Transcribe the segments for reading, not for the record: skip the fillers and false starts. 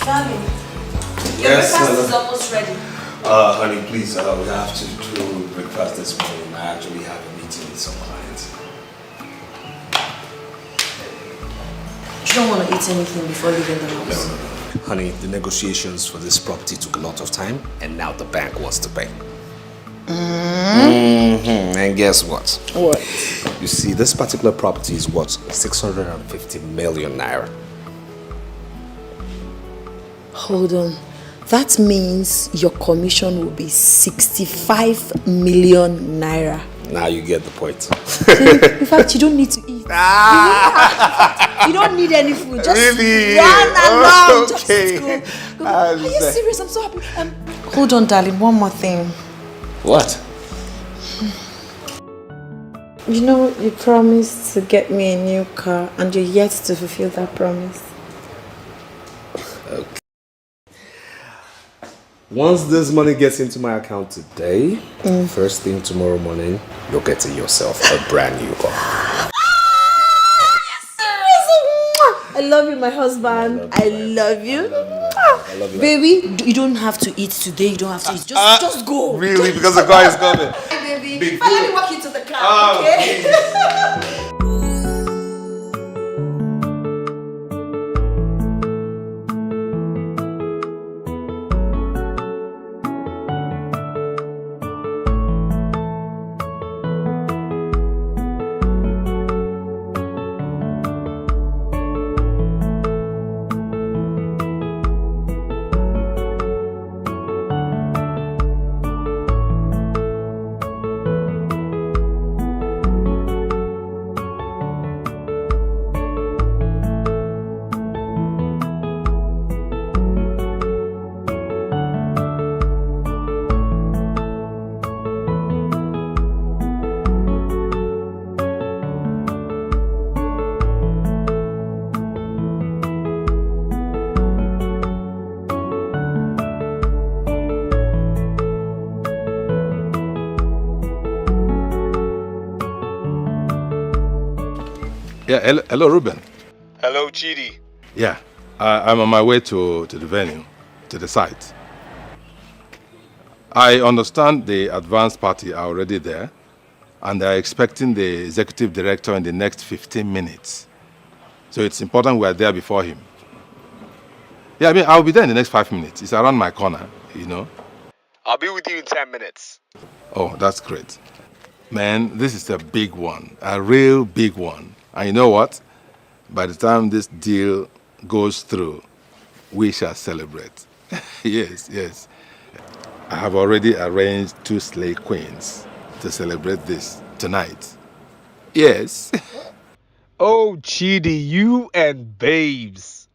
Darling, your breakfast is almost ready. Honey, please, we have to do breakfast this morning. I actually have a meeting with some clients. You don't want to eat anything before leaving the house? No. Honey, the negotiations for this property took a lot of time, and now the bank wants to pay. And guess what? What? You see, this particular property is worth 650 million naira. Hold on. That means your commission will be 65 million naira. Now you get the point. In fact, you don't need to eat. You don't need any food. Just really? run along. Okay. Just go. Are you serious? I'm so happy. Hold on, darling. One more thing. What? You know, you promised to get me a new car and you're yet to fulfill that promise. Okay. Once this money gets into my account today, first thing tomorrow morning, you're getting yourself a brand new car. I love you, my husband. I love you. I love you. Baby, you don't have to eat today. You don't have to eat. Just go. Really? Because the car is coming. Hey, baby. Big Finally walk into the car, okay? Yeah, hello, Ruben. Hello, Chidi. Yeah, I'm on my way to the venue, to the site. I understand the advance party are already there, and they're expecting the executive director in the next 15 minutes. So it's important we are there before him. Yeah, I mean, I'll be there in the next 5 minutes. It's around my corner, you know. I'll be with you in 10 minutes. Oh, that's great. Man, this is a big one, a real big one. And you know what? By the time this deal goes through, we shall celebrate. Yes. I have already arranged 2 slay queens to celebrate this tonight. Yes. Oh, Chidi, you and babes.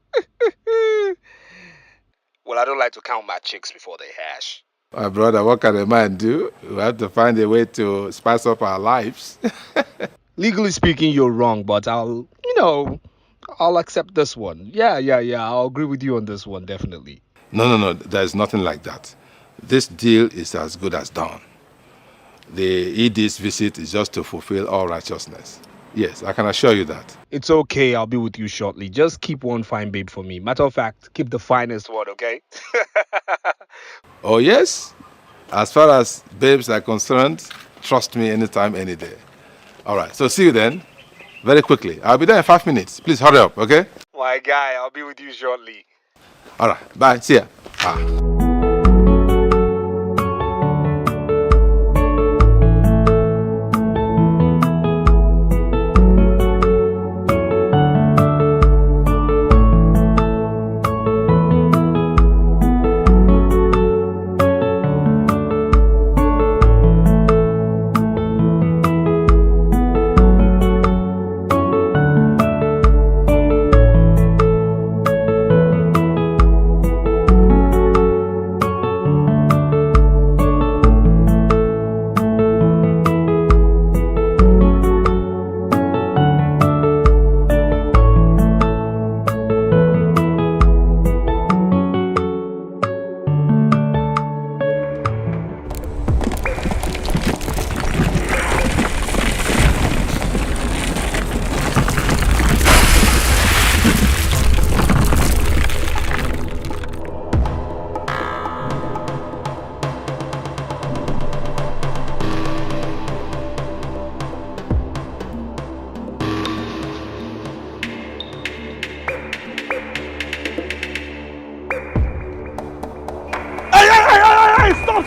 Well, I don't like to count my chicks before they hash. My brother, what can a man do? We have to find a way to spice up our lives. Legally speaking, you're wrong, but I'll accept this one. Yeah, I'll agree with you on this one, definitely. No, there's nothing like that. This deal is as good as done. The ED's visit is just to fulfill all righteousness. Yes, I can assure you that. It's okay, I'll be with you shortly. Just keep one fine babe for me. Matter of fact, keep the finest one, okay? Oh, yes? As far as babes are concerned, trust me anytime, any day. All right, so see you then. Very quickly. I'll be there in 5 minutes. Please hurry up, okay? My guy, I'll be with you shortly. All right, bye. See ya. Bye.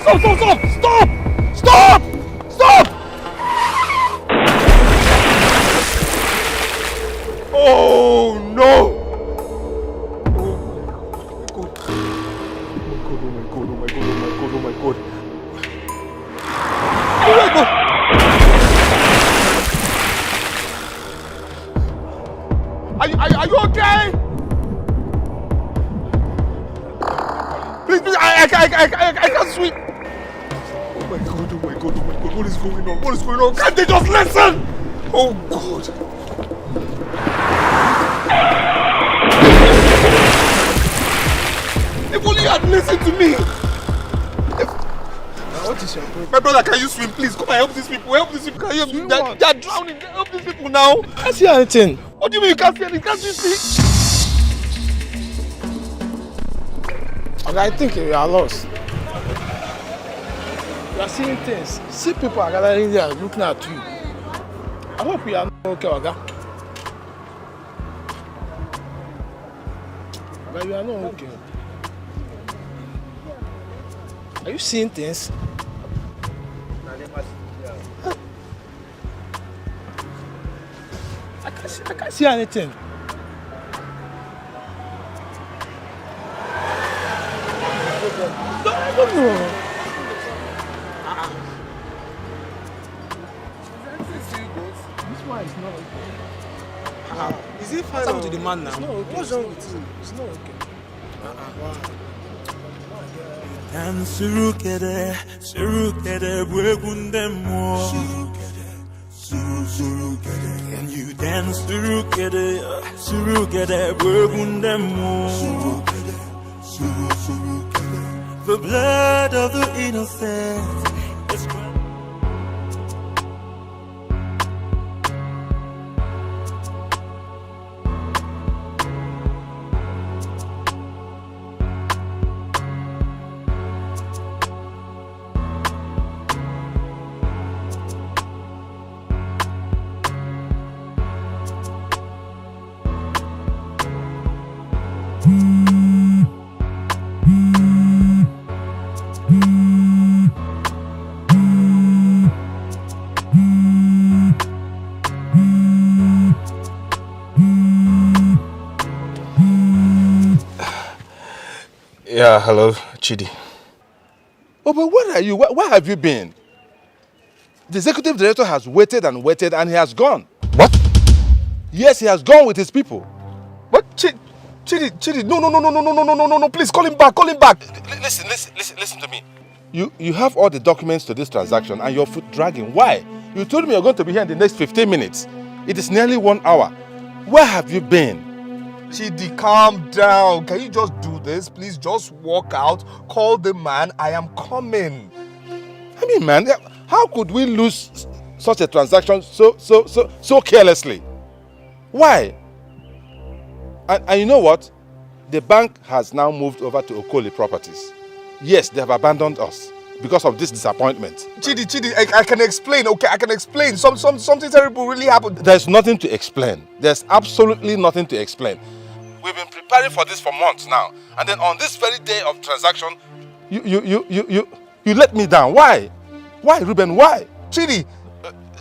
Stop! Stop! Oh no! Are you okay? Please, I can't swim. Oh my god, what is going on? What is going on? Can't they just listen? Oh god. If only you had listened to me. What is your problem? My brother, can you swim? Please come and help these people. Help these people. Can you help them? They are drowning. Help these people now. I can't see anything. What do you mean you can't see anything? Can't you see? Okay, I think you are lost. You are seeing things. See people are gathering there looking at you. I hope you are not okay, Oga. But you are not okay. Are you seeing things? I can't see anything. No. This one is not okay. Is it fine? What's happened to the man now? It's not okay. What's wrong with you? It's not okay. And surukere bwegundemo. Can you dance surukere bwegundemo? The blood of the innocent. Yeah, hello, Chidi. Oh, but where are you? Where have you been? The executive director has waited and waited and he has gone. What? Yes, he has gone with his people. What? Chidi, no, please call him back. Listen to me. You have all the documents to this transaction and your foot dragging. Why? You told me you're going to be here in the next 15 minutes. It is nearly 1 hour. Where have you been? Chidi, calm down. Can you just do this? Please just walk out, call the man. I am coming. I mean, man, how could we lose such a transaction so carelessly? Why? And you know what? The bank has now moved over to Okoli Properties. Yes, they have abandoned us because of this disappointment. Chidi, I can explain, okay? I can explain. Something terrible really happened. There's nothing to explain. There's absolutely nothing to explain. We've been preparing for this for months now. And then on this very day of transaction, you let me down. Why? Why, Ruben? Why? Chidi.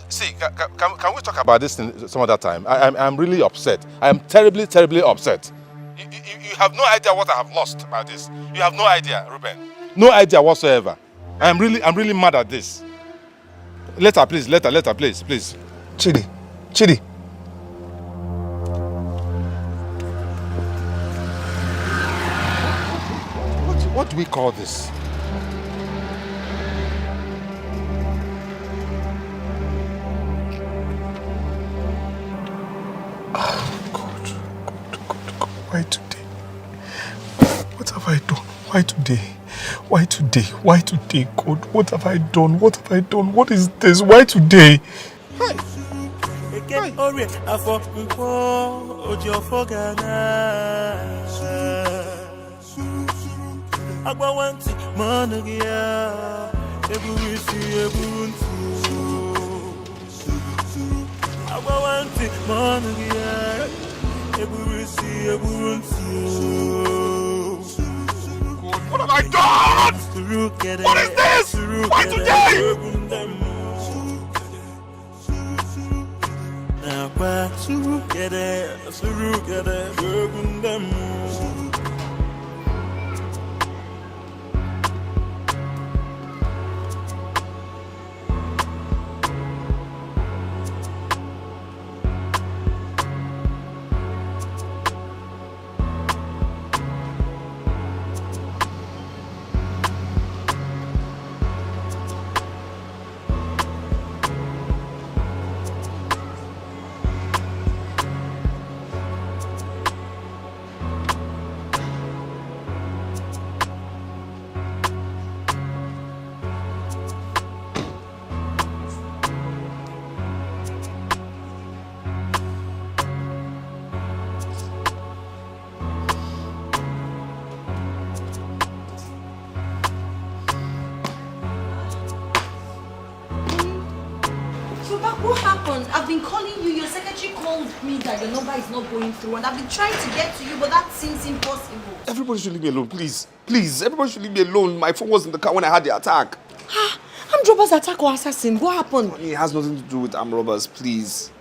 See, can we talk about this some other time? I'm really upset. I am terribly, terribly upset. You have no idea what I have lost by this. You have no idea, Ruben. No idea whatsoever. I'm really mad at this. Letter, please. Chidi. What do we call this? God. Why today? What have I done? Why today, God? What have I done? What is this? Why today? What have I done? What is this? Why today? What happened? I've been calling you. Your secretary called me that your number is not going through, and I've been trying to get to you, but that seems impossible. Everybody should leave me alone, please. Please, everybody should leave me alone. My phone was in the car when I had the attack. Armed robbers attack or assassin? What happened? It has nothing to do with armed robbers, please.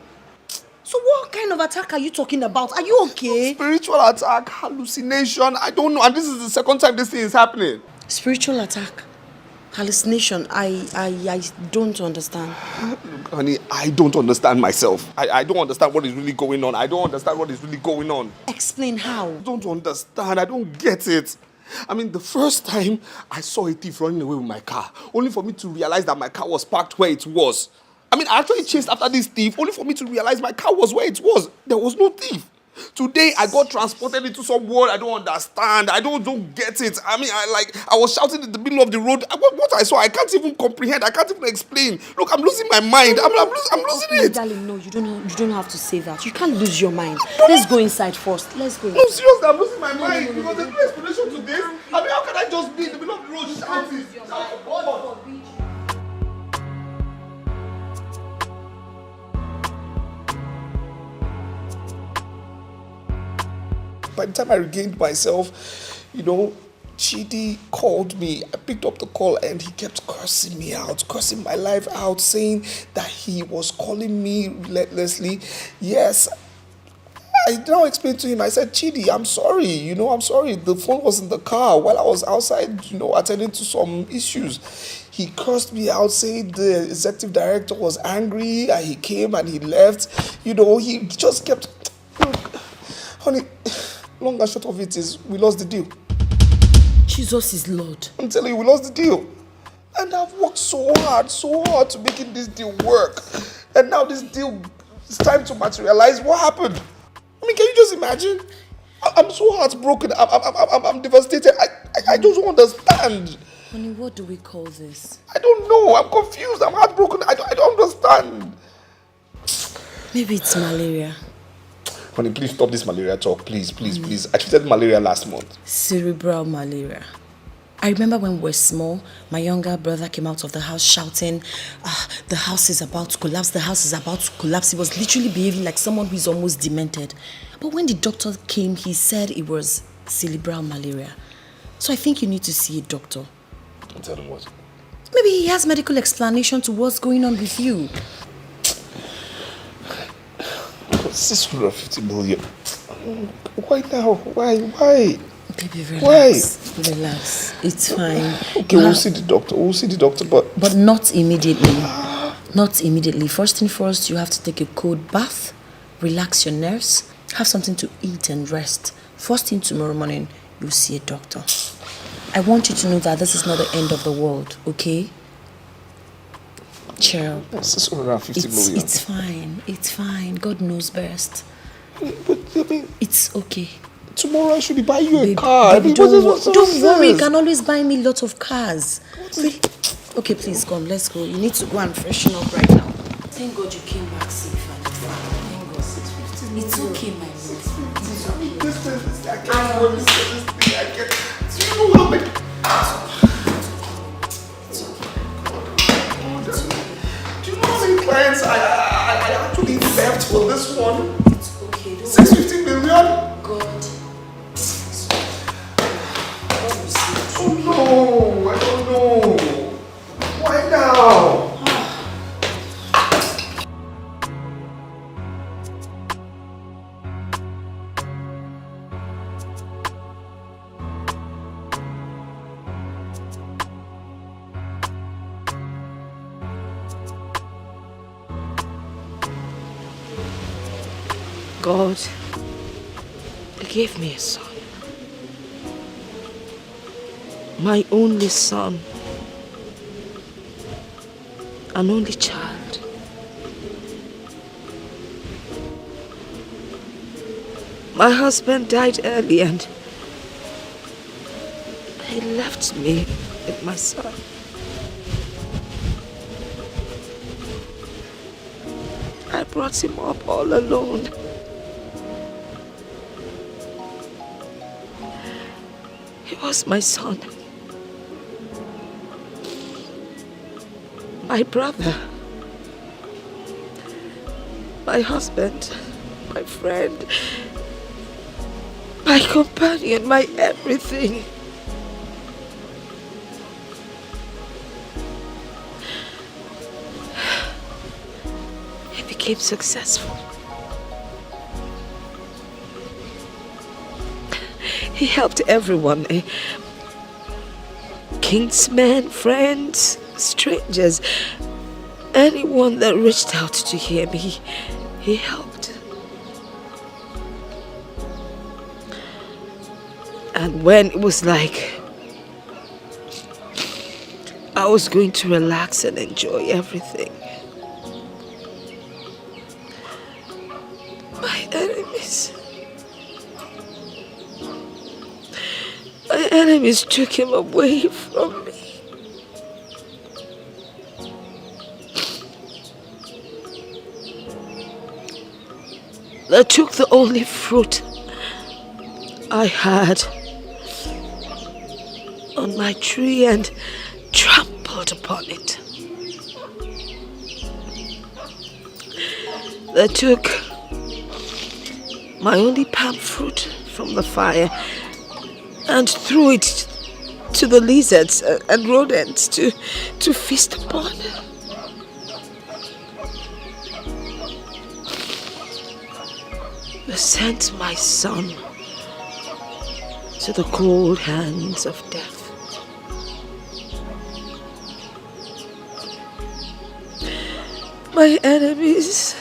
So what kind of attack are you talking about? Are you okay? Spiritual attack, hallucination, I don't know. And this is the second time this thing is happening. Spiritual attack? Hallucination? I don't understand. Look, honey, I don't understand myself. I don't understand what is really going on. I don't understand what is really going on. Explain how. I don't understand. I don't get it. I mean, the first time I saw a thief running away with my car, only for me to realize that my car was parked where it was. I mean, I actually chased after this thief, only for me to realize my car was where it was. There was no thief. Today, I got transported into some world I don't understand. I don't get it. I mean, I was shouting in the middle of the road. What I saw, I can't even comprehend. I can't even explain. Look, I'm losing my mind. I'm losing it. Darling, no, you don't have to say that. You can't lose your mind. Let's go inside first. Let's go. No, seriously, I'm losing my mind. Because there's no explanation to this. I mean, how can I just be in the middle of the road shouting? By the time I regained myself, Chidi called me. I picked up the call and he kept cursing me out, cursing my life out, saying that he was calling me relentlessly. Yes, I now explained to him, I said, Chidi, I'm sorry, I'm sorry. The phone was in the car while I was outside, attending to some issues. He cursed me out, saying the executive director was angry and he came and he left. He just kept, look, honey, long and short of it is, we lost the deal. Jesus is Lord. I'm telling you, we lost the deal. And I've worked so hard to making this deal work. And now this deal, it's time to materialize. What happened? I mean, can you just imagine? I'm so heartbroken. I'm devastated. I just don't understand. Honey, what do we call this? I don't know. I'm confused. I'm heartbroken. I don't understand. Maybe it's malaria. Honey, please stop this malaria talk. Please. I treated malaria last month. Cerebral malaria. I remember when we were small, my younger brother came out of the house shouting, the house is about to collapse, the house is about to collapse. He was literally behaving like someone who is almost demented. But when the doctor came, he said it was cerebral malaria. So I think you need to see a doctor. Tell him what? Maybe he has medical explanation to what's going on with you. 650 million. Why now? Why? Baby, relax. Why? Relax. It's fine. Okay, we'll see the doctor. But not immediately. Not immediately. First thing first, you have to take a cold bath, relax your nerves, have something to eat and rest. First thing tomorrow morning, you'll see a doctor. I want you to know that this is not the end of the world, okay? Cheer up. 650 million. It's fine. God knows best. But I mean, it's okay. Tomorrow I should be buying you a car. Baby, don't worry. You can always buy me lots of cars. Really? Okay, please come. Let's go. You need to go and freshen up right now. Thank God you came back safe and fine. Thank God. It's okay, my love. It's okay. I can't hold this thing. I can't. Do you know how many? Do you know how many clients I actually left for this one? It's okay. 650 million? God. Oh no, I don't God gave me a son. My only son. An only child. My husband died early and he left me with my son. I brought him up all alone. He was my son. My brother. My husband. My friend. My companion. My everything. He became successful. He helped everyone. Kinsmen, friends, strangers, anyone that reached out to hear me, he helped. And when it was like I was going to relax and enjoy everything, my enemies took him away from me. They took the only fruit I had on my tree and trampled upon it. They took my only palm fruit from the fire and threw it to the lizards and rodents to feast upon. They sent my son to the cold hands of death. My enemies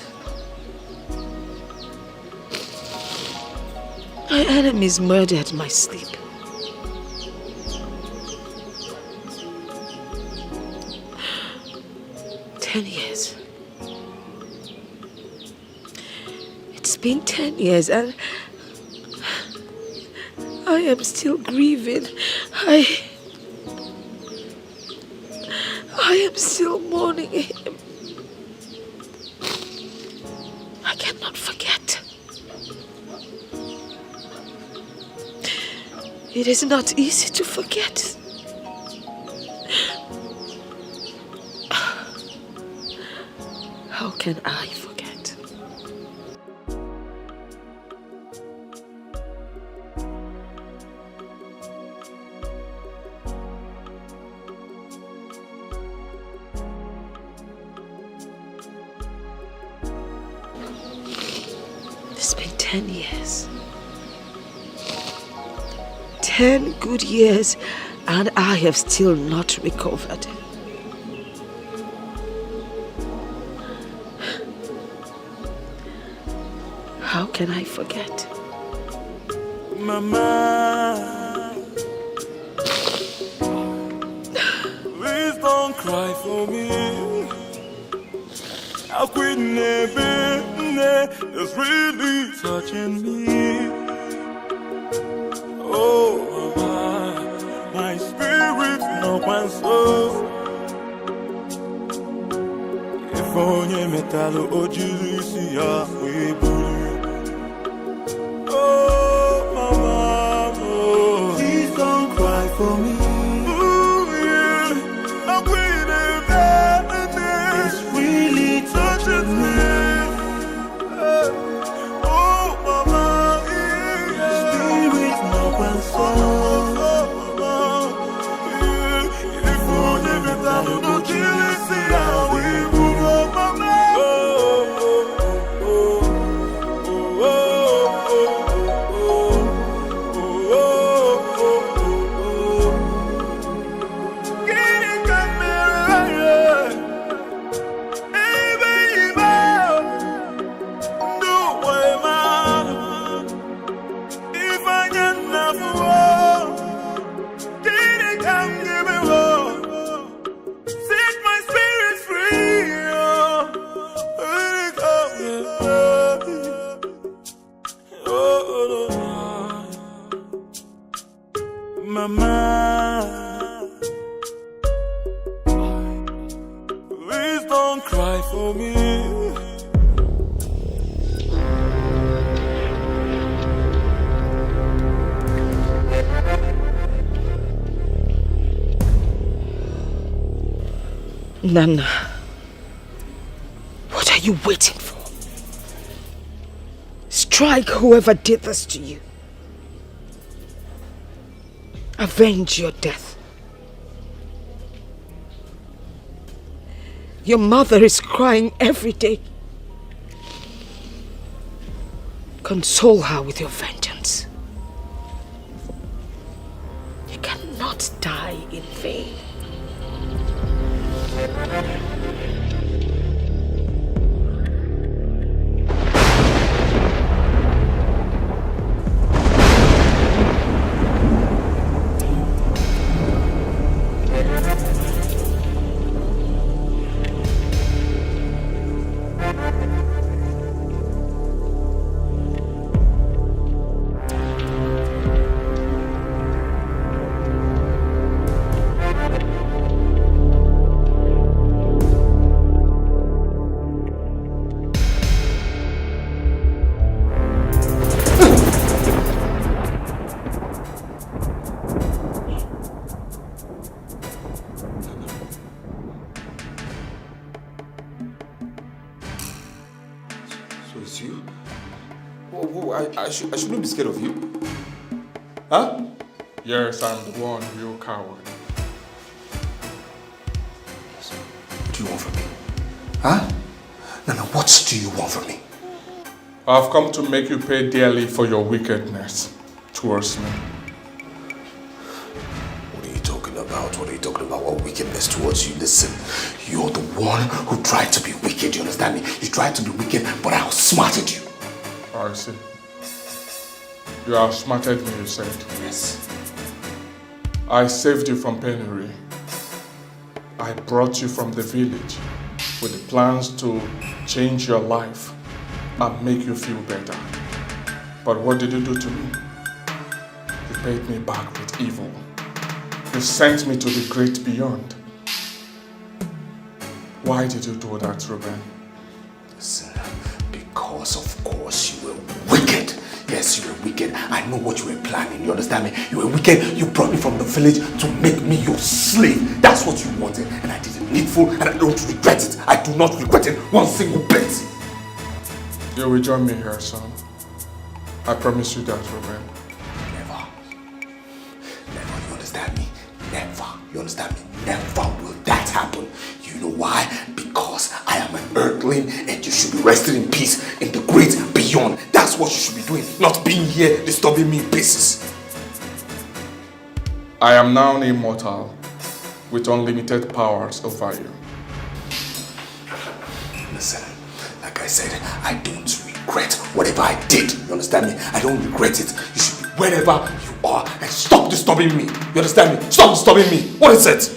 murdered my sleep. $10 It's been 10 years and I am still grieving. I am still mourning him. I cannot forget. It is not easy to forget. How can I forget? It's been 10 years. 10 good years, and I have still not recovered. How can I forget? Mama, please don't cry for me. How quit is really touching me. Oh, Mama, my spirit no one so. If only metal ojisi ya we. Please don't cry for me. Ooh, yeah. I'm waiting there. It's really touching me. Oh, Mama, yeah. Spirit, no one's soul. If only we thought no killing, see how we would go, Mama. Nana, what are you waiting for? Strike whoever did this to you. Avenge your death. Your mother is crying every day. Console her with your vengeance. You cannot die in vain. I shouldn't be scared of you. Huh? Yes, I'm the one, you coward. What do you want from me? Huh? Nana, what do you want from me? I've come to make you pay dearly for your wickedness towards me. What are you talking about? What are you talking about? What wickedness towards you? Listen, you're the one who tried to be wicked, you understand me? You tried to be wicked, but I outsmarted you. I see. You outsmarted me, you said. Yes. I saved you from penury. I brought you from the village with the plans to change your life and make you feel better. But what did you do to me? You paid me back with evil. You sent me to the great beyond. Why did you do that, Ruben? Listen, because of course you were wicked. Yes, you were wicked. I know what you were planning. You understand me? You were wicked. You brought me from the village to make me your slave. That's what you wanted. And I did it needful and I don't regret it. I do not regret it one single bit. You will join me here, son. I promise you that, Ruben. Never. Never. You understand me? Never. You understand me? Never will that happen. You know why? Because I am an earthling and you should be resting in peace in the great beyond. That's what you should be doing, not being here disturbing me in pieces. I am now an immortal with unlimited powers over you. Listen, like I said, I don't regret whatever I did. You understand me? I don't regret it. You should be wherever you are and stop disturbing me. You understand me? Stop disturbing me. What is it?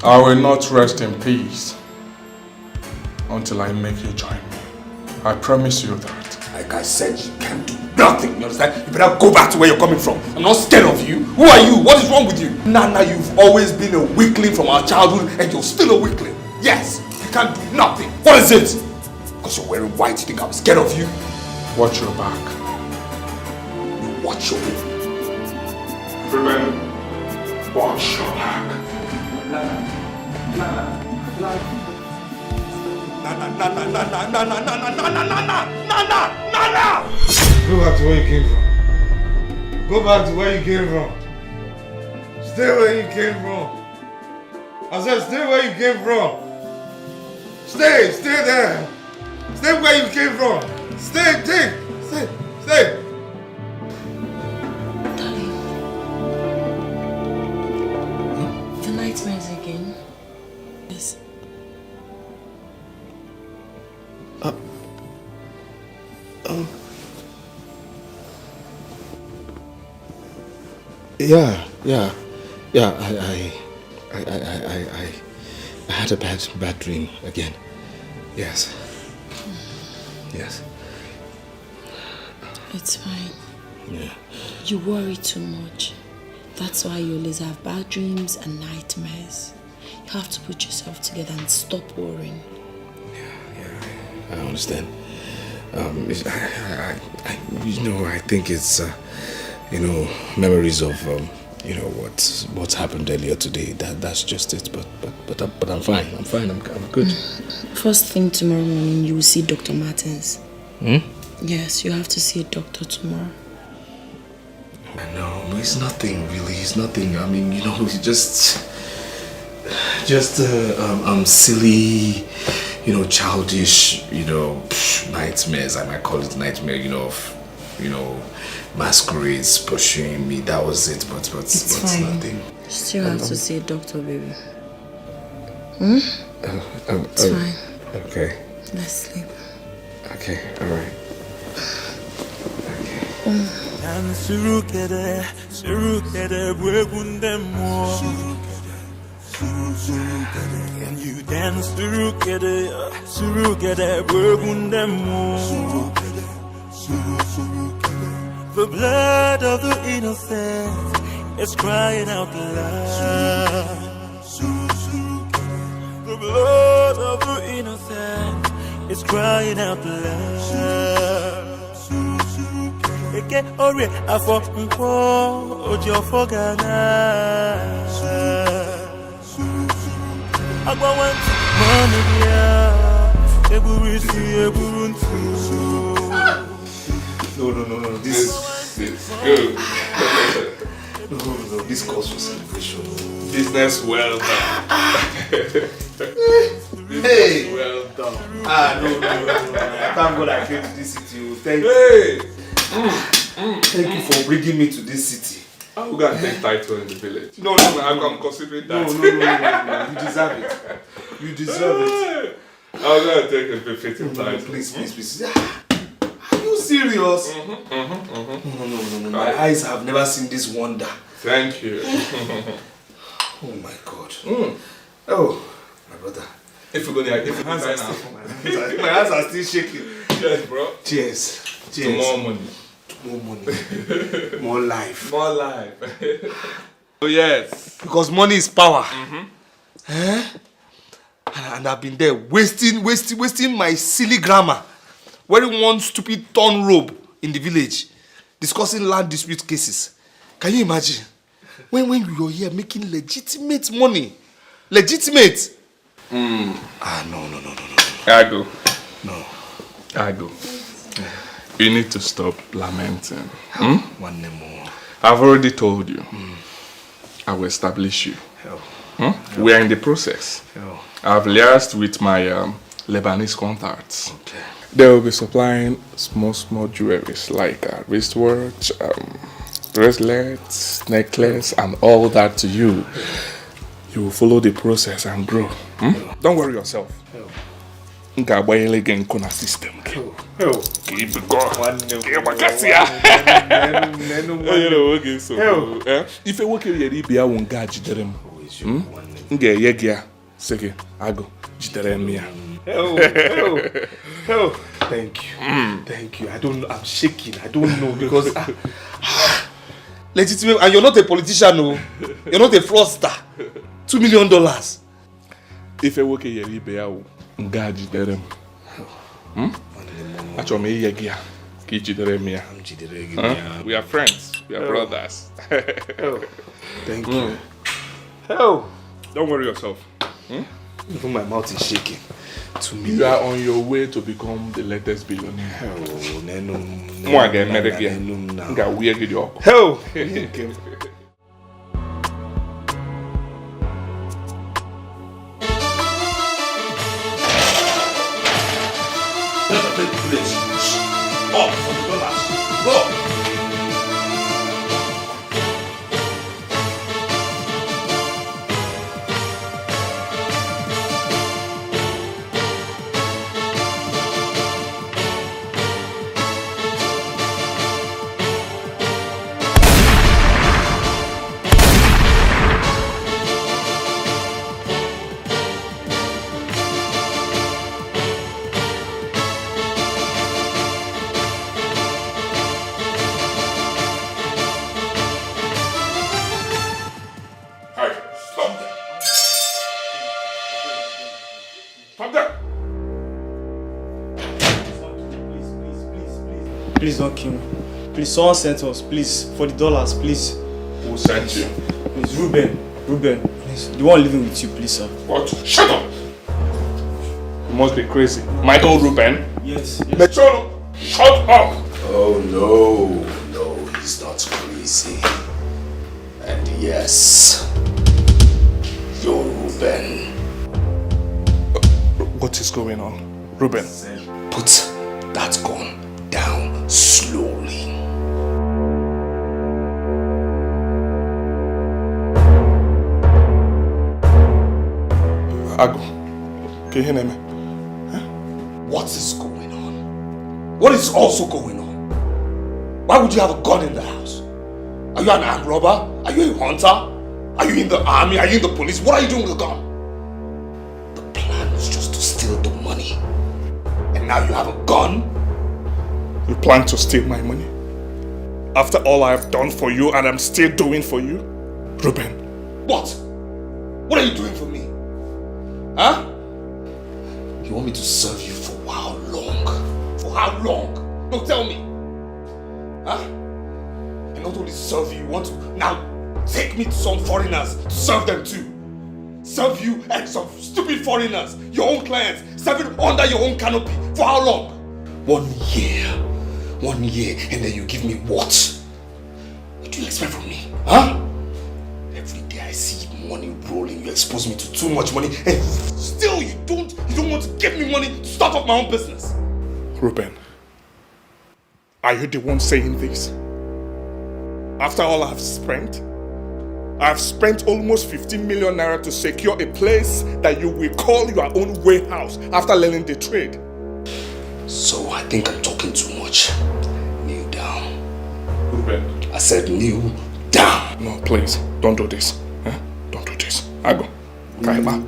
I will not rest in peace until I make you join me. I promise you that. Like I said, you can't do nothing. You understand? You better go back to where you're coming from. I'm not scared of you. Who are you? What is wrong with you? Nana, you've always been a weakling from our childhood and you're still a weakling. Yes, you can't do nothing. What is it? Because you're wearing white, you think I'm scared of you? Watch your back. You watch your back. Ruben, watch your back. Nana. Go back to where you came from. Go back to where you came from. Stay where you came from. I said stay where you came from. Stay there. Stay where you came from. Stay. Darling. The nightmares again. Yes. Yeah. I had a bad dream again. Yes. It's fine. Yeah. You worry too much. That's why you always have bad dreams and nightmares. You have to put yourself together and stop worrying. I understand. I think it's, memories of you know what's happened earlier today. That's just it. But I'm fine. I'm good. First thing tomorrow morning, you will see Dr. Martins. Yes, you have to see a doctor tomorrow. No, it's nothing really. It's nothing. I mean, you know, it's just silly, you know, childish, you know, nightmares. I might call it nightmare. You know, masquerades pursuing me. That was it. But It's nothing. Still have to see a doctor, baby. It's fine. Okay. Let's sleep. Okay. All right. And surukere bwegunde mo. And you dance surukere bwegunde mo. The blood of the innocent is crying out loud. The blood of the innocent is crying out loud. Eke ore afọ nkwo ojo fogana. Agbawan manibia eburisi eburuntu. No. This good. No. This calls for celebration. Business well done. Hey! Well done. No. Thank God I came to this city. Thank you. Hey! Thank you for bringing me to this city. I'm going to take title in the village. No. I'm considering that. No. You deserve it. You deserve it. I'm going to take a befitting title. Please. Are you serious? No. My eyes have never seen this wonder. Thank you. Oh my God. Oh, my brother. If my hands are still shaking. Cheers, bro. Cheers. To more money. More life. More life. Oh, yes. Because money is power. And I've been there wasting my silly grammar, wearing one stupid torn robe in the village, discussing land dispute cases. Can you imagine? When you're here making legitimate money. Legitimate. No. I go. No. I go. You need to stop lamenting. One more. I've already told you. I will establish you. We are in the process. I've liaised with my Lebanese contacts. Okay. They will be supplying small jewelries like wristwatch, bracelets, necklace, and all that to you. You will follow the process and grow. Don't worry yourself. System. If you work here, you be a one guy. Thank you. I don't know. I'm shaking. I don't know because legitimate. And you're not a politician, no. You're not a fraudster. $2 million. If you work here, you be a one guy. We are friends. We are brothers. Thank you. Don't worry yourself. Even my mouth is shaking. You are on your way to become the latest billionaire. Up for the dollars. Go. Please don't kill me. Please, someone sent us. Please, for the dollars, please. Who sent you? It's Ruben. Ruben, please. The one living with you, please, sir. What? Shut up! You must be crazy. My own Ruben? Yes. Metro, shut up! Oh no, he's not crazy. And yes, you're Ruben. What is going on? Ruben? Put that gun down slowly. Ago, can you hear me? What is going on? What is also going on? Why would you have a gun in the house? Are you an armed robber? Are you a hunter? Are you in the army? Are you in the police? What are you doing with the gun? The plan was just to steal the money. And now you have a gun? You plan to steal my money? After all I have done for you and I'm still doing for you? Ruben. What? What are you doing for me? Huh? You want me to serve you for how long? For how long? No, tell me. Huh? And not only serve you, you want to now take me to some foreigners to serve them too. Serve you and some stupid foreigners, your own clients, serving under your own canopy. For how long? 1 year. 1 year, and then you give me what? What do you expect from me? Huh? Every day I see money rolling, you expose me to too much money, and still you don't want to give me money to start up my own business. Ruben, are you the one saying this? After all I've spent almost 15 million naira to secure a place that you will call your own warehouse after learning the trade. So I think I'm talking too much. Kneel down. Ruben. I said kneel down. No, please, don't do this. Don't do this. I go. Kai ba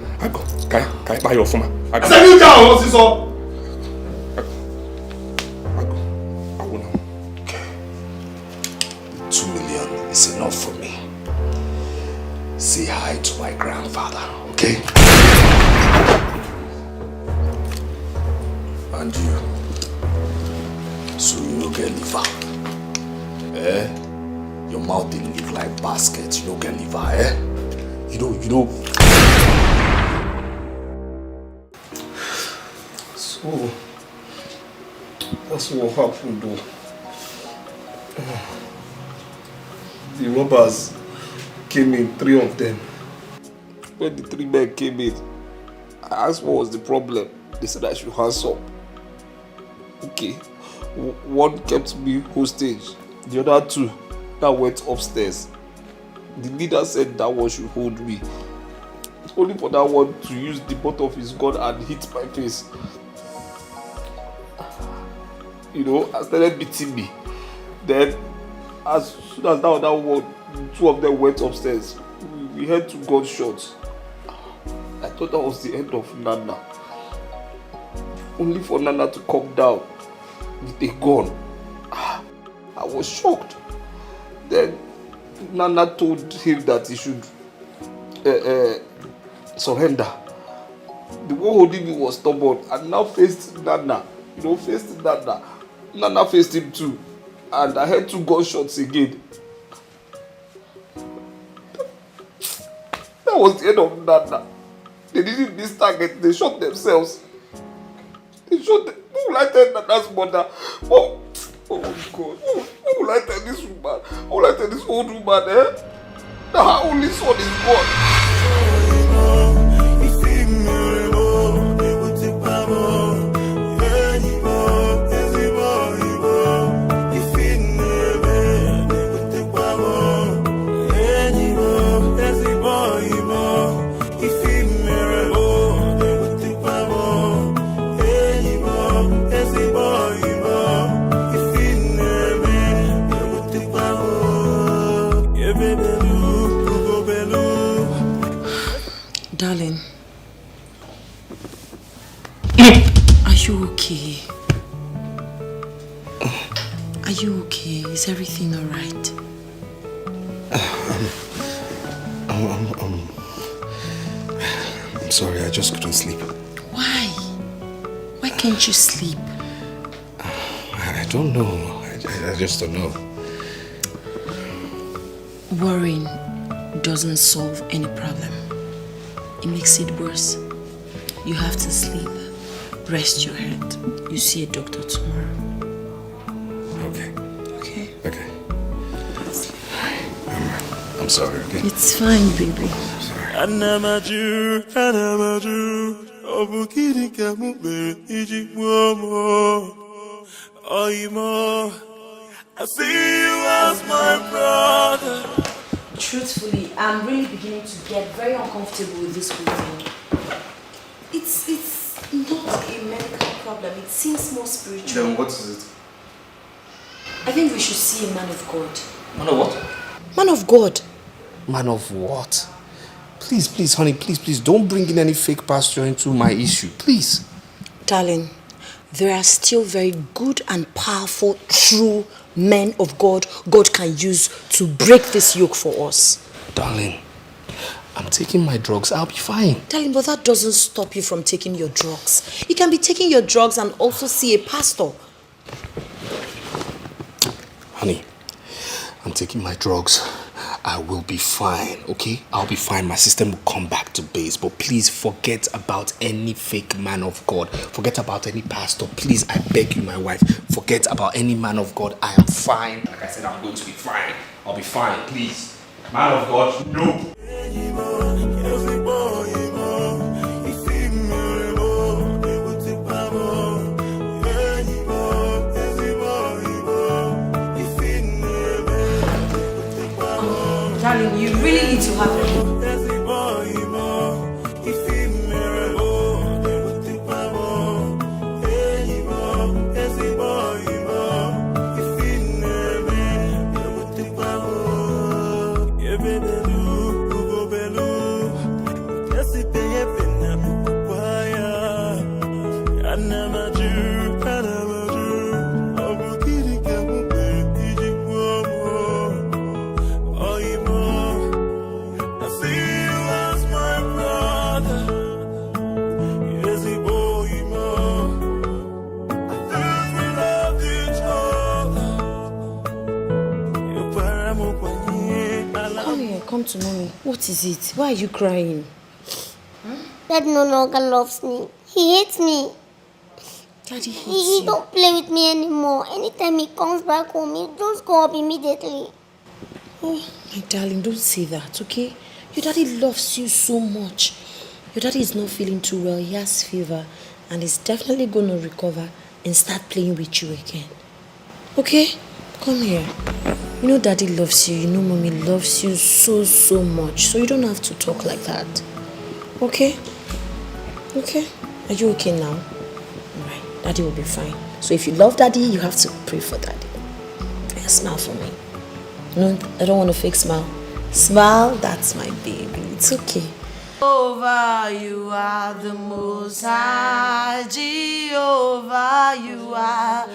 your phone. I said kneel down, what's this all? I will now. Okay. 2 million is enough for me. Say hi to my grandfather, okay? And you. So you no get liver. Your mouth didn't live like basket, you no get liver, You know. So that's what happened though. The robbers came in, 3 of them. When the 3 men came in, I asked what was the problem. They said I should hands up. Okay, one kept me hostage. The other 2 that went upstairs. The leader said that one should hold me. Only for that one to use the butt of his gun and hit my face. I started beating me. Then, as soon as that other one, 2 of them went upstairs, we heard 2 gunshots. I thought that was the end of Nana. Only for Nana to come down with a gun. I was shocked. Then Nana told him that he should surrender. The one holding me was stubborn and now faced Nana. Faced Nana. Nana faced him too. And I heard 2 gunshots again. That was the end of Nana. They didn't miss target. They shot themselves. They shot them. Who will I tell Nana's mother? Oh God. Who will I tell this woman? Who will I tell this old woman, That her only son is gone. Darling, are you okay? Are you okay? Is everything all right? I'm sorry, I just couldn't sleep. Why? Why can't you sleep? I don't know. I just don't know. Worrying doesn't solve any problem. It makes it worse. You have to sleep. Rest your head. You see a doctor tomorrow. Okay. Okay? Okay. I'm sorry, okay? It's fine, baby. Anamaju, Obukiri Kamube, Ijikwomo, Oimo. I see you as my brother. Truthfully, I'm really beginning to get very uncomfortable with this whole thing. It's not a medical problem. It seems more spiritual. Then what is it? I think we should see a man of God. Man of what? Man of God. Man of what? Please, honey, please, don't bring in any fake pastor into my issue, please. Darling, there are still very good and powerful, true men of God can use to break this yoke for us. Darling, I'm taking my drugs. I'll be fine. Darling, but that doesn't stop you from taking your drugs. You can be taking your drugs and also see a pastor. Honey, I'm taking my drugs. I will be fine, okay? I'll be fine. My system will come back to base. But please forget about any fake man of God. Forget about any pastor. Please, I beg you, my wife. Forget about any man of God. I am fine. Like I said, I'm going to be fine. I'll be fine, please. Man of God, no. Darling, you really need to have a look. Come to mommy. What is it? Why are you crying? Dad no longer loves me. He hates me. Daddy hates He you. don't play with me anymore. Anytime he comes back home, he just go up immediately. Oh, my darling, don't say that, okay? Your daddy loves you so much. Your daddy is not feeling too well. He has fever and he's definitely going to recover and start playing with you again. Okay? Come here. You know daddy loves you. You know mommy loves you so much. So you don't have to talk like that. Okay? Okay? Are you okay now? Alright. Daddy will be fine. So if you love daddy, you have to pray for daddy. Yeah, smile for me. No, I don't want a fake smile. Smile, that's my baby. It's okay. Jehovah, you are the most high. Jehovah, you are.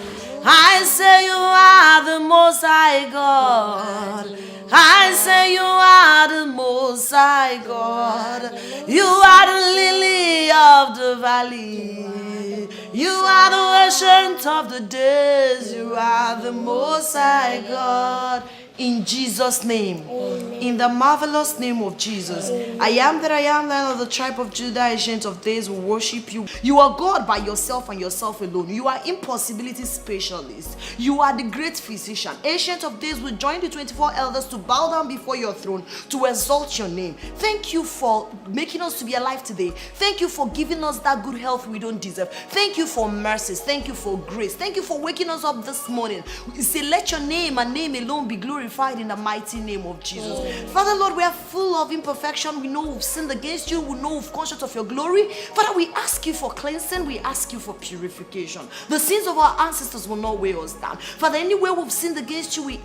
I say you are the most high God. I say you are the most high God. You are the lily of the valley. You are the ancient of the days. You are the most high God. In Jesus' name. Amen. In the marvelous name of Jesus. Amen. I am that I am, Lion of the tribe of Judah, ancient of days, will worship you. You are God by yourself and yourself alone. You are impossibility specialist. You are the great physician. Ancient of days will join the 24 elders to bow down before your throne to exalt your name. Thank you for making us to be alive today. Thank you for giving us that good health we don't deserve. Thank you for mercies. Thank you for grace. Thank you for waking us up this morning. We say, let your name and name alone be glorified in the mighty name of Jesus. Father, Lord, we are full of imperfection. We know we've sinned against you. We know we've conscious of your glory. Father, we ask you for cleansing. We ask you for purification. The sins of our ancestors will not weigh us down. Father, anywhere we've sinned against you, we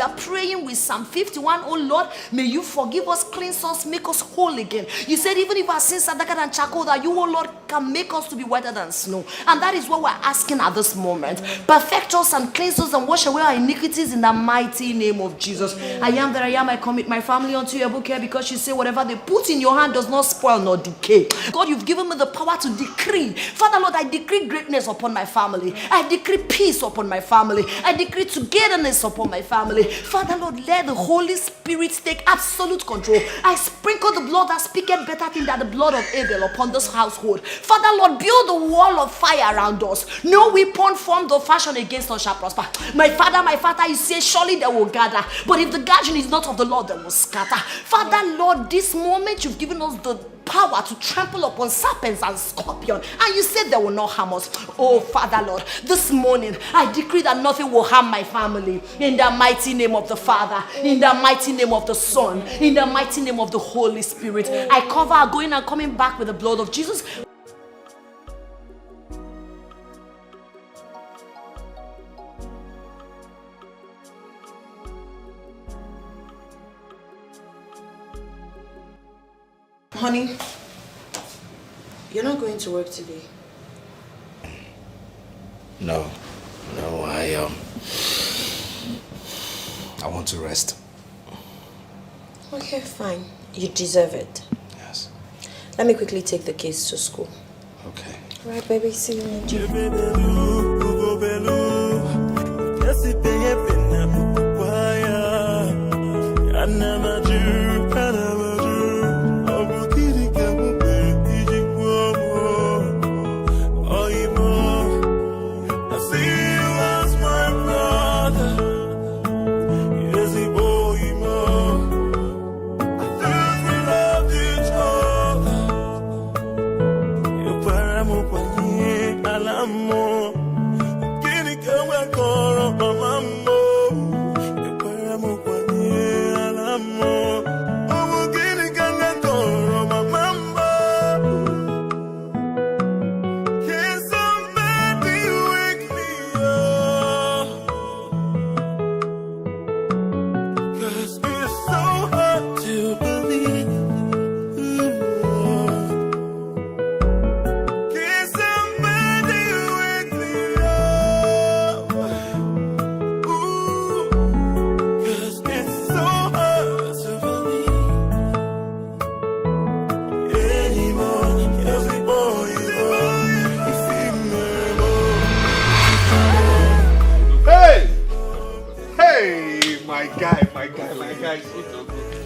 are praying with Psalm 51. Oh Lord, may you forgive us, cleanse us, make us whole again. You said even if our sins are darker than charcoal, that you, oh Lord, can make us to be whiter than snow. And that is what we're asking at this moment. Perfect us and cleanse us and wash away our iniquities in the mighty name name of Jesus. I am that I am. I commit my family unto your book here because you say whatever they put in your hand does not spoil nor decay. God, you've given me the power to decree. Father, Lord, I decree greatness upon my family. I decree peace upon my family. I decree togetherness upon my family. Father, Lord, let the Holy Spirit take absolute control. I sprinkle the blood that speaketh better thing than the blood of Abel upon this household. Father, Lord, build a wall of fire around us. No weapon formed or fashioned against us shall prosper. My Father, you say surely they will gather. But if the gathering is not of the Lord, they will scatter. Father, Lord, this moment you've given us the power to trample upon serpents and scorpions, and you said they will not harm us. Oh Father, Lord, this morning I decree that nothing will harm my family in the mighty name of the Father, in the mighty name of the Son, in the mighty name of the Holy Spirit. I cover our going and coming back with the blood of Jesus. Honey, you're not going to work today. No, I want to rest. Okay, fine. You deserve it. Yes. Let me quickly take the kids to school. Okay. All right, baby. See you later.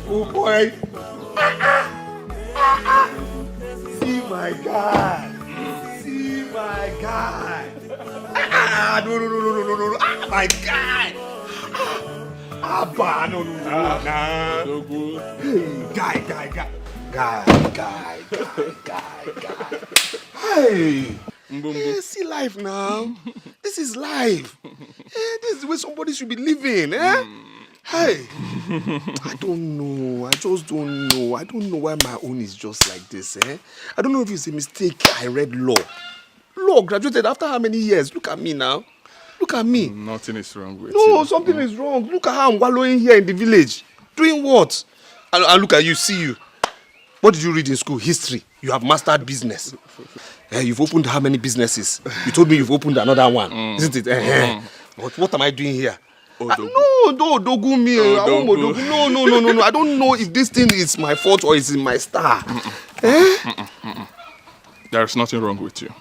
Oh boy. See my guy. See my guy. No. My guy. Abba, no. Guy. Hey. Hey, see life now. This is life. This is the way somebody should be living, eh? Hey, I don't know. I just don't know. I don't know why my own is just like this, eh? I don't know if it's a mistake. I read law. Law, graduated after how many years? Look at me now. Look at me. Nothing is wrong with you. No, something is wrong. Look at how I'm wallowing here in the village. Doing what? And look at you, see you. What did you read in school? History. You have mastered business. You've opened how many businesses? You told me you've opened another one, isn't it? But what am I doing here? No, Dogu me. No. I don't know if this thing is my fault or it's in my star. There is nothing wrong with you.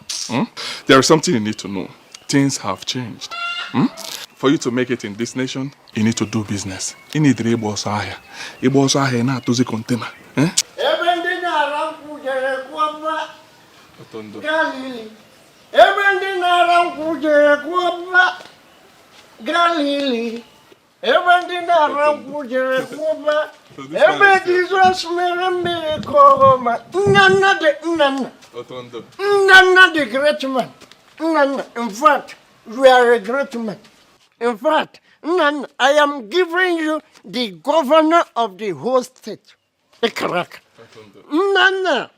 There is something you need to know. Things have changed. For you to make it in this nation, you need to do business. You need to Igbo Sahia. Igbo Sahia na atuzi container. Galili, everything around Pujere Kuba, every Jesus miracle, none the great man. In fact, we are a great man. In fact, I am giving you the governor of the whole state. A crack. Nana.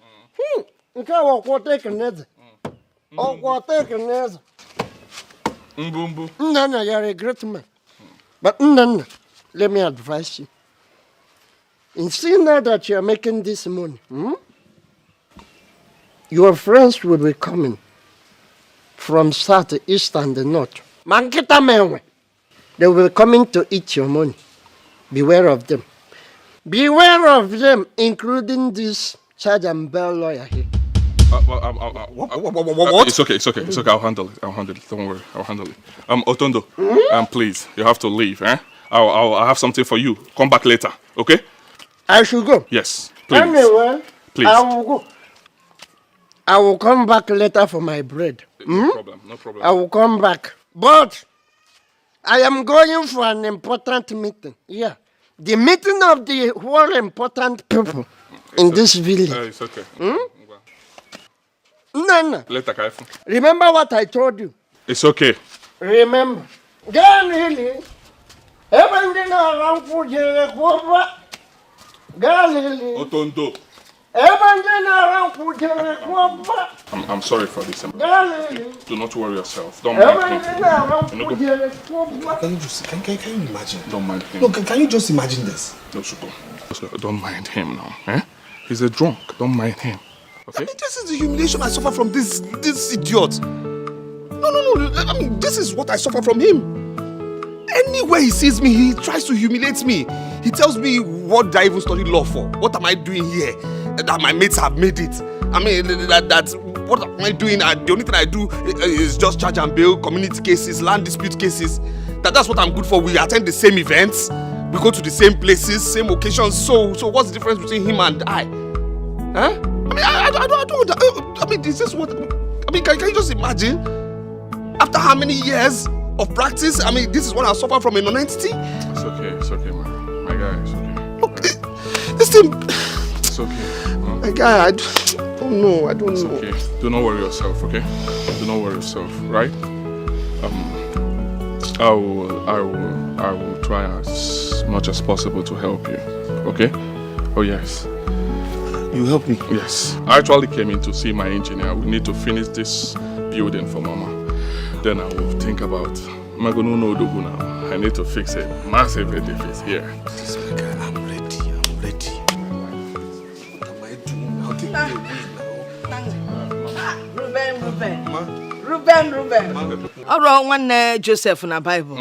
Nana, you are a great man. But Nana, let me advise you. In seeing now that you are making this money, your friends will be coming from south, east, and the north. They will be coming to eat your money. Beware of them. Beware of them, including this Sergeant Bell lawyer here. What? It's okay. I'll handle it. Don't worry. I'll handle it. Otondo, please, you have to leave, eh? I'll have something for you. Come back later, okay? I should go? Yes, please. Anyway, please. I will go. I will come back later for my bread. No problem. I will come back. But I am going for an important meeting. Yeah. The meeting of the whole important people in this village. It's okay. No. Later, Kaifu. Remember what I told you? It's okay. Remember. Gan really. Everything around for Otondo. I'm sorry for this. Do not worry yourself. Don't mind him. Can you imagine? Don't mind him. Look, can you just imagine this? No, Suko. Don't mind him now. Eh? He's a drunk. Don't mind him. Okay? I mean, this is the humiliation I suffer from this idiot. No. I mean, this is what I suffer from him. Anywhere he sees me, he tries to humiliate me. He tells me, what did I even study law for? What am I doing here? That my mates have made it. I mean, what am I doing? The only thing I do is just charge and bail, community cases, land dispute cases. That's what I'm good for. We attend the same events. We go to the same places, same occasions. So what's the difference between him and I? Huh? I don't. I mean, this is what. I mean, can you just imagine? After how many years of practice? I mean, this is what I suffer from a non-entity. It's okay, man. My guy, it's okay. Look, this thing. It's okay. My guy, I don't know. It's okay. Do not worry yourself, okay? Do not worry yourself, right? I will try as much as possible to help you, okay? Oh yes. You help me? Yes. I actually came in to see my engineer. We need to finish this building for Mama. Then I will think about Magonuno Dogu now. I need to fix it. Massive edifice here. This my guy, I'm ready. What am I doing? I'll take the Ruben. Oro nwanne Joseph na Bible.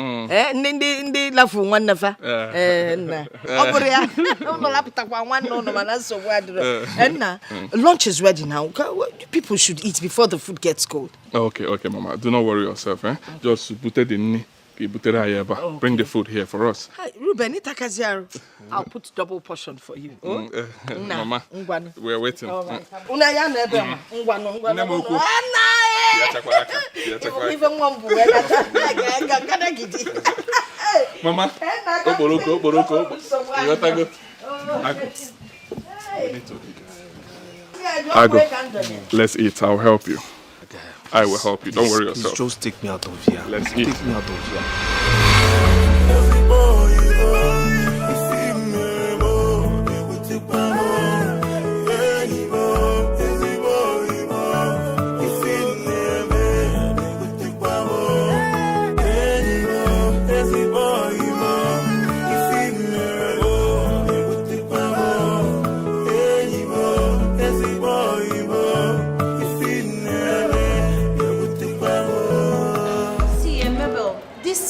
Ndị lafu nwanne fa. Na. Obere ya. No lapita kwa nwanne no mana so wadro. Na. Lunch is ready now. People should eat before the food gets cold. Okay, Mama. Do not worry yourself, eh? Just put it in. Bring the food here for us. Hi, Ruben, I'll put double portion for you. Mama, we're waiting. Mama, Ago, let's eat. I'll help you. I will help you. Don't worry yourself. Just take me out of here. Let's eat. Take me out of here.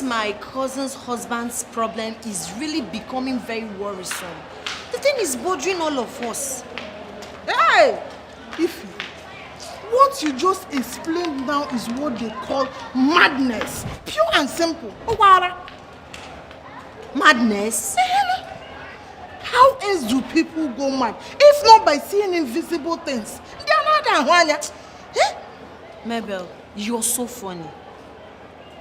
My cousin's husband's problem is really becoming very worrisome. The thing is bothering all of us. Hey! Ify, what you just explained now is what they call madness. Pure and simple. Owara. Madness? How else do people go mad? If not by seeing invisible things. They are not that one. Mabel, you're so funny.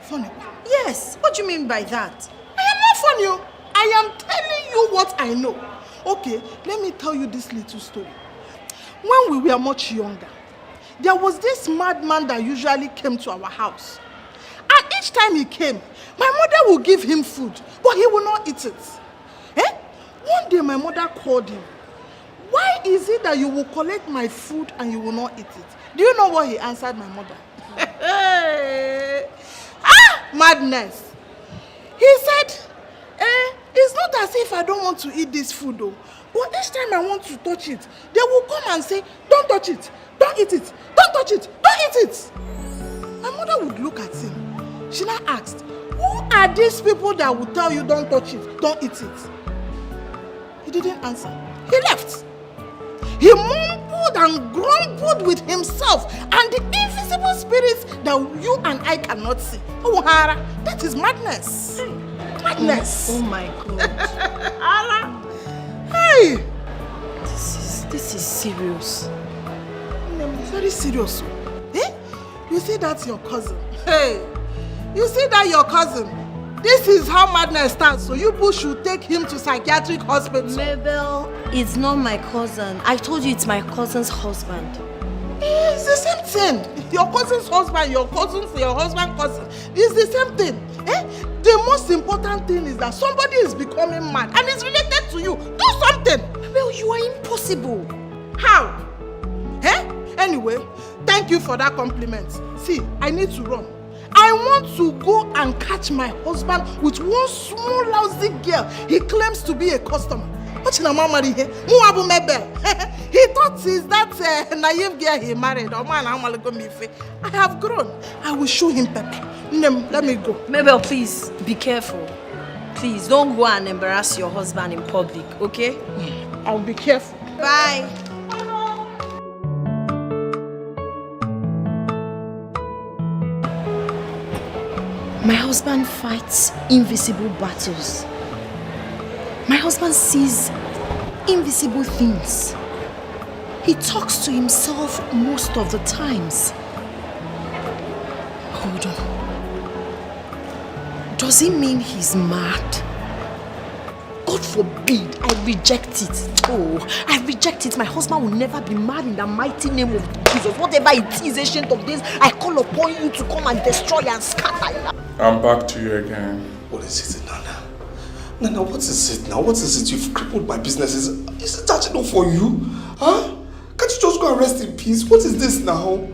Funny? Yes. What do you mean by that? I am not funny. I am telling you what I know. Okay, let me tell you this little story. When we were much younger, there was this madman that usually came to our house. And each time he came, my mother would give him food, but he will not eat it. One day my mother called him. Why is it that you will collect my food and you will not eat it? Do you know what he answered my mother? Madness. He said, it's not as if I don't want to eat this food though. But each time I want to touch it, they will come and say, don't touch it, don't eat it, don't touch it, don't eat it. My mother would look at him. She now asked, who are these people that will tell you don't touch it, don't eat it? didn't answer. He left. He mumbled and grumbled with himself and the invisible spirits that you and I cannot see. Oh, Hara, that is madness. Madness. Oh my God. Hara. Hey. This is serious. Very serious. Eh? You see that's your cousin. Hey. You see that your cousin. This is how madness starts. So you both should take him to psychiatric hospital. Mabel, it's not my cousin. I told you it's my cousin's husband. It's the same thing. Your cousin's husband, your husband's cousin. It's the same thing. Eh? The most important thing is that somebody is becoming mad and it's related to you. Do something. Mabel, you are impossible. How? Eh? Anyway, thank you for that compliment. See, I need to run. I want to go and catch my husband with one small lousy girl he claims to be a customer. What in a mama here? Muabu Mabel. He thought he's that naive girl he married. I have grown. I will show him pepper. Let me go. Mabel, please be careful. Please don't go and embarrass your husband in public, okay? I'll be careful. Bye. My husband fights invisible battles. My husband sees invisible things. He talks to himself most of the times. Hold on. Does it mean he's mad? God forbid, I reject it. Oh, I reject it. My husband will never be mad in the mighty name of Jesus. Whatever it is, Ancient of Days, I call upon you to come and destroy and scatter. I'm back to you again. What is it, Nana? Nana, what is it now? What is it? You've crippled my business. Is it that enough for you? Huh? Can't you just go and rest in peace? What is this now?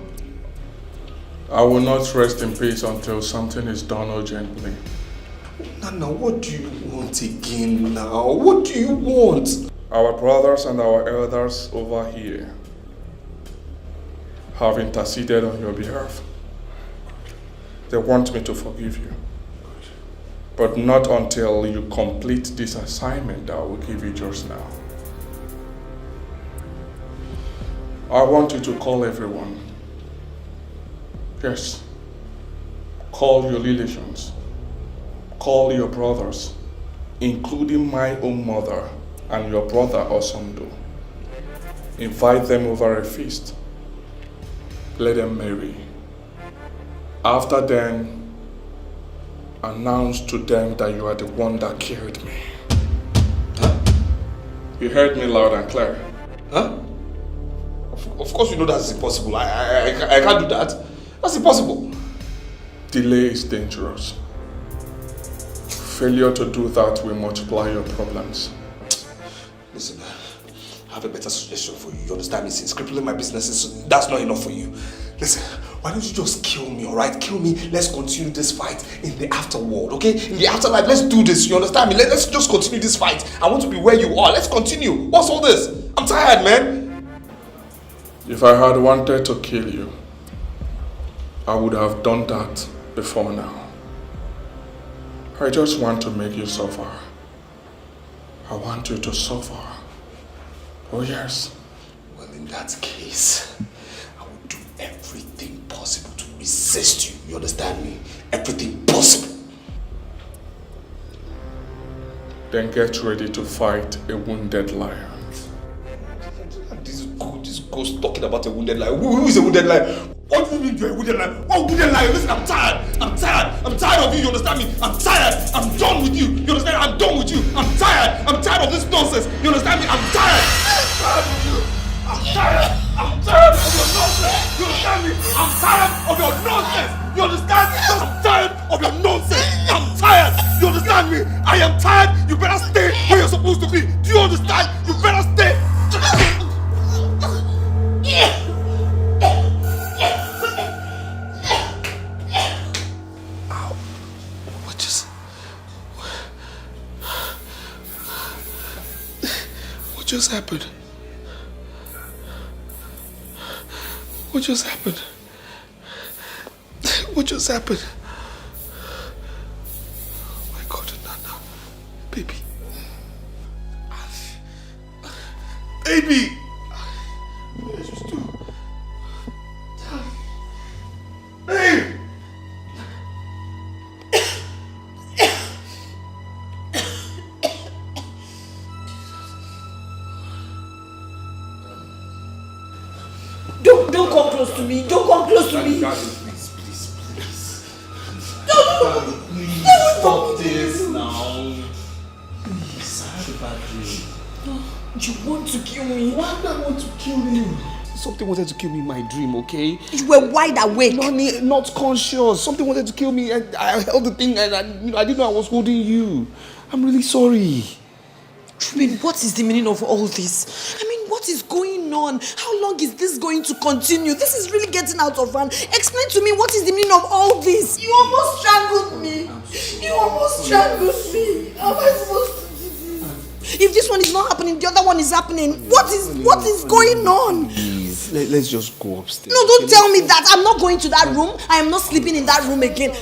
I will not rest in peace until something is done urgently. Nana, what do you want again now? What do you want? Our brothers and our elders over here have interceded on your behalf. They want me to forgive you. But not until you complete this assignment that I will give you just now. I want you to call everyone. Yes. Call your relations. Call your brothers, including my own mother and your brother Osando. Invite them over a feast. Let them marry. After then, announce to them that you are the one that killed me. Huh? You heard me loud and clear. Huh? Of course you know that's impossible. I can't do that. That's impossible. Delay is dangerous. Failure to do that will multiply your problems. Listen, I have a better suggestion for you. You understand me? Since crippling my business, that's not enough for you. Listen, why don't you just kill me, alright? Kill me. Let's continue this fight in the afterworld, okay? In the afterlife, let's do this. You understand me? Let's just continue this fight. I want to be where you are. Let's continue. What's all this? I'm tired, man. If I had wanted to kill you, I would have done that before now. I just want to make you suffer. I want you to suffer. Oh yes. Well, in that case, I will do everything possible to resist you. You understand me? Everything possible. Then get ready to fight a wounded lion. This ghost talking about a wounded lion. Who is a wounded lion? What do you mean you're a wounded lion? What wounded lion? Listen, I'm tired. I'm tired of you. You understand me? I'm tired. I'm done with you. You understand? I'm done with you. I'm tired. I'm tired of this nonsense. You understand me? I'm tired. I'm tired. I'm tired of your nonsense. You understand me? I'm tired of your nonsense. You understand? I'm tired of your nonsense. I'm tired. You understand me? I am tired. You better stay where you're supposed to be. Do you understand? You better stay. What just happened? What just happened? What just happened? Oh my God, Nana, baby. Don't come close to me. Don't come close to me. Please stop this now. Please, I had a bad dream. You want to kill me? Why do I want to kill you? Something wanted to kill me in my dream, okay? You were wide awake. Not conscious. Something wanted to kill me and I held the thing and I didn't know I was holding you. I'm really sorry. Truman, what is the meaning of all this? I mean, what is going on? How long is this going to continue? This is really getting out of hand. Explain to me what is the meaning of all this? You almost strangled me. You almost strangled me. How am I supposed to do this? If this one is not happening, the other one is happening. What is going on? Please, let's just go upstairs. No, don't tell me that. I'm not going to that room. I am not sleeping in that room again.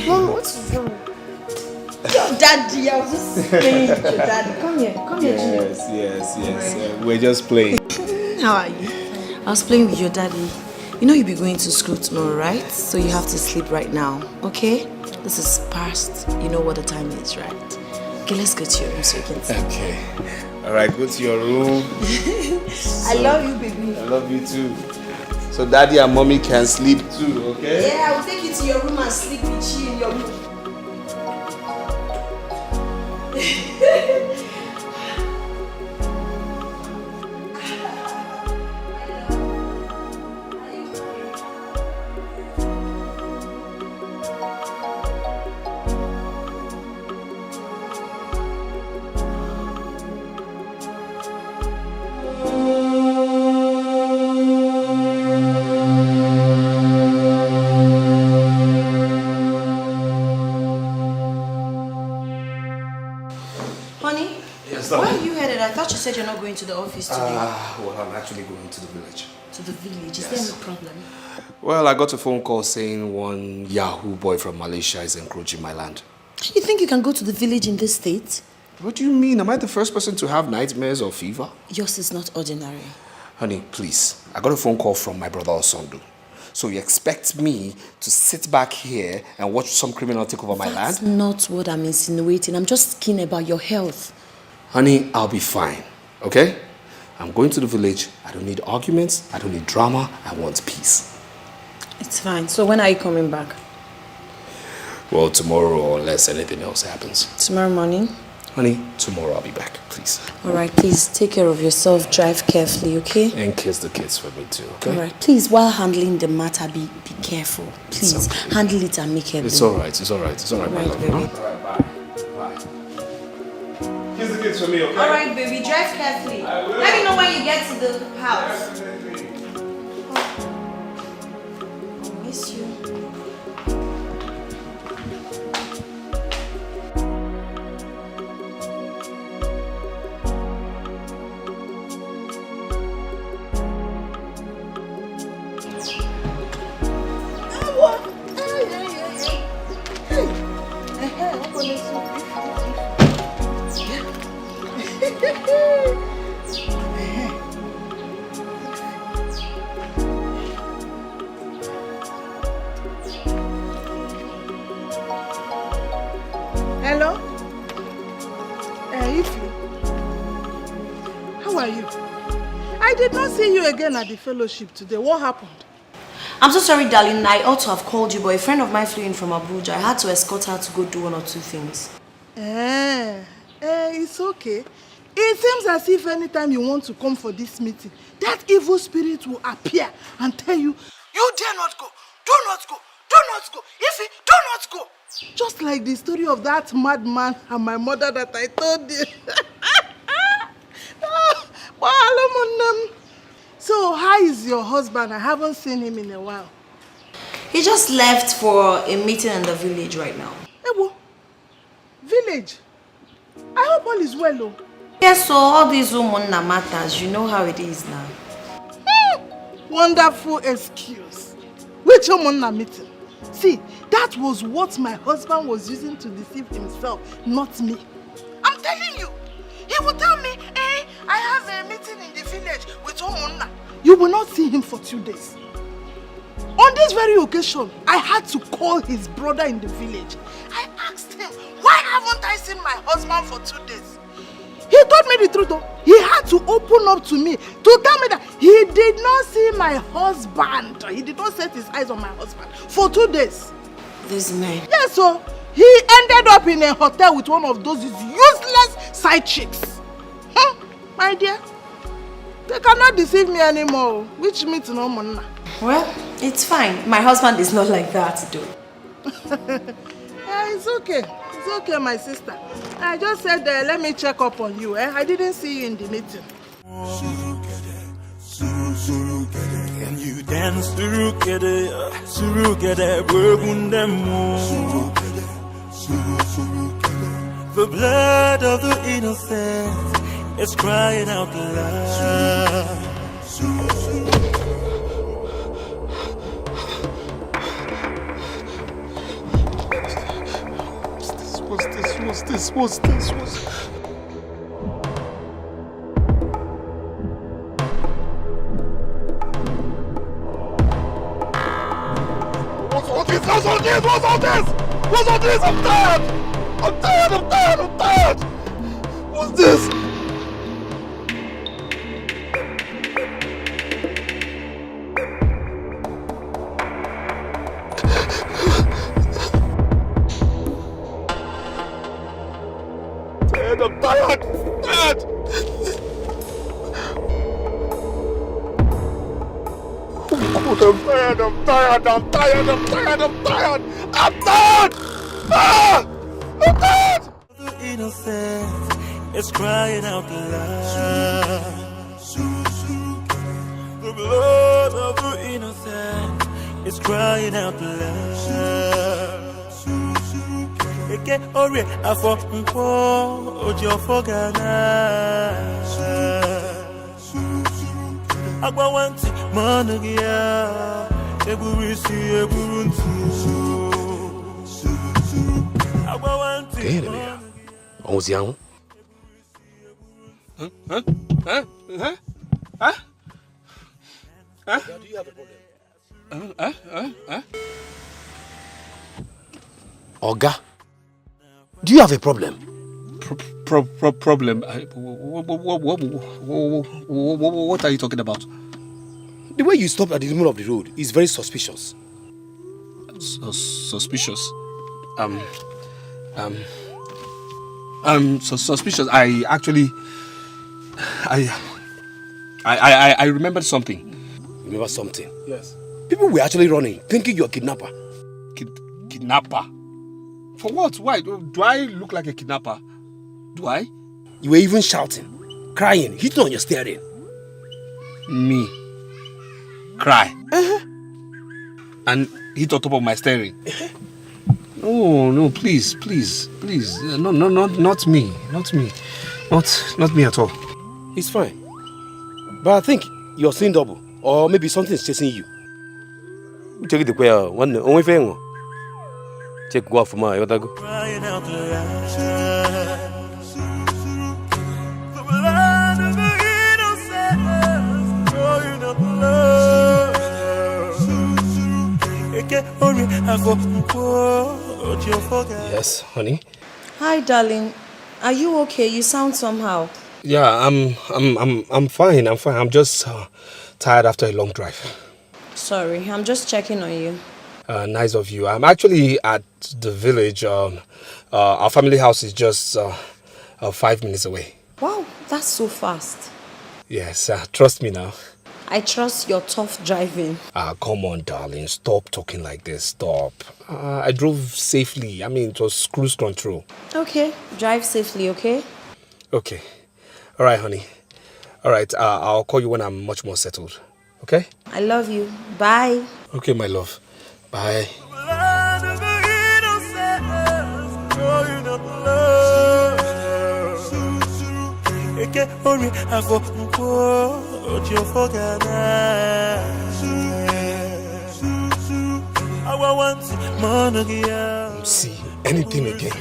Mom, what's wrong? Your daddy, I was just playing with your daddy. Come here, Jimmy. Yes. We're just playing. How are you? I was playing with your daddy. You know you'll be going to school tomorrow, right? So you have to sleep right now, okay? This is past. You know what the time is, right? Okay, let's go to your room so you can sleep. Okay. Alright, go to your room. I love you, baby. I love you too. So daddy and mommy can sleep too, okay? Yeah, I will take you to your room and sleep with you in your room. You said you're not going to the office today. Well, I'm actually going to the village. To the village? Is there any problem? Well, I got a phone call saying one Yahoo boy from Malaysia is encroaching my land. You think you can go to the village in this state? What do you mean? Am I the first person to have nightmares or fever? Yours is not ordinary. Honey, please. I got a phone call from my brother Osondu. So you expect me to sit back here and watch some criminal take over my land? That's not what I'm insinuating. I'm just keen about your health. Honey, I'll be fine, okay? I'm going to the village. I don't need arguments. I don't need drama. I want peace. It's fine. So when are you coming back? Well, tomorrow, unless anything else happens. Tomorrow morning? Honey, tomorrow I'll be back, please. All right, please take care of yourself. Drive carefully, okay? And kiss the kids for me too, okay? All right, please, while handling the matter, be careful. Please, okay. Handle it and make it. It's all right, it's all right, my love. Baby. All right, bye. Kiss the kids for me, okay? All right, baby, drive carefully. Let me know when you get to the house. I miss you. Hello? Ify, how are you? I did not see you again at the fellowship today. What happened? I'm so sorry, darling. I ought to have called you, but a friend of mine flew in from Abuja. I had to escort her to go do one or two things. It's okay. It seems as if anytime you want to come for this meeting, that evil spirit will appear and tell you, you dare not go, do not go, do not go, Ify, do not go. Just like the story of that madman and my mother that I told you. So how is your husband? I haven't seen him in a while. He just left for a meeting in the village right now. Ebo, village? I hope all is well, though. Yes, so all these women matters. You know how it is now. Wonderful excuse. Which woman meeting? See, that was what my husband was using to deceive himself, not me. I'm telling you. He will tell me, I have a meeting in the village with Omonna. You will not see him for 2 days. On this very occasion, I had to call his brother in the village. I asked him, why haven't I seen my husband for 2 days? He told me the truth. Oh. He had to open up to me to tell me that he did not see my husband. He did not set his eyes on my husband for 2 days. This man. Yes, so he ended up in a hotel with one of those useless side chicks. My dear, they cannot deceive me anymore, which means no money. Well, it's fine. My husband is not like that, though. It's okay. It's okay, my sister. I just said, let me check up on you. I didn't see you in the meeting. Can you dance surukere, the blood of the innocent is crying out loud. What's this? What's all this? I'm tired! What's this? I'm tired! The innocent is crying out loud. The blood of the innocent is crying out loud. Eke ori afọ nkwo ojo fogana. Agbawanti manugia eburisi eburuntu. Agbawanti. Onzian. Huh? Do you have a problem? Oga, do you have a problem? Problem? What are you talking about? The way you stopped at the middle of the road is very suspicious. Suspicious? Suspicious. I actually... I remembered something. Remember something? Yes. People were actually running, thinking you're a kidnapper. Kidnapper? For what? Why? Do I look like a kidnapper? Do I? You were even shouting, crying, hitting on your steering. Me? Cry? And hit on top of my steering? No, please. No, not me. Not me at all. It's fine. But I think you're seeing double. Or maybe something's chasing you. Check the choir. One only thing. Check go for my other go. Crying out loud. The blood of the innocent crying out loud. Eke ori afọ nkwo ojo fogana. Yes, honey. Hi, darling. Are you okay? You sound somehow. Yeah, I'm fine. I'm just tired after a long drive. Sorry, I'm just checking on you. Nice of you. I'm actually at the village. Our family house is just 5 minutes away. Wow, that's so fast. Yes, trust me now. I trust your tough driving. Come on, darling. Stop talking like this. Stop. I drove safely. I mean, it was cruise control. Okay, drive safely, okay? Okay. All right, honey. All right, I'll call you when I'm much more settled. Okay? I love you. Bye. Okay, my love. Bye. See anything again.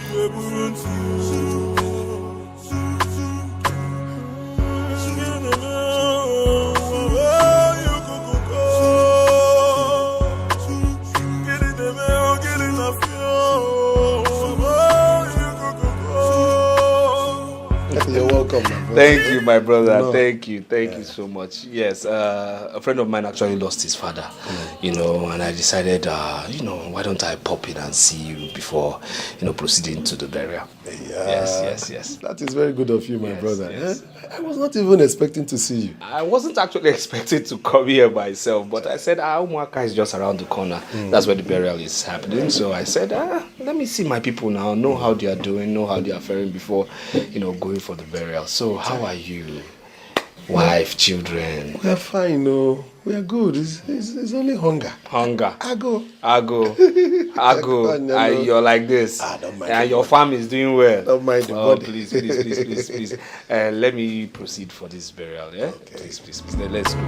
You're welcome. Thank you, my brother. No. Thank you so much. Yes, a friend of mine actually lost his father, and I decided, why don't I pop in and see you before, proceeding to the burial. Yes. That is very good of you, my brother. Yes. I was not even expecting to see you. I wasn't actually expected to come here myself, but I said, Umuaka is just around the corner. That's where the burial is happening. So I said, let me see my people now, know how they are doing, know how they are faring before, going for the burial. So how are you? Wife, children? We are fine, no. We are good. It's only hunger. Hunger. Ago. And you're like this. Don't mind. And your farm is doing well. Don't mind the body. Please. Let me proceed for this burial, yeah? Okay. Please. Let's go.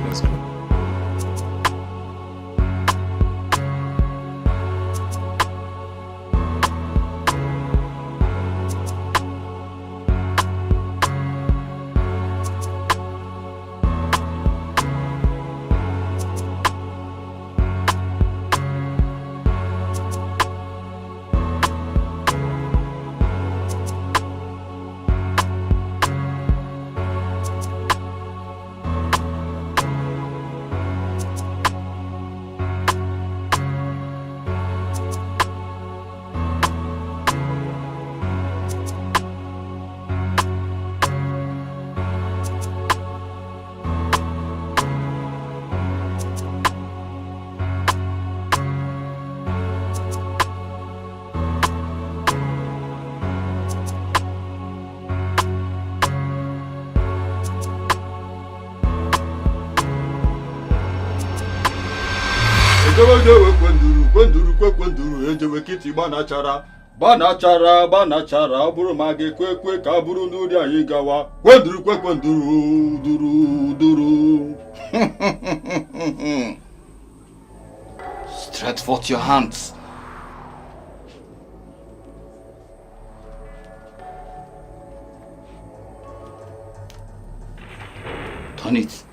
kwenduru ejewe kiti gbanachara ọ bụrụ ma ga-ekwe ka bụrụ n'uri anyị gawa kwenduru duru. Stretch forth your hands. Turn it.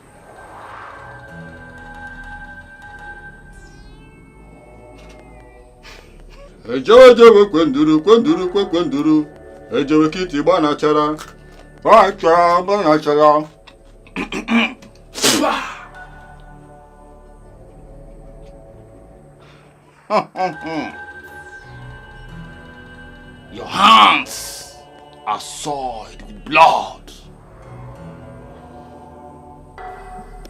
Ejewe kwenduru ejewe kiti gbanachara Your hands are soiled with blood.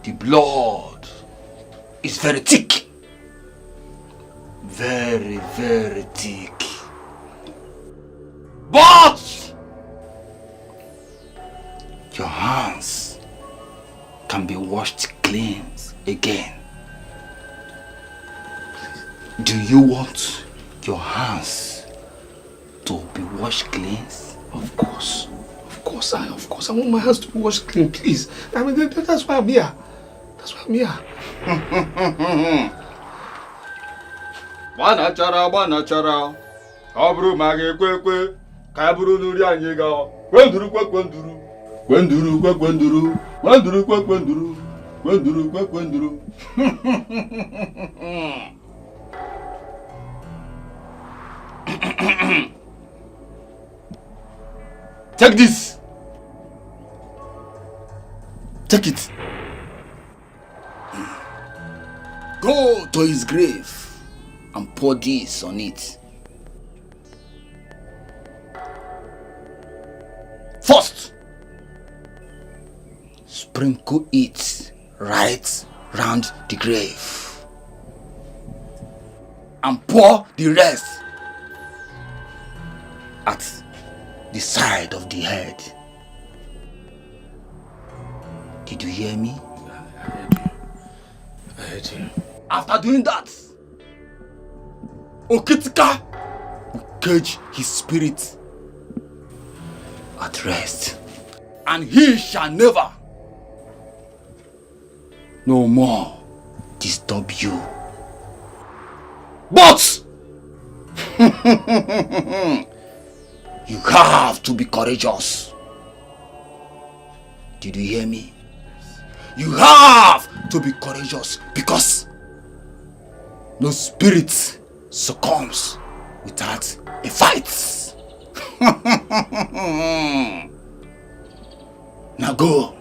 The blood is very thick. Very, very thick. But your hands can be washed clean again. Do you want your hands to be washed clean? Of course. I want my hands to be washed clean, please. I mean, that's why I'm here. Gbanachara ọ bụrụ ma ga-ekwe ka bụrụ n'uri anyị gawa kwenduru Take this. Take it. Go to his grave and pour this on it. First, sprinkle it right round the grave and pour the rest at the side of the head. Did you hear me? I heard you. After doing that, Okitika will cage his spirit at rest, and he shall never no more disturb you. But you have to be courageous. Did you hear me? You have to be courageous because no spirit succumbs without a fight. Now go.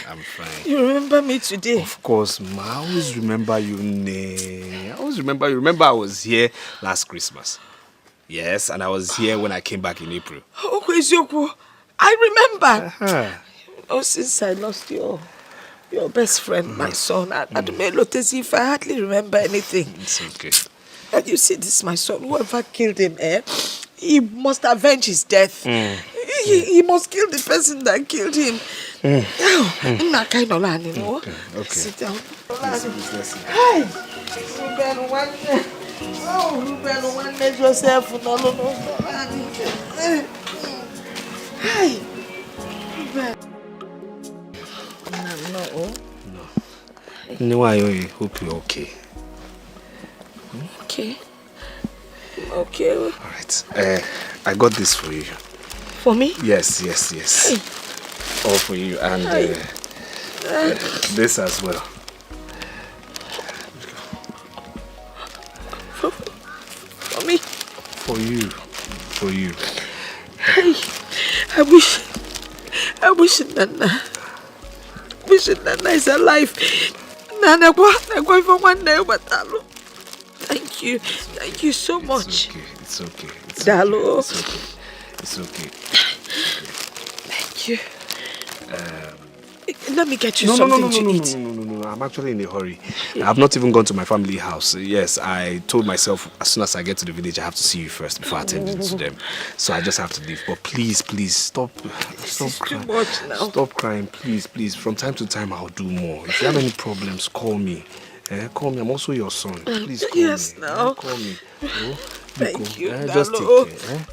I'm fine. You remember me today? Of course, ma. I always remember you, I always remember you. Remember I was here last Christmas. Yes, and I was here when I came back in April. Oh, Kwezioku, I remember. Oh, since I lost your best friend, my son, I looked as if I hardly remember anything. It's okay. And you see, this my son, whoever killed him, he must avenge his death. He must kill the person that killed him. Not kind of land, you know. Okay. Sit down. Listen. Hi. Ruben, one made yourself. No. Hi. No, I hope you're okay. Okay. All right. I got this for you. For me? Yes. Hey. All for you and this as well. For me? For you. Hey, I wish Nana is alive. Nana, go one day, but Thank you so much. It's okay. Dalo. It's okay. Thank you. Let me get you something to eat. No. I'm actually in a hurry. I've not even gone to my family house. Yes, I told myself as soon as I get to the village, I have to see you first before attending to them. So I just have to leave. But please, stop crying. Too much now. Stop crying, please. From time to time, I'll do more. If you have any problems, call me. Call me. I'm also your son. Please call me. Yes, now. Call me. Thank you. Just take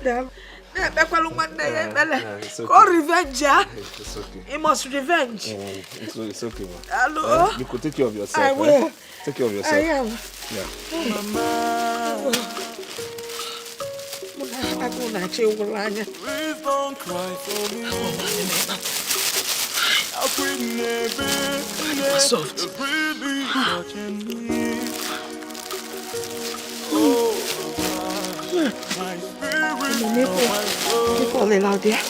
care. Go revenge, It's okay. You must revenge. It's okay, man. Hello? You could take care of yourself. I will. Take care of yourself. I am. Yeah. Please don't cry for me. Soft. Really touching me. My spirit. People are loud there.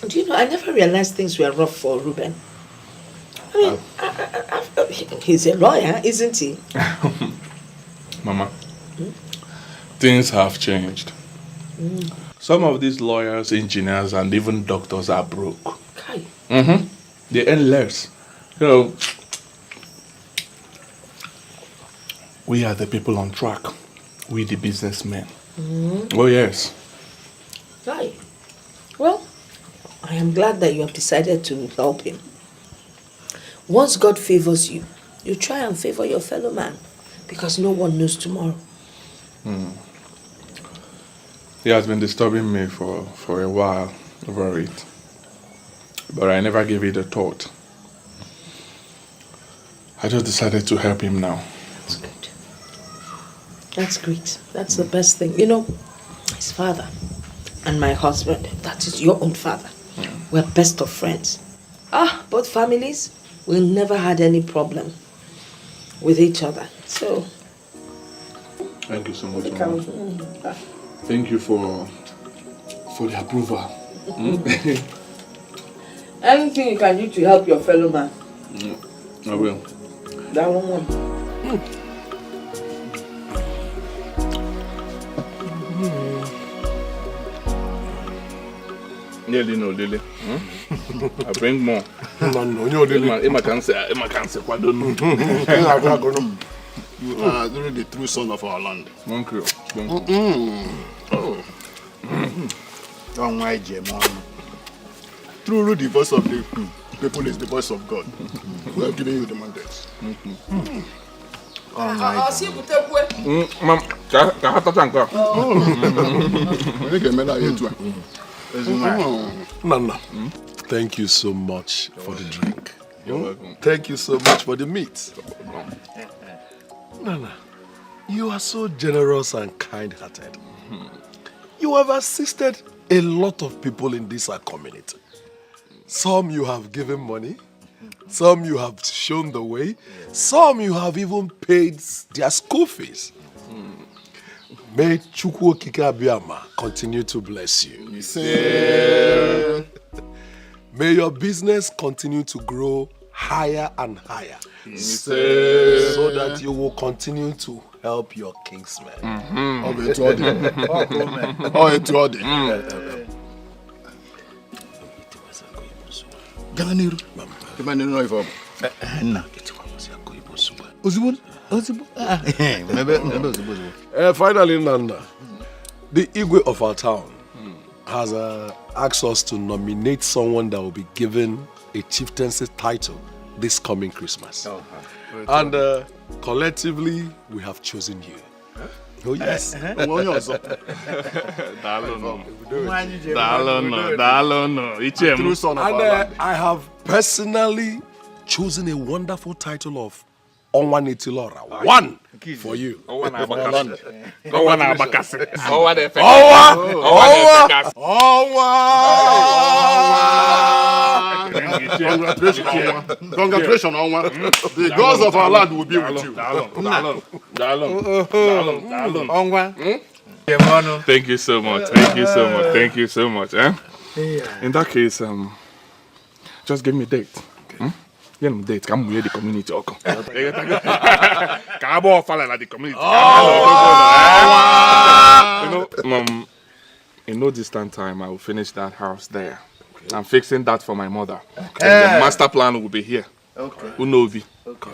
Do you know, I never realized things were rough for Ruben. I mean, he's a lawyer, isn't he? Mama, things have changed. Some of these lawyers, engineers, and even doctors are broke. Okay. They earn less. You know, we are the people on track. We the businessmen. Oh yes. Right. Well, I am glad that you have decided to help him. Once God favors you, you try and favor your fellow man, because no one knows tomorrow. He has been disturbing me for a while over it. But I never gave it a thought. I just decided to help him now. That's good. That's great. That's the best thing. You know, his father and my husband, that is your own father, we're best of friends. Both families, we never had any problem with each other. So, thank you so much, Mama. Thank you for the approval. anything you can do to help your fellow man, I will. that one. Nearly no, Lily. I bring more. No, you're I can't say. You are really the true son of our land. Thank you. Oh. Oh my God. Truly the voice of the people is the voice of God. We have given you the mandate. Oh my Nana, thank you so much for the drink. You're welcome. Thank you so much for the meat. Nana, you are so generous and kind-hearted. You have assisted a lot of people in this community. Some you have given money, some you have shown the way, some you have even paid their school fees. May Chukwu Okike Abiyama continue to bless you. May your business continue to grow higher and higher, so that you will continue to help your kingsmen. Finally, Nana, the Igwe of our town has asked us to nominate someone that will be given a chieftaincy title this coming Christmas. And collectively, we have chosen you. Oh, yes. And I have personally chosen a wonderful title of Onwanitilora. One for you. Congratulations, Onwa. The gods of our land will be with you. Thank you so much. Thank you so much. Thank you so much. In that case, just give me a date. Give me a date. Come with the community. Come on, follow the community. In no distant time, I will finish that house there. Okay. I'm fixing that for my mother. Okay. And the master plan will be here. Okay. Unovi. Okay.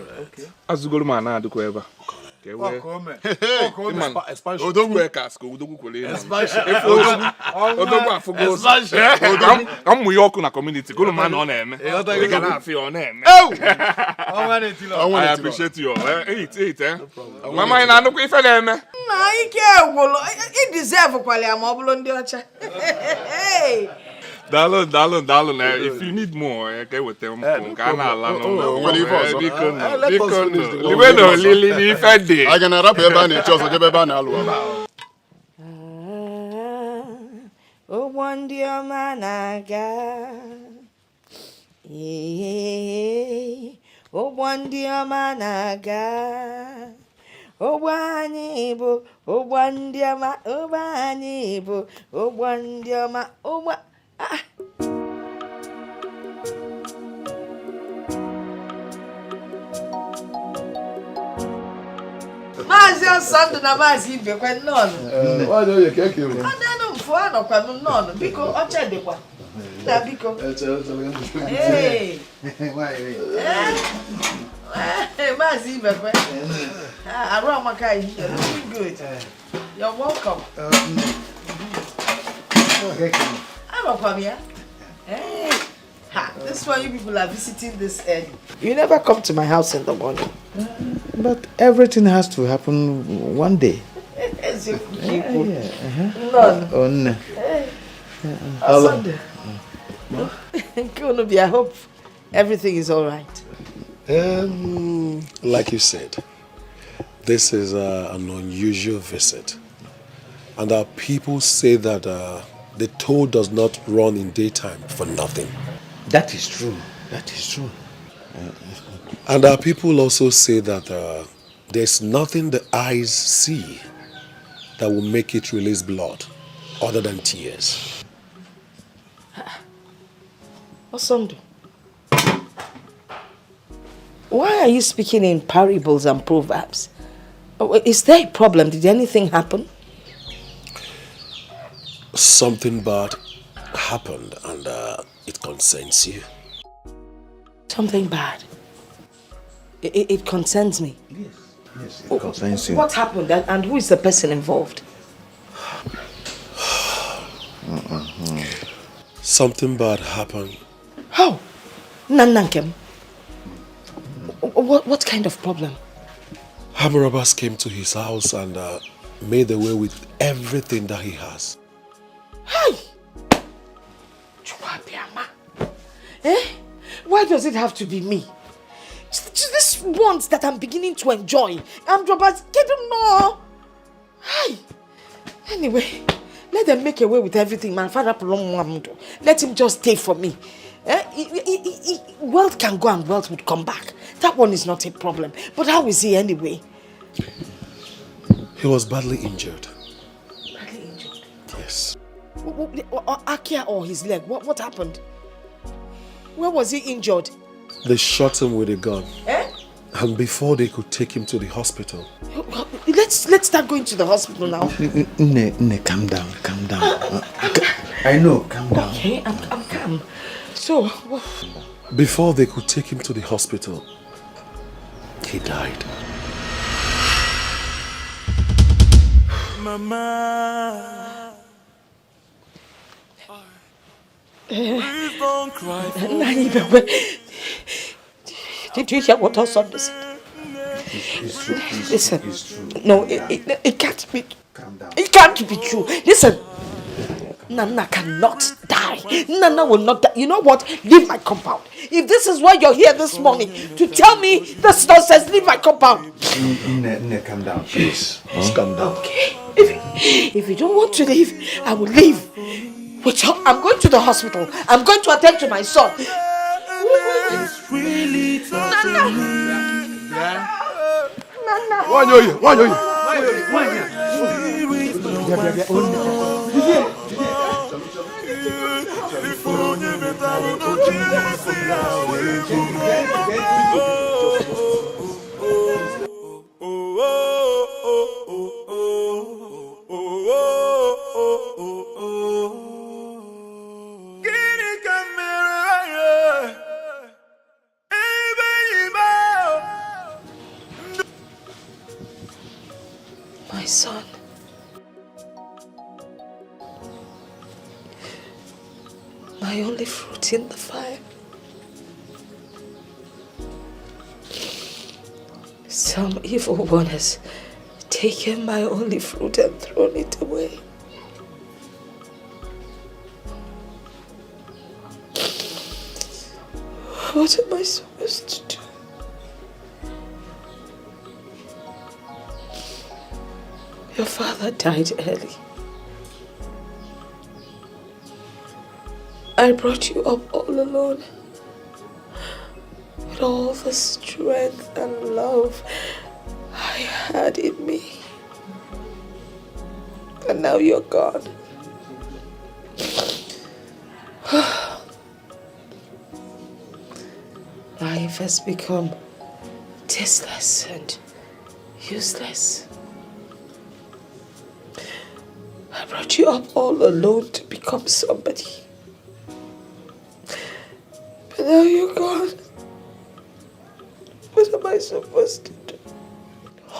As you go to my now, do whatever. Community. Go to man on them. I appreciate you. Eat. Mama, I know if I am. It deserves quality. I'm Hey. Darling, if you need more, okay, with them. I can wrap your band in church. Oh, one dear man, I got. Oh, one dear man, I got. Oh, one able. Oh, one dear man. Oh, one able. Oh, one dear man. Oh, what? Mazi asando na mazi ibe kwa nono. Why don't you cake him? Ana mfu ano kwa nono biko oche dekwa. Na biko. Hey. Mazi, Bebe. Around Makai, you're looking good. You're welcome. I'm a Pamia. Hey. This is why you people are visiting this early. You never come to my house in the morning. But everything has to happen one day. Yes, you people. None. Oh, no. Sunday. I hope everything is all right. Like you said, this is an unusual visit. And our people say that the toll does not run in daytime for nothing. That is true. That is true. And our people also say that there's nothing the eyes see that will make it release blood other than tears. Osondo, why are you speaking in parables and proverbs? Is there a problem? Did anything happen? Something bad happened and it concerns you. Something bad? It concerns me? Yes, it concerns you. What happened and who is the person involved? Something bad happened. How? Nanankem? What kind of problem? Armed robbers came to his house and made away with everything that he has. Hey! Eh? Why does it have to be me? These ones that I'm beginning to enjoy. Armed robbers, get them more. Hey! Anyway, let them make away with everything. My father, let him just stay for me. Wealth can go and wealth would come back. That one is not a problem. But how is he anyway? He was badly injured. Badly injured? Yes. Akia or his leg? What happened? Where was he injured? They shot him with a gun. Eh? And before they could take him to the hospital. Let's start going to the hospital now. Calm down, calm down. I know, calm down. Okay, I'm calm. So, before they could take him to the hospital, he died. Mama, please don't cry for me. Did you hear what Osondo said? It's true. Listen, it's true. No, it can't be. Calm down. It can't be true. Listen, Nana cannot die. Nana will not die. You know what? Leave my compound. If this is why you're here this morning to tell me this nonsense, leave my compound. Calm down, please. Calm down. Okay. If you don't want to leave, I will leave. I'm going to the hospital. I'm going to attend to my son. It's really touching me. My son. My only fruit in the fire. Some evil one has taken my only fruit and thrown it away. What am I supposed to do? Your father died early. I brought you up all alone. With all the strength and love I had in me. And now you're gone. Life has become tasteless and useless. I brought you up all alone to become somebody. But now you're gone. What am am I supposed to do?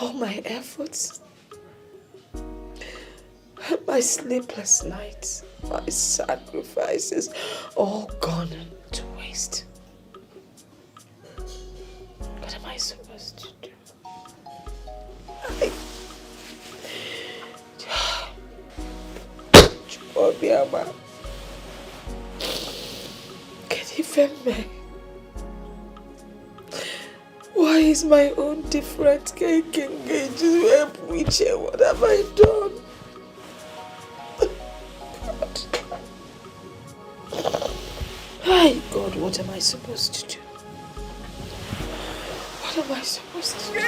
All my efforts, my sleepless nights, my sacrifices, all gone to waste. What am I supposed to do? Obiama, why is my own different cake engaged? What have I done? Hi, God, what am I supposed to do? What am I supposed to do?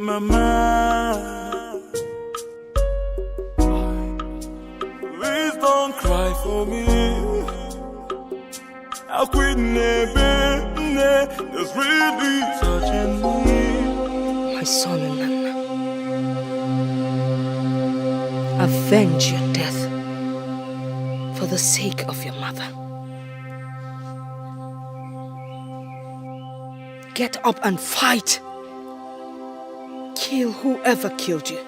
Mama, please don't cry for me. I'll quit it's really touching me. My son and Nana, avenge your death for the sake of your mother. Get up and fight. Kill whoever killed you.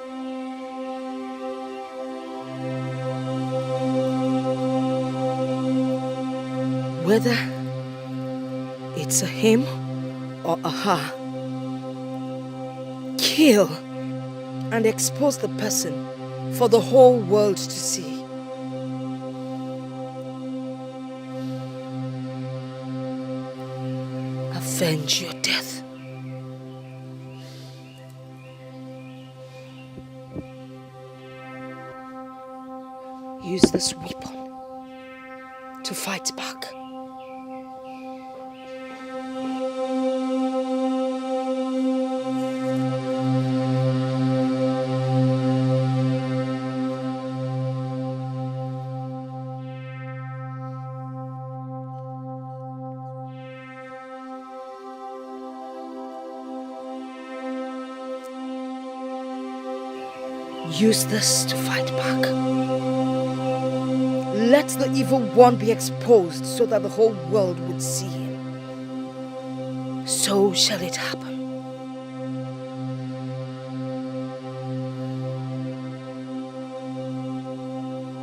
Whether it's a him or a her, kill and expose the person for the whole world to see. Avenge your death. Use this weapon to fight back. Use this to fight back. Let the evil one be exposed so that the whole world would see him. So shall it happen.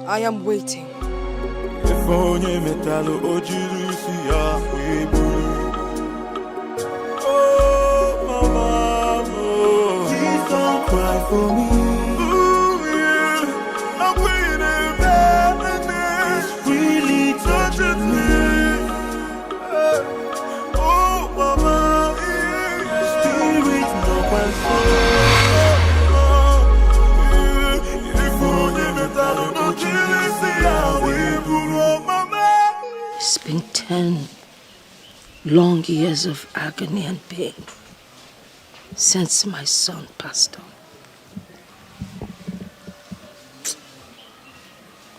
I am waiting. Oh, mama, please don't cry for me. It's been 10 long years of agony and pain since my son passed on.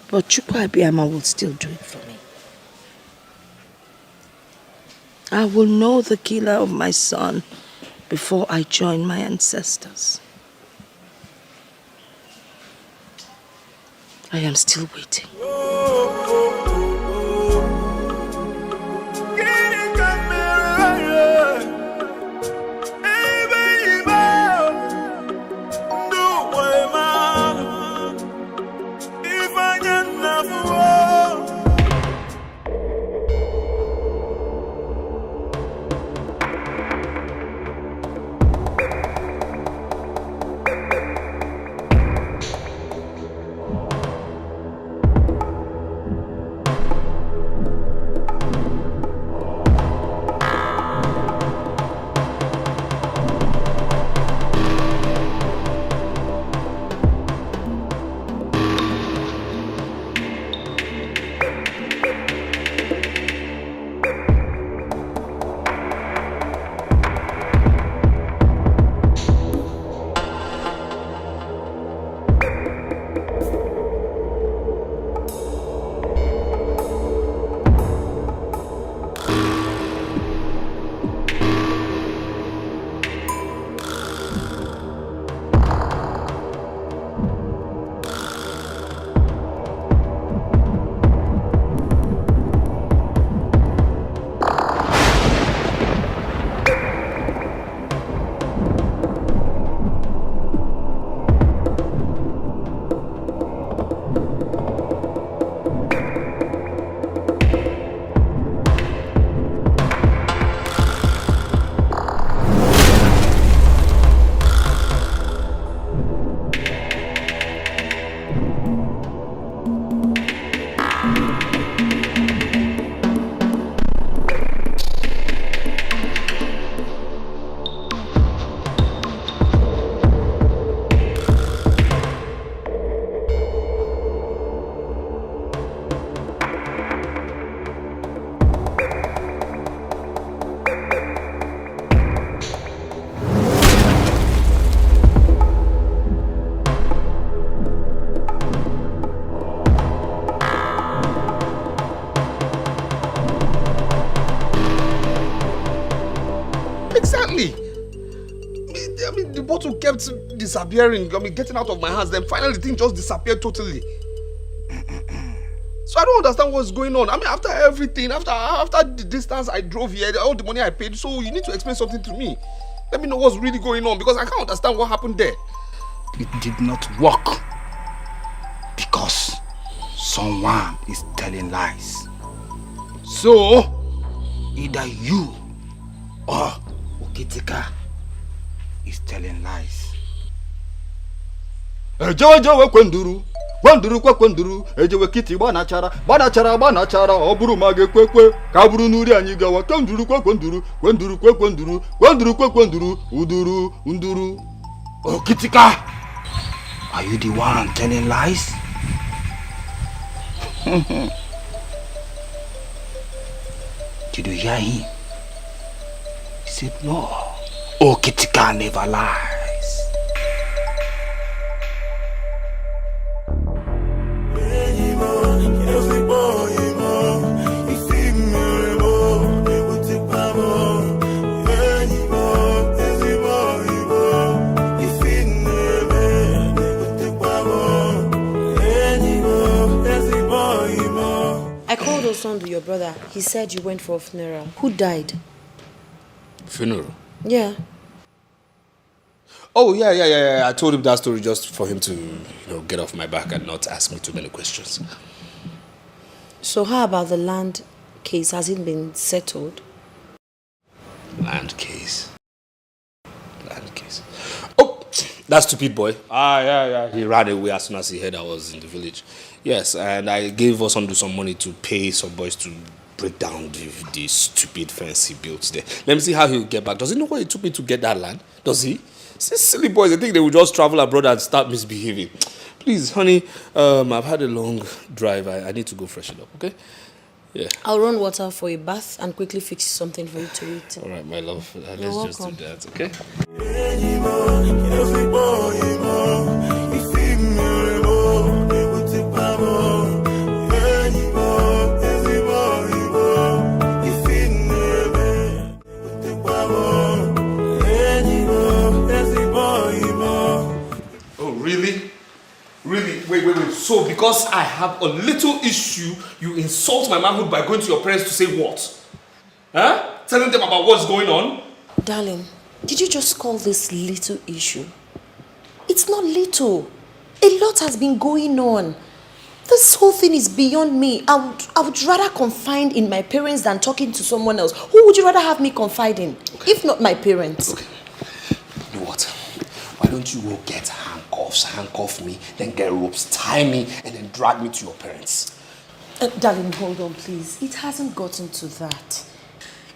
But Chukwu Abiyama will still do it for me. I will know the killer of my son before I join my ancestors. I am still waiting. Exactly. I mean, the bottle kept disappearing, getting out of my hands. Then finally, the thing just disappeared totally. So I don't understand what's going on. I mean, after everything, after the distance I drove here, all the money I paid, so you need to explain something to me. Let me know what's really going on, because I can't understand what happened there. It did not work because someone is telling lies. So, either you or Okitika is telling lies. Ejewe kwenduru, kwenduru, ejewe kiti banachara, oburu mage kwekwe, kaburu nuri anyi gawa, kwenduru, uduru. Okitika, are you the one telling lies? Did you hear him? He said no. Okitika never lies. I called Osondu, your brother. He said you went for a funeral. Who died? Funeral? Yeah. Oh, yeah. I told him that story just for him to, get off my back and not ask me too many questions. So how about the land case? Has it been settled? Land case. Oh, that stupid boy. Yeah. He ran away as soon as he heard I was in the village. Yes, and I gave Osondu some money to pay some boys to break down the stupid fence he built there. Let me see how he'll get back. Does he know what it took me to get that land? Does he? These silly boys, they think they will just travel abroad and start misbehaving. Please, honey, I've had a long drive. I need to go freshen up, okay? Yeah. I'll run water for a bath and quickly fix something for you to eat. All right, my love. Let's just do that, okay? Oh, really? Really? Wait. So because I have a little issue, you insult my manhood by going to your parents to say what? Huh? Telling them about what's going on? Darling, did you just call this little issue? It's not little. A lot has been going on. This whole thing is beyond me. I would rather confide in my parents than talking to someone else. Who would you rather have me confide in? Okay. If not my parents. Okay. You know what? Why don't you go get handcuff me, then get ropes, tie me, and then drag me to your parents? Darling, hold on, please. It hasn't gotten to that.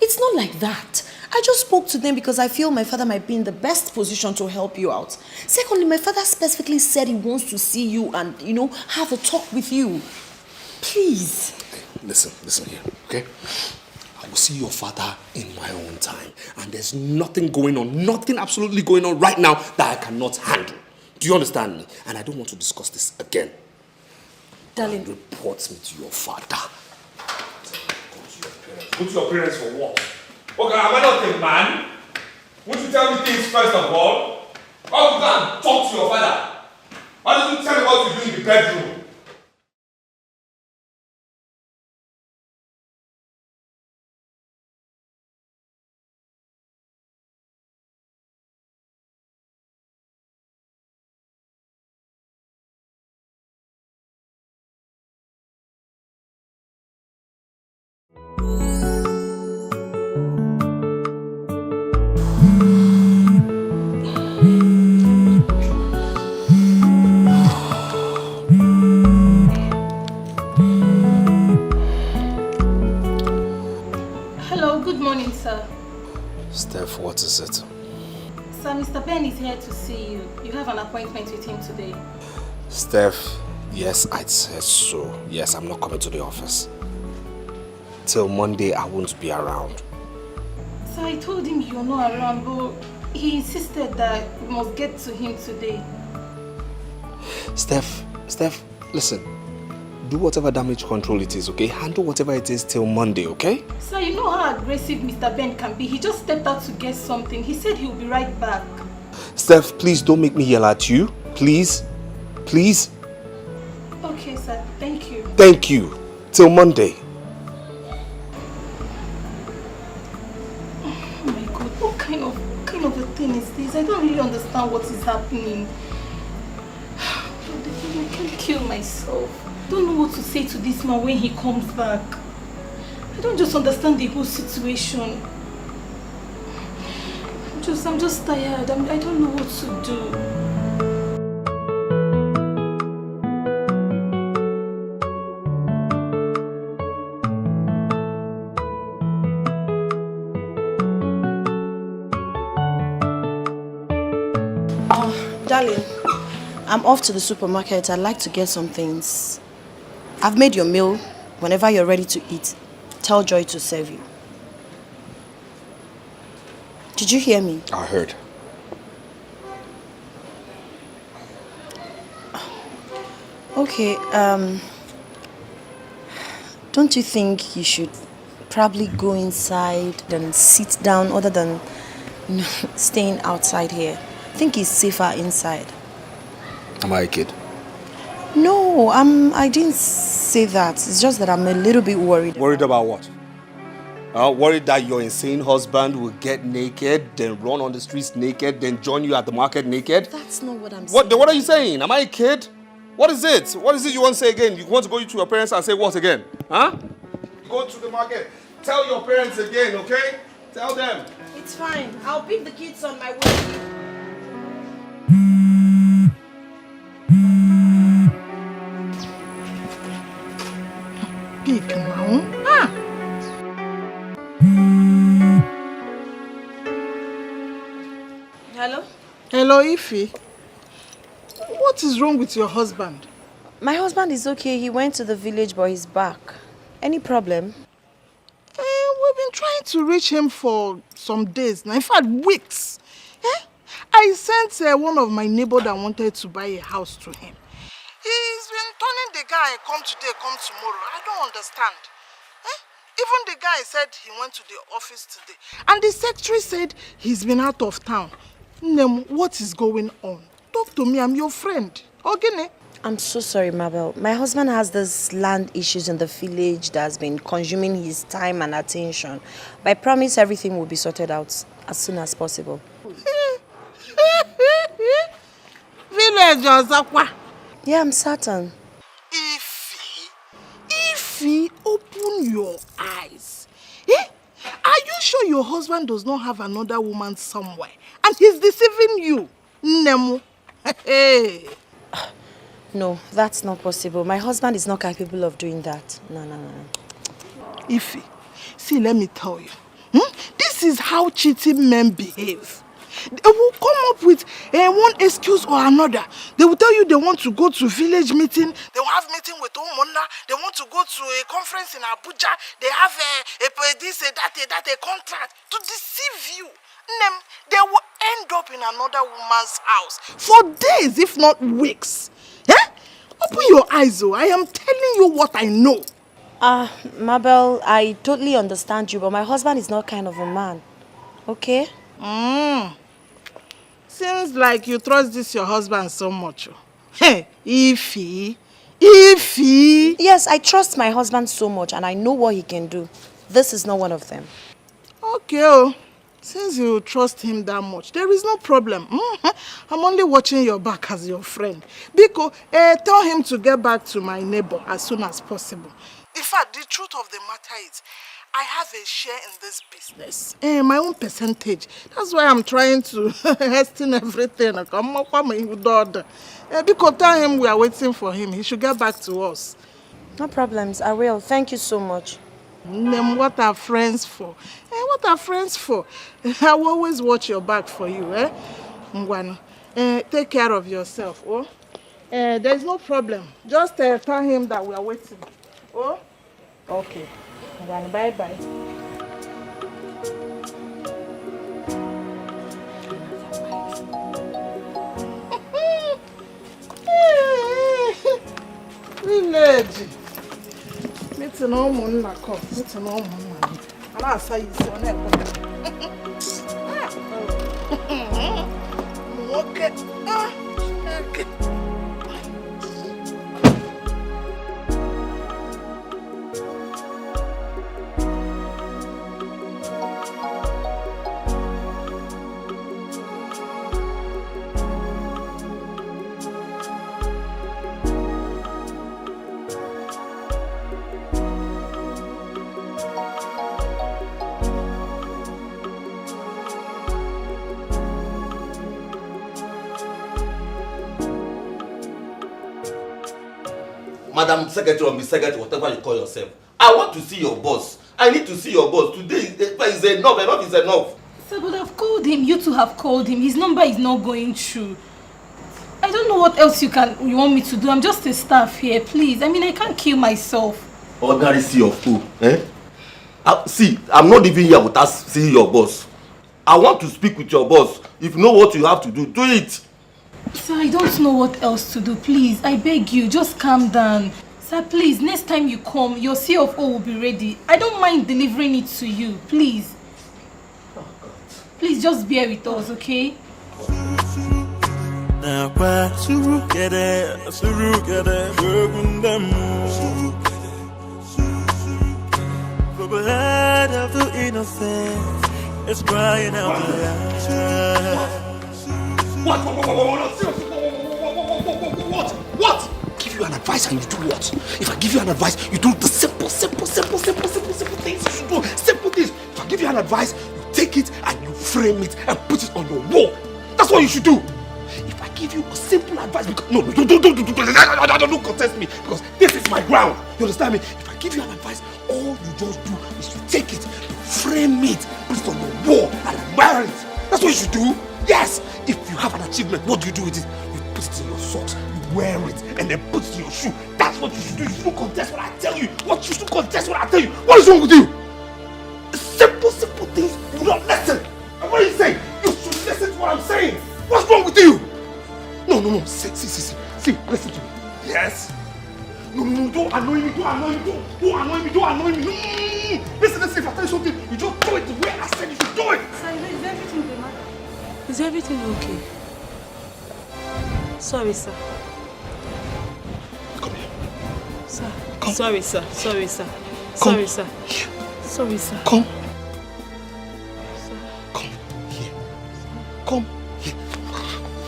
It's not like that. I just spoke to them because I feel my father might be in the best position to help you out. Secondly, my father specifically said he wants to see you and, have a talk with you. Please. Okay, listen here, okay? I will see your father in my own time. And there's nothing going on, nothing absolutely going on right now that I cannot handle. Do you understand me? And I don't want to discuss this again. Darling. Report me to your father. Go to your parents for what? Okay, am I not a man? Won't you tell me things first of all? Why would you go and talk to your father? Why don't you tell me what to do in the bedroom? Steph, what is it? Sir, Mr. Ben is here to see you. You have an appointment with him today. Steph, yes, I said so. Yes, I'm not coming to the office. Till Monday, I won't be around. Sir, I told him you're not around, but he insisted that we must get to him today. Steph, listen. do whatever damage control it is, okay? Handle whatever it is till Monday, okay? Sir, you know how aggressive Mr. Ben can be. He just stepped out to get something. He said he'll be right back. Steph, please don't make me yell at you. Please. Please. Okay, sir. Thank you. Thank you. Till Monday. Oh my God, what kind of a thing is this? I don't really understand what is happening. I can't kill myself. I don't know what to say to this man when he comes back. I don't just understand the whole situation. I'm just tired. I don't know what to do. Darling, I'm off to the supermarket. I'd like to get some things. I've made your meal. Whenever you're ready to eat, tell Joy to serve you. Did you hear me? I heard. Okay, don't you think you should probably go inside and sit down other than staying outside here? I think it's safer inside. Am I a kid? No, I didn't say that. It's just that I'm a little bit worried. Worried about what? Worried that your insane husband will get naked, then run on the streets naked, then join you at the market naked? That's not what I'm saying. What are you saying? Am I a kid? What is it? What is it you want to say again? You want to go to your parents and say what again? Huh? Go to the market. Tell your parents again, okay? Tell them. It's fine. I'll pick the kids on my way. Pick now. Hello? Hello, Ify. What is wrong with your husband? My husband is okay. He went to the village, but he's back. Any problem? We've been trying to reach him for some days now. In fact, weeks. I sent one of my neighbors that wanted to buy a house to him. He's been turning the guy, come today, come tomorrow. I don't understand. Even the guy said he went to the office today. And the secretary said he's been out of town. Nem, what is going on? Talk to me, I'm your friend. Okay? I'm so sorry, Mabel. My husband has this land issues in the village that's been consuming his time and attention. But I promise everything will be sorted out as soon as possible. Village or Zakwa? Yeah, I'm certain. Ify, open your eyes. Are you sure your husband does not have another woman somewhere? And he's deceiving you? Nemu. Hey. No, that's not possible. My husband is not capable of doing that. No. Ify, see, let me tell you. This is how cheating men behave. They will come up with one excuse or another. They will tell you they want to go to village meeting. They will have meeting with Omona. They want to go to a conference in Abuja. They have a contract to deceive you. They will end up in another woman's house for days, if not weeks. Open your eyes, oh. I am telling you what I know. Mabel, I totally understand you, but my husband is not kind of a man. Okay? Seems like you trust this your husband so much. Hey, Ify. Yes, I trust my husband so much and I know what he can do. This is not one of them. Okay, since you trust him that much, there is no problem. I'm only watching your back as your friend. Biko, tell him to get back to my neighbor as soon as possible. In fact, the truth of the matter is, I have a share in this business. My own percentage. That's why I'm trying to hasten everything. Biko, tell him we are waiting for him. He should get back to us. No problems, I will. Thank you so much. What are friends for? What are friends for? I will always watch your back for you. Ngwano, take care of yourself. Oh? There's no problem. Just tell him that we are waiting. Oh? Okay. Bye-bye. Village. no moon, I come. It's no moon. And I say, it's on it. Okay. Okay. Madam Secretary or Miss Secretary, whatever you call yourself. I want to see your boss. I need to see your boss. Today is enough. Enough is enough. Sir, but I've called him. You two have called him. His number is not going through. I don't know what else you want me to do. I'm just a staff here, please. I mean, I can't kill myself. Ordinary see of who? Eh? See, I'm not even here without seeing your boss. I want to speak with your boss. If you know what you have to do, do it. Sir, I don't know what else to do. Please, I beg you, just calm down. Sir, please, next time you come, your CFO will be ready. I don't mind delivering it to you, please. Please, just bear with us, okay? The blood of the innocent is crying out. What? Give you an advice and you do what? If I give you an advice, you do the simple things you should do. Simple things. If I give you an advice, you take it and you frame it and put it on your wall. That's what you should do. If I give you a simple advice, because don't contest me, because this is my ground. You understand me? If I give you an advice, all you just do is to take it, you frame it, put it on your wall and admire it. That's what you should do. Yes. If you have an achievement, what do you do with it? You put it in your socks, you wear it, and then put it in your shoe. That's what you should do. You shouldn't contest what I tell you. You should contest what I tell you. What is wrong with you? Simple things. You don't listen. And what are you saying? You should listen to what I'm saying. What's wrong with you? No. See, listen to me. Yes. No, don't annoy me. Don't annoy me. Listen, if I tell you something, you just do it the way I said you should do it. Sir, is everything the matter? Is everything okay? Sorry, sir. Come here. Sir. Come. Sorry, sir. Sorry, sir. Come. Sorry, sir. Sorry, sir. Come. Sir. Come here. Come here.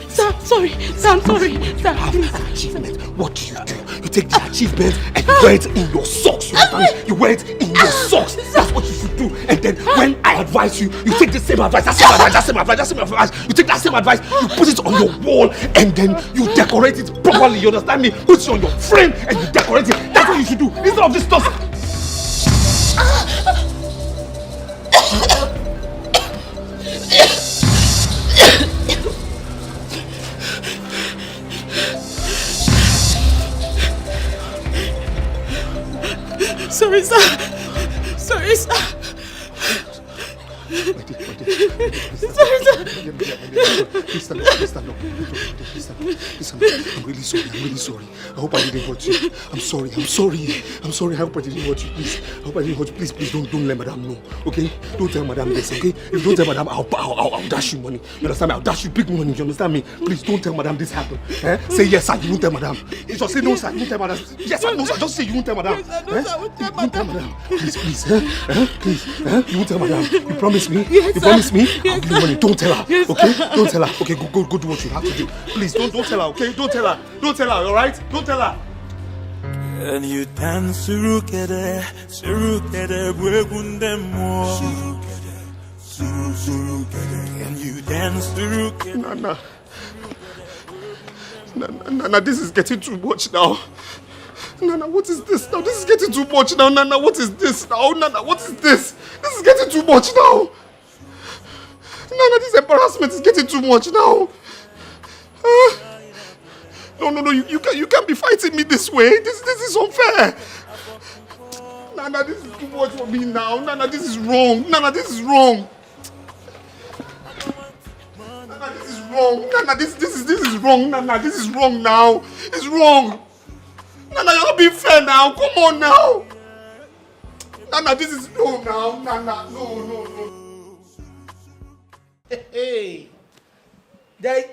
Sir, sorry. Sir, I'm sorry. Sir, have an achievement. What do? You take the achievement and you wear it in your socks. You understand? You wear it in your socks. That's what you should do. And then when I advise you, you take the same advice. You take that same advice, you put it on your wall, and then you decorate it properly. You understand me? Put it on your frame and you decorate it. That's what you should do. Instead of this stuff. Sorry, sir. Sorry, sir. Sorry, sir. Please stand up. I'm really sorry. I hope I didn't hurt you. I'm sorry. I hope I didn't hurt you. Please. I hope I didn't hurt you. Please don't let madam know. Okay? Don't tell madam this, okay? If you don't tell madam, I'll dash you money. You understand me? I'll dash you big money. You understand me? Please don't tell madam this happened. Eh? Say yes, sir. You won't tell madam. Just say no, sir. You won't tell madam. Yes, sir. No, sir. Just say you won't tell madam. Yes, no, sir. I won't tell madam. Please. Please. You won't tell madam. You promise me? Yes, you sir. promise me? Yes, I'll give you money. Don't tell her. Yes, Okay? sir. Don't tell her. Okay, go do what you have to do. Please don't tell her, okay? Don't tell her, alright? Don't tell her. And you dance surukere, bwegundemo. And you dance surukere. Nana, this is getting too much now. Nana, what is this now? This is getting too much now. Nana, what is this now? Nana, what is this? This is getting too much now. Nana, this embarrassment is getting too much now. No, you can't be fighting me this way. This is unfair. Nana, this is too much for me now. Nana, this is wrong. Nana, this is wrong. Nana, this is wrong. Nana, this is wrong. Nana, this is wrong now. It's wrong. Nana, you're not being fair now. Come on now. Nana, this is no now. Nana, no. Hey, there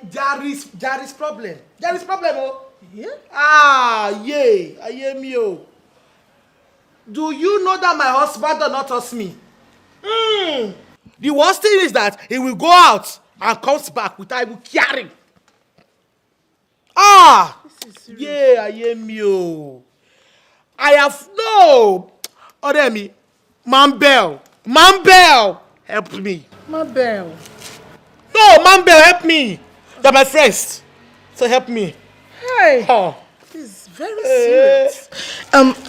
is problem. There is problem, oh. Yeah? Ah, yeah. I hear me, oh. Do you know that my husband does not trust me? The worst thing is that he will go out and comes back without even caring. Ah, yeah, I hear me, oh. I have no. Order me, Mambel, help me. Mabel. No, Mambel, help me. They're my friends, so help me. Hey. Oh. This is very serious.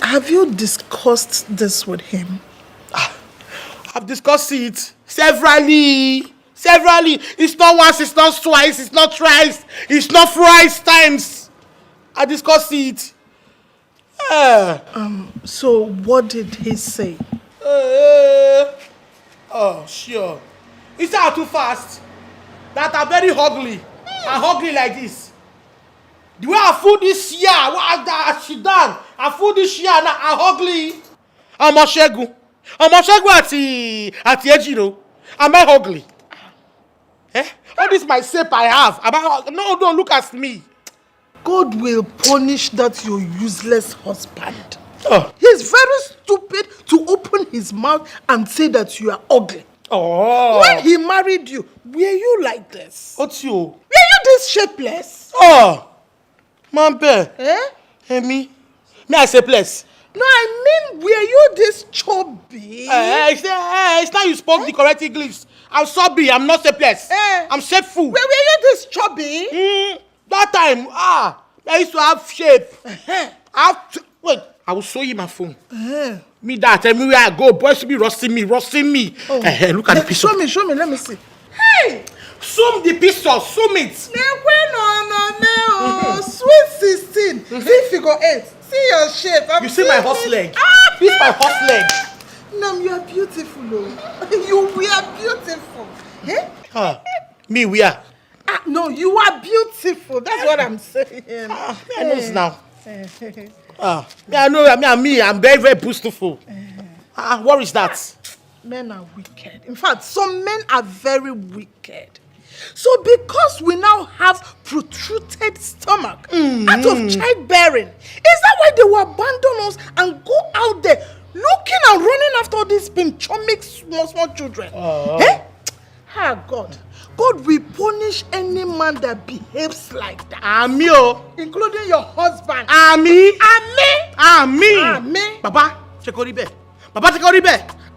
Have you discussed this with him? I've discussed it severally. It's not once, it's not twice, it's not thrice, it's not thrice times. I discussed it. So what did he say? Oh, sure. It's not too fast. That are very ugly. And ugly like this. The way I food this year, what she done? I food this year now, I'm ugly. I'm a shegu at Ejiro. Am I ugly? Eh? All this my shape I have. No, don't look at me. God will punish that your useless husband. Oh. He's very stupid to open his mouth and say that you are ugly. Oh. When he married you, were you like this? What's you? Were you this shapeless? Oh. Mampe. Eh? Me, I say place. No, I mean, were you this chubby? It's not you spoke the correct English. I'm chubby, I'm not shapeless. I'm shapeful. Were you this chubby? That time, I used to have shape. Wait, I will show you my phone. Me that, tell me where I go. Boys should be roasting me. Oh. Look at the picture. Show me, let me see. Hey! Zoom the picture, zoom it. No. Sweet 16. See figure 8. See your shape. You see my horse leg? This is my horse leg. No, you are beautiful, oh. You are beautiful. Eh? Me, we are. No, you are beautiful. That's what I'm saying. I know this now. I know, me, I'm very, very beautiful. What is that? Men are wicked. In fact, some men are very wicked. So because we now have protruded stomach out of childbearing, is that why they will abandon us and go out there looking and running after all these pinchomic small children? God. God will punish any man that behaves like that. Including your husband. Ami. Baba, check out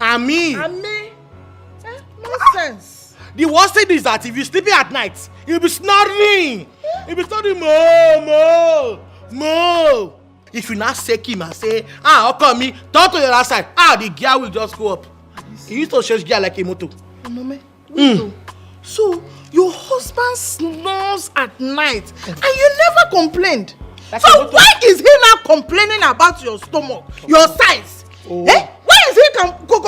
Ami. Nonsense. The worst thing is that if you're sleeping at night, you'll be snoring. Moo. If you not shake him and say, how come me, turn to the other side, the gear will just go up. He used to change gear like a motor. So, your husband snores at night and you never complained. So why is he now complaining about your stomach, your size? Why is he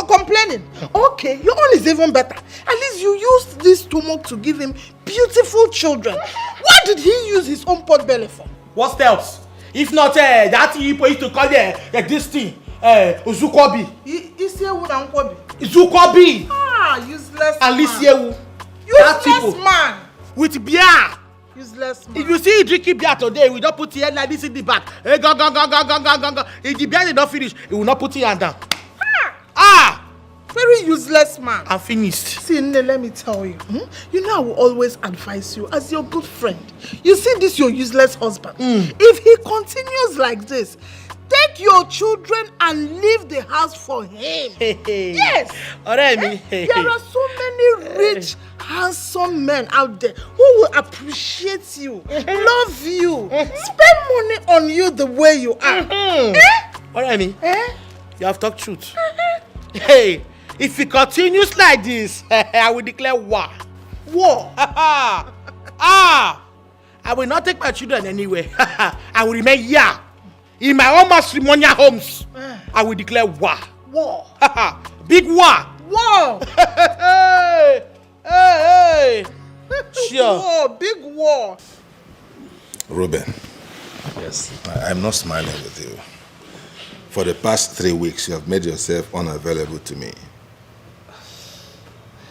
complaining? Okay, your own is even better. At least you used this stomach to give him beautiful children. What did he use his own pot belly for? What else? If not that he used to call this thing, Uzukobi. Uzukobi. Useless man. Useless man. With beer. Useless man. If you see drinking beer today, we don't put your hand like this in the back. Go. If the beer did not finish, he will not put your hand down. Very useless man. I'm finished. See, Nne, let me tell you. You know I will always advise you as your good friend. You see this your useless husband. If he continues like this, take your children and leave the house for him. Yes. There are so many rich, handsome men out there who will appreciate you, love you, spend money on you the way you are. You have talked truth. Hey, if he continues like this, I will declare war. I will not take my children anywhere. I will remain here. In my own matrimonial homes, I will declare war. Big war. Hey. Sure. Big war. Ruben. Yes. I'm not smiling with you. For the past 3 weeks, you have made yourself unavailable to me.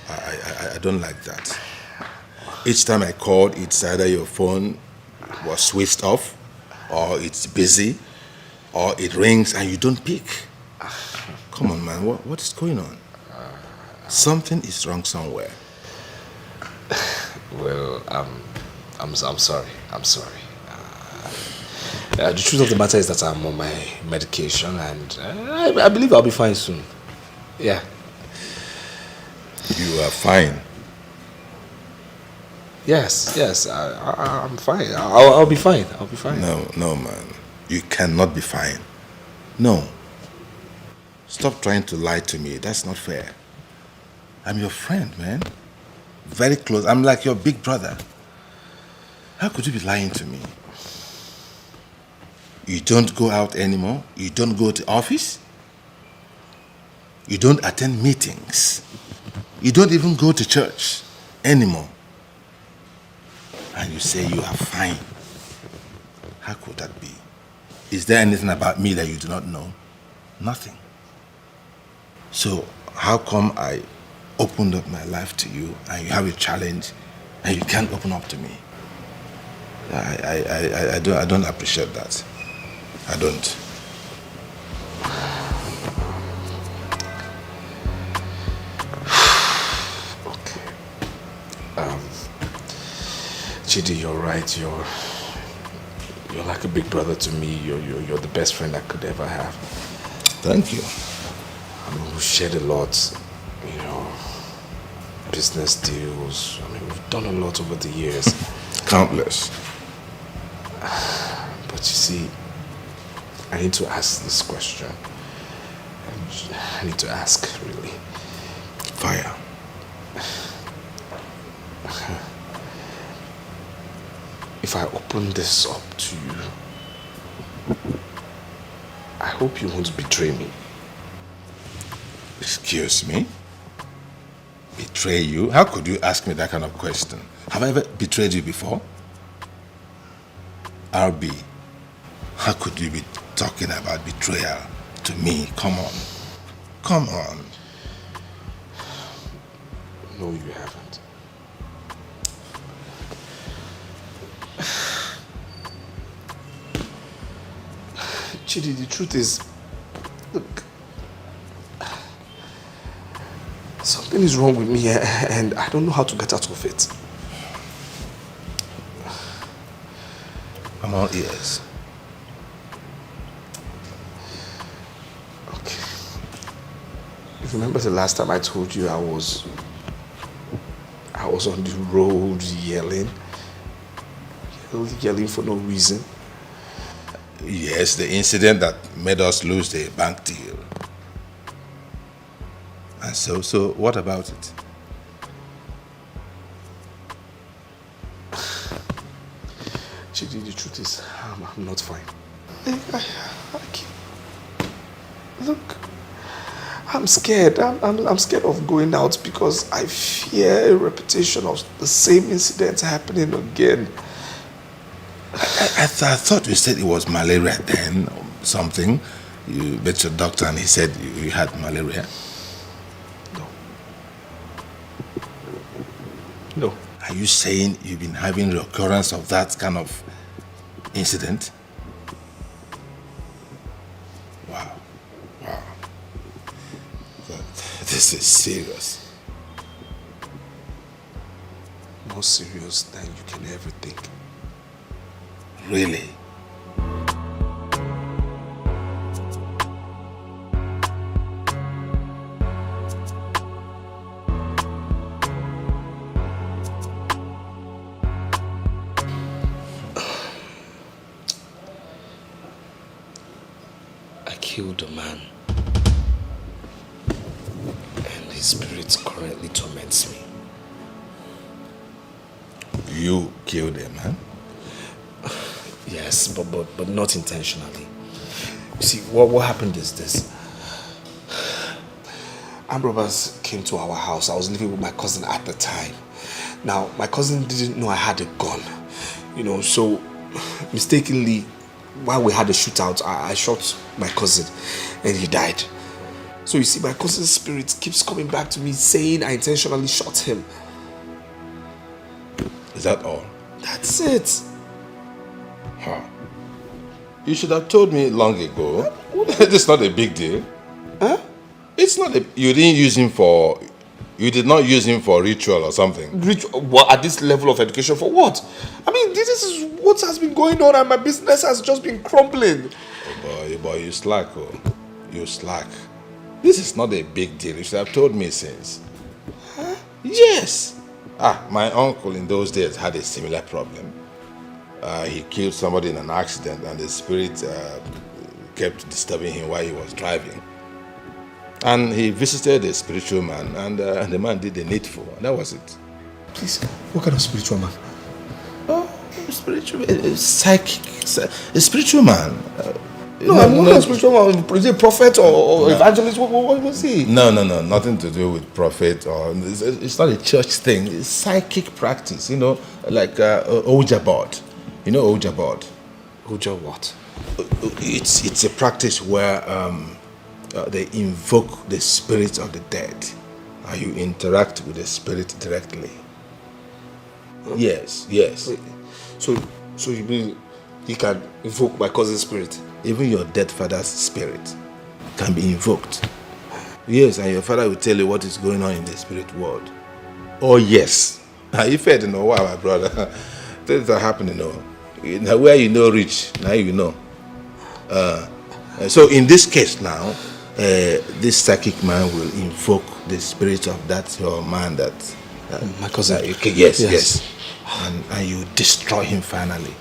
I don't like that. Each time I called, it's either your phone was switched off, or it's busy, or it rings and you don't pick. Come on, man, what is going on? Something is wrong somewhere. Well, I'm sorry. I'm sorry. The truth of the matter is that I'm on my medication, and I believe I'll be fine soon. Yeah. You are fine? Yes, I'm fine. I'll be fine. I'll be fine. No, man. You cannot be fine. No. Stop trying to lie to me. That's not fair. I'm your friend, man. Very close. I'm like your big brother. How could you be lying to me? You don't go out anymore? You don't go to office? You don't attend meetings? You don't even go to church anymore? And you say you are fine. How could that be? Is there anything about me that you do not know? Nothing. So how come I opened up my life to you and you have a challenge and you can't open up to me? I don't appreciate that. I don't. Okay. Chidi, you're right. You're like a big brother to me. You're the best friend I could ever have. Thank you. I mean, we've shared a lot, business deals. I mean, we've done a lot over the years. Countless. But you see, I need to ask this question. I need to ask, really. Fire. If I open this up to you, I hope you won't betray me. Excuse me? Betray you? How could you ask me that kind of question? Have I ever betrayed you before? RB, how could you be talking about betrayal to me? Come on. Come on. No, you haven't. Chidi, the truth is, look, something is wrong with me and I don't know how to get out of it. I'm all ears. Okay. You remember the last time I told you I was on the road yelling for no reason? Yes, the incident that made us lose the bank deal. And so what about it? Chidi, the truth is, I'm not fine. Look, I'm scared. I'm scared of going out because I fear a repetition of the same incident happening again. I thought you said it was malaria then, or something. You met your doctor and he said you had malaria. No. Are you saying you've been having recurrence of that kind of incident? Wow. This is serious. More serious than you can ever think. Really? I killed a man. And his spirit currently torments me. You killed a man? Yes, but not intentionally. You see, what happened is this. Armed robbers came to our house. I was living with my cousin at the time. Now, my cousin didn't know I had a gun. So mistakenly, while we had a shootout, I shot my cousin and he died. So you see, my cousin's spirit keeps coming back to me saying I intentionally shot him. Is that all? That's it. Huh. You should have told me long ago. It's not a big deal. Huh? It's not a... You didn't use him for... You did not use him for ritual or something. Ritual? What, at this level of education, for what? I mean, this is what has been going on and my business has just been crumbling. Oh boy, you slack, oh. You slack. This is not a big deal. You should have told me since. Huh? Yes. My uncle in those days had a similar problem. He killed somebody in an accident and the spirit kept disturbing him while he was driving. And he visited a spiritual man and the man did the needful. And that was it. Please, what kind of spiritual man? Spiritual, psychic, a spiritual man. What kind of spiritual man? Is he a prophet or evangelist? What was he? No, nothing to do with prophet or it's not a church thing. It's psychic practice, like Oja board. You know Oja board? Oja what? It's a practice where they invoke the spirits of the dead. And you interact with the spirit directly. Huh? Yes. Wait, so you mean he can invoke my cousin's spirit? Even your dead father's spirit can be invoked. Yes, and your father will tell you what is going on in the spirit world. Oh yes. If I don't know why, my brother. Things are happening, Now where you know rich, now you know. So in this case now, this psychic man will invoke the spirit of that your man that my cousin. Yes. And you destroy him finally.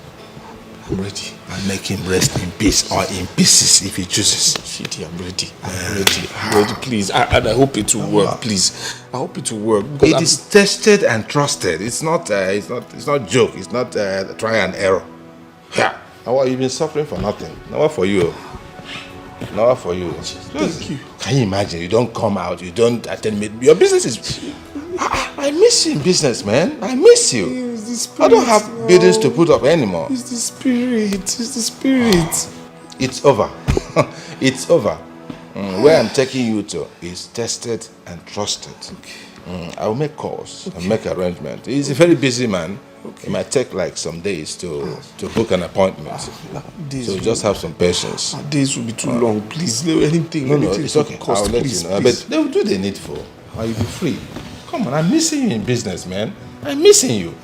I'm ready. And make him rest in peace or in pieces if he chooses. Shitty, I'm ready. I'm ready, please. And I hope it will work, please. I hope it will work. It is tested and trusted. It's not joke. It's not try and error. Yeah. Now you've been suffering for nothing. Now what for you? Now what for you? Thank you. Can you imagine? You don't come out. You don't attend me. Your business is. I miss you in business, man. I miss you. I don't have buildings to put up anymore. It's the spirit. It's over. It's over. Where I'm taking you to is tested and trusted. Okay. I will make calls and make arrangements. He's a very busy man. Okay. It might take like some days to book an appointment. So just have some patience. Days will be too long. Please, anything. No, it's okay. I'll let you know. But they will do the needful. Or you'll be free. Come on, I'm missing you in business, man. I'm missing you.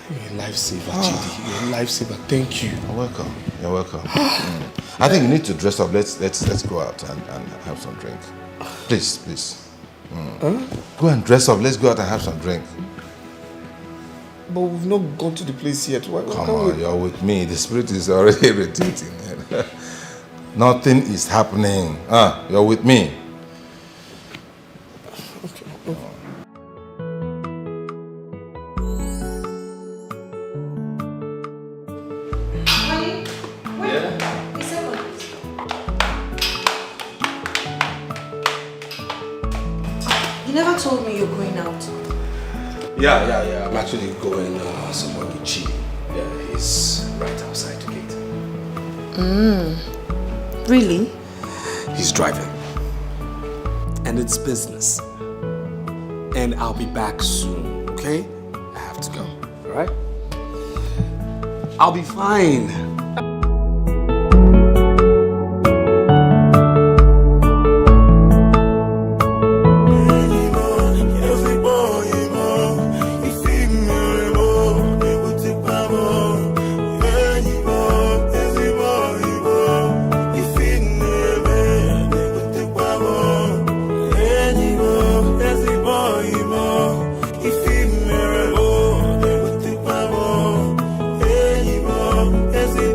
You're a lifesaver, Chidi. You're a lifesaver. Thank you. You're welcome. I think you need to dress up. Let's go out and have some drink. Please. Go and dress up. Let's go out and have some drink. But we've not gone to the place yet. Come on, you're with me. The spirit is already irritating. Nothing is happening. You're with me. Okay. You never told me you're going out. Yeah. I'm actually going somewhere with Chi. Yeah, he's right outside the gate. Really? He's driving. And it's business. And I'll be back soon, okay? I have to go, alright? I'll be fine. Esse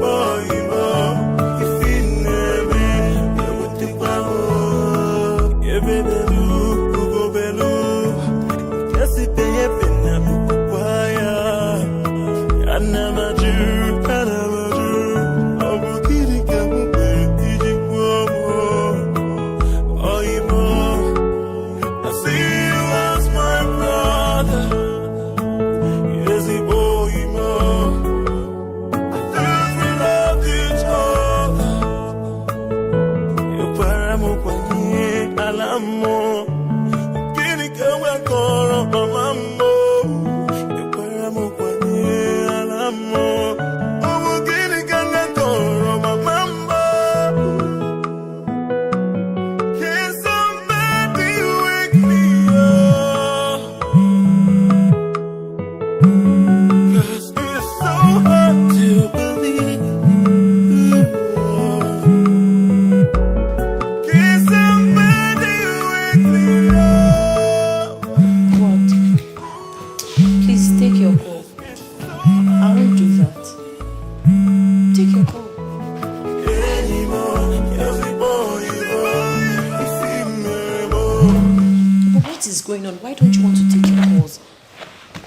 take your call. I won't do that. Take your call. But what is going on? Why don't you want to take your calls?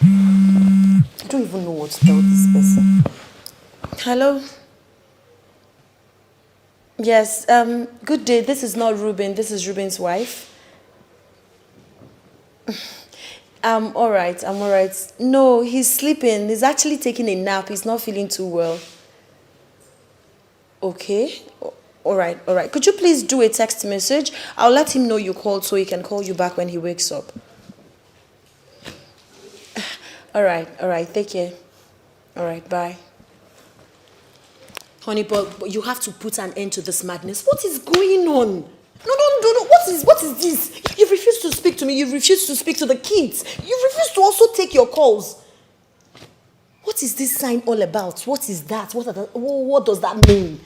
I don't even know what to tell this person. Hello? Yes, good day. This is not Ruben. This is Ruben's wife. I'm alright. No, he's sleeping. He's actually taking a nap. He's not feeling too well. Okay. Alright. Could you please do a text message? I'll let him know you called so he can call you back when he wakes up. Alright. Take care. Alright, bye. Honey, but you have to put an end to this madness. What is going on? No. What is this? You refuse to speak to me. You refuse to speak to the kids. You refuse to also take your calls. What is this sign all about? What is that? What does that mean?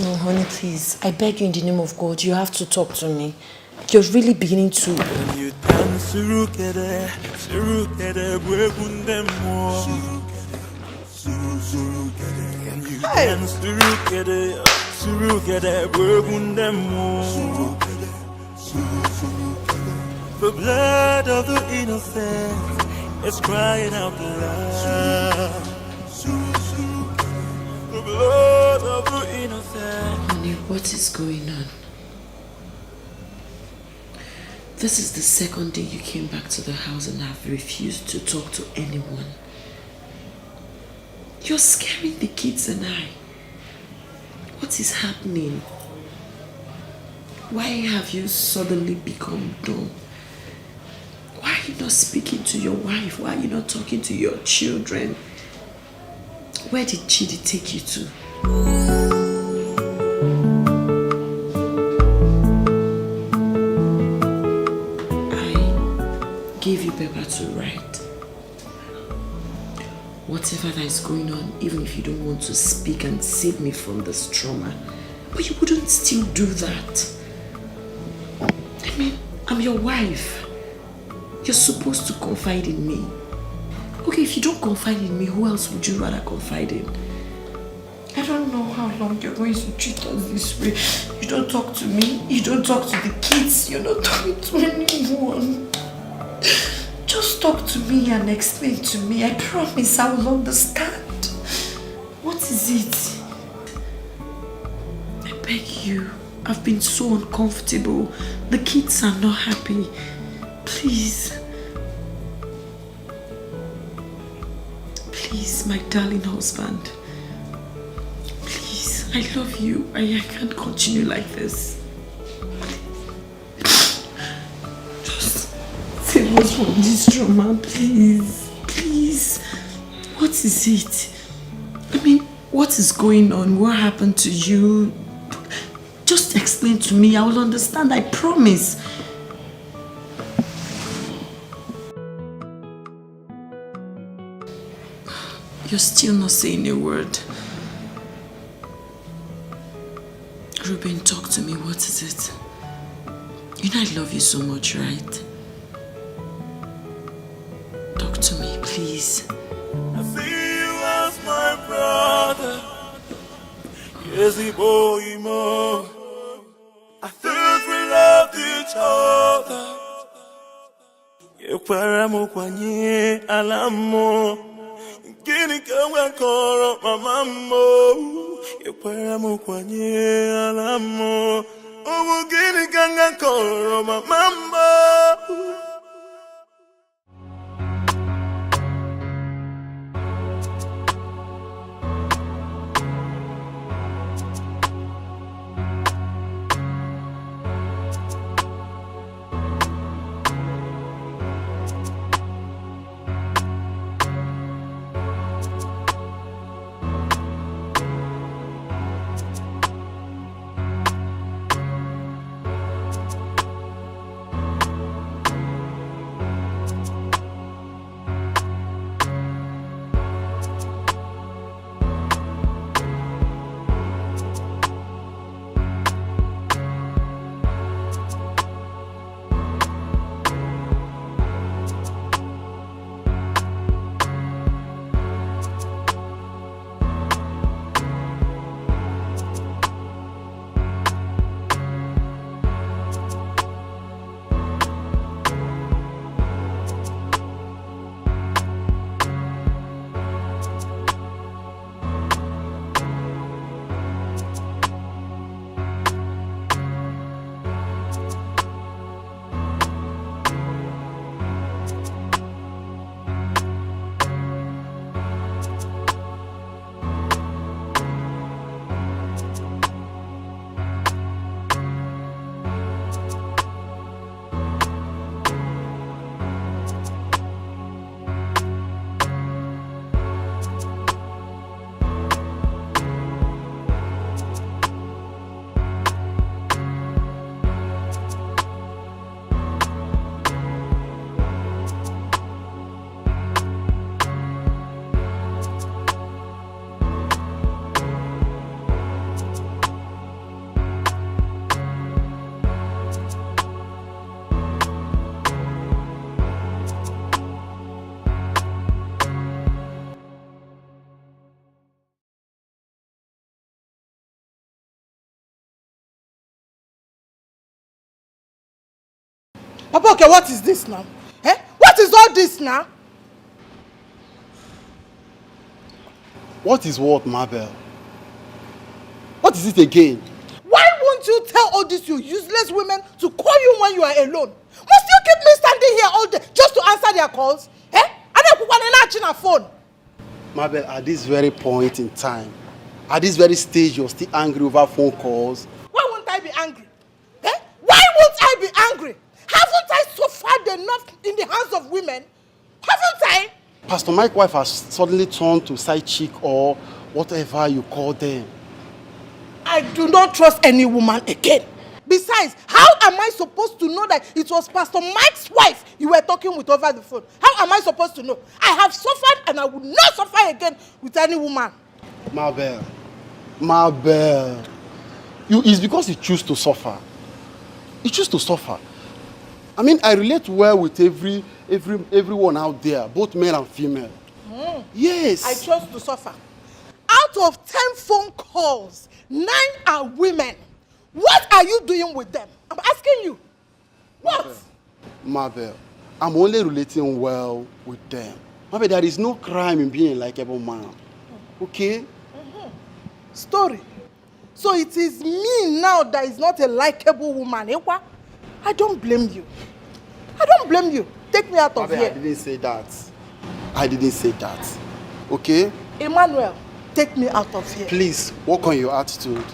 No, honey, please. I beg you in the name of God. You have to talk to me. You're really beginning to... When you dance, the blood of the innocent is crying out loud. The blood of the innocent. Honey, what is going on? This is the second day you came back to the house and have refused to talk to anyone. You're scaring the kids and I. What is happening? Why have you suddenly become dumb? Why are you not speaking to your wife? Why are you not talking to your children? Where did Chidi take you to? I gave you paper to write. Whatever that is going on, even if you don't want to speak and save me from this trauma, but you wouldn't still do that. I mean, I'm your wife. You're supposed to confide in me. Okay, if you don't confide in me, who else would you rather confide in? I don't know how long you're going to treat us this way. You don't talk to me, you don't talk to the kids, you're not talking to anyone. Just talk to me and explain to me. I promise I will understand. What is it? I beg you. I've been so uncomfortable. The kids are not happy. Please. Please, my darling husband. Please, I love you. I can't continue like this. Save us from this trauma, please. Please. What is it? I mean, what is going on? What happened to you? Just explain to me. I will understand. I promise. You're still not saying a word. Ruben, talk to me. What is it? You know I love you so much, right? Talk to me, please. I see you as my brother. Yes, boy, more. I thought we loved each other. Yekwara kwanye alamo. Gini kama koro mamamo. Yekwara kwanye alamo. Owo gini kanga koro mamamo. Papa, okay, what is this now? Eh? What is all this now? What is what, Mabel? What is it again? Why won't you tell all these you useless women to call you when you are alone? Must you keep me standing here all day just to answer their calls? Eh? And then put on a phone. Mabel, at this very point in time, at this very stage, you're still angry over phone calls. Why won't I be angry? Eh? Why won't I be angry? Haven't I suffered enough in the hands of women? Haven't I? Pastor Mike's wife has suddenly turned to side chick or whatever you call them. I do not trust any woman again. Besides, how am I supposed to know that it was Pastor Mike's wife you were talking with over the phone? How am I supposed to know? I have suffered and I will not suffer again with any woman. Mabel, it's because you choose to suffer. You choose to suffer. I mean, I relate well with everyone out there, both male and female. Yes. I chose to suffer. Out of 10 phone calls, 9 are women. What are you doing with them? I'm asking you. What? Mabel, I'm only relating well with them. Mabel, there is no crime in being a likable man. Okay? Story. So it is me now that is not a likable woman. Eh? I don't blame you. I don't blame you. Take me out of Mabel, here. I didn't say that. I didn't say that. Okay? Emmanuel, take me out of here. Please, work on your attitude.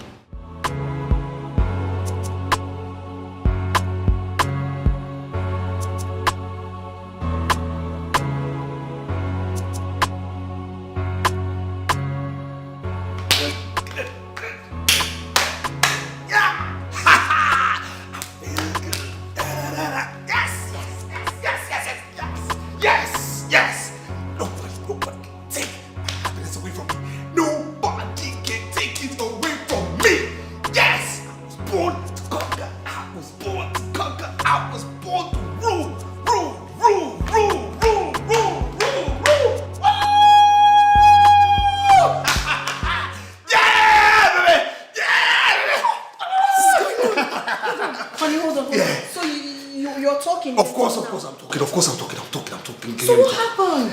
So what happened?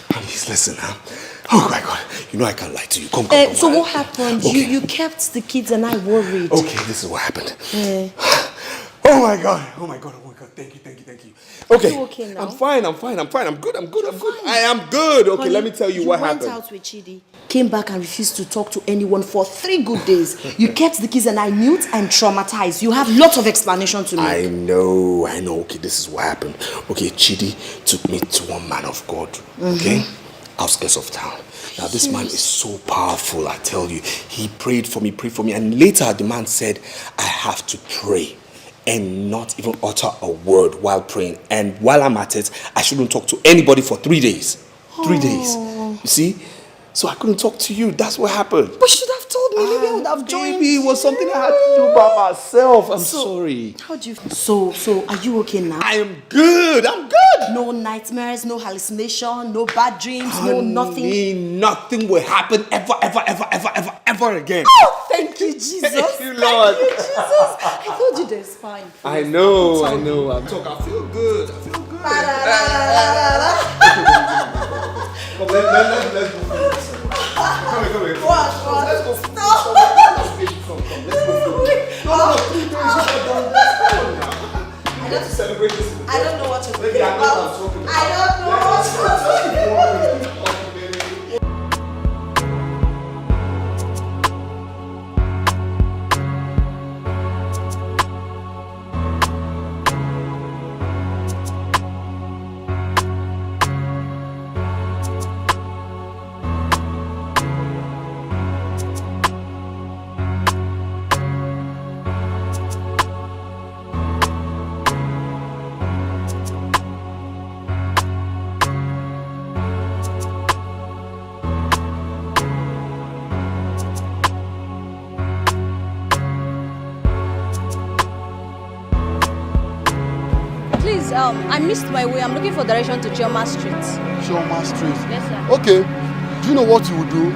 Please listen, huh? Oh my God, you know I can't lie to you. Come. So what happened? Okay. You kept the kids and I worried. Okay, this is what happened. Yeah. Oh my God. Thank you. Okay. You okay now? I'm fine. I'm good. I am good. Okay, Honey, let me tell you what happened. You went out with Chidi, came back and refused to talk to anyone for 3 good days. You kept the kids and I mute and traumatized. You have lots of explanation to make. I know. Okay, this is what happened. Okay, Chidi took me to one man of God. Okay? Outskirts of town. Now this man is so powerful, I tell you. He prayed for me, and later the man said, I have to pray and not even utter a word while praying. And while I'm at it, I shouldn't talk to anybody for 3 days. 3 days. You see? So I couldn't talk to you. That's what happened. But you should have told me. Maybe I would have joined. Maybe it was something I had to do by myself. I'm sorry. How do you feel? So are you okay now? I am good. I'm good. No nightmares, no hallucination, no bad dreams, no nothing. Nothing will happen ever again. Oh, thank you, Jesus. Thank you, Lord. Thank you, Jesus. I told you there's fine. I know. I'm talking. I feel good. Come, let's go. Come here. What? Let's go. Stop. Let's go. No, 3 days. I got to celebrate this. I don't know what to do. Maybe I know what I'm talking about. I don't know what to do. I missed my way. I'm looking for direction to Chioma Street. Chioma Street? Yes, sir. Okay. Do you know what you would do?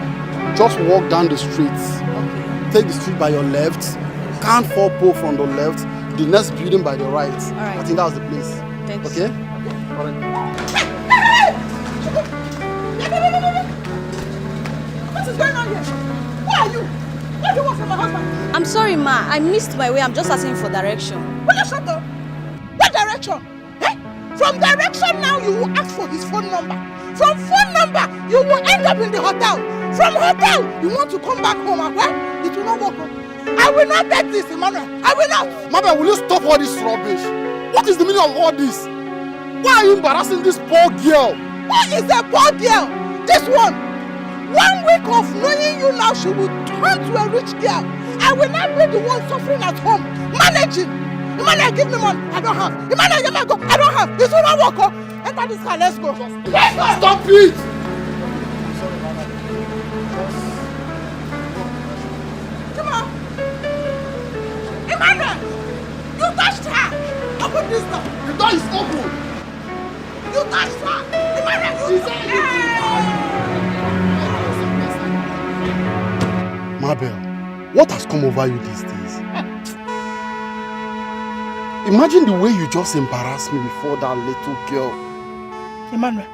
Just walk down the street. Okay. Take the street by your left. Count 4 poles from the left. the next building by the right. Alright. I think that's the place. Thanks. Okay? Alright. What is going on here? Who are you? What do you want from my husband? I'm sorry, ma. I missed my way. I'm just asking for direction. Will you shut up? What direction? Eh? From direction now, you will ask for his phone number. From phone number, you will end up in the hotel. From hotel, you want to come back home. And well, it will not work. I will not take this, Emmanuel. I will not. Mama, will you stop all this rubbish? What is the meaning of all this? Why are you embarrassing this poor girl? What is a poor girl? This one. 1 week of knowing you now, she will turn to a rich girl. I will not be the one suffering at home, managing. Emmanuel, give me money. I don't have. Emmanuel, give me go. I don't have. This will not work. Oh. Enter this car. Let's go. Let's go. Stop it! Come on. Emmanuel, you touched her. Open this door. The door is open. You touched her. Emmanuel, you touched her. Mabel, what has come over you these days? Imagine the way you just embarrassed me before that little girl. Emmanuel,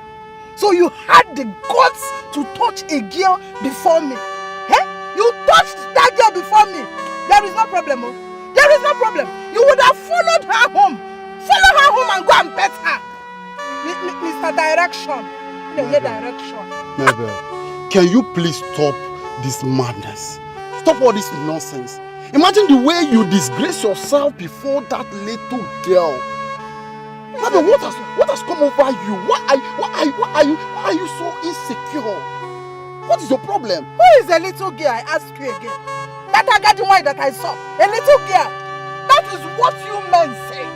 so you had the guts to touch a girl before me. Eh? You touched that girl before me. There is no problem. Oh. There is no problem. You would have followed her home. Follow her home and go and pet her. Mr. Direction. Direction. Mabel, can you please stop this madness? Stop all this nonsense. Imagine the way you disgrace yourself before that little girl. Mabel, what has come over you? Why are you so insecure? What is your problem? Who is a little girl? I ask you again. That Agadiwai that I saw. A little girl. That is what you men say.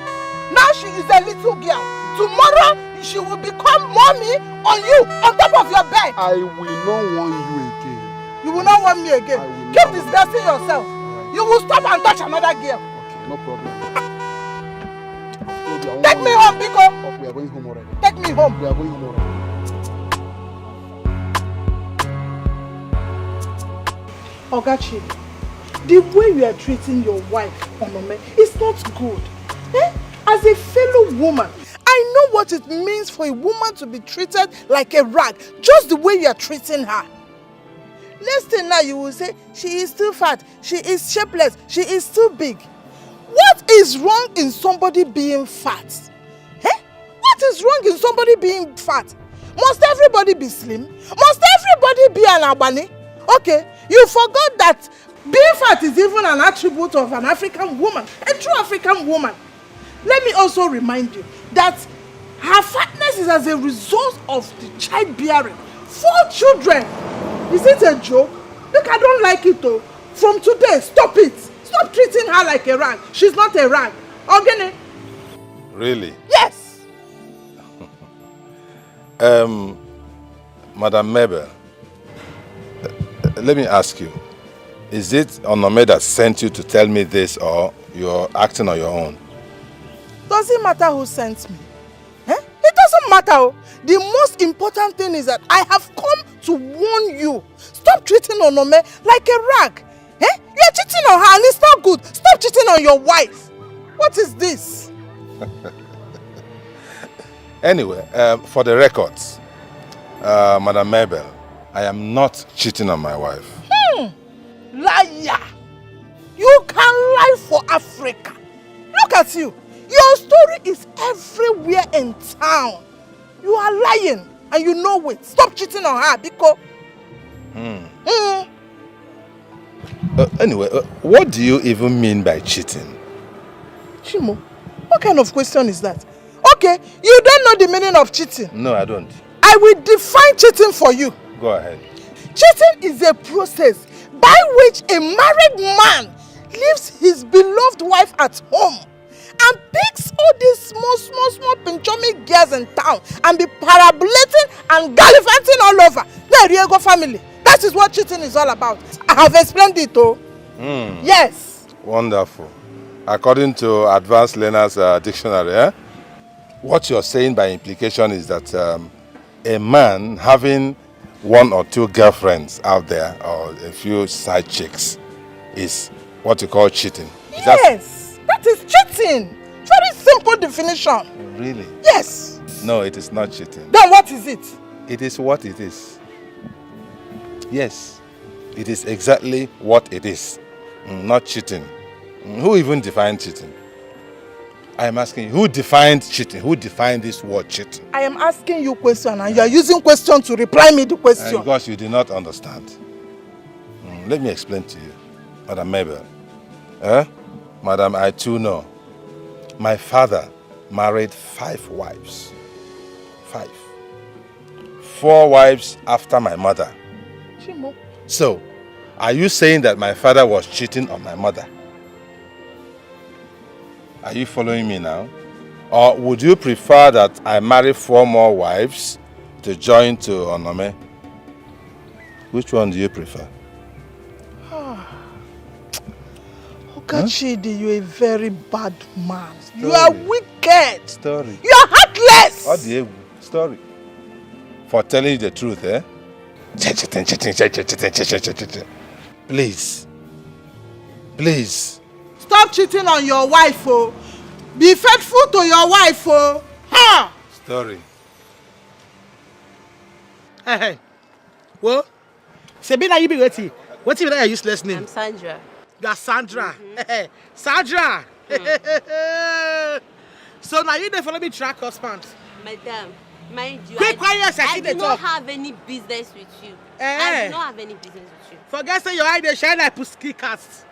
Now she is a little girl. Tomorrow she will become mommy on you, on top of your bed. I will not want you again. You will not want me again. Keep discussing yourself. You will stop and touch another girl. Okay, no problem. Take me home, Biko. Oh, we are going home already. Take me home. We are going home already. Ogachi, the way you are treating your wife, Onome, is not good. Eh? As a fellow woman, I know what it means for a woman to be treated like a rag, just the way you are treating her. Next thing now you will say, she is too fat, she is shapeless, she is too big. What is wrong in somebody being fat? Eh? What is wrong in somebody being fat? Must everybody be slim? Must everybody be an abani? Okay, you forgot that being fat is even an attribute of an African woman, a true African woman. Let me also remind you that her fatness is as a result of the childbearing. 4 children. Is it a joke? Look, I don't like it though. From today, stop it. Stop treating her like a rag. She's not a rag. Ogene? Really? Yes. Madam Mabel, let me ask you. Is it Onome that sent you to tell me this, or you're acting on your own? Doesn't matter who sent me. Eh? It doesn't matter. The most important thing is that I have come to warn you. Stop treating Onome like a rag. Eh? You're cheating on her and it's not good. Stop cheating on your wife. What is this? Anyway, for the records, Madam Mabel, I am not cheating on my wife. Liar! You can lie for Africa. Look at you. Your story is everywhere in town. You are lying and you know it. Stop cheating on her, Biko. Anyway, what do you even mean by cheating? Chimo, what kind of question is that? Okay, you don't know the meaning of cheating. No, I don't. I will define cheating for you. Go ahead. Cheating is a process by which a married man leaves his beloved wife at home and picks all these small pinchomi girls in town and be parabolating and gallivanting all over. The Riego family. That is what cheating is all about. I have explained it, oh. Yes. Wonderful. According to Advanced Learners Dictionary, eh? What you're saying by implication is that a man having 1 or 2 girlfriends out there, or a few side chicks, is what you call cheating. Yes, that That is cheating. Very simple definition. Really? Yes. No, it is not cheating. Then what is it? It is what it is. Yes, it is exactly what it is. Not cheating. Who even defined cheating? I am asking you, who defined cheating? Who defined this word cheating? I am asking you a question and you are using question to reply me the question. Because you did not understand. Let me explain to you, Madam Mabel. Madam, I too know. My father married 5 wives. 5. 4 wives after my mother. Chimo. So, are you saying that my father was cheating on my mother? Are you following me now? Or would you prefer that I marry 4 more wives to join to Onome? Which one do you prefer? Chidi, you're a very bad man. You are wicked. Story. You are heartless. What the story? For telling you the truth, eh? Please. Please. Stop cheating on your wife, oh. Be faithful to your wife, oh. Ha! Story. Hey. What? Sabina, you be waiting. What's your useless name? I'm Sandra. You're Sandra. Sandra. So now you follow me track husband. Madam, mind you, Quick, quiet, I do not talk. have any business with you. I do not have any business with you. Forget say your eye they shine like pussy cast.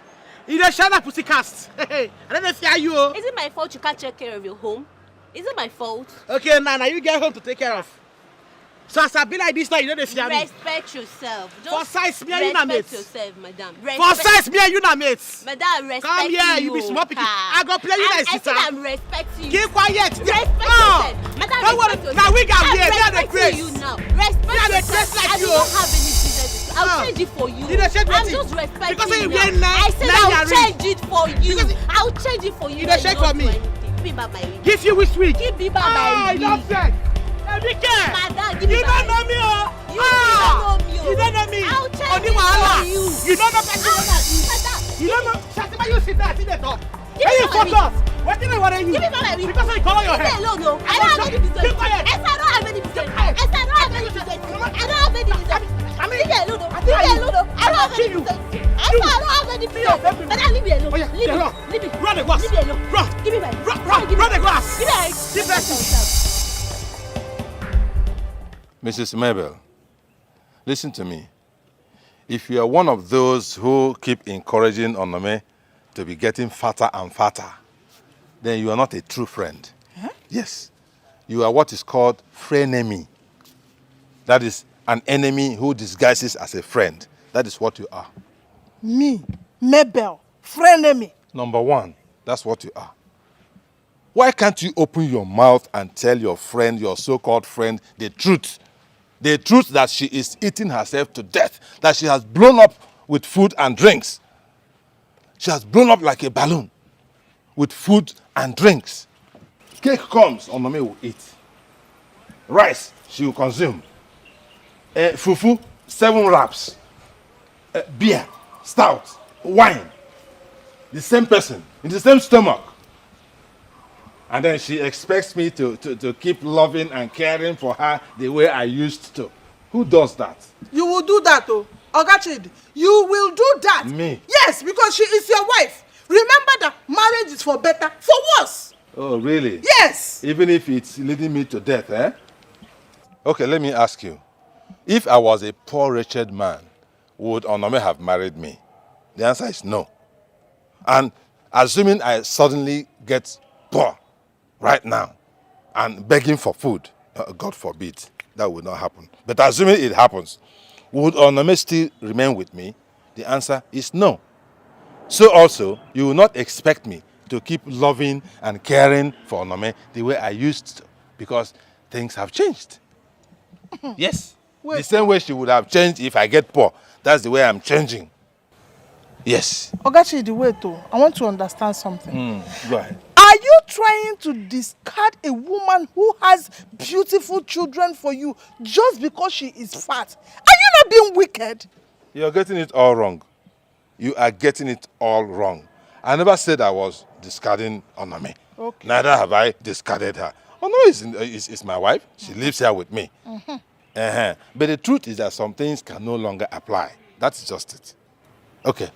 You dey shine like pussy cast. I don't know if you. Is it my fault you can't take care of your home? Is it my fault? Okay, now you get home to take care of. So as I be like this now, you know the fear me. Respect yourself. For size me and you na mates. Respect yourself, madam. For size me and you na mates. Madam, respect Come here, you be small pikin. I go play you like sister. I said I'm respecting you. Keep quiet. Respect yourself. Madam, don't worry. respect Now we got yourself. here. I'm Me and the respecting you now. Respect yourself. like I you. do not have any business with you. I'll change it for you. I'm just respecting Because you you now. get I said now I'll change it for you. I'll change it for you. You don't shake for me. Give me back my ring. Give you which week? Give me back my ring. Don't shake. Madam, give me you back don't know me, oh. You don't know me, oh. You don't know me. I'll change Only it wahala. for you. You don't know person. Madam. You don't know. Shatima, you sit there, sit there, talk. Give Hey, me you back my focus. What did I worry you? Give me back my ring. Because I color your hair. Leave me alone, no. I don't have any business. Keep quiet. Yes, I don't have any business. Yes, I don't have any business. I don't have any business. Leave me alone, no. Leave me alone, no. I don't have any business. I don't have any business. Madam, leave me alone. Leave me. Run the glass. Leave me alone. Run. Give me my Run the glass. Give me my Keep that. Mrs. Mabel, listen to me. If you are one of those who keep encouraging Onome to be getting fatter and fatter, then you are not a true friend. Huh? Yes. You are what is called frenemy. That is an enemy who disguises as a friend. That is what you are. Me, Mabel, frenemy. Number 1, that's what you are. Why can't you open your mouth and tell your friend, your so-called friend, the truth? The truth that she is eating herself to death, that she has blown up with food and drinks. She has blown up like a balloon with food and drinks. Cake comes, Onome will eat. Rice, she will consume. Fufu, 7 wraps. Beer, stout, wine. The same person, in the same stomach. And then she expects me to keep loving and caring for her the way I used to. Who does that? You will do that, oh. Ogachid, you will do that. Me? Yes, because she is your wife. Remember that marriage is for better, for worse. Oh, really? Yes. Even if it's leading me to death, eh? Okay, let me ask you. If I was a poor, wretched man, would Onome have married me? The answer is no. And assuming I suddenly get poor right now and begging for food, God forbid, that would not happen. But assuming it happens, would Onome still remain with me? The answer is no. So also, you will not expect me to keep loving and caring for Onome the way I used to, because things have changed. Yes. The same way she would have changed if I get poor. That's the way I'm changing. Yes. Ogachi, the way to, I want to understand something. Go ahead. Are you trying to discard a woman who has beautiful children for you just because she is fat? Are you not being wicked? You're getting it all wrong. You are getting it all wrong. I never said I was discarding Onome. Okay. Neither have I discarded her. Onome is my wife. She lives here with me. But the truth is that some things can no longer apply. That's just it. Okay,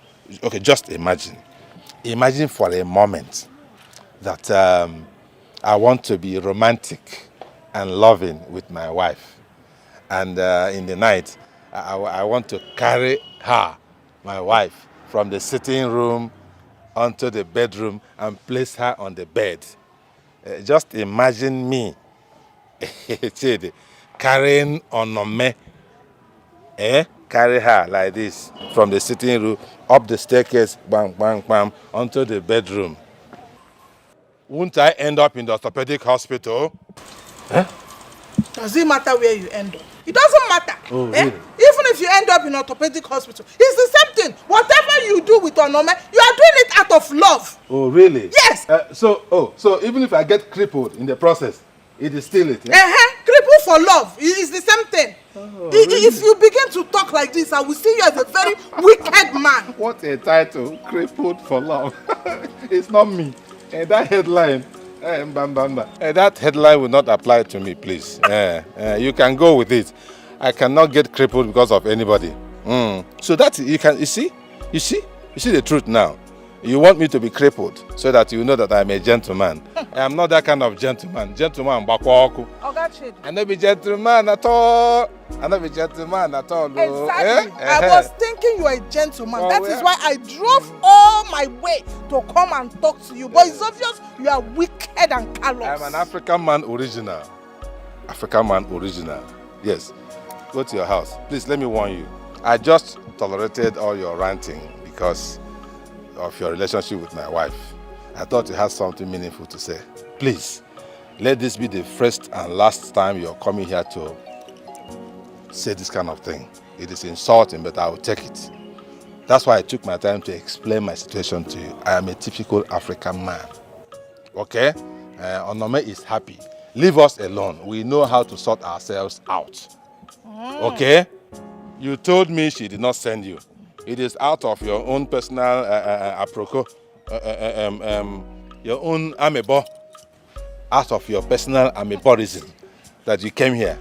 just imagine. Imagine for a moment that I want to be romantic and loving with my wife. And in the night, I want to carry her, my wife, from the sitting room onto the bedroom and place her on the bed. Just imagine me carrying Onome, carry her like this from the sitting room up the staircase, bang, bang, bang, onto the bedroom. Won't I end up in the orthopedic hospital? Does it matter where you end up? It doesn't matter. Oh, really? Even if you end up in orthopedic hospital, it's the same thing. Whatever you do with Onome, you are doing it out of love. Oh, really? Yes. So even if I get crippled in the process, it is still it. Yeah? Cripple for love. It's the same thing. If you begin to talk like this, I will see you as a very wicked man. What a title, crippled for love. It's not me. That headline, that headline will not apply to me, please. You can go with it. I cannot get crippled because of anybody. So that you see the truth now. You want me to be crippled so that you know that I'm a gentleman. I am not that kind of gentleman. Gentleman, bakwaku. I not be gentleman at all. Exactly. I was thinking you are a gentleman. That is why I drove all my way to come and talk to you. But it's obvious you are wicked and callous. I'm an African man original. Yes. Go to your house. Please, let me warn you. I just tolerated all your ranting because of your relationship with my wife. I thought you had something meaningful to say. Please, let this be the first and last time you're coming here to say this kind of thing. It is insulting, but I will take it. That's why I took my time to explain my situation to you. I am a typical African man. Okay? Onome is happy. Leave us alone. We know how to sort ourselves out. Okay? You told me she did not send you. It is out of your own personal aproko, your own amebo, out of your personal ameborism that you came here.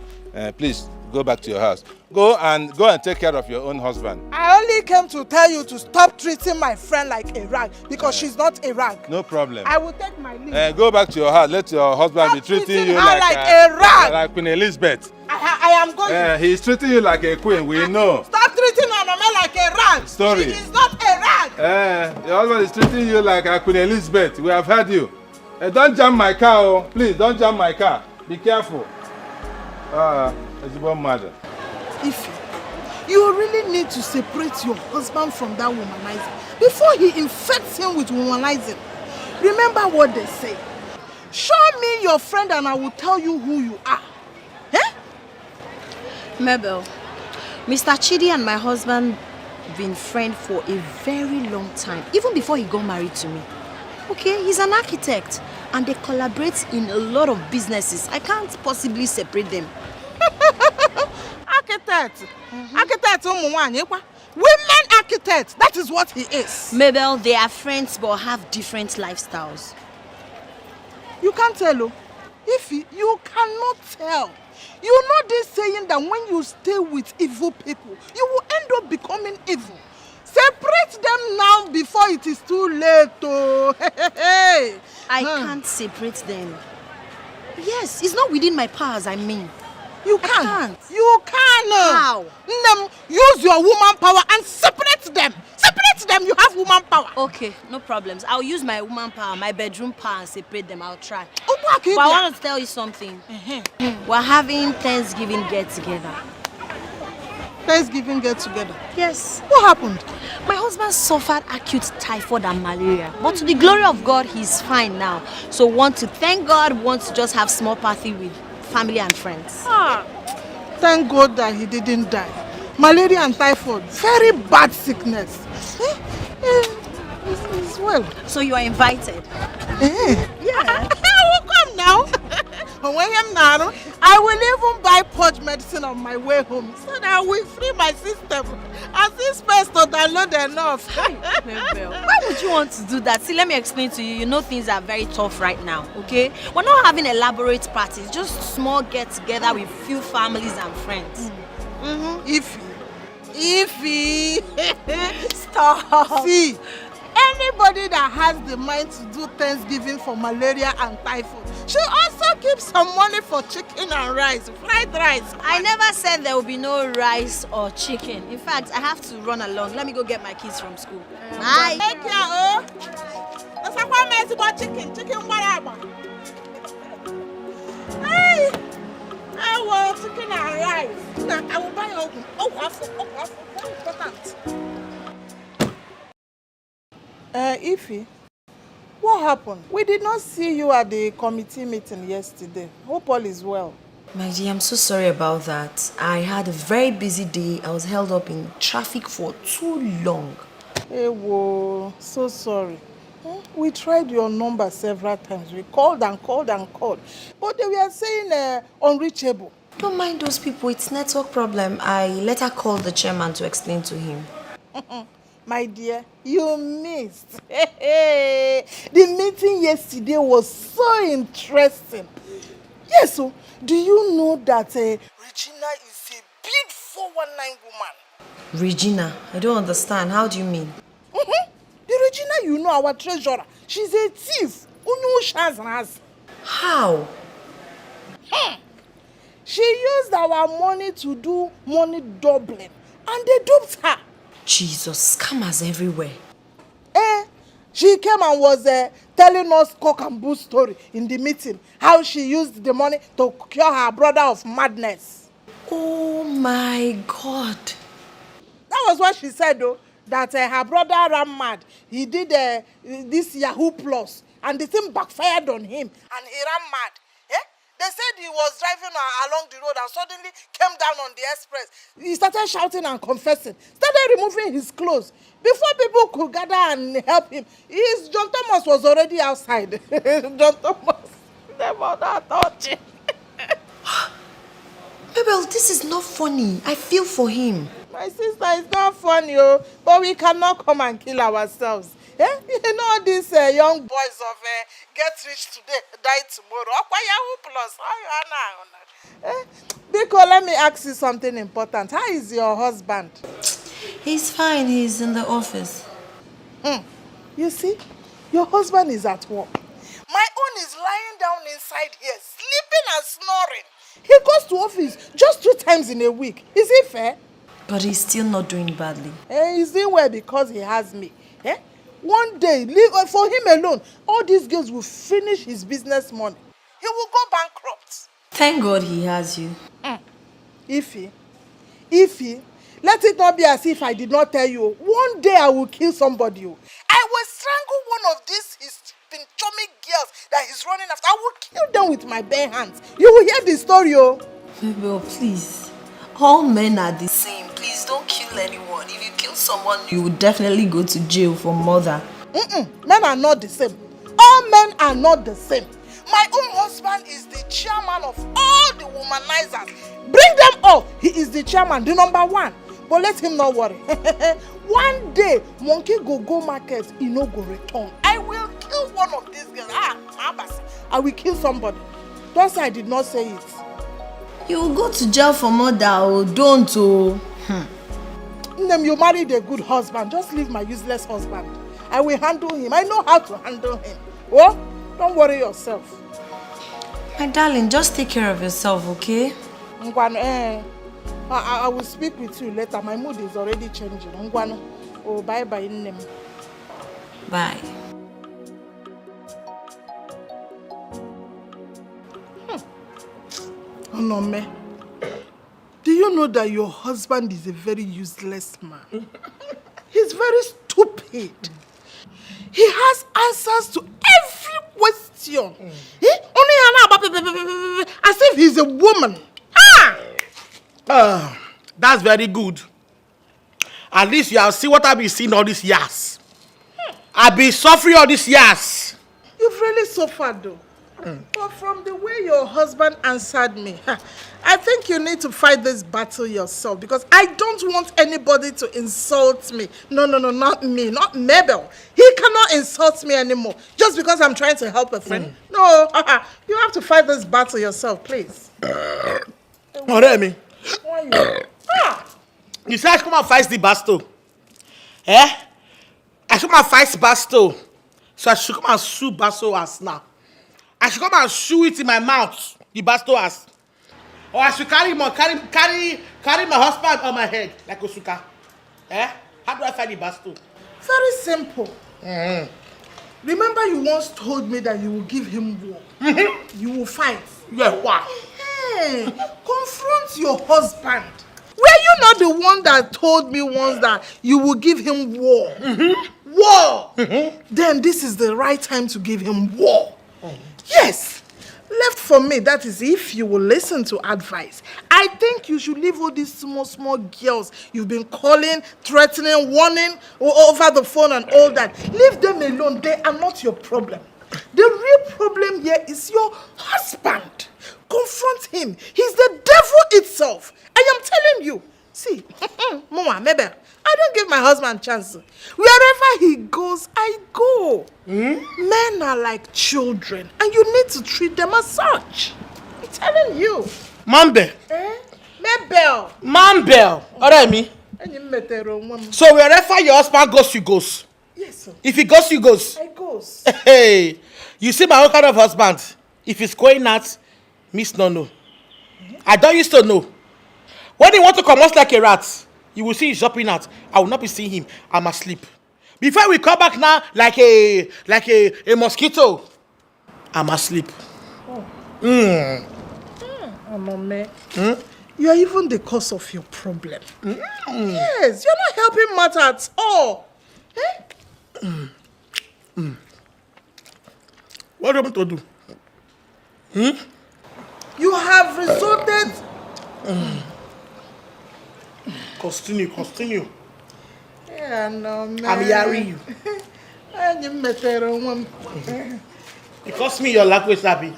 Please go back to your house. Go and take care of your own husband. I only came to tell you to stop treating my friend like a rag because she's not a rag. No problem. I will take my leave. Go back to your house. Let your husband be treating you like a rag. Like Queen Elizabeth. I am going. He's treating you like a queen. We know. Stop treating Onome like a rag. Sorry. She is not a rag. Your husband is treating you like a Queen Elizabeth. We have heard you. Don't jam my car, oh. Please, don't jam my car. Be careful. It's one mother. If you really need to separate your husband from that womanizing before he infects him with womanizing. Remember what they say. Show me your friend and I will tell you who you are. Mabel, Mr. Chidi and my husband been friends for a very long time, even before he got married to me. Okay, he's an architect and they collaborate in a lot of businesses. I can't possibly separate them. Architect. Architect, women architect. That is what he is. Mabel, they are friends but have different lifestyles. You can't tell. You cannot tell. You know this saying that when you stay with evil people, you will end up becoming evil. Separate them now before it is too late. I can't separate them. Yes, it's not within my powers, I mean. You can't. You can. How? Use your woman power and separate them. Separate them, you have woman power. Okay, no problems. I'll use my woman power, my bedroom power and separate them. I'll try. But I want to tell you something. We're having Thanksgiving get-together. Thanksgiving get-together? Yes. What happened? My husband suffered acute typhoid and malaria. But to the glory of God, he's fine now. So want to thank God, want to just have small party with family and friends. Thank God that he didn't die. Malaria and typhoid, very bad sickness. It's well. So you are invited? Yeah. I will come now. I will even buy purge medicine on my way home so that I will free my system. And this space to download enough. Why would you want to do that? See, let me explain to you. You know things are very tough right now, okay? We're not having elaborate parties, just small get-together with few families and friends. Ify. Stop. See, anybody that has the mind to do Thanksgiving for malaria and typhoid should also keep some money for chicken and rice, fried rice. I never said there will be no rice or chicken. In fact, I have to run along. Let me go get my kids from school. Bye. Take care, oh. That's a one mess about chicken. Chicken whatever. Hey, I want chicken and rice. I will buy oven. Oh, very important. Ify, what happened? We did not see you at the committee meeting yesterday. Hope all is well. My dear, I'm so sorry about that. I had a very busy day. I was held up in traffic for too long. Hey, whoa, so sorry. We tried your number several times. We called and called and called. But they were saying unreachable. Don't mind those people. It's network problem. I later called the chairman to explain to him. My dear, you missed. The meeting yesterday was so interesting. Yes, so do you know that Regina is a big 419 woman? Regina? I don't understand. How do you mean? The Regina, you know, our treasurer. She's a thief. How? She used our money to do money doubling. And they duped her. Jesus, scammers everywhere. She came and was telling us cock and bull story in the meeting. How she used the money to cure her brother of madness. Oh my God. That was what she said though. That her brother ran mad. He did this Yahoo Plus. And the thing backfired on him. And he ran mad. They said he was driving along the road and suddenly came down on the express. He started shouting and confessing. Started removing his clothes. Before people could gather and help him, John Thomas was already outside. John Thomas never that touch. Mabel, this is not funny. I feel for him. My sister, it's not funny, but we cannot come and kill ourselves. You know these young boys of get rich today, die tomorrow. Biko, let me ask you something important. How is your husband? He's fine. He's in the office. You see, your husband is at work. My own is lying down inside here, sleeping and snoring. He goes to office just 2 times in a week. Is it fair? But he's still not doing badly. He's doing well because he has me. One day, for him alone, all these girls will finish his business money. He will go bankrupt. Thank God he has you. Ify, let it not be as if I did not tell you. One day I will kill somebody. I will strangle one of these his pinchomic girls that he's running after. I will kill them with my bare hands. You will hear the story, Mabel, please. All men are the same. Please don't kill anyone. If you kill someone, you will definitely go to jail for murder. Men are not the same. All men are not the same. My own husband is the chairman of all the womanizers. Bring them all. He is the chairman, the number 1. But let him not worry. One day, monkey go market, he no go return. I will kill one of these girls. I will kill somebody. Don't say I did not say it. You will go to jail for murder or don't. You married a good husband. Just leave my useless husband. I will handle him. I know how to handle him. Oh, don't worry yourself. My darling, just take care of yourself, okay? I will speak with you later. My mood is already changing. Oh, bye-bye. Bye. Onome, do you know that your husband is a very useless man? He's very stupid. He has answers to every question. As if he's a woman. That's very good. At least you have seen what I've been seeing all these years. I've been suffering all these years. You've really suffered though. But from the way your husband answered me, I think you need to fight this battle yourself because I don't want anybody to insult me. No, not me, not Mabel. He cannot insult me anymore just because I'm trying to help a friend. No, you have to fight this battle yourself, please. Remy. You say I should come and fight the Basto. Eh? I should come and fight Basto. So I should come and shoot Basto as now. I should come and shoot it in my mouth, the Basto as. Or I should carry my husband on my head like Osuka. Eh? How do I fight the Basto? Very simple. Remember you once told me that you will give him war. You will fight. Yeah, why? Hey, confront your husband. Were you not the one that told me once that you will give him war? War! Then this is the right time to give him war. Yes. Left for me, that is if you will listen to advice. I think you should leave all these small girls you've been calling, threatening, warning over the phone and all that. Leave them alone. They are not your problem. The real problem here is your husband. Confront him. He's the devil itself. I am telling you. See, Mama, maybe I don't give my husband a chance. Wherever he goes, I go. Men are like children, and you need to treat them as such. I'm telling you. Mambe. Mabel. Mambel. Oremi. So wherever your husband goes, you goes. Yes, sir. If he goes, you goes. I goes. Hey, you see my own kind of husband. If he's going out, miss no. I don't used to know. When he want to come out like a rat, you will see him jumping out. I will not be seeing him. I'm asleep. Before we come back now, like a mosquito, I'm asleep. Amame, you are even the cause of your problem. Yes, you're not helping matter at all. What do you want to do? You have resorted. Continue. Yeah, no, man. I'm hearing you. You cost me your language, Abby.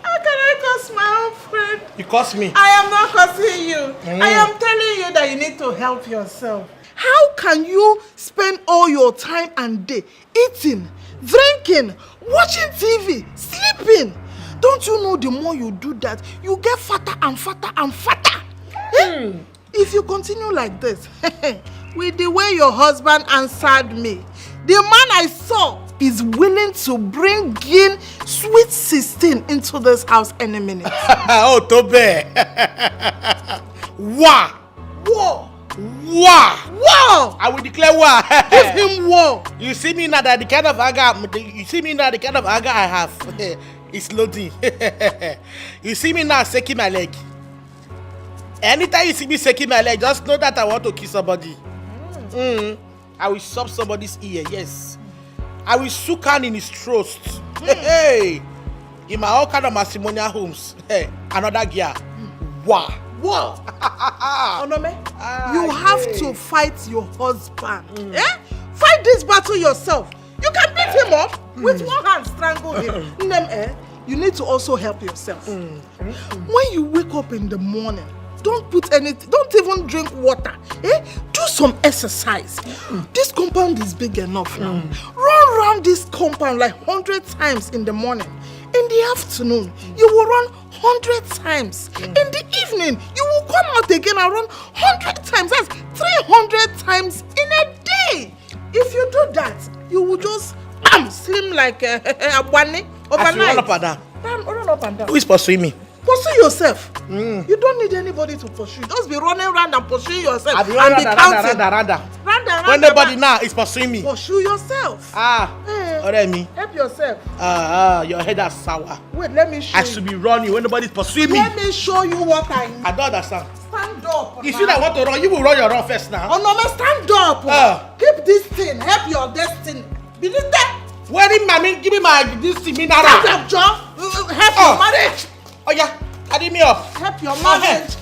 How can I curse my own friend? You cost me. I am not cursing you. I am telling you that you need to help yourself. How can you spend all your time and day eating, drinking, watching TV, sleeping? Don't you know the more you do that, you get fatter and fatter and fatter? If you continue like this, with the way your husband answered me, the man I saw is willing to bring in sweet 16 into this house any minute. Oh, Tobe. War. War. War. War. I will declare war. Give him war. You see me now that the kind of anger I have. It's loading. You see me now shaking my leg. Anytime you see me shaking my leg, just know that I want to kiss somebody. I will stop somebody's ear, yes. I will shook hand in his throat. Hey, in my all kind of matrimonial homes. Hey, another girl. Wow. Wow. Onome, you have to fight your husband. Fight this battle yourself. You can beat him up with one hand, strangle him. You need to also help yourself. When you wake up in the morning, don't put anything, don't even drink water. Do some exercise. This compound is big enough now. Run around this compound like 100 times in the morning. In the afternoon, you will run 100 times. In the evening, you will come out again and run 100 times. That's 300 times in a day. If you do that, you will just slim like a bunny overnight. Run up and down. Run up and down. Who is pursuing me? Pursue yourself. You don't need anybody to pursue. Just be running around and pursue yourself. I'll be and be counting. Randa. When nobody now is pursuing me. Pursue yourself. Oremi. Help yourself. Your head is sour. Wait, let me show you. I should be running when nobody is pursuing me. Let me show you what I need. I don't understand. Stand up. If you don't want to run, you will run your run first now. Oh no, stand up. Keep this thing. Help your destiny. Believe that. Wedding mommy, give me this thing. Stand up, John. Help your marriage. Oh yeah. Carry me up. Help your marriage.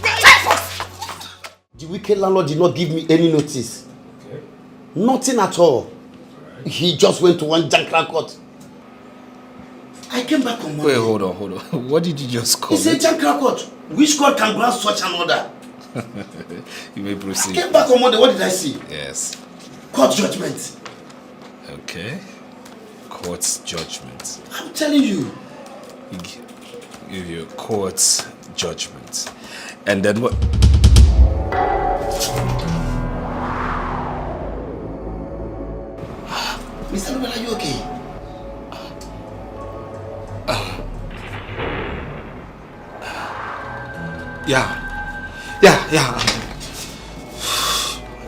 The wicked landlord did not give me any notice. Okay. Nothing at all. He just went to one junk court. I came back on Monday. Wait, hold on. What did you just call It's a Jankra court. Which court can grant such an order? You may proceed. I came back on Monday. What did I see? Yes. Court judgment. Okay. Court's judgment. I'm telling you. Give you court's judgment. And then what? Mr. Nobel, are you okay? Yeah.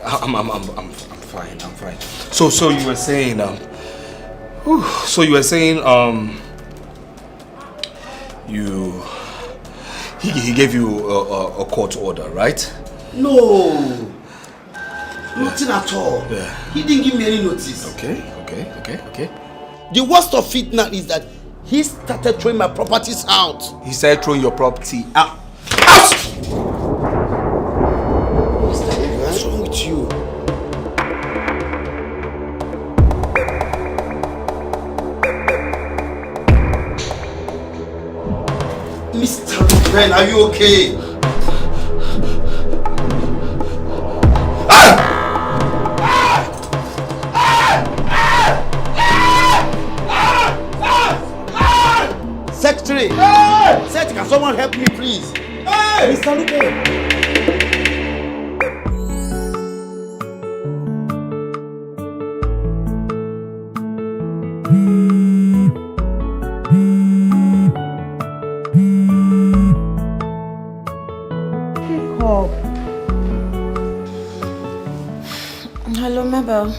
I'm fine. So you were saying he gave you a court order, right? No. Nothing at all. Yeah. He didn't give me any notice. Okay. The worst of it now is that he started throwing my properties out. He started throwing your property out. What's wrong with you? Mr. Ruben, are you okay? Secretary! Secretary, can someone help me, please? Mr. Ruben! Hello, Mabel.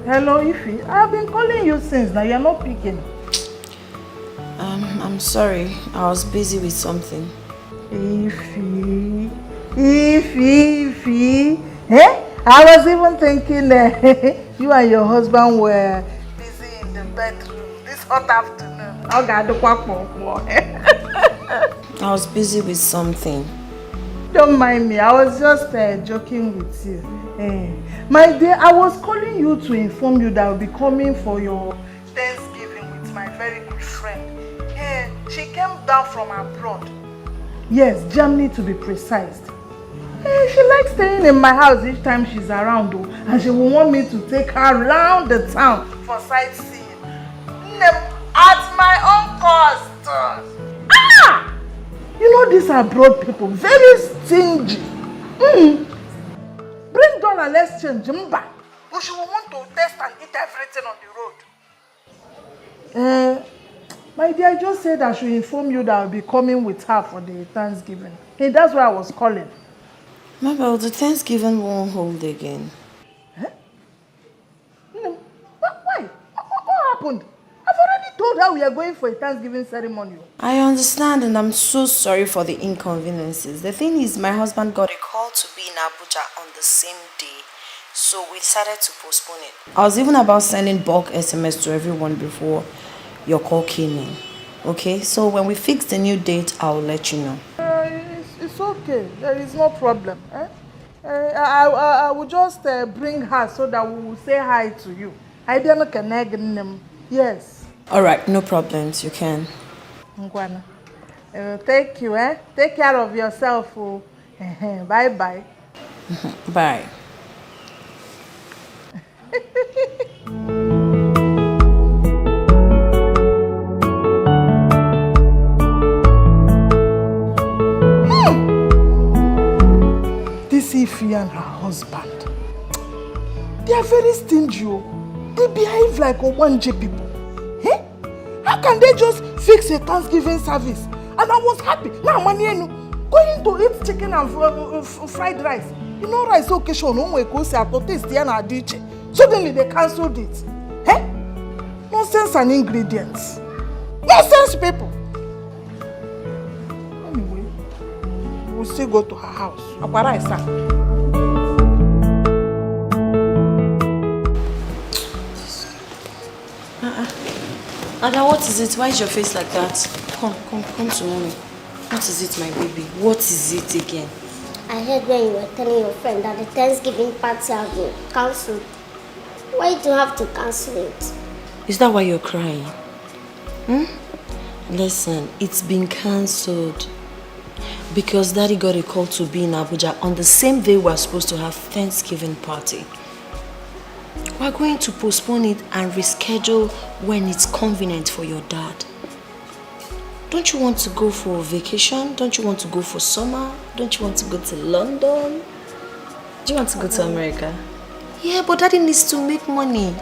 Hello, Ify. I've been calling you since now. You're not picking. I'm sorry. I was busy with something. Ify. Eh? I was even thinking you and your husband were busy in the bedroom this hot afternoon. I was busy with something. Don't mind me. I was just joking with you. My dear, I was calling you to inform you that I'll be coming for your Thanksgiving with my very good friend. She came down from abroad. Yes, Germany to be precise. She likes staying in my house each time she's around, and she will want me to take her around the town for sightseeing. At my own cost. You know these abroad people, very stingy. Bring dollar, let's change. But she will want to test and eat everything on the road. My dear, I just said I should inform you that I'll be coming with her for the Thanksgiving. Hey, that's why I was calling. Mabel, the Thanksgiving won't hold again. Why? What happened? I've already told her we are going for a Thanksgiving ceremony. I understand, and I'm so sorry for the inconveniences. The thing is, my husband got a call to be in Abuja on the same day, so we decided to postpone it. I was even about sending bulk SMS to everyone before your call came in. Okay, so when we fix the new date, I'll let you know. It's okay. There is no problem. I will just bring her so that we will say hi to you. I don't connect them. Yes. Alright, no problems. You can. Ngwana. Thank you. Take care of yourself. Bye-bye. Bye. This Ify and her husband, they are very stingy. They behave like Owanje people. How can they just fix a Thanksgiving service? And I was happy. Now, going to eat chicken and fried rice. You know, rice occasion, suddenly they cancelled it. Nonsense and ingredients. Nonsense people. Anyway, we'll still go to her house. Ada, what is it? Why is your face like that? Come to mommy. What is it, my baby? What is it again? I heard when you were telling your friend that the Thanksgiving party has been cancelled. Why do you have to cancel it? Is that why you're crying? Listen, it's been cancelled. Because Daddy got a call to be in Abuja on the same day we're supposed to have Thanksgiving party. We're going to postpone it and reschedule when it's convenient for your dad. Don't you want to go for a vacation? Don't you want to go for summer? Don't you want to go to London? Do you want to go to America? Yeah, but Daddy needs to make money.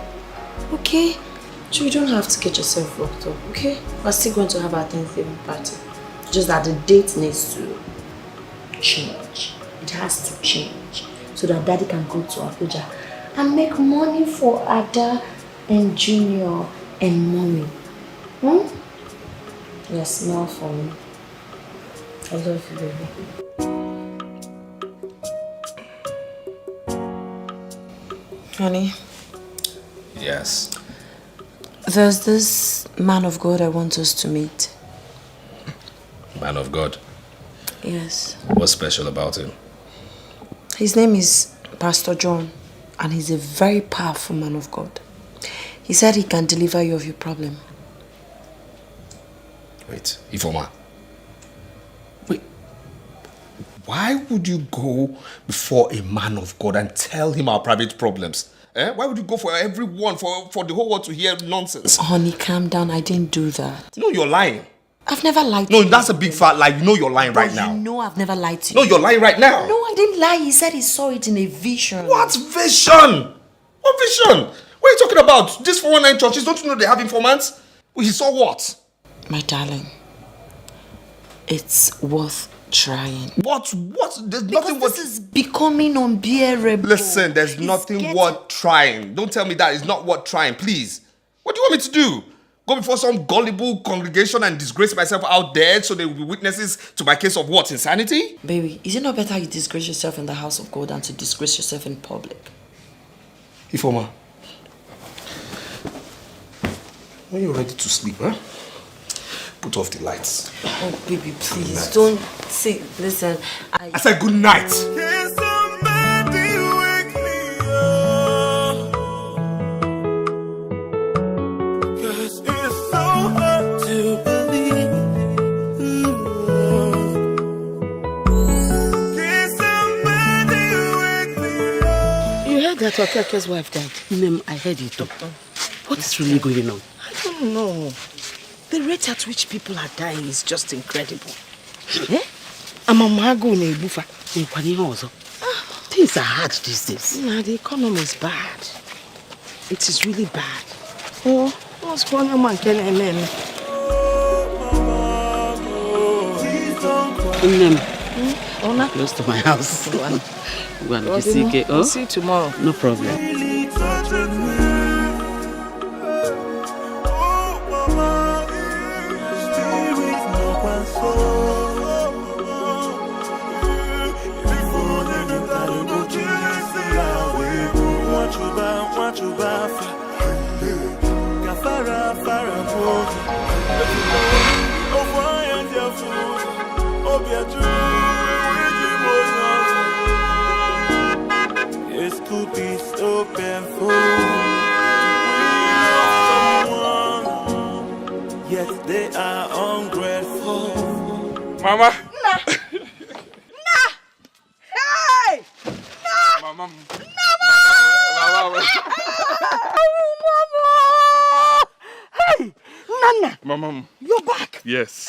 Okay? So you don't have to get yourself worked up, okay? We're still going to have our Thanksgiving party. Just that the date needs to change. It has to change. So that Daddy can go to Abuja and make money for Ada and Junior and Mommy. Yeah, smile for me. I love you, baby. Honey? Yes. There's this man of God I want us to meet. Man of God? Yes. What's special about him? His name is Pastor John, and he's a very powerful man of God. He said he can deliver you of your problem. Wait, Ifoma. Wait. Why would you go before a man of God and tell him our private problems? Why would you go for everyone, for the whole world to hear nonsense? Honey, calm down. I didn't do that. No, you're lying. I've never lied to you. No, that's a big fat lie. You know you're lying right now. You know I've never lied to you. No, you're lying right now. No, I didn't lie. He said he saw it in a vision. What vision? What vision? What are you talking about? These 419 churches, don't you know they have informants? He saw what? My darling, it's worth trying. What? There's nothing worth... This is becoming unbearable. Listen, there's nothing worth trying. Don't tell me that it's not worth trying, please. What do you want me to do? Go before some gullible congregation and disgrace myself out there so they will be witnesses to my case of what? Insanity? Baby, is it not better you disgrace yourself in the house of God than to disgrace yourself in public? Ifoma, when you're ready to sleep, put off the lights. Oh, baby, please, don't say, listen, I said good night. Can somebody wake me up? 'Cause it's so hard to believe. Can somebody wake me up? You heard that Okeke's wife died? I heard it. What is really going on? I don't know. The rate at which people are dying is just incredible. Things are hard these days. Nah, the economy is bad. It is really bad. Oh, what's going on, man? Close to my house. We'll see you tomorrow. No problem. This could be so painful. We love someone, yet they are ungrateful. Mama. Hey! Mama. Hey! Nana! Mama. You're back! Yes.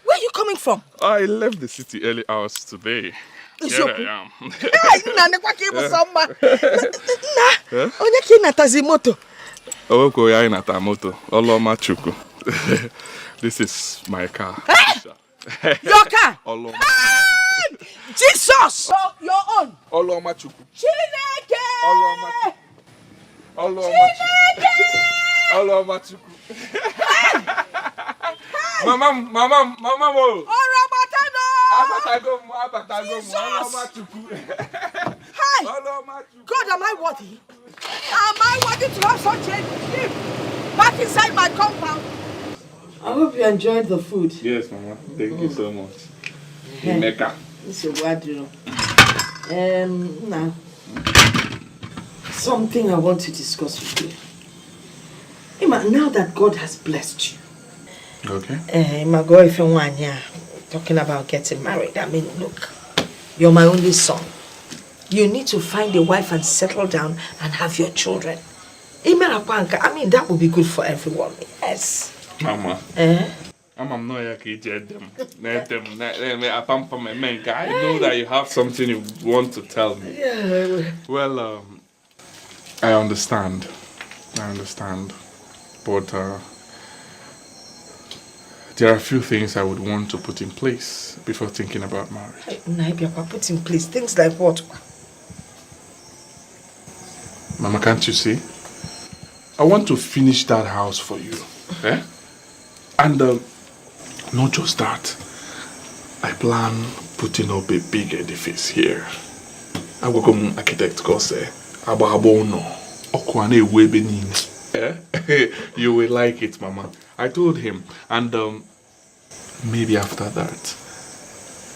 Where are you coming from? I left the city early hours today. Here I am. Hey, Nana, what came from? Onye ki natazi moto. Oweko ya inata moto. Oloma chuku. This is my car. Your car? Oloma. Hey! Jesus! Your own. Oloma chuku. Chineke! Oloma chuku. Oloma chuku. Mama mo. Orobatano. Abatago. Oloma chuku. Hi. God, am I worthy? Am I worthy to have such a gift back inside my compound? I hope you enjoyed the food. Yes, Mama. Thank you so much. Mecca. This is what you now. Something I want to discuss with you. Emma, now that God has blessed you, Okay. My girl, if you want, talking about getting married. I mean, look, you're my only son. You need to find a wife and settle down and have your children. I mean, that would be good for everyone. Yes. Mama. I'm not here to get them. I know that you have something you want to tell me. Yeah. Well, I understand. But there are a few things I would want to put in place before thinking about marriage. Put in place things like what? Mama, can't you see? I want to finish that house for you. And not just that. I plan putting up a big edifice here. I will go to architect because you will like it, Mama. I told him. And maybe after that,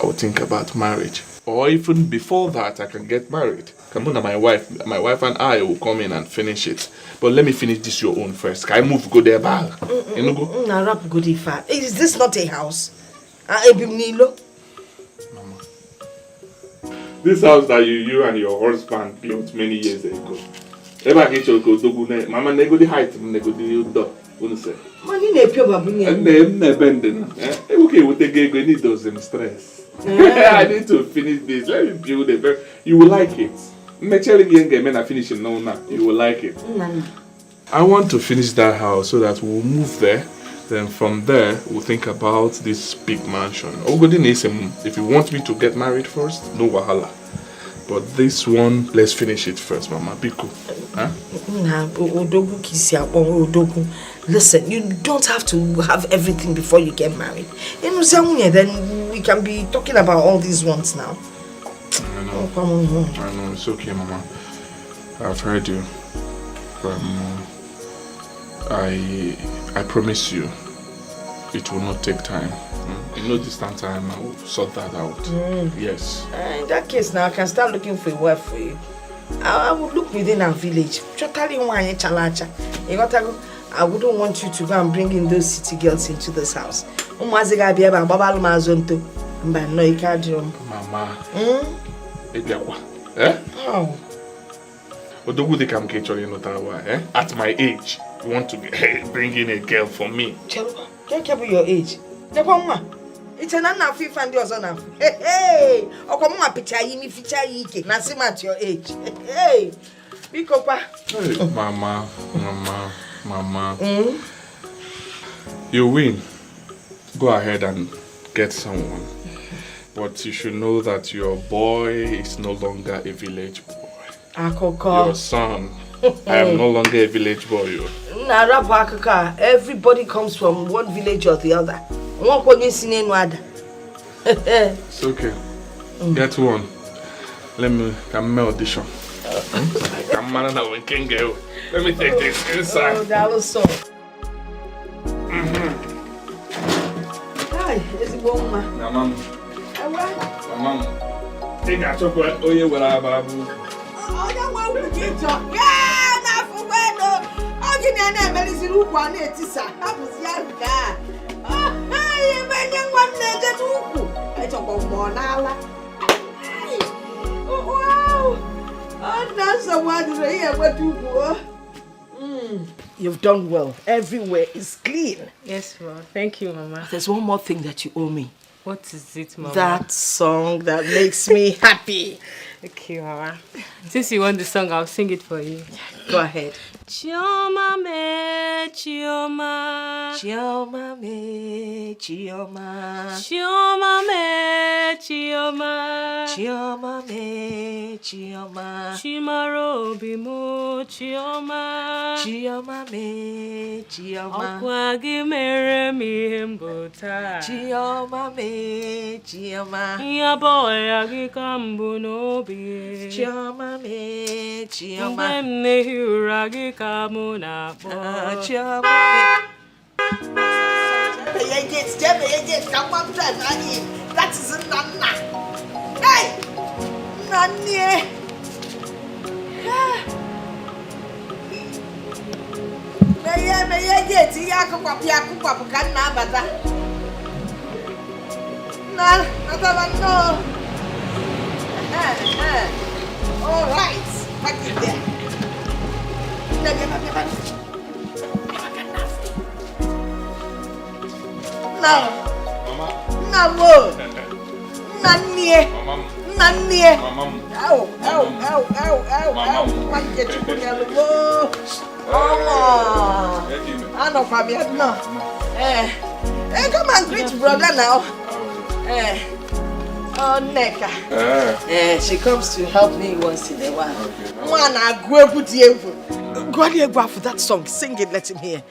I will think about marriage. Or even before that, I can get married. Come on, my wife and I will come in and finish it. But let me finish this your own first. Can I move go there back? Is this not a house? Mama. This house that you and your husband built many years ago. Mama, nego the height, nego the door. Money ne pure babunya. Okay, we take any those stress. I need to finish this. Let me build it. You will like it. I finish it now. You will like it. I want to finish that house so that we'll move there. Then from there, we'll think about this big mansion. If you want me to get married first, no wahala. But this one, let's finish it first, Mama. Be cool. Huh? Listen, you don't have to have everything before you get married. Then we can be talking about all these ones now. I know. I know. It's okay, Mama. I've heard you. I promise you, it will not take time. In no distant time, I will sort that out. Yes. In that case, now I can start looking for a wife for you. I would look within our village. I wouldn't want you to go and bring in those city girls into this house. Mama. At my age, you want to bring in a girl for me? Can't keep your age. It's an unfit and yours on. Hey, or come on, picture you, feature you, Nasim at your age. Hey, big papa. Mama. You win. Go ahead and get someone. But you should know that your boy is no longer a village boy. Your son. I am no longer a village boy. Everybody comes from one village or the other. It's okay. Get one. Let me audition. Let me take this inside. Oh, that was so. Hi, is it woman? Mama. Mama. Take a chocolate. Oh, yeah, what I have. Oh, that one will get you. Yeah, not for when. I'll give you an emergency room. One, it is a house. Yeah, oh, hey, man, young one, get to. I talk about more now. Oh, wow. Oh, that's a wonder. Yeah, what you go. You've done well. Everywhere is clean. Yes, Mama. Thank you, Mama. There's one more thing that you owe me. What is it, Mama? That song that makes me happy. Okay, Mama. Since you want the song, I'll sing it for you. Go ahead. Chioma me, Chioma. Chioma me, Chioma. Chioma me, Chioma. Chioma me, Chioma. Chimaro bimu, Chioma. Chioma me, Chioma. Okwa gimere mi himbuta. Chioma me, Chioma. Ya boy agikambu nobi. Chioma me, Chioma. Mbemne huragi kamuna bo. Chioma me. Come on, that is a nana. Hey, Nani. May I gate, ya kukwapụ ka nna abata. Na, ataba no. All right, back in there. Now, Mama. Nanie. Ow. Why get you put your logo? Oh, I know Fabian. No. Come and greet brother now. Oh, Neka. She comes to help me once in a while. Man, I go put you. Go ahead, go for that song. Sing it, let him hear.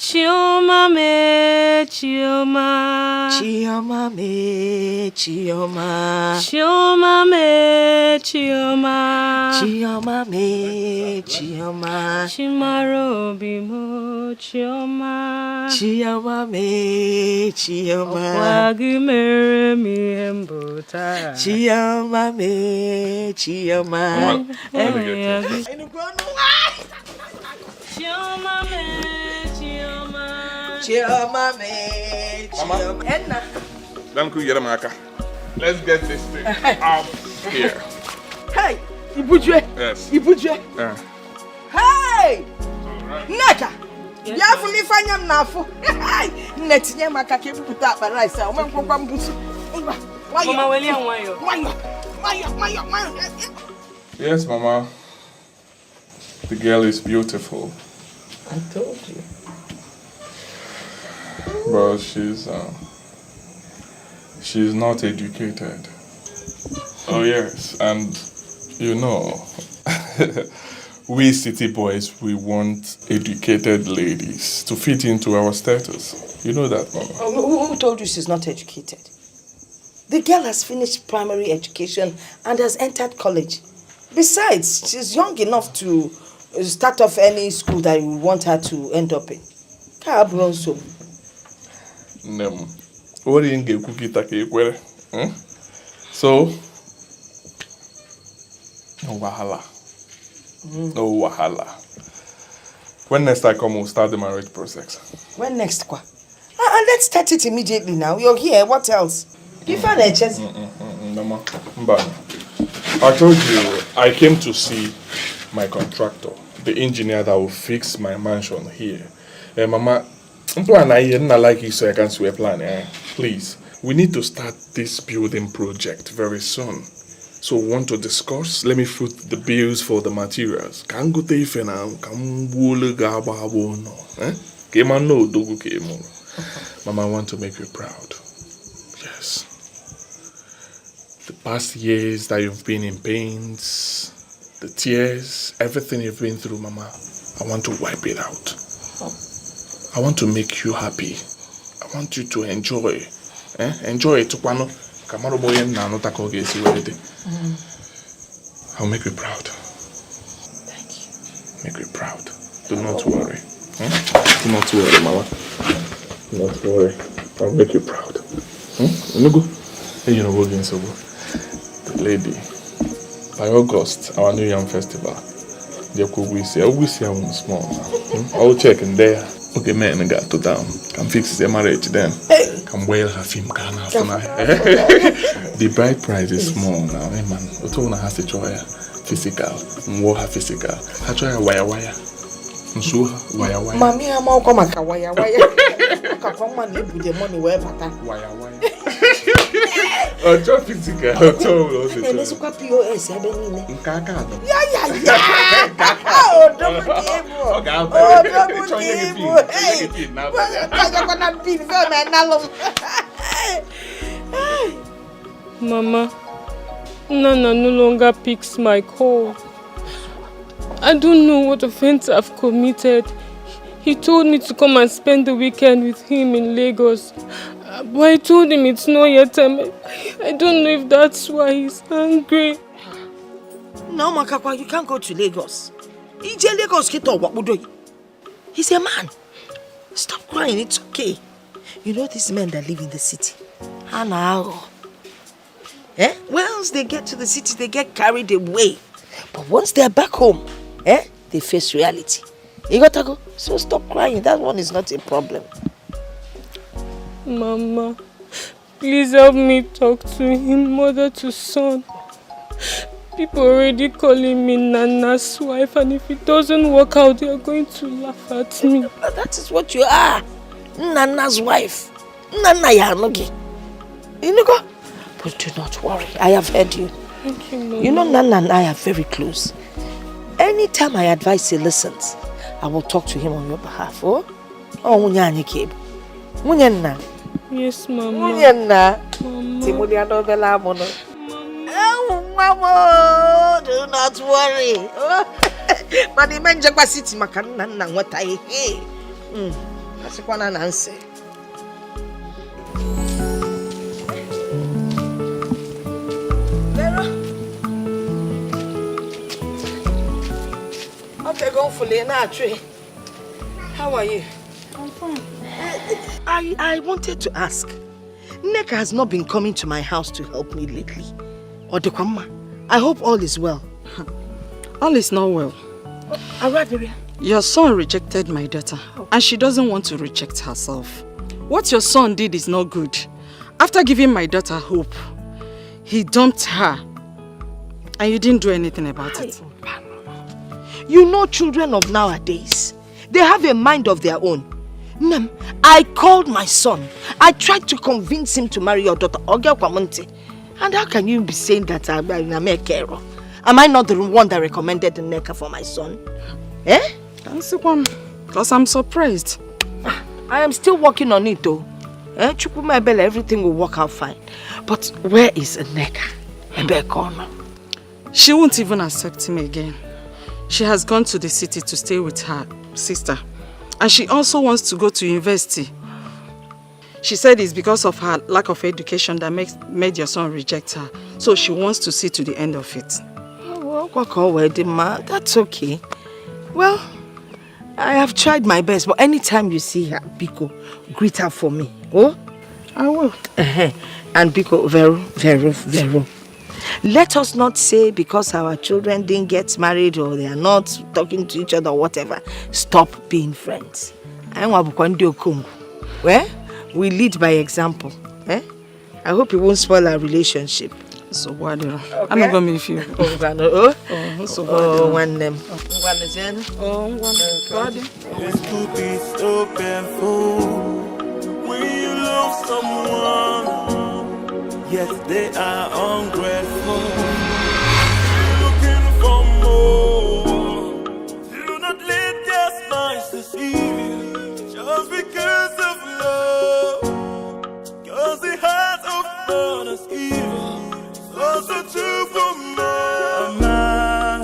Chioma me, Chioma. Chioma me, Chioma. Chioma me, Chioma. Chioma me, Chioma. Chimaro bimo, Chioma. Chioma me, Chioma. Wagimere mi embota. Chioma me, Chioma. Chioma me. Chioma me, Chioma. Edna. Let's get this thing out here. Hey, Ibujwe. Yes. Ibujwe. Hey, Neka. Ya fu mi fanya mnafo. Hey, netinye maka ke bukuta akpara isa. O man kwakwa mbusu. Mama weli anwayo. Wayo. Yes, Mama. The girl is beautiful. I told you. But she's not educated. Oh yes, and you know, we city boys, we want educated ladies to fit into our status. You know that, Mama. Who told you she's not educated? The girl has finished primary education and has entered college. Besides, she's young enough to start off any school that you want her to end up in. So, no wahala. No wahala. When next I come, we'll start the marriage process. When next, kwa? Let's start it immediately now. You're here. What else? Different edges. Mama, I told you I came to see my contractor, the engineer that will fix my mansion here. Mama, plan I not like you, so I can swear plan. Please, we need to start this building project very soon. So we want to discuss. Let me foot the bills for the materials. Can go to now. Can wool gabo no. Came on no dogu came. Mama, I want to make you proud. Yes. The past years that you've been in pains, the tears, everything you've been through, Mama, I want to wipe it out. I want to make you happy. I want you to enjoy. Enjoy it. I'll make you proud. Thank you. Make you proud. Do not worry. Do not worry, Mama. Do not worry. I'll make you proud. You know, we're going so good. The lady, by August, our New Yam Festival, we see them small. I'll check in there. Okay, man, got to down. Can fix the marriage then. Can wear her film. The bride price is small now, man. Otona has to try physical. More her physical. I try a wire. So wire. Mommy, I'm all come a wire. Come on, live with the money wherever. Wire. Oh, just physical. And let's go POS. Yeah. Oh, double game. Hey, Mama, Nana no longer picks my call. I don't know what offense I've committed. He told me to come and spend the weekend with him in Lagos. But I told him it's not yet time. I don't know if that's why he's angry. No, Makakwa, you can't go to Lagos. He's a man. Stop crying, it's okay. You know these men that live in the city. Once they get to the city, they get carried away. But once they're back home, they face reality. You got to go. So stop crying. That one is not a problem. Mama, please help me talk to him, mother to son. People already calling me Nana's wife, and if it doesn't work out, they are going to laugh at me. That is what you are. Nana's wife. Nana Yanogi. You know, but do not worry. I have heard you. Thank you, Mama. You know, Nana and I are very close. Anytime I advise he listens, I will talk to him on your behalf. Oh, Munyani Kib. Munyanna. Yes, Mama. Munyanna. Timuliano Bella Mono. Oh, Mama, do not worry. But the man Jagua City Macanana, what I hear. That's one answer. Okay, go for Lena tree. How are you? I'm fine. I wanted to ask. Neka has not been coming to my house to help me lately. Odekwama, I hope all is well. All is not well. Your son rejected my daughter, and she doesn't want to reject herself. What your son did is not good. After giving my daughter hope, he dumped her, and you didn't do anything about it. You know children of nowadays, they have a mind of their own. Ma'am, I called my son. I tried to convince him to marry your daughter, Ogia Kwamunti. And how can you be saying that I'm a carer? Am I not the one that recommended the Neka for my son? Eh? That's the one. Because I'm surprised. I am still working on it though. Chukuma Bella, everything will work out fine. But where is Neka? She won't even accept him again. She has gone to the city to stay with her sister. And she also wants to go to university. She said it's because of her lack of education that made your son reject her. So she wants to see to the end of it. That's okay. Well, I have tried my best, but anytime you see her, Biko, greet her for me. Oh? I will. And Biko, Vero. Let us not say because our children didn't get married or they are not talking to each other or whatever, stop being friends. Well, we lead by example. I hope it won't spoil our relationship. So what? I'm not going to miss you. One name. It's to be so painful when you love someone. Yes, they are ungrateful. Looking for more. Do not let their smiles deceive you. Just because of love. Cause the heart of man is evil. So true for man.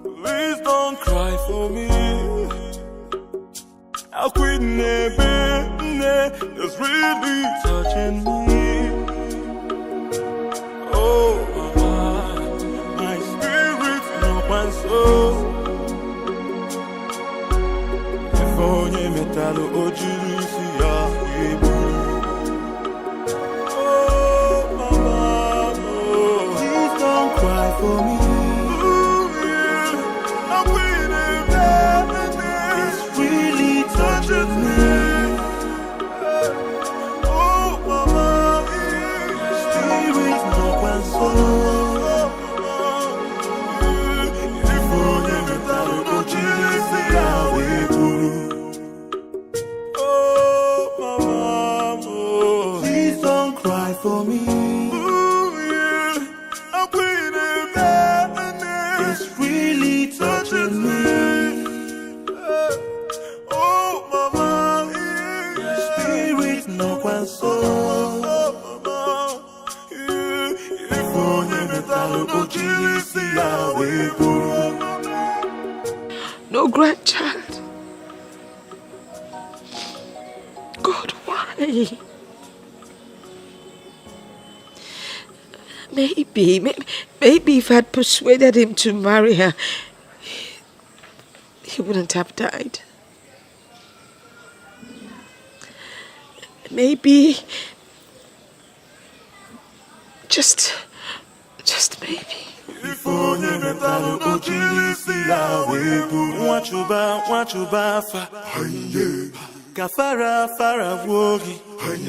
Please don't cry for me. How could it's really touching me. Oh, my spirit, no my soul. If only metal ojirisia oh, mama, oh. Please don't cry for me. It's really touching me. Please don't cry for me. It's really touching me. Oh, mama, your spirit no console. No grandchild. God, why? Maybe if I'd persuaded him to marry her, he wouldn't have died. Maybe, just maybe. onye metalu ochiri si ya webu nwachuba fa kafara fara wogi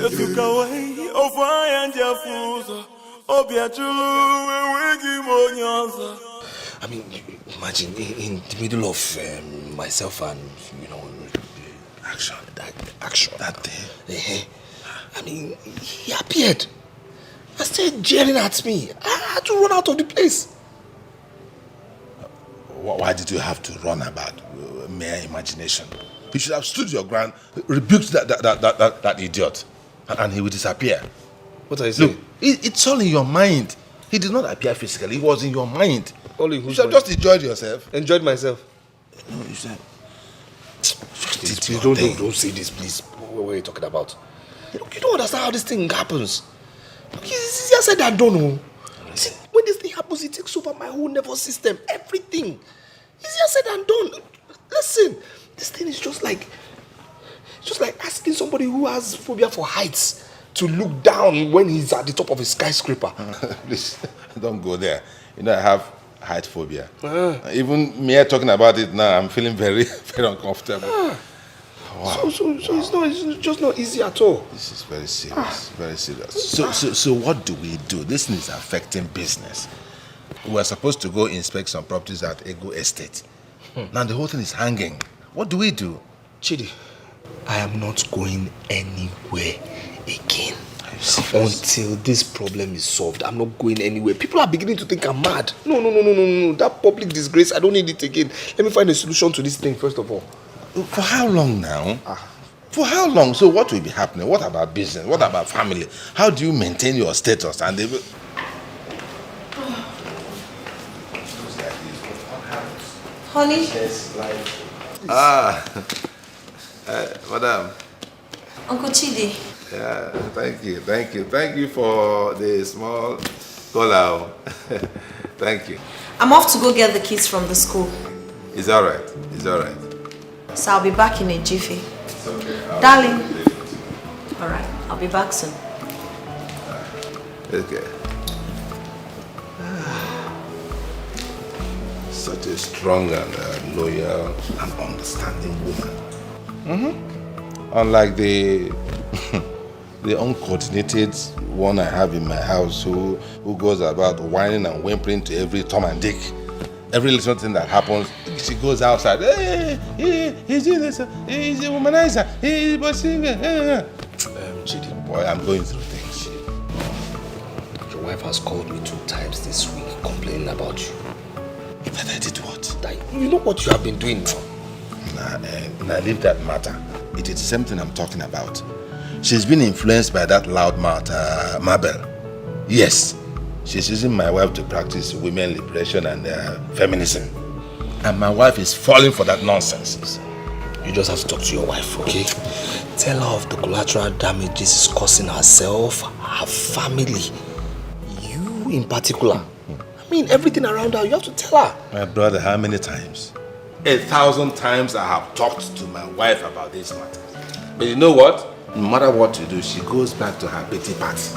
etuka wei ofaya njafuzo obiachulu wewegi monyoza. I mean, imagine in the middle of myself and, action, that day. I mean, he appeared and started jeering at me. I had to run out of the place. Why did you have to run about mere imagination? You should have stood your ground, rebuked that idiot, and he would disappear. What are you saying? Look, it's all in your mind. He did not appear physically. It was in your mind. Only you should have just enjoyed yourself. Enjoyed myself. No, you said. Please don't say this, please. What are you talking about? You don't understand how this thing happens. It's easier said than done. See, when this thing happens, it takes over my whole nervous system, everything. Easier said than done. Listen, this thing is just like asking somebody who has phobia for heights to look down when he's at the top of a skyscraper. Please, don't go there. I have height phobia. Even me talking about it now, I'm feeling very, very uncomfortable. Wow. So it's just not easy at all. This is very serious, very serious. So what do we do? This thing is affecting business. We are supposed to go inspect some properties at Ego Estate. Now the whole thing is hanging. What do we do? Chidi, I am not going anywhere again. Until this problem is solved, I'm not going anywhere. People are beginning to think I'm mad. No. That public disgrace, I don't need it again. Let me find a solution to this thing first of all. For how long now? For how long? So what will be happening? What about business? What about family? How do you maintain your status? And they will... Honey? Madam. Uncle Chidi. Yeah, thank you for the small cola. Thank you. I'm off to go get the kids from the school. It's all right. So I'll be back in a jiffy. It's okay. Darling. All right, I'll be back soon. Okay. Such a strong and loyal and understanding woman. Unlike the uncoordinated one I have in my house who goes about whining and whimpering to every Tom and Dick. Every little thing that happens, she goes outside. He's doing this. He's a womanizer. He's Chidi, boy, I'm going through things. Your wife has called me 2 times this week complaining about you. That I did what? You know what you have been doing now? Nah, leave that matter. It is the same thing I'm talking about. She's been influenced by that loudmouth, Mabel. Yes, she's using my wife to practice women liberation and feminism. And my wife is falling for that nonsense. You just have to talk to your wife, okay? Tell her of the collateral damage this is causing herself, her family, you in particular. I mean, everything around her, you have to tell her. My brother, how many times? 1,000 times I have talked to my wife about this matter. But you know what? No matter what you do, she goes back to her pity party.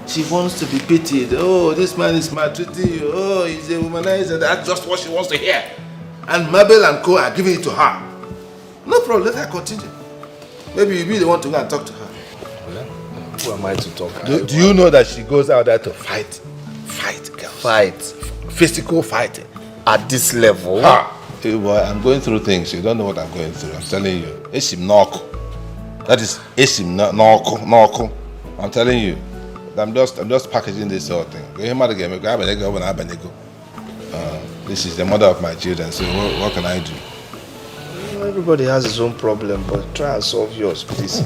She wants to be pitied. Oh, this man is maltreating you. Oh, he's a womanizer. That's just what she wants to hear. And Mabel and Co are giving it to her. No problem, let her continue. Maybe you really want to go and talk to her. Well, who am I to talk? Do you know that she goes out there to fight? Fight, girls. Fight? Physical fighting. At this level? Hey boy, I'm going through things. You don't know what I'm going through. I'm telling you. Esim Noko. That is Esim Noko. I'm telling you. I'm just packaging this whole thing. This is the mother of my children, so what can I do? Everybody has his own problem, but try and solve yours, please.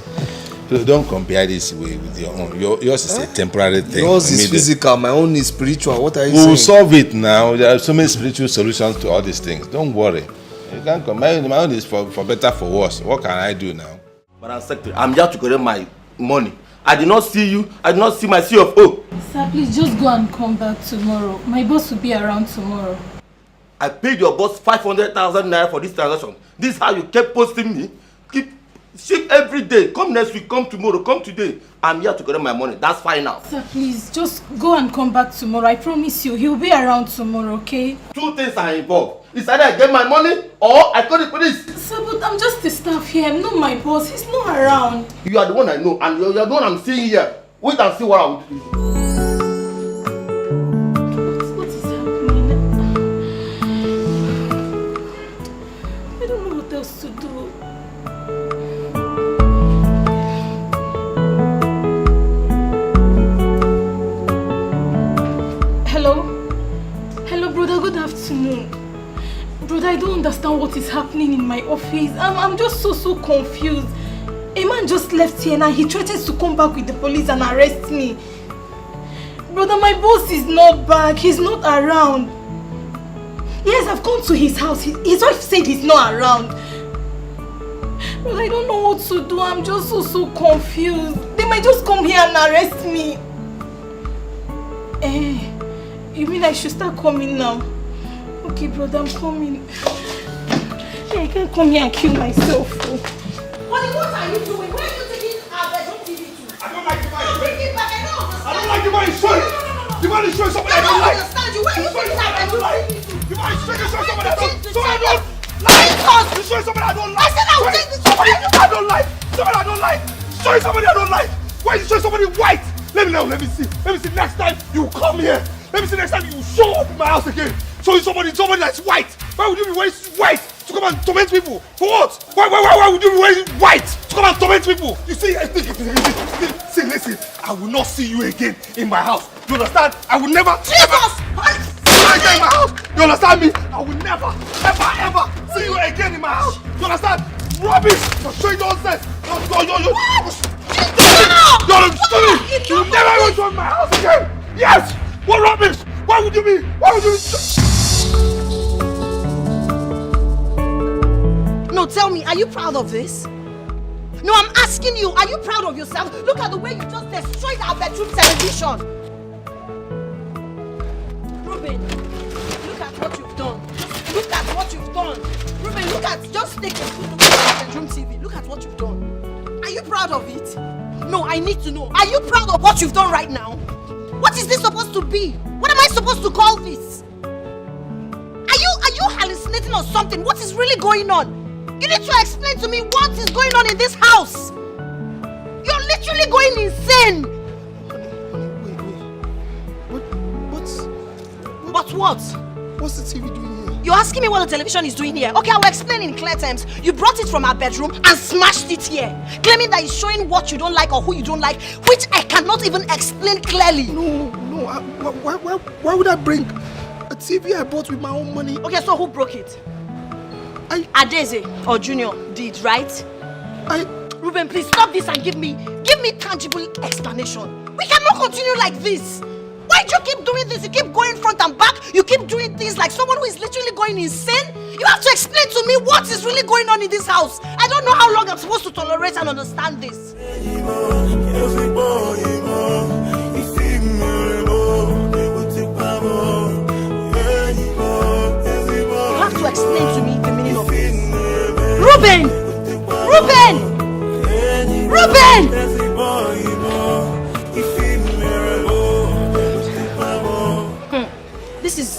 Don't compare this with your own. Yours is a temporary thing. Yours is physical, my own is spiritual. What are you saying? We'll solve it now. There are so many spiritual solutions to all these things. Don't worry. You can't compare. My own is for better, for worse. What can I do now? Madam Secretary, I'm here to collect my money. I did not see you. I did not see my CFO. Sir, please just go and come back tomorrow. My boss will be around tomorrow. I paid your boss 500,000 naira for this transaction. This is how you kept posting me? Shift every day. Come next week, come tomorrow, come today. I'm here to collect my money. That's fine now. Sir, please, just go and come back tomorrow. I promise you, he'll be around tomorrow, okay? 2 things are involved. It's either I get my money or I call the police. Sir, but I'm just the staff here. I'm not my boss. He's not around. You are the one I know, and you're the one I'm seeing here. Wait and see what I will do. What is happening? I don't know what else to do. Hello? Hello, brother. Good afternoon. Brother, I don't understand what is happening in my office. I'm just so confused. A man just left here and he threatens to come back with the police and arrest me. Brother, my boss is not back. He's not around. Yes, I've gone to his house. His wife said he's not around. Brother, I don't know what to do. I'm just so confused. They might just come here and arrest me. You mean I should start coming now? Okay, brother, I'm coming. I can't come here and kill myself. Honey, what are you doing? Where are you taking our bedroom TV to? I don't like the man. Bring it back. I don't understand. I don't like the man he's showing. The man is showing something I don't like. I don't understand you. Where are you taking our bedroom TV to? The man is showing something I don't like. He's showing something I don't like. I said I will take this. Somebody I don't like. Somebody I don't like. Showing somebody I don't like. Why is he showing somebody white? Let me know. Let me see. Let me see next time you come here. Let me see next time you show up in my house again. Showing somebody that's white. Why would you be wearing white to come and torment people? For what? Why would you be wearing white to come and torment people? You see, listen. I will not see you again in my house. You understand? I will never. Jesus! In my house. You understand me? I will never, ever see you again in my house. You understand? Rubbish! You're showing nonsense. You're stupid. You will never go to my house again. Yes. What rubbish? Why would you be? No, tell me, are you proud of this? No, I'm asking you, are you proud of yourself? Look at the way you just destroyed our bedroom television. Ruben, look at what you've done. Look at what you've done. Ruben, just take a good look at our bedroom TV. Look at what you've done. Are you proud of it? No, I need to know. Are you proud of what you've done right now? What is this supposed to be? What am I supposed to call this? Are you hallucinating or something? What is really going on? You need to explain to me what is going on in this house. You're literally going insane. Honey, wait. What? What's the TV doing here? You're asking me what the television is doing here. Okay, I will explain in clear terms. You brought it from our bedroom and smashed it here, claiming that it's showing what you don't like or who you don't like, which I cannot even explain clearly. No. Why would I bring a TV I bought with my own money? Okay, so who broke it? Adeze or Junior did, right? Ruben, please stop this and give me tangible explanation. We cannot continue like this. Why do you keep doing this? You keep going front and back. You keep doing things like someone who is literally going insane. You have to explain to me what is really going on in this house. I don't know how long I'm supposed to tolerate and understand this. You have to explain to me the meaning of this. Ruben!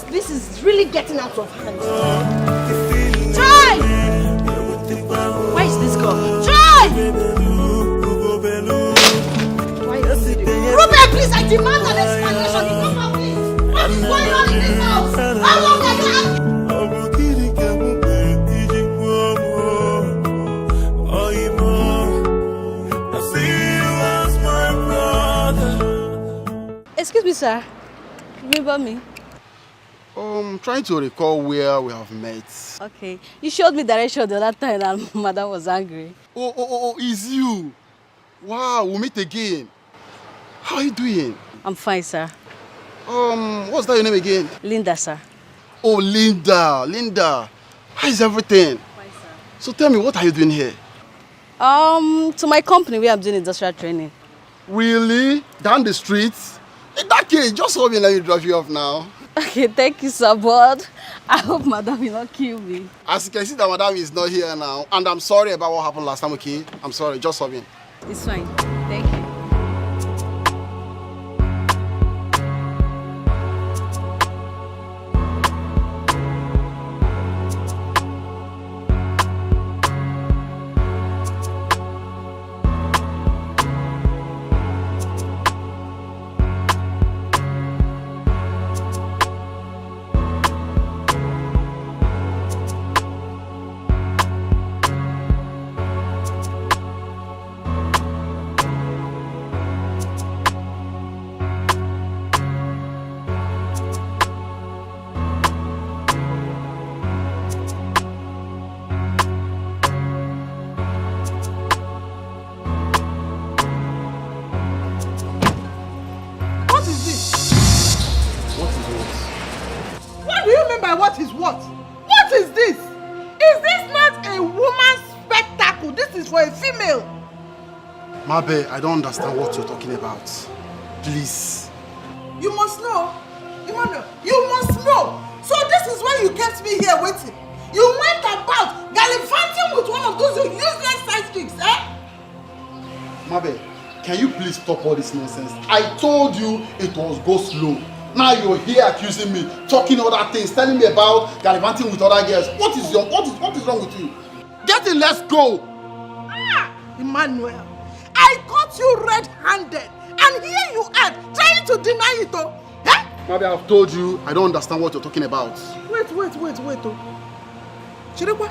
This is really getting out of hand. Try! Why is this girl? Try! Ruben, please, I demand an explanation. Come on, please. What is going on in this house? How long are you Excuse me, sir. Remember me? Trying to recall where we have met. Okay. You showed me direction the other time and Madam was angry. Oh, it's you. Wow, we'll meet again. How are you doing? I'm fine, sir. What's that your name again? Linda, sir. Oh, Linda. How is everything? Fine, sir. So tell me, what are you doing here? To my company where I'm doing industrial training. Really? Down the street? In that case, just hold me and let me drop you off now. Okay, thank you, sir, but I hope Madam will not kill me. As you can see, that Madam is not here now, and I'm sorry about what happened last time, okay? I'm sorry, just sobbing. It's fine. Thank you. What is what? What is this? Is this not a woman's spectacle? This is for a female. Mabe, I don't understand what you're talking about. Please. You must know. Emmanuel, you must know. So this is why you kept me here waiting. You went about gallivanting with one of those useless sidekicks, eh? Mabe, can you please stop all this nonsense? I told you it was go slow. Now you're here accusing me, talking other things, telling me about gallivanting with other girls. What is wrong with you? Get in, let's go. Ah, Emmanuel, I caught you red-handed, and here you are trying to deny it, oh. Eh? Maybe I've told you I don't understand what you're talking about. Wait, oh. Chirikwa.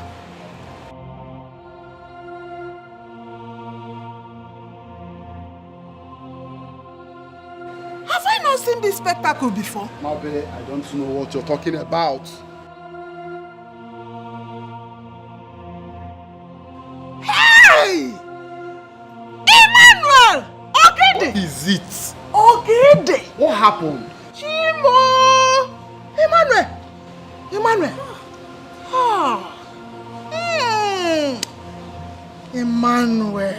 Have I not seen this spectacle before? Mabe, I don't know what you're talking about. Hey! Emmanuel! Ogede! What is it? Ogede! What happened? Chimo! Emmanuel! Ah! Emmanuel!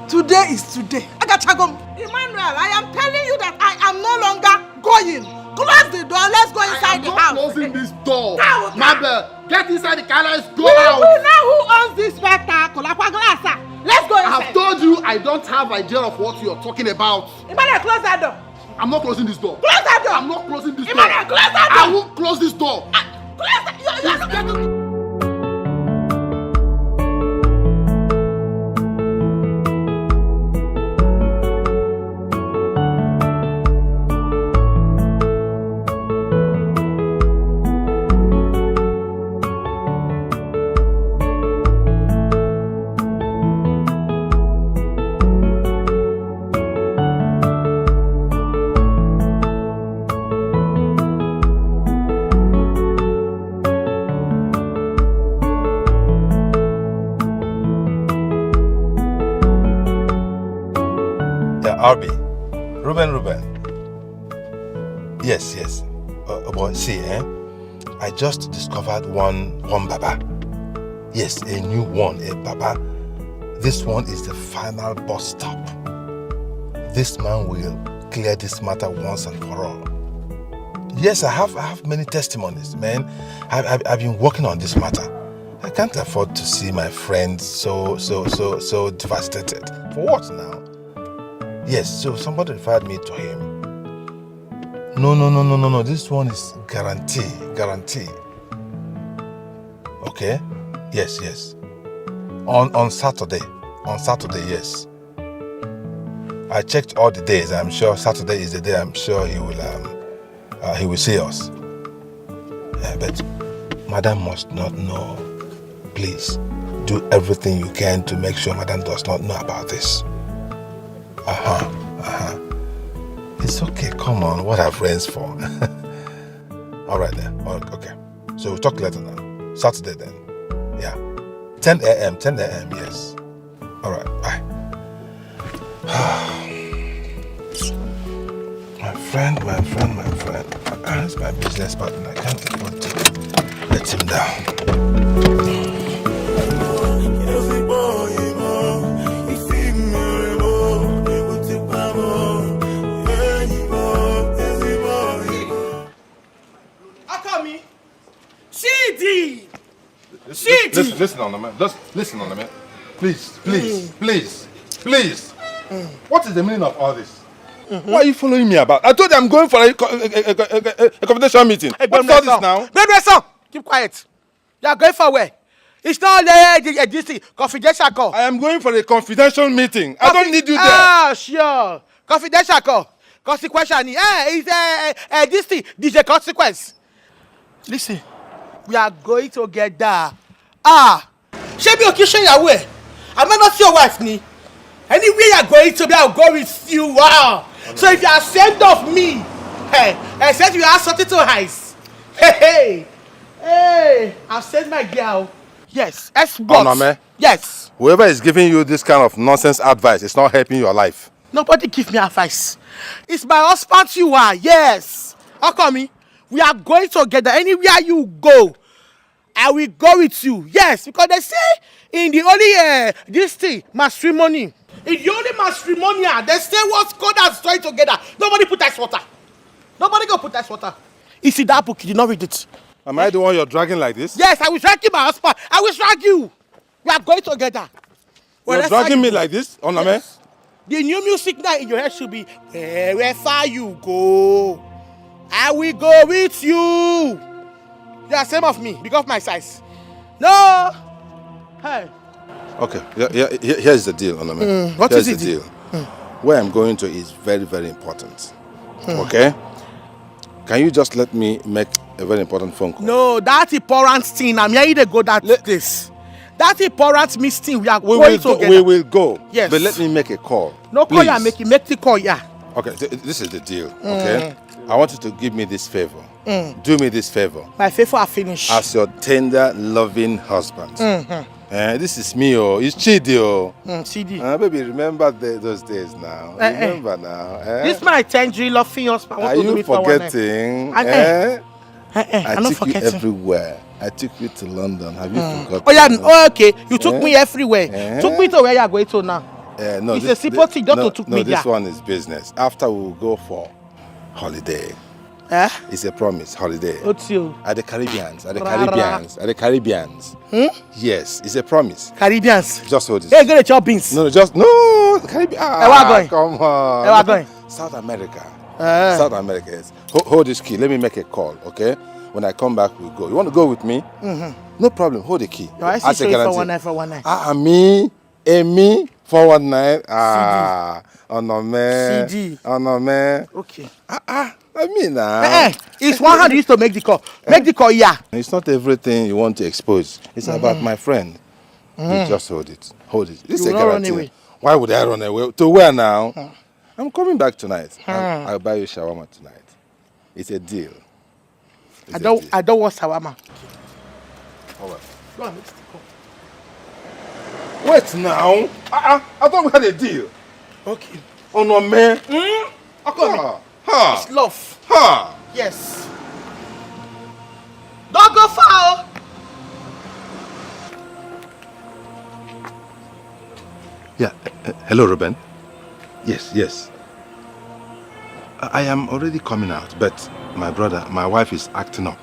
Today is today. Agachagom. Emmanuel, I am telling you that I am no longer going. Close the door. Let's go inside the house. I'm not closing this door. Mabe, get inside the car. Let's go we out. We will know who owns this spectacle. Let's go inside. I have told you I don't have idea of what you are talking about. Emmanuel, close that door. I'm not closing this door. Close that door. I'm not closing this Emmanuel, door. Close that door. I won't close this door. Close that door. Arby, Ruben. Yes. But see, I just discovered one Baba. Yes, a new one, a Baba. This one is the final bus stop. This man will clear this matter once and for all. Yes, I have many testimonies, man. I've been working on this matter. I can't afford to see my friend so devastated. For what now? Yes, so somebody referred me to him. No. This one is guarantee. Okay? Yes. On Saturday, yes. I checked all the days. I'm sure Saturday is the day I'm sure he will see us. But Madam must not know. Please, do everything you can to make sure Madam does not know about this. It's okay, come on, what are friends for? Alright then, okay. So we'll talk later now. Saturday then. Yeah. 10 a.m., yes. Alright, bye. My friend. That's my business partner. I can't afford to let him down. listen on the man. Just listen on the man. Please. What is the meaning of all this? What are you following me about? I told you I'm going for a confidential meeting. Hey, what's all this now? Son, keep quiet. You are going for where? It's not this thing, confidential call. I am going for a confidential meeting. I don't need you there. Ah, sure. Confidential call. Consequential. It's this thing, DJ consequence. Listen, we are going together. She be occasion your way. I might not see your wife, ni. Anywhere you are going to be, I'll go with you. Wow. So if you are ashamed of me, I said you have something to hide. Hey, I've said my girl. Yes, boss. Yes. Whoever is giving you this kind of nonsense advice is not helping your life. Nobody give me advice. It's my husband you are. Yes. How come me? We are going together. Anywhere you go, I will go with you. Yes, because they say in the only this thing matrimony. In the only matrimonial, they say what's God has joined together. Nobody put ice water. Nobody go put ice water. You see that book? You did not read it. Am I the one you're dragging like this? Yes, I will drag you, my husband. I will drag you. We are going together. You're dragging me like this, Oname? Yes. The new music now in your head should be wherever you go, I will go with you. You are same of me because of my size. No. Hey. Okay, here's the deal, Oname. What here's is the it? deal? Where I'm going to is very, very important. Okay? Can you just let me make a very important phone call? No, that important thing. I'm here to go this. That important meeting we are going together. We will go. Yes. But let me make a call. No call you are making. Make the call, yeah. Okay, this is the deal, okay? I want you to give me this favor. Do me this favor. My favor are finished. As your tender, loving husband. This is me, it's Chidi, Chidi. Baby, remember those days now. Remember now. This my tender, loving husband. Are you forgetting? I took you everywhere. I took you to London. Have you forgotten? Oh yeah, okay. You took me everywhere. Took me to where you are going to now. No, it's a simple thing. Don't took me there. No, this one is business. After we will go for holiday. It's a promise, holiday. What's you? At the Caribbeans. At the Caribbeans. Yes, it's a promise. Caribbeans. Just hold it. Hey, go to chop beans. No, the Caribbean. Where are going? Come on. Where are going? South America. South America, yes. Hold this key. Let me make a call, okay? When I come back, we'll go. You want to go with me? No problem. Hold the key. No, I see you 419. Me, 419. CD. Okay. I mean now. It's 100 used to make the call. Make the call, yeah. It's not everything you want to expose. It's about my friend. You just hold it. Hold it. This is a guarantee. Run away. Why would I run away? To where now? I'm coming back tonight. I'll buy you shawarma tonight. It's a deal. I don't want shawarma. All right. Go on, let's go. Wait now. I thought we had a deal. Okay. Oh no, man. It's love. Yes. Don't go far. Yeah. Hello, Ruben. Yes. I am already coming out, but my wife is acting up.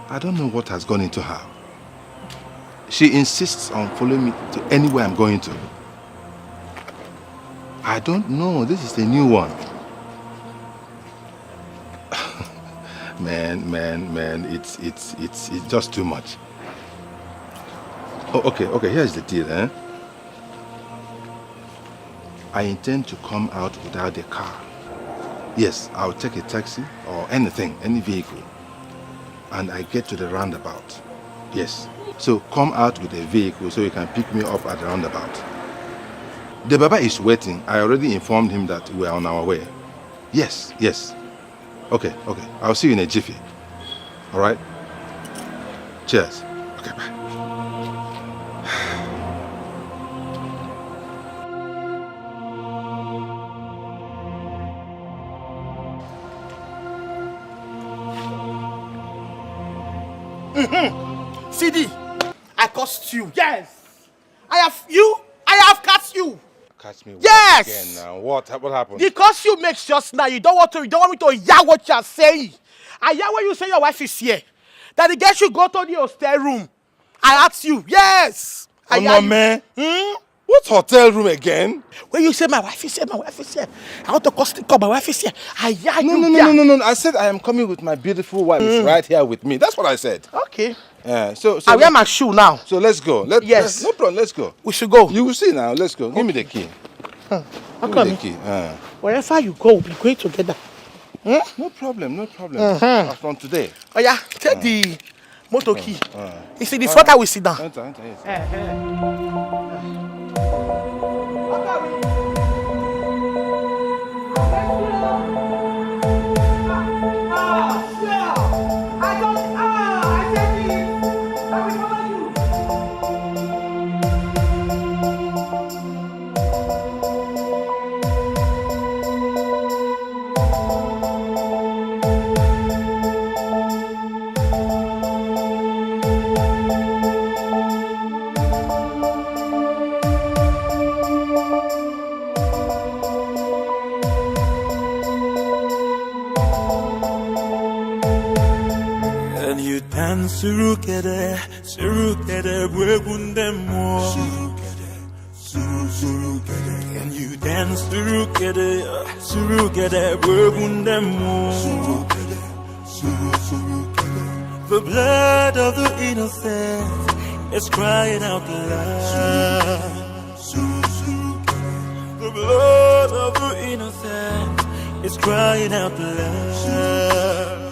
I don't know what has gone into her. She insists on following me to anywhere I'm going to. I don't know. This is a new one. Man, it's just too much. Oh, okay, here's the deal, I intend to come out without a car. Yes, I'll take a taxi or anything, any vehicle. And I get to the roundabout. Yes. So come out with a vehicle so you can pick me up at the roundabout. The Baba is waiting. I already informed him that we are on our way. Yes. Okay. I'll see you in a jiffy. All right? Cheers. Okay, bye. CD, I cursed you. Yes. I have cursed you. Catch me yes. Again now. What happened? The curse you make just now. You don't want me to hear what you are saying. I hear when you say your wife is here. That the girl should go to the hostel room I asked you. Yes. Oh, no, man. What hotel room again? When you say my wife is here, my wife is here. I want to call my wife is here. No. I said I am coming with my beautiful wife. It's right here with me. That's what I said. Okay. So I wear my shoe now. So let's go. Yes. No problem. Let's go. We should go. You will see now. Let's go. Give me the key. How Give come? me the key. Wherever you go, we'll be going together. No problem. From today. Oh yeah, take the motor key. You see the front, I will sit down. Enter, yes. Surukere, Wegundemo. Can you dance, Surukere, Wegundemo. The blood of the innocent is crying out loud. The blood of the innocent is crying out loud.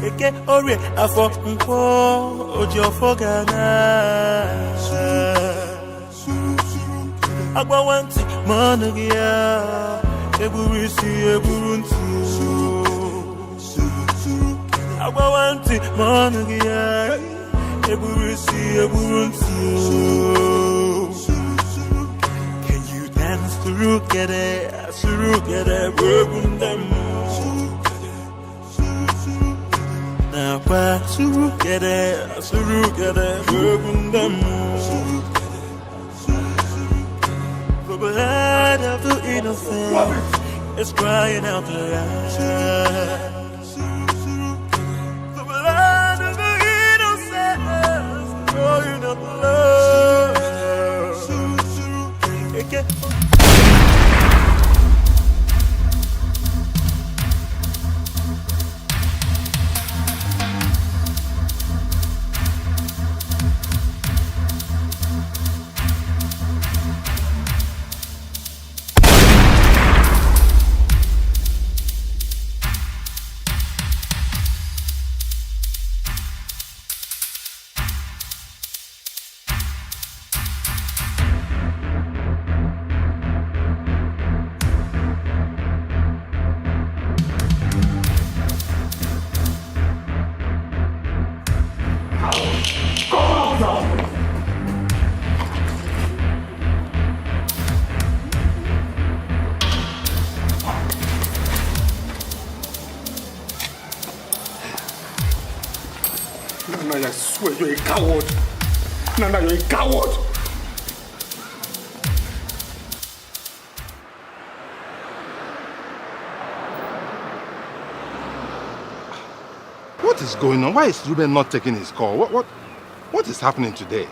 Eke ore afọ nkwo ojo fogana agbawanti manugia eburisi eburuntu agbawanti manugia eburisi eburuntu. Can you dance surukere burundemu? Surukere, Burgundemu. The blood of the innocent is crying out loud. The blood of the innocent is crying out loud. Nana, I swear you're a coward. Nana, you're a coward. What is going on? Why is Ruben not taking his call? What is happening today?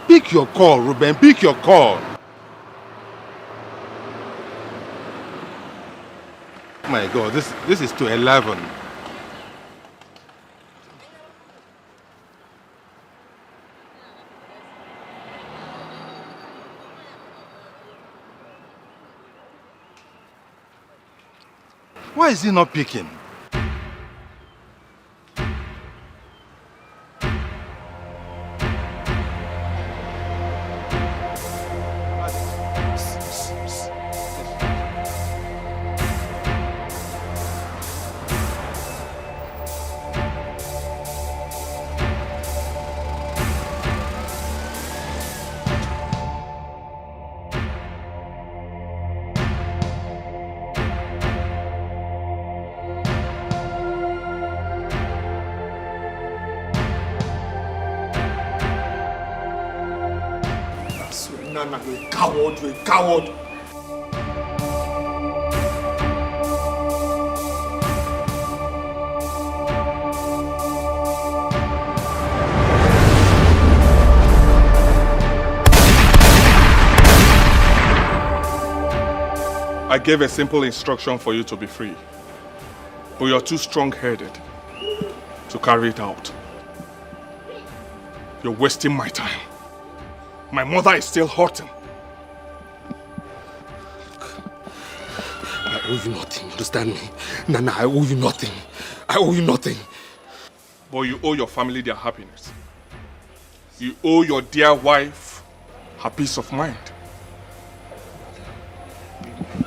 Pick your call, Ruben. Pick your call. Oh my God, this is to 11. Why is he not picking? Nana, you're a coward, you're a coward. I gave a simple instruction for you to be free. But you're too strong-headed to carry it out. You're wasting my time. My mother is still hurting. I owe you nothing, understand me? Nana, I owe you nothing. I owe you nothing. But you owe your family their happiness. You owe your dear wife her peace of mind.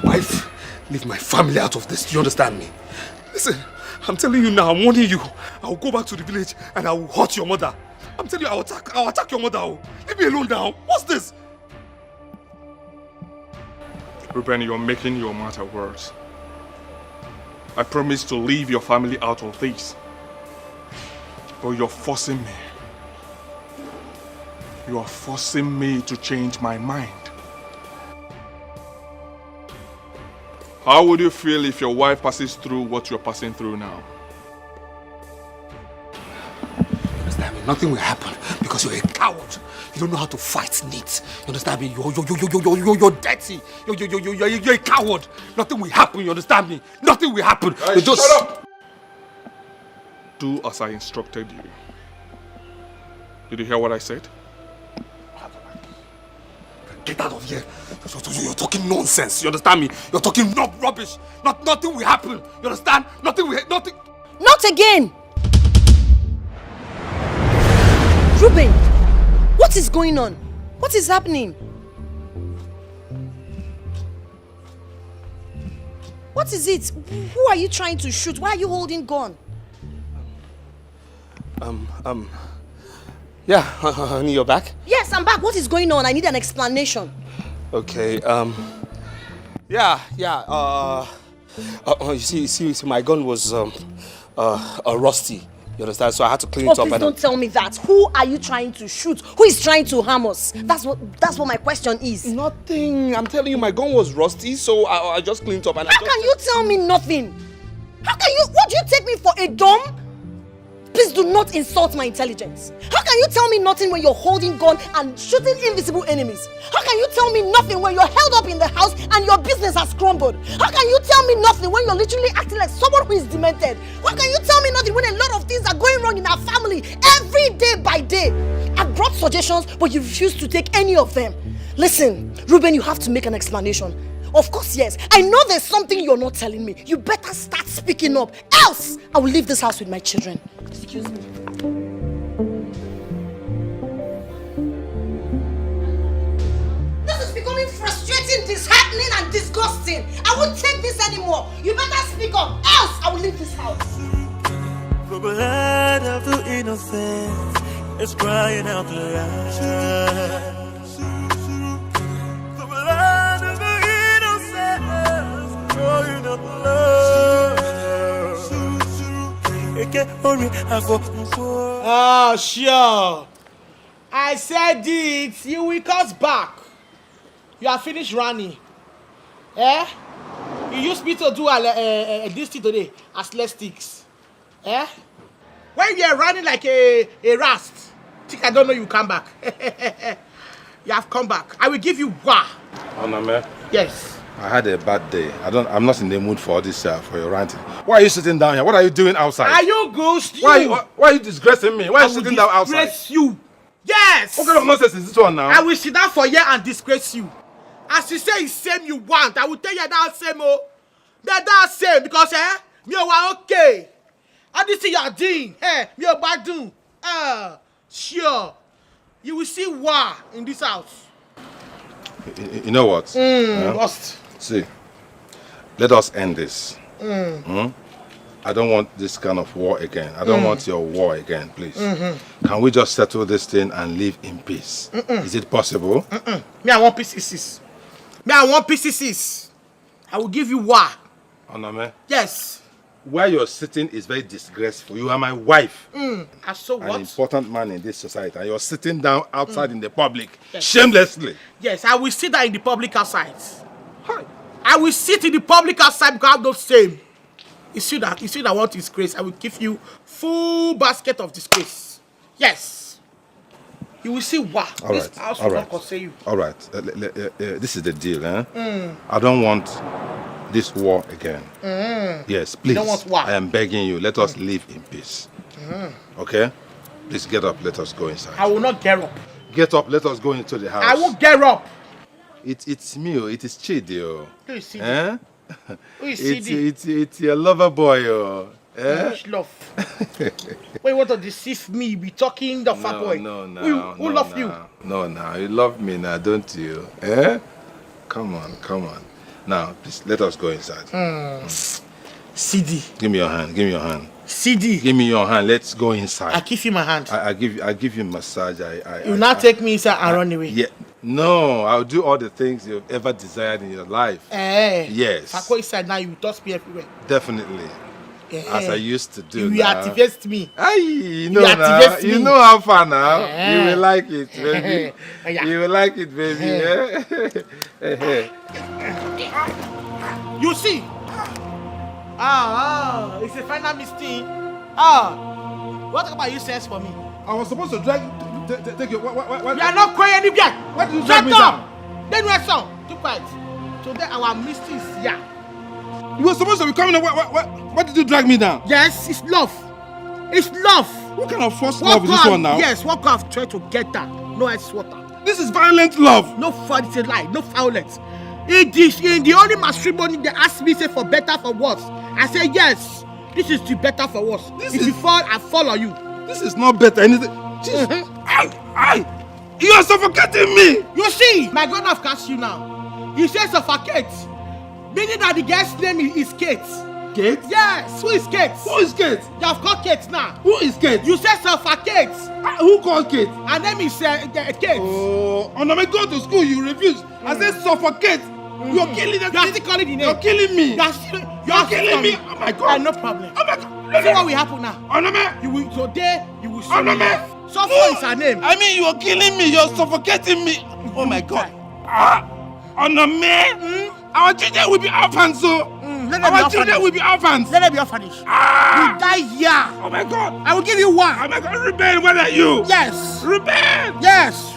Wife, leave my family out of this, do you understand me? Listen, I'm telling you now, I'm warning you. I'll go back to the village and I will hurt your mother. I'm telling you, I'll attack your mother. Leave me alone now. What's this? Ruben, you're making your matter worse. I promise to leave your family out of this. But you're forcing me. You are forcing me to change my mind. How would you feel if your wife passes through what you're passing through now? Understand me? Nothing will happen because you're a coward. You don't know how to fight neat. You understand me? You're dirty. You're a coward. Nothing will happen. You understand me? Nothing will happen. Hey, shut up! Do as I instructed you. Did you hear what I said? Get out of here. You're talking nonsense. You understand me? You're talking rubbish. Nothing will happen. You understand? Nothing. Not again! Ruben, what is going on? What is happening? What is it? Who are you trying to shoot? Why are you holding gun? Yeah, honey, you're back? Yes, I'm back. What is going on? I need an explanation. Okay, you see, my gun was, rusty. You understand? So I had to clean it up. Please don't tell me that. Who are you trying to shoot? Who is trying to harm us? That's what my question is. Nothing. I'm telling you, my gun was rusty, so I just cleaned it up. And How can you tell me nothing? What do you take me for, a dumb? Please do not insult my intelligence. How can you tell me nothing when you're holding gun and shooting invisible enemies? How can you tell me nothing when you're held up in the house and your business has crumbled? How can you tell me nothing when you're literally acting like someone who is demented? How can you tell me nothing when a lot of things are going wrong in our family every day by day? I brought suggestions, but you refuse to take any of them. Listen, Ruben, you have to make an explanation. Of course, yes. I know there's something you're not telling me. You better start speaking up. Else, I will leave this house with my children. Excuse me. This is becoming frustrating, disheartening, and disgusting. I won't take this anymore. You better speak up. Else, I will leave this house. The blood of the innocent is crying out loud. Oh, sure. I said it. You will come back. You are finished running. Eh? You used me to do this thing today as sticks. Eh? When you are running like a rust, think I don't know you come back. You have come back. I will give you one. Oname? Yes. I had a bad day. I'm not in the mood for this for your ranting. Why are you sitting down here? What are you doing outside? Are you ghost? Why are you disgracing me? Why are you sitting down outside? Disgrace you. Yes. What kind of nonsense is this one now? I will sit down for you and disgrace you. As you say, it's same you want. I will tell you that same. That same because me okay. How this thing you are doing? Me bad doing. Sure. You will see war in this house. You know what? Lost. See, let us end this. I don't want this kind of war again. I don't want your war again, please. Can we just settle this thing and live in peace? Is it possible? Me, I want pieces. I will give you war. Oname? Yes. Where you're sitting is very disgraceful. You are my wife. And so what? An important man in this society. And you're sitting down outside in the public, shamelessly. Yes, I will sit down in the public outside. I will sit in the public outside because I'm not same. You see that what is disgrace? I will give you full basket of disgrace. Yes. You will see what? All this right. house All will right. not concern you. All right. This is the deal, eh? I don't want this war again. Yes, please. You don't want war. I am begging you. Let us live in peace. Okay? Please get up. Let us go inside. I will not get up. Get up. Let us go into the house. I won't get up. It's me. It is Chidi. Who is Chidi? Eh? Who is Chidi? It's your lover boy. Eh? Which love? Wait, you want to deceive me? Be talking the fat boy. No. Who love you? No. You love me now, don't you? Eh? Come on. Now, please, let us go inside. CD. Give me your hand. CD. Give me your hand. Let's go inside. I give you my hand. I give you massage. You now take me inside and run away. Yeah. No, I'll do all the things you've ever desired in your life. Yes. If I go inside now, you will toss me everywhere. Definitely. As I used to do. You activate me. You know how far now. You will like it, baby. You will like it, baby. You see? It's a final mistake. What about you says for me? I was supposed to take you. What? You are not crying anywhere. Why did you drag me down? Then we are song. Too quiet. Today our mistake is here. You were supposed to be coming. Why did you drag me down? Yes, it's love. It's love. What kind of first love is this one now? Yes, what kind of try to get that? No ice water. This is violent love. No fun, it's a lie. No violence. In the only matrimony they asked me say for better for worse. I say yes. This is the better for worse. If you fall, I fall on you. This is not better. Anything. You are suffocating me. You see, my God have cast you now. You say suffocate. Meaning that the girl's name is Kate. Kate? Yes. Who is Kate? Who is Kate? You have called Kate now. Who is Kate? You say suffocate. Who called Kate? Her name is Kate. Oh, when I go to school, you refuse. I said suffocate. You're killing us. You are still calling the name. You're killing me. You are killing me. Oh my God. No problem. Oh my God. See what will happen now. Onome. Today you will show me love. Suffer is her name. I mean, you are killing me. You're suffocating me. Oh my God. Onome. Our children will be orphans, so. Our children will be orphans. Let them be orphanage. You die here. Oh my God. I will give you one. Oh my God. Ruben, where are you? Yes. Ruben. Yes.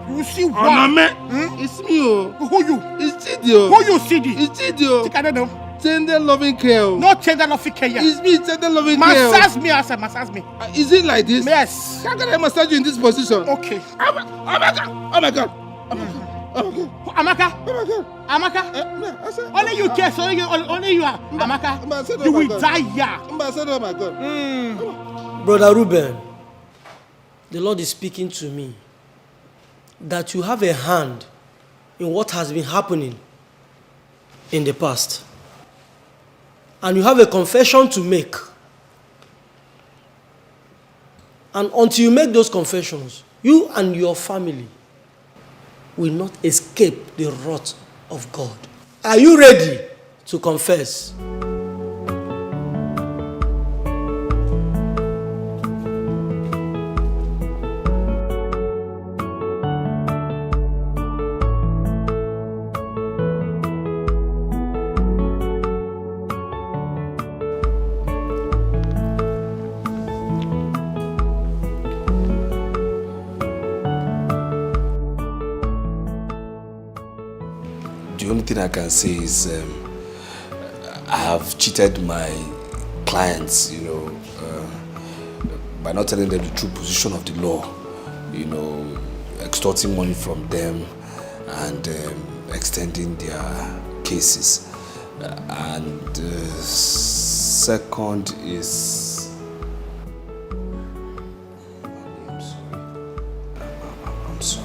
You will see one. Onome. It's me. Who you? It's Chidio. Who you, Chidi? It's Chidio. Think I don't know. Tender loving care. No tender loving care. It's me, tender loving care. Massage me, I said, massage me. Is it like this? Yes. How can I massage you in this position? Okay. Oh my God. Amaka. Only you care, so only you are. Amaka. You will die here. Oh my God. Brother Ruben, the Lord is speaking to me that you have a hand in what has been happening in the past. And you have a confession to make. And until you make those confessions, you and your family will not escape the wrath of God. Are you ready to confess? The only thing I can say is I have cheated my clients, by not telling them the true position of the law, extorting money from them and extending their cases. And second is... I'm sorry.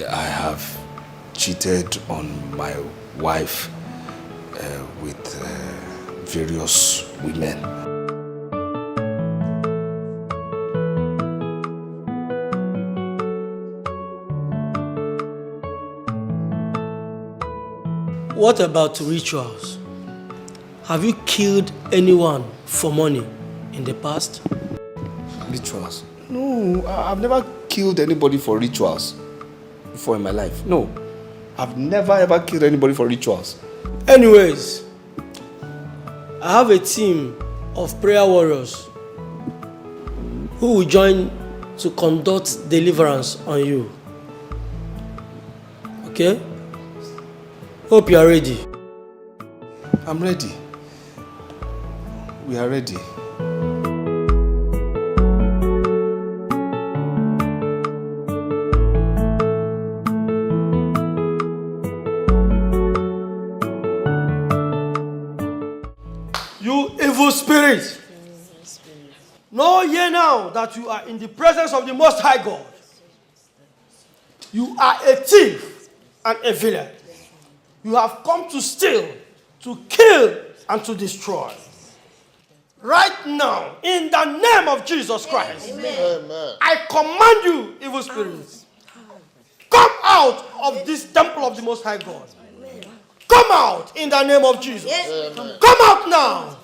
I have cheated on my wife with various women. What about rituals? Have you killed anyone for money in the past? Rituals? No, I've never killed anybody for rituals before in my life. No, I've never ever killed anybody for rituals. Anyways, I have a team of prayer warriors who will join to conduct deliverance on you. Okay? Hope you are ready. I'm ready. We are ready. You evil spirit! Know ye now that you are in the presence of the Most High God. You are a thief and a villain. You have come to steal, to kill, and to destroy. Right now, in the name of Jesus Christ, I command you, evil spirits, come out of this temple of the Most High God. Come out in the name of Jesus. Come out now.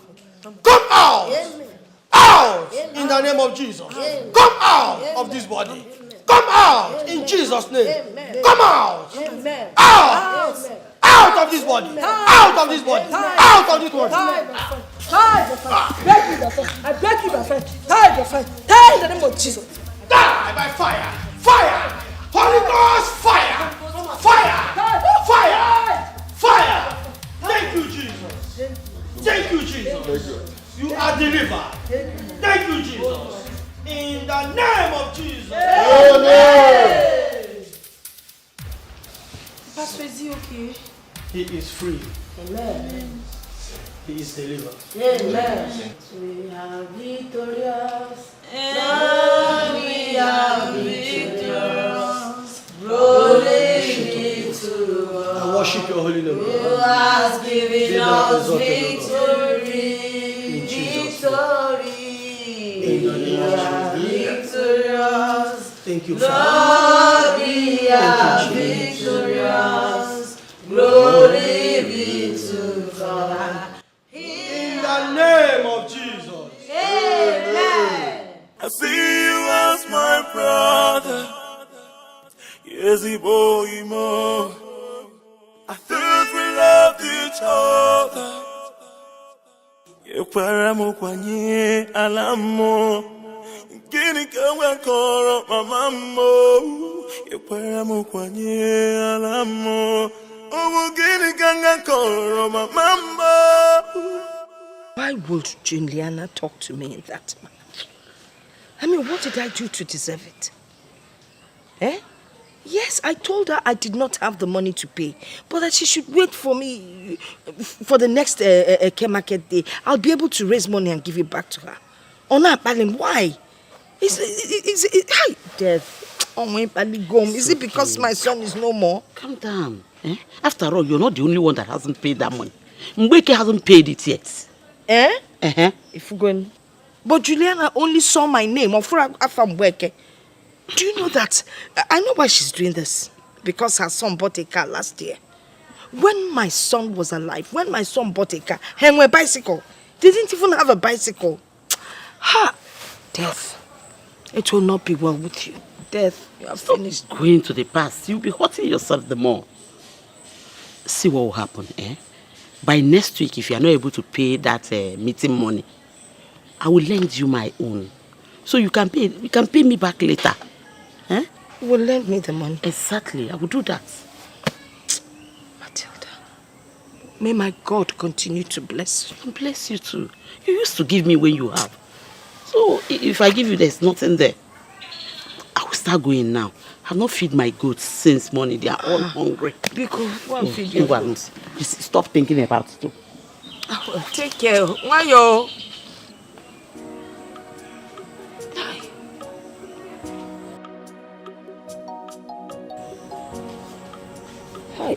Come out. Out in the name of Jesus. Come out of this body. Come out in Jesus' name. Come out. Out. Out of this body. Out of this body. Out of this body. I beg you, my friend. Die, my friend. Die in the name of Jesus. Die by fire. Fire. Holy Ghost fire. Fire. Fire. Fire. Thank you, Jesus. Thank you, Jesus. You are delivered. Thank you, Jesus. In the name of Jesus. Amen. Pastor, is he okay? He is free. Amen. He is delivered. Amen. We are victorious. And we are victorious. Glory be to God. I worship your holy name. Who has given us victory. Victory. We are victorious. Thank you, Lord, we are victorious. Glory be to God. In the name of Jesus. Amen. I see you as my brother. Yes, boy, more. I thought we loved each other. Yekwaramu kwanye alamo. Gini kawa koro mamamo. Yekwaramu kwanye alamo. Owo gini kanga koro mamamo. Why would Juliana talk to me in that manner? I mean, what did I do to deserve it? Eh? Yes, I told her I did not have the money to pay, but that she should wait for me for the next Eke market day. I'll be able to raise money and give it back to her. Oh, no, Palin, why? Is hi, death. Oh, my Paligom. Is it because my son is no more? Calm down. Eh? After all, you're not the only one that hasn't paid that money. Mbeke hasn't paid it yet. Eh? If we're going. But Juliana only saw my name. Do you know that? I know why she's doing this. Because her son bought a car last year. When my son was alive, when my son bought a car, and a bicycle, they didn't even have a bicycle. Ha! Death. It will not be well with you. Death, you are finished. Going to the past, you'll be hurting yourself the more. See what will happen, eh? By next week, if you are not able to pay that meeting money, I will lend you my own. So you can pay me back later. Eh? You will lend me the money? Exactly, I will do that. Matilda, may my God continue to bless you. And bless you too. You used to give me when you have. So if I give you, there's nothing there. I will start going now. I have not fed my goats since morning. They are all hungry. Because go and feed your goats. Stop thinking about it too. Take care. Why yo? Hi.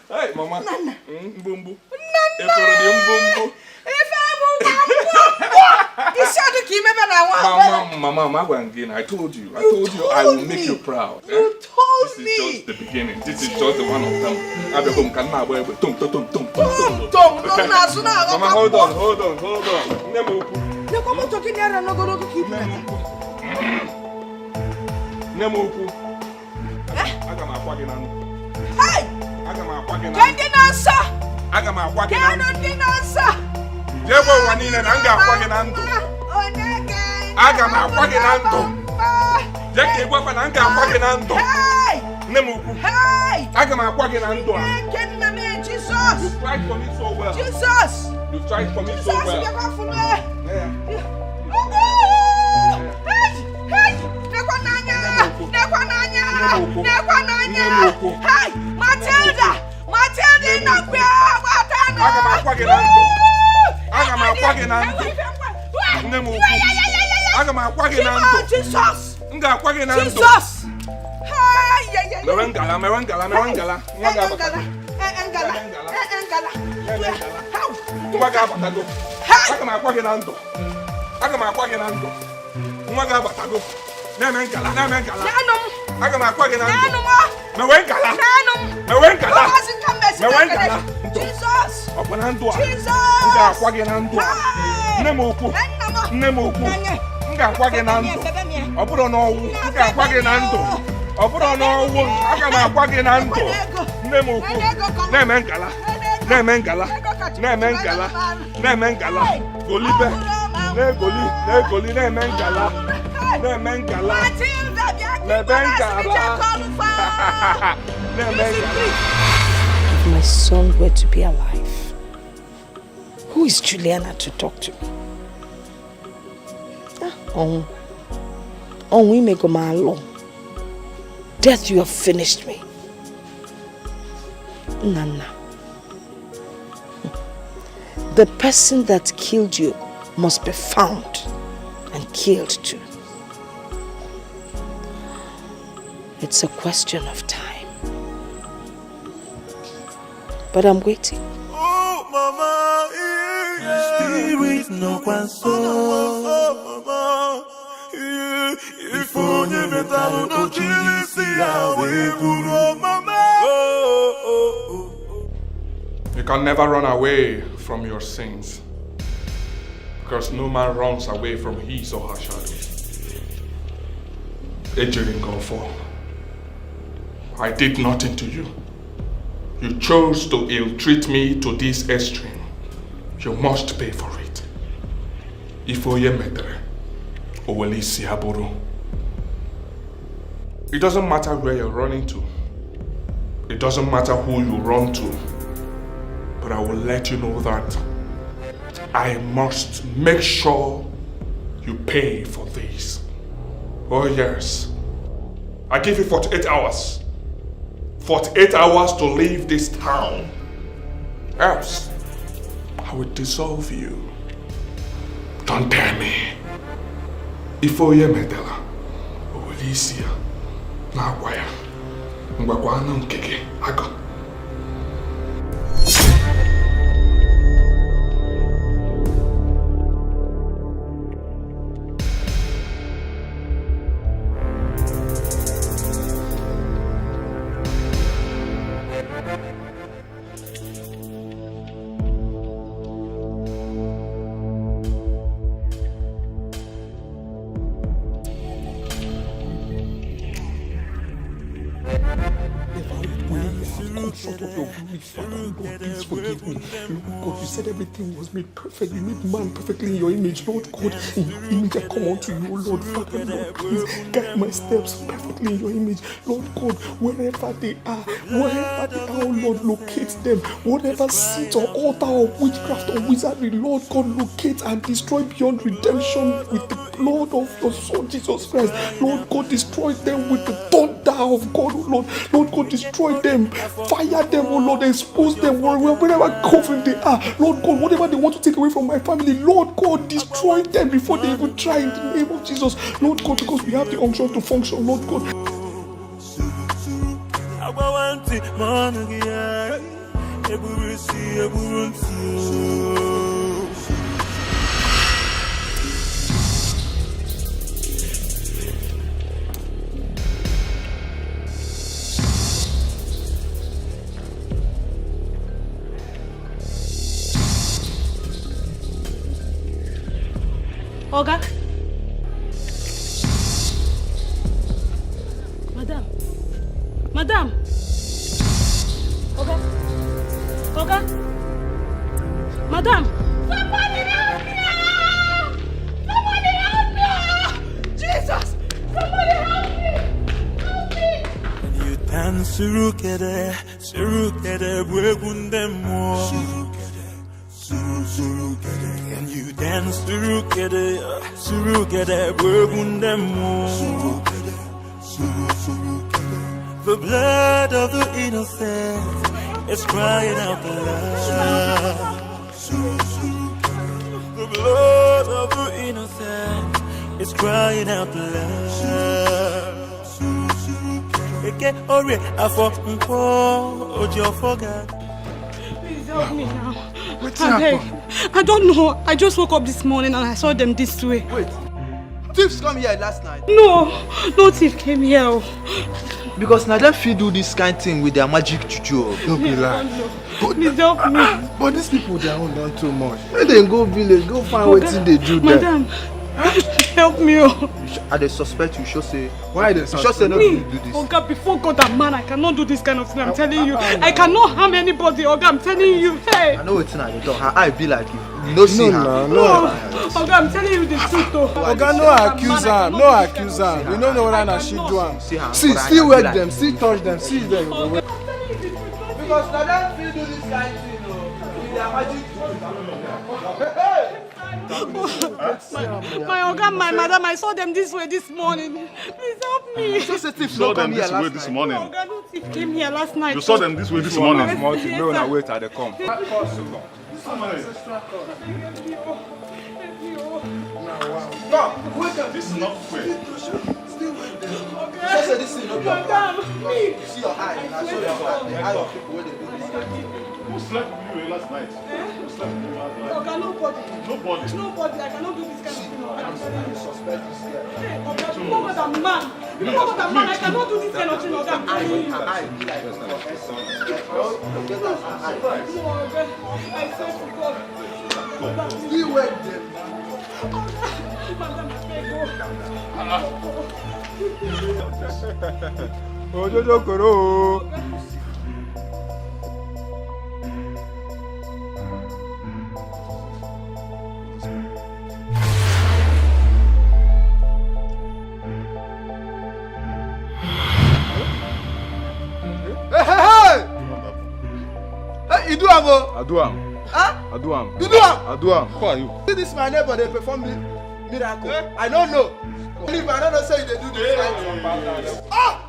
Hey, Mama. Bumbu. Mama, I told you I will make you proud. You told me. This is just the beginning. This is just the one of them. Mama, hold on. akwa gị na ndụ. Hey! Aga m akwa gị na ndụ. Kendi na nsọ! Aga m akwa gị na ndụ. Kendi na nsọ! Jee gwa ụwa niile na m ga-akwa gị na ndụ. Aga m akwa gị na ndụ. Jee ka ị gwakwa na m ga-akwa gị na ndụ. Nne m ukwu. Aga m akwa gị na ndụ a. Jesus! You tried for me so well. Jesus! You tried for me so well. Hey, Matilda! Matilda inakwa watana. Aga m akwa gị na ndụ. Aga m akwa gị na ndụ. Nne m ukwu. Aga m akwa gị na ndụ. Jesus! M ga-akwa gị na ndụ. Jesus! Mewe ngala, mewe ngala, mewe ngala. Nwa ga-abata. Nwa ga-abatago. Aga m akwa gị na ndụ. Aga m akwa gị na ndụ. Nwa ga-abatago. Na-eme ngala, na-eme ngala. Aga m akwa gị na ndụ. Mewe ngala. Mewe ngala. Mewe ngala. Ọ bụ na ndụ a. M ga-akwa gị na ndụ a. Nne m ukwu. Nne m ukwu. M ga-akwa gị na ndụ. Ọ bụrụ n'ọnwụ. M ga-akwa gị na ndụ. Ọ bụrụ n'ọnwụ. Aga m akwa gị na ndụ. Nne m ukwu. Na-eme ngala. Na-eme ngala. Na-eme ngala. Na-eme ngala. Golibe. Na-egoli. Na-egoli. Na-eme ngala. Na-eme ngala. Na-eme ngala. Na-eme ngala. If my son were to be alive, who is Juliana to talk to? We may go my law. Death, you have finished me. Nana. The person that killed you must be found and killed too. It's a question of time. But I'm waiting. Oh, mama, yeah. Spirit no so, mama. If only better no chili see away, mama. You can never run away from your sins, because no man runs away from his or her shadow. Ejering Confo, I did nothing to you. You chose to ill-treat me to this extreme. You must pay for it. Ifoye metere, owelisi aburu. It doesn't matter where you're running to. It doesn't matter who you run to. But I will let you know that I must make sure you pay for this. Oh yes. I give you 48 hours. 48 hours to leave this town. Else, I will dissolve you. Don't dare me. Ifoye medela, Olisia, Nawaya, Ngwagwana Nkeke, Ago. Please forgive me. Lord God, you said everything was made perfect. You made man perfectly in your image. Lord God, in your image I come unto you, Lord Father. Lord, please guide my steps perfectly in your image. Lord God, wherever they are, oh Lord, locate them. Whatever seat or altar or witchcraft or wizardry, Lord God, locate and destroy beyond redemption with the blood of your Son, Jesus Christ. Lord God, destroy them with the thunder of God, oh Lord. Lord God, destroy them. Fire them, oh Lord. Expose them wherever coven they are. Lord God, whatever they want to take away from my family, Lord God, destroy them before they even try in the name of Jesus. Lord God, because we have the unction to function, Lord God. Oga. Madam. Oga. Madam. Somebody help me! Somebody help me! Jesus! Somebody help me! Help me! You dance surukere, bwegundemo. Surukere, and you dance surukere, bwegundemo. The blood of the innocent is crying out aloud. The blood of the innocent is crying out loud. Please help me now. I don't know. I just woke up this morning and I saw them this way. Wait. Thieves come here last night? No thief came here. Because now them fit do this kind of thing with their magic juju. Don't be like. Please help me. But these people, they are done too much. When they go village, go find what they do there. Madam, help me. I dey suspect you should say. Why they suspect? Say no do this. Oga, before God and man, I cannot do this kind of thing. I'm telling you. I cannot harm anybody. Oga, I'm telling you. Hey. I know it's not the dog. Her eye be like you. No see her. No. Oga, I'm telling you the truth though. Oga, no accuse her. No accuse her. We don't know what she do. See, still wet them, still touch them, see them. Because now them fit do this kind of thing with their magic My Oga, my madam, I saw them this way this morning. Please help me. You saw thief them this way this morning. Oga, no thief came here last night. You saw them this way this morning? Yes, No, sir. now wait till they come. Come, wake up. This is not fair. Say this thing no be Madam, please. See your eye. I saw your eye. The eye of people where they do this kind of thing. Who slept with you last night? Who slept with you last night? Oga, nobody. Nobody? Nobody. I cannot do this kind of thing. I'm saying you suspect this here. Hey, Oga, before God and man. Before God and man, I cannot do this kind of thing, Oga. I'm telling you. Her eye be like this. No, Oga, I swear to God. Still wet them. Madam, I beg you. Ojojo koro. Hey, you do am o? I do am. Huh? I do am. You do am? I do am. Who are you? See this my neighbor, they perform miracle. I don't know. Believe I don't know say they do this. Ah!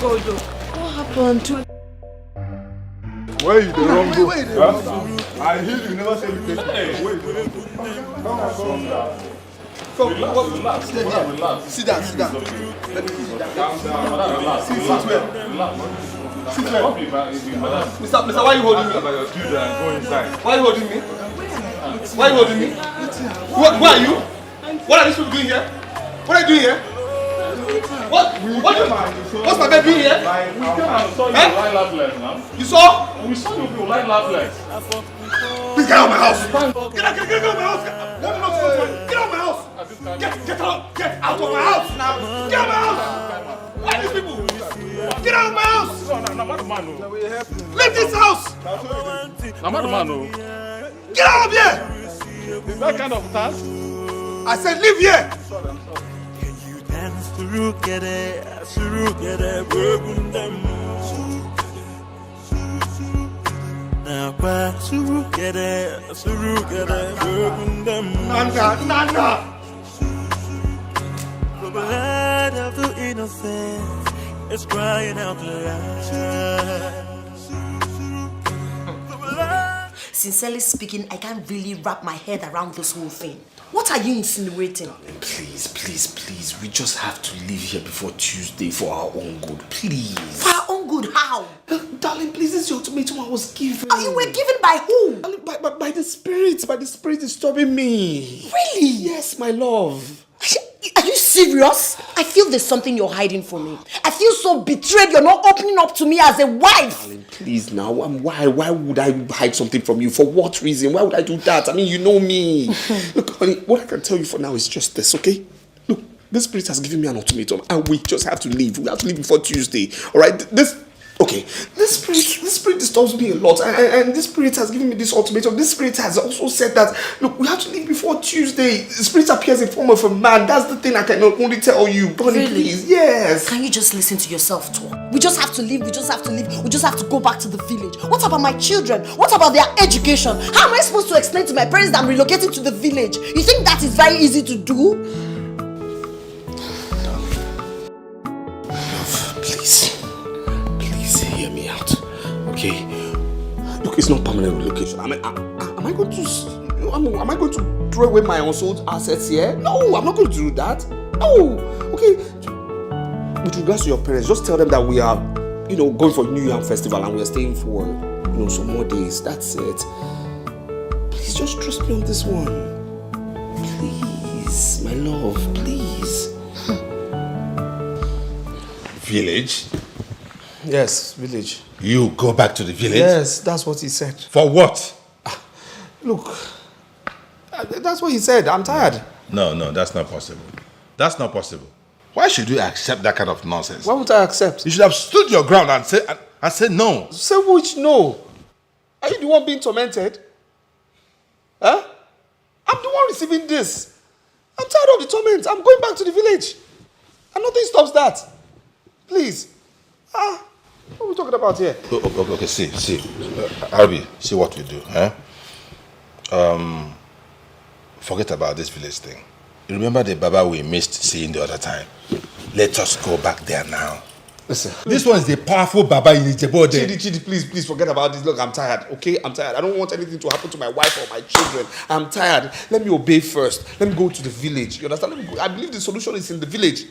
Go! What happened? Where you the wrong go? Wait, I hear you never say me take it. Wait. Come, relax. stay here. Relax. Sit down. Let me sit down. Calm down. Relax. Sit well. Relax. Mr. Why you holding me? Go inside. Why you holding me? Why you holding me? Who are you? What are these people doing here? What are you doing here? What's my baby doing here? I saw you lie laughless now. You saw? We saw you people lie laughless. Please get out of my house. Get out of my house. Get out of my house. Get out of my house. Get out of my house. Why are these people? Get out of my house. Leave this house. Get out of here. Is that kind of task? I said leave here. Nana. The blood of the innocent is crying out loud. Sincerely speaking, I can't really wrap my head around this whole thing. What are you insinuating? Please. We just have to leave here before Tuesday for our own good. Please. For our own good? How? Darling, please, this is the ultimatum I was given. Oh, you were given by who? By the spirit. By the spirit disturbing me. Really? Yes, my love. Are you serious? I feel there's something you're hiding from me. I feel so betrayed you're not opening up to me as a wife. Darling, please now. Why would I hide something from you? For what reason? Why would I do that? I mean, you know me. Look, honey, what I can tell you for now is just this, okay? This spirit has given me an ultimatum, and we just have to leave. We have to leave before Tuesday. All right? This spirit disturbs me a lot, and this spirit has given me this ultimatum. This spirit has also said that, look, we have to leave before Tuesday. The spirit appears in form of a man. That's the thing I can only tell you. Bonnie, Really? please. Yes. Can you just listen to yourself talk? We just have to leave. We just have to leave. We just have to go back to the village. What about my children? What about their education? How am I supposed to explain to my parents that I'm relocating to the village? You think that is very easy to do? Please hear me out, okay? Look, it's not permanent relocation. Am I going to throw away my unsold assets here? No, I'm not going to do that. No, okay. With regards to your parents, just tell them that we are, going for New Yam Festival and we are staying for, some more days. That's it. Please just trust me on this one. Please, my love, please. Village? Yes, village. You go back to the village? Yes, that's what he said. For what? Look, that's what he said. I'm tired. No, that's not possible. That's not possible. Why should you accept that kind of nonsense? Why would I accept? You should have stood your ground and said no. Say which no? Are you the one being tormented? Huh? I'm the one receiving this. I'm tired of the torment. I'm going back to the village. And nothing stops that. Please. What are we talking about here? Okay, see. Arby, see what we do, huh? Forget about this village thing. You remember the Baba we missed seeing the other time? Let us go back there now. Listen. This one is the powerful Baba in Ebube. Chidi, please forget about this. Look, I'm tired, okay? I'm tired. I don't want anything to happen to my wife or my children. I'm tired. Let me obey first. Let me go to the village. You understand? I believe the solution is in the village.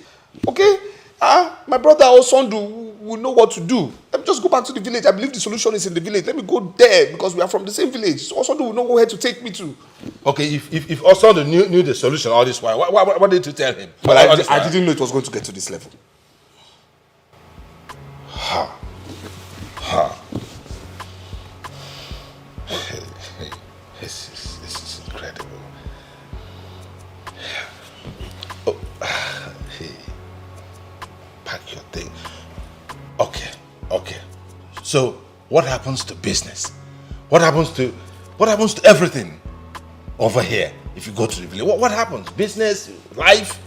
Okay? My brother or son will know what to do. Let me just go back to the village. I believe the solution is in the village. Let me go there because we are from the same village. So Osondo will know where to take me to. Okay, if Osondo knew the solution all this while, what did you tell him? Well, I didn't know it was going to get to this level. This is incredible. Pack your thing. Okay. So, what happens to business? What happens to everything over here if you go to the village? What happens? Business, life?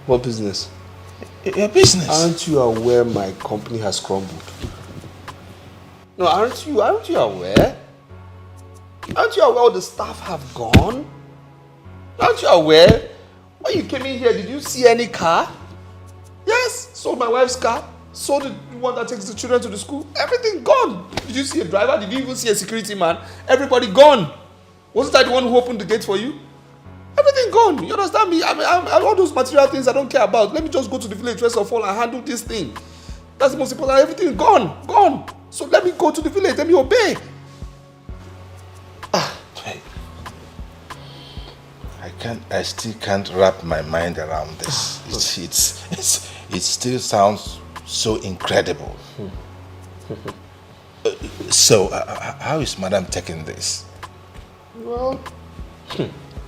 What business? Your business. Aren't you aware my company has crumbled? No, aren't you aware? Aren't you aware all the staff have gone? Aren't you aware? When you came in here, did you see any car? Yes, sold my wife's car. Sold the one that takes the children to the school. Everything gone. Did you see a driver? Did you even see a security man? Everybody gone. Wasn't I the one who opened the gate for you? Everything gone. You understand me? I mean, all those material things I don't care about. Let me just go to the village first of all and handle this thing. That's the most important. Everything gone. So let me go to the village. Let me obey. I still can't wrap my mind around this. It still sounds so incredible. So, how is Madam taking this? Well,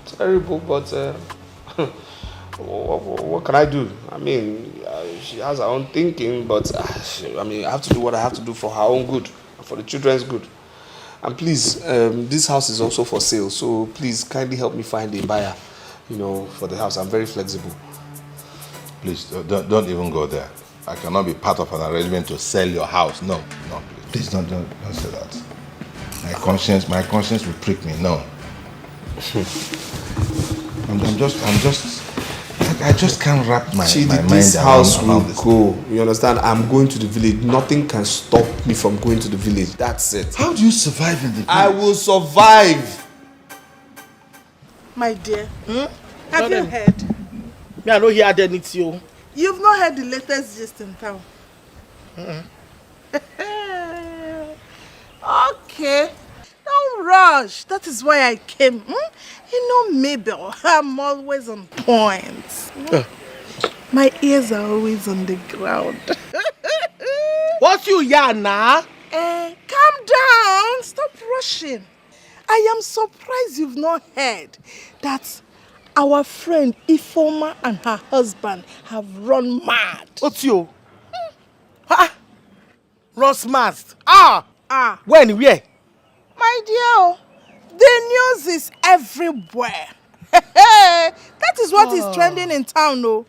terrible, but what can I do? I mean, she has her own thinking, but I have to do what I have to do for her own good, for the children's good. And please, this house is also for sale, so please kindly help me find a buyer, for the house. I'm very flexible. Please, don't even go there. I cannot be part of an arrangement to sell your house. No, please don't say that. My conscience will prick me. No. I just can't wrap my mind this around house will this. go. You understand? I'm going to the village. Nothing can stop me from going to the village. That's it. How do you survive in the village? I will survive. My dear, have you heard? Me, I don't hear anything. You've not heard the latest gist in town? Okay. Don't rush. That is why I came. Mabel, I'm always on point. My ears are always on the ground. What's you here now? Calm down. Stop rushing. I am surprised you've not heard that our friend Ifoma and her husband have run mad. Otio. Run mad. When? Where? My dear, the news is everywhere. That is what is trending in town, no?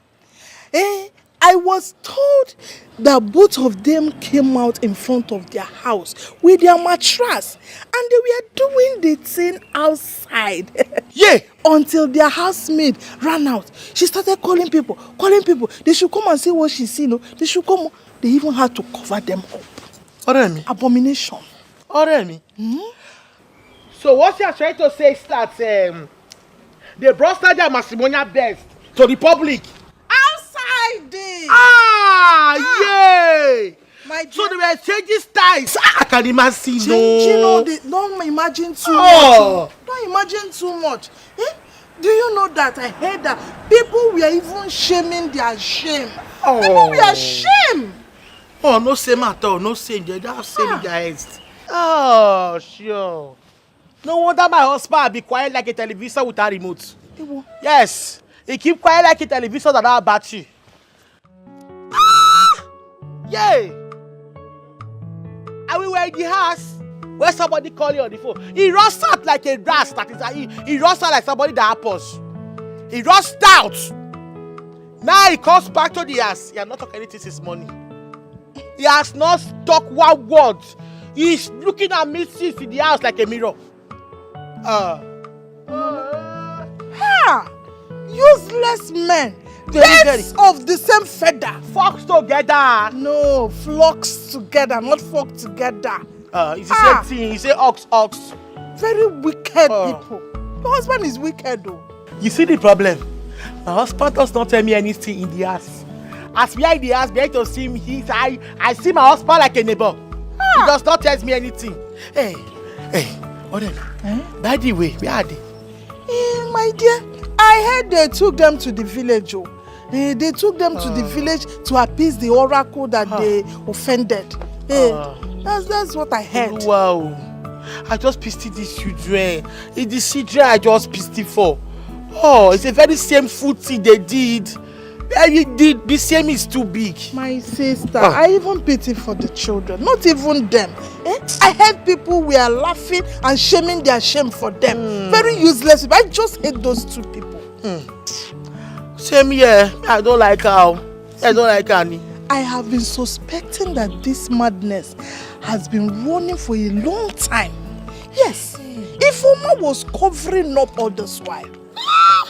I was told that both of them came out in front of their house with their mattress and they were doing the thing outside. Yeah. Until their housemaid ran out. She started calling people. They should come and see what she's seen. No? They should come. They even had to cover them up. Oremi. Abomination. Oremi. So what you are trying to say is that they brought their matrimonial best to the public. Outside this. Yay! So they were changing styles. I can imagine. Don't imagine too much. Don't imagine too much. Do you know that I heard that people were even shaming their shame? People were ashamed. Oh, no shame at all. No shame. They don't have shame in their heads. Oh, sure. No wonder my husband be quiet like a television without remote. Yes. He keep quiet like a television without a battery. Yay! And we were in the house where somebody called you on the phone. He rushed out like a rat. He rushed out like somebody that happens. He rushed out. Now he comes back to the house. He has not talked anything since morning. He has not talked one word. He's looking at me since in the house like a mirror. Useless men. Birds of the same feather. Flocks together. No, flocks together, not flock together. It's the same thing. You say ox. Very wicked people. Your husband is wicked though. You see the problem? My husband does not tell me anything in the house. As we are in the house, behind to see him, I see my husband like a neighbor. He does not tell me anything. Hey, by the way, where are they? My dear, I heard they took them to the village. They took them to the village to appease the oracle that they offended. That's what I heard. Wow. I just pitied these children. It's the children I just pitied for. Oh, it's a very same food thing they did. The same is too big. My sister, I even pity for the children, not even them. I heard people were laughing and shaming their shame for them. Very useless. I just hate those two people. Same here. I don't like her. I don't like Annie. I have been suspecting that this madness has been running for a long time. Yes, Ifoma was covering up all this while.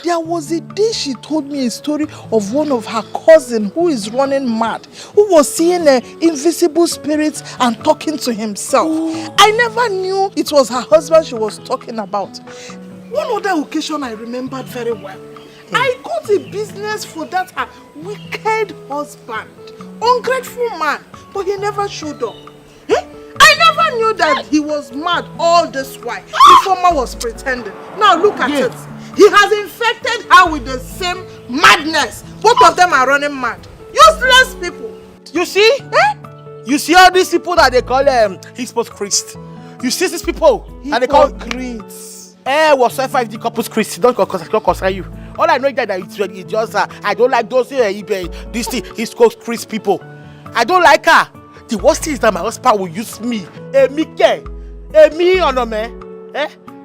There was a day she told me a story of one of her cousins who is running mad, who was seeing invisible spirits and talking to himself. I never knew it was her husband she was talking about. One other occasion I remembered very well. I got a business for that her wicked husband, ungrateful man, but he never showed up. I never knew that he was mad all this while. Ifoma was pretending. Now look at it. He has infected her with the same madness. Both of them are running mad. Useless people. You see? You see all these people that they call hypocrites. You see these people that they call hypocrites. Whatsoever if the couple's Christ, don't concern you. All I know is that it's just I don't like those this thing is called Chris people. I don't like her. The worst thing is that my husband will use me.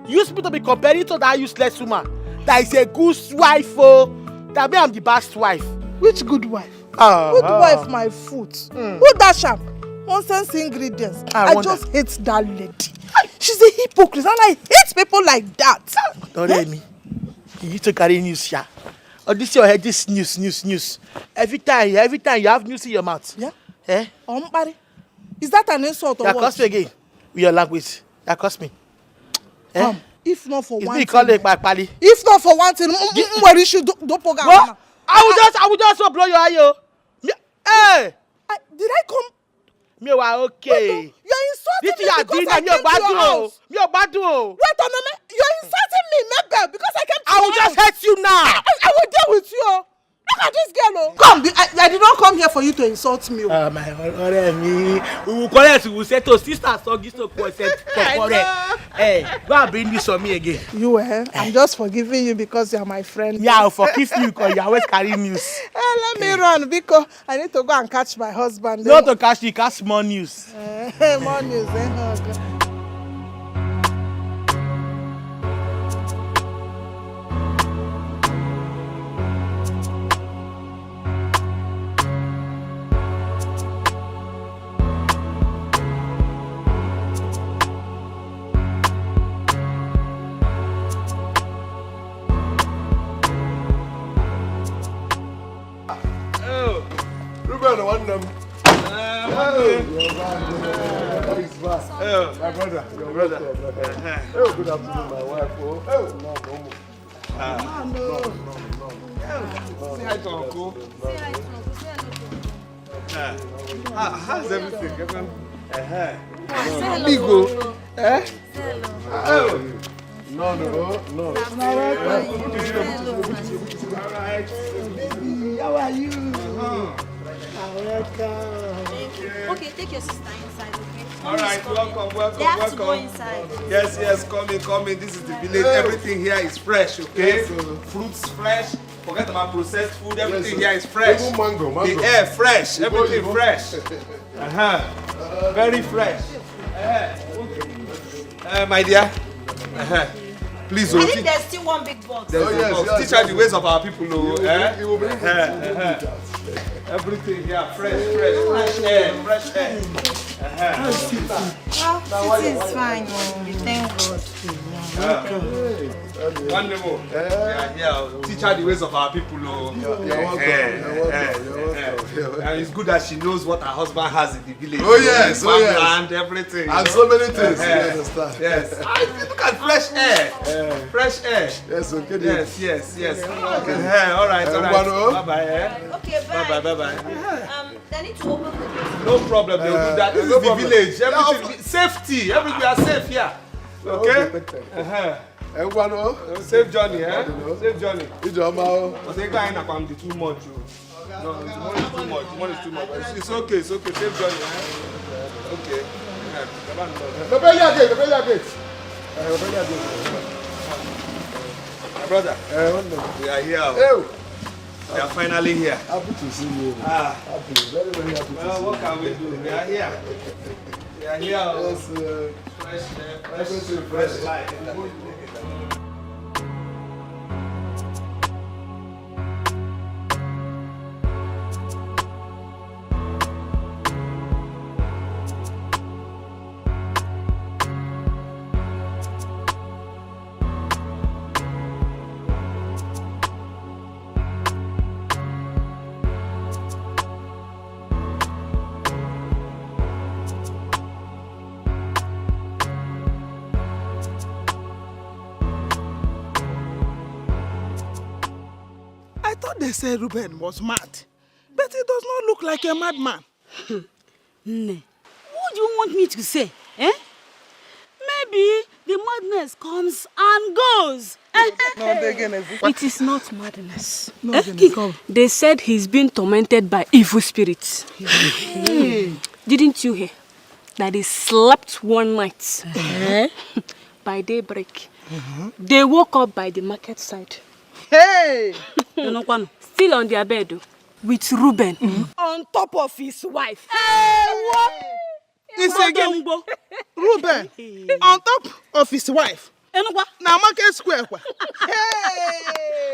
Use me to be comparing to that useless woman. That is a good wife, that means I'm the best wife. Which good wife? Good wife, my foot. Who dash am? Nonsense ingredients. I just hate that lady. She's a hypocrite and I hate people like that. Don't let me. You need to carry news here. Or this your head, this news. Every time you have news in your mouth. Yeah? Is that an insult or what? You accuse me again with your language. You accuse me. If not for one thing. If not for one thing, where you should do program. What? I will just blow your eye. Hey! Did I come? Me are okay. You're insulting me because I came to your house. Wait a minute. You're insulting me, Mabel, because I came to your house. I will just hurt you now. I will deal with you. Look at this girl. Come, I did not come come here for you to insult me. My me. We will correct. We will say to sister, so this to correct. Hey, go and bring this on me again. You I'm just forgiving you because you are my friend. Yeah, I'll forgive you because you always carry news. Let me run because I need to go and catch my husband. Not to catch you, catch more news. More news, Ruben, one them. My brother, your brother. Oh, good afternoon, my wife. No. Say hi to Uncle. How's everything? Bigo. No. How are you? Welcome. Okay, take your sister inside, okay? All right, welcome. They have to go inside. Yes, come in. This is the village. Everything here is fresh, okay? Fruits fresh. Forget about processed food. Everything here is fresh. Even mango. The air fresh. Everything fresh. Very fresh. My dear. Please, I think there's still one big box. Teach her the ways of our people. Everything here, fresh air. Well, it is fine. Thank God. Wonderful. Teach her the ways of our people. And it's good that she knows what her husband has in the village. And everything. And so many things. You understand? Yes. Look at fresh air. Fresh air. Yes, okay. Yes. All right. Bye-bye. Okay, bye. They need to open the gate. No problem. They'll do that. This is the village. Everything. Safety. Everywhere are safe here. Okay? Safe journey, Safe journey. But they guy in too much. No, one is too much. It's okay. Safe journey, Okay. The gate. My brother, we are here. We are finally here. Happy to see you. Happy. Very, very happy to see you. Well, what can we do? We are here. Yes, fresh life. They say Ruben was mad, but he does not look like a madman. What do you want me to say? Maybe the madness comes and goes. It is not madness. They said he's been tormented by evil spirits. Didn't you hear that he slept one night? By daybreak, they woke up by the market side. Hey! Still on their bed with Ruben on top of his wife. Hey, what? It's again Ruben on top of his wife. Now market square. Hey!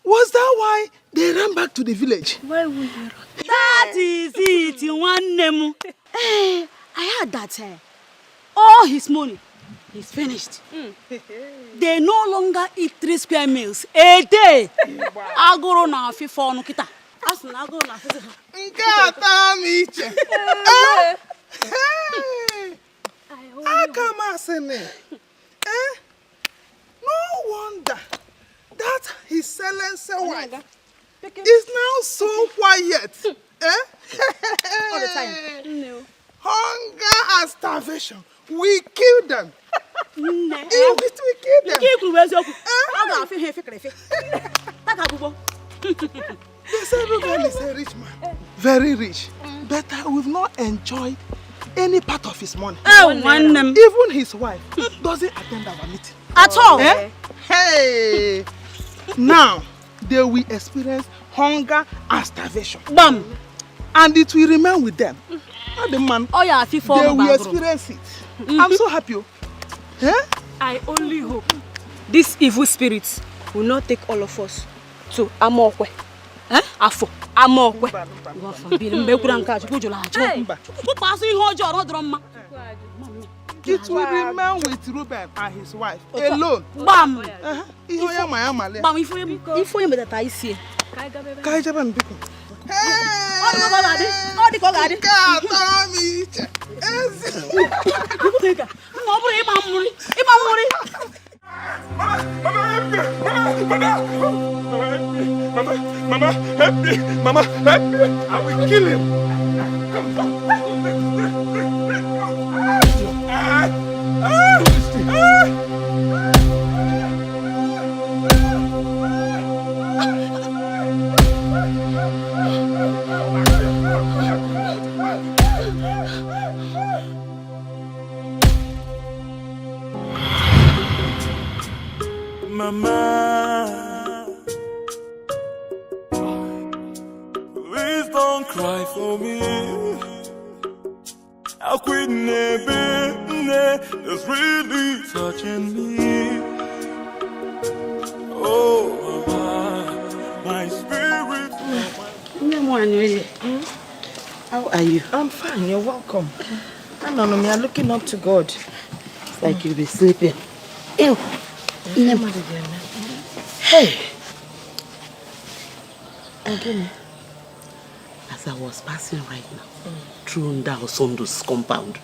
Was that why they ran back to the village? Why would they run? That is it, one name. Hey, I heard that all his money is finished. They no longer eat 3 square meals a day. Agoro na fifo no kita. Asuna agoro na fifo. Nkata miche. Akamasene. No wonder that his silencer wife is now so quiet. All the time. No. Hunger and starvation. We kill them. You be to kill them. They say Ruben is a rich man. Very rich. But we've not enjoyed any part of his money. Even his wife doesn't attend our meeting. At all. Eh? Hey! Now, they will experience hunger and starvation. Bam! And it will remain with them. Not the man. Oh yeah, they will experience it. I'm so happy. Eh? I only hope these evil spirits will not take all of us to Amokwe. Eh? Afo. Amokwe. It will remain with Ruben and his wife alone. Bam! Bam! If you that I see. Mama, help me! Mama, help me! I will kill him! Mama, please don't cry for me. How quit is really touching me. Oh, Mama, my spirit. How are you? I'm fine, you're welcome. I don't know, me, I'm looking up to God. It's like you'll be sleeping. Ew. Hey! Again, as I was passing right now, through that Osondo's compound,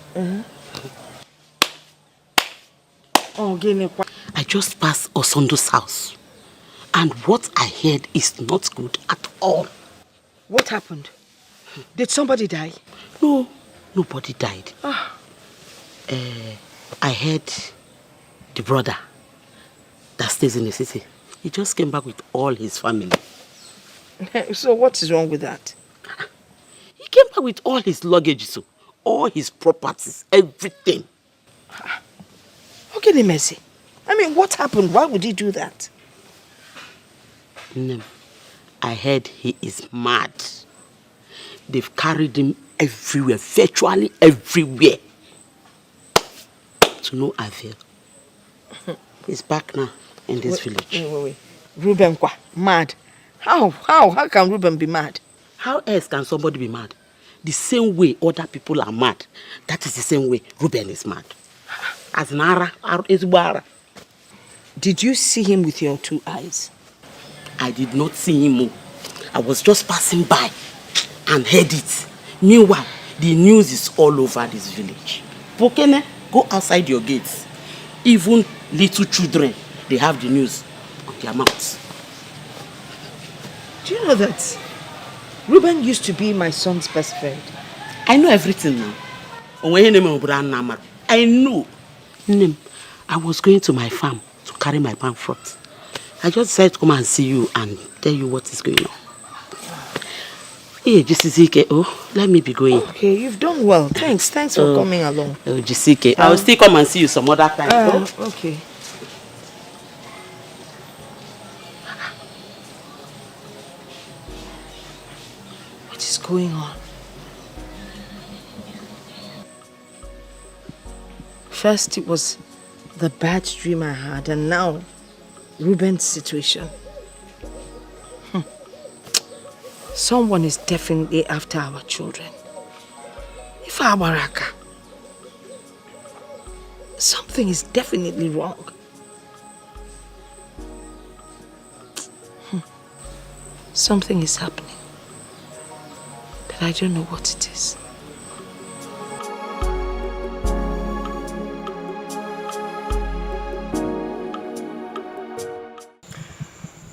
I just passed Osondo's house, and what I heard is not good at all. What happened? Did somebody die? No, nobody died. I heard the brother that stays in the city. He just came back with all his family. So what is wrong with that? He came back with all his luggage, so all his properties, everything. Okay, Mercy. I mean, what happened? Why would he do that? I heard he is mad. They've carried him everywhere, virtually everywhere. To no avail. He's back now in this village. Wait. Ruben, mad? How can Ruben be mad? How else can somebody be mad? The same way other people are mad, that is the same way Ruben is mad. As Nara, Did you see him with your two eyes? I did not see him. I was just passing by and heard it. Meanwhile, the news is all over this village. Pokene, go outside your gates. Even little children, they have the news on their mouths. Do you know that Ruben used to be my son's best friend? I know everything now. I know. I was going to my farm to carry my palm fruit. I just decided to come and see you and tell you what is going on. Hey, Jisike, let me be going. Okay, you've done well. Thanks for coming along. Jisike, I will still come and see you some other time. Okay. What is going on? First it was the bad dream I had, and now Ruben's situation. Someone is definitely after our children. If our Baraka, something is definitely wrong. Something is happening, but I don't know what it is.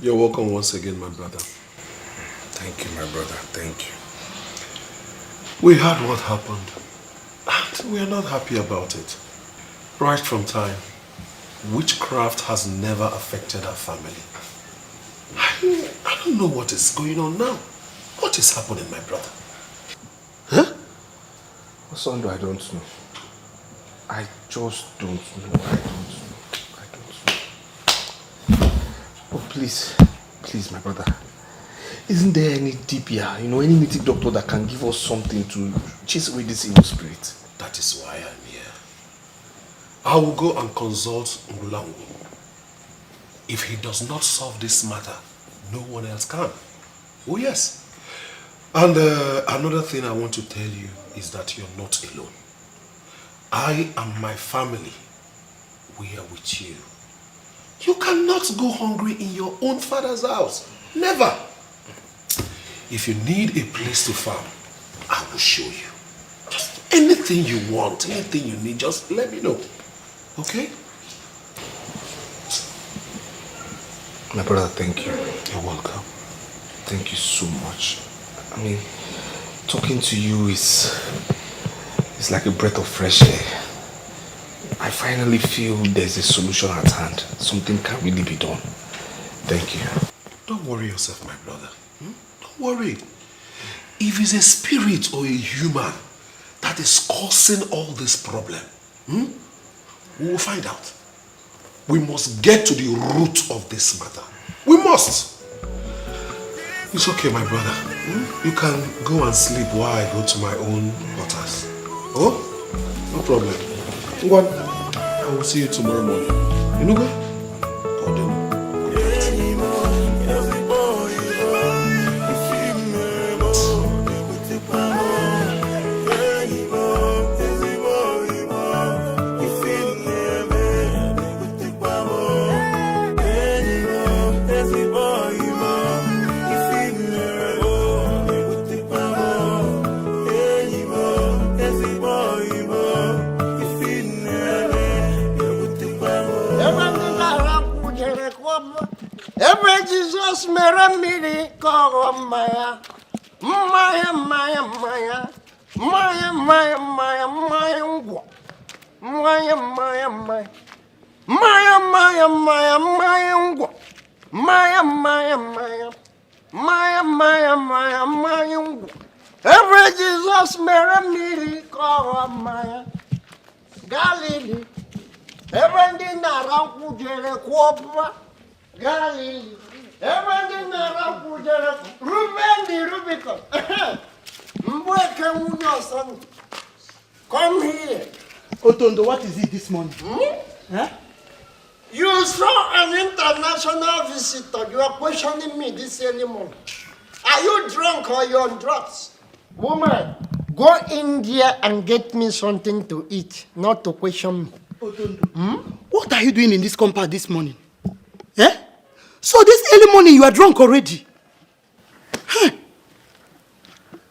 You're welcome once again, my brother. Thank you, my brother. Thank you. We heard what happened, and we are not happy about it. Right from time, witchcraft has never affected our family. I don't know what is going on now. What is happening, my brother? Huh? Osondo, I don't know. I just don't know. I don't know. Oh, please, my brother. Isn't there any DPR, any native doctor that can give us something to chase away this evil spirit? That is why I'm here. I will go and consult Ngulangu. If he does not solve this matter, no one else can. Oh yes. And another thing I want to tell you is that you're not alone. I and my family, we are with you. You cannot go hungry in your own father's house. Never. If you need a place to farm, I will show you. Just anything you want, anything you need, just let me know. Okay? My brother, thank you. You're welcome. Thank you so much. I mean, talking to you is like a breath of fresh air. I finally feel there's a solution at hand. Something can really be done. Thank you. Don't worry yourself, my brother. Don't worry. If it's a spirit or a human that is causing all this problem, we will find out. We must get to the root of this matter. We must. It's okay, my brother. You can go and sleep while I go to my own quarters. Oh? No problem. Ngwan, I will see you tomorrow morning. You know what? God, you know. Every Jesus mere miri koro maya, maya maya maya, maya maya maya maya ngwa, maya maya maya, maya maya maya maya ngwa, maya maya maya, maya maya maya maya ngwa. Every Jesus mere miri koro maya, Galilee. Every dinner around Kujere Kuopa. Galilee. Everything around Kujere. Ruben the Rubicon. Mbweke Muno son. Come here. Otondo, what is it this morning? Huh? You saw an international visitor. You are questioning me this early morning. Are you drunk or you're on drugs? Woman, go in there and get me something to eat, not to question me. Otondo, what are you doing in this compound this morning? Eh? So this early morning you are drunk already?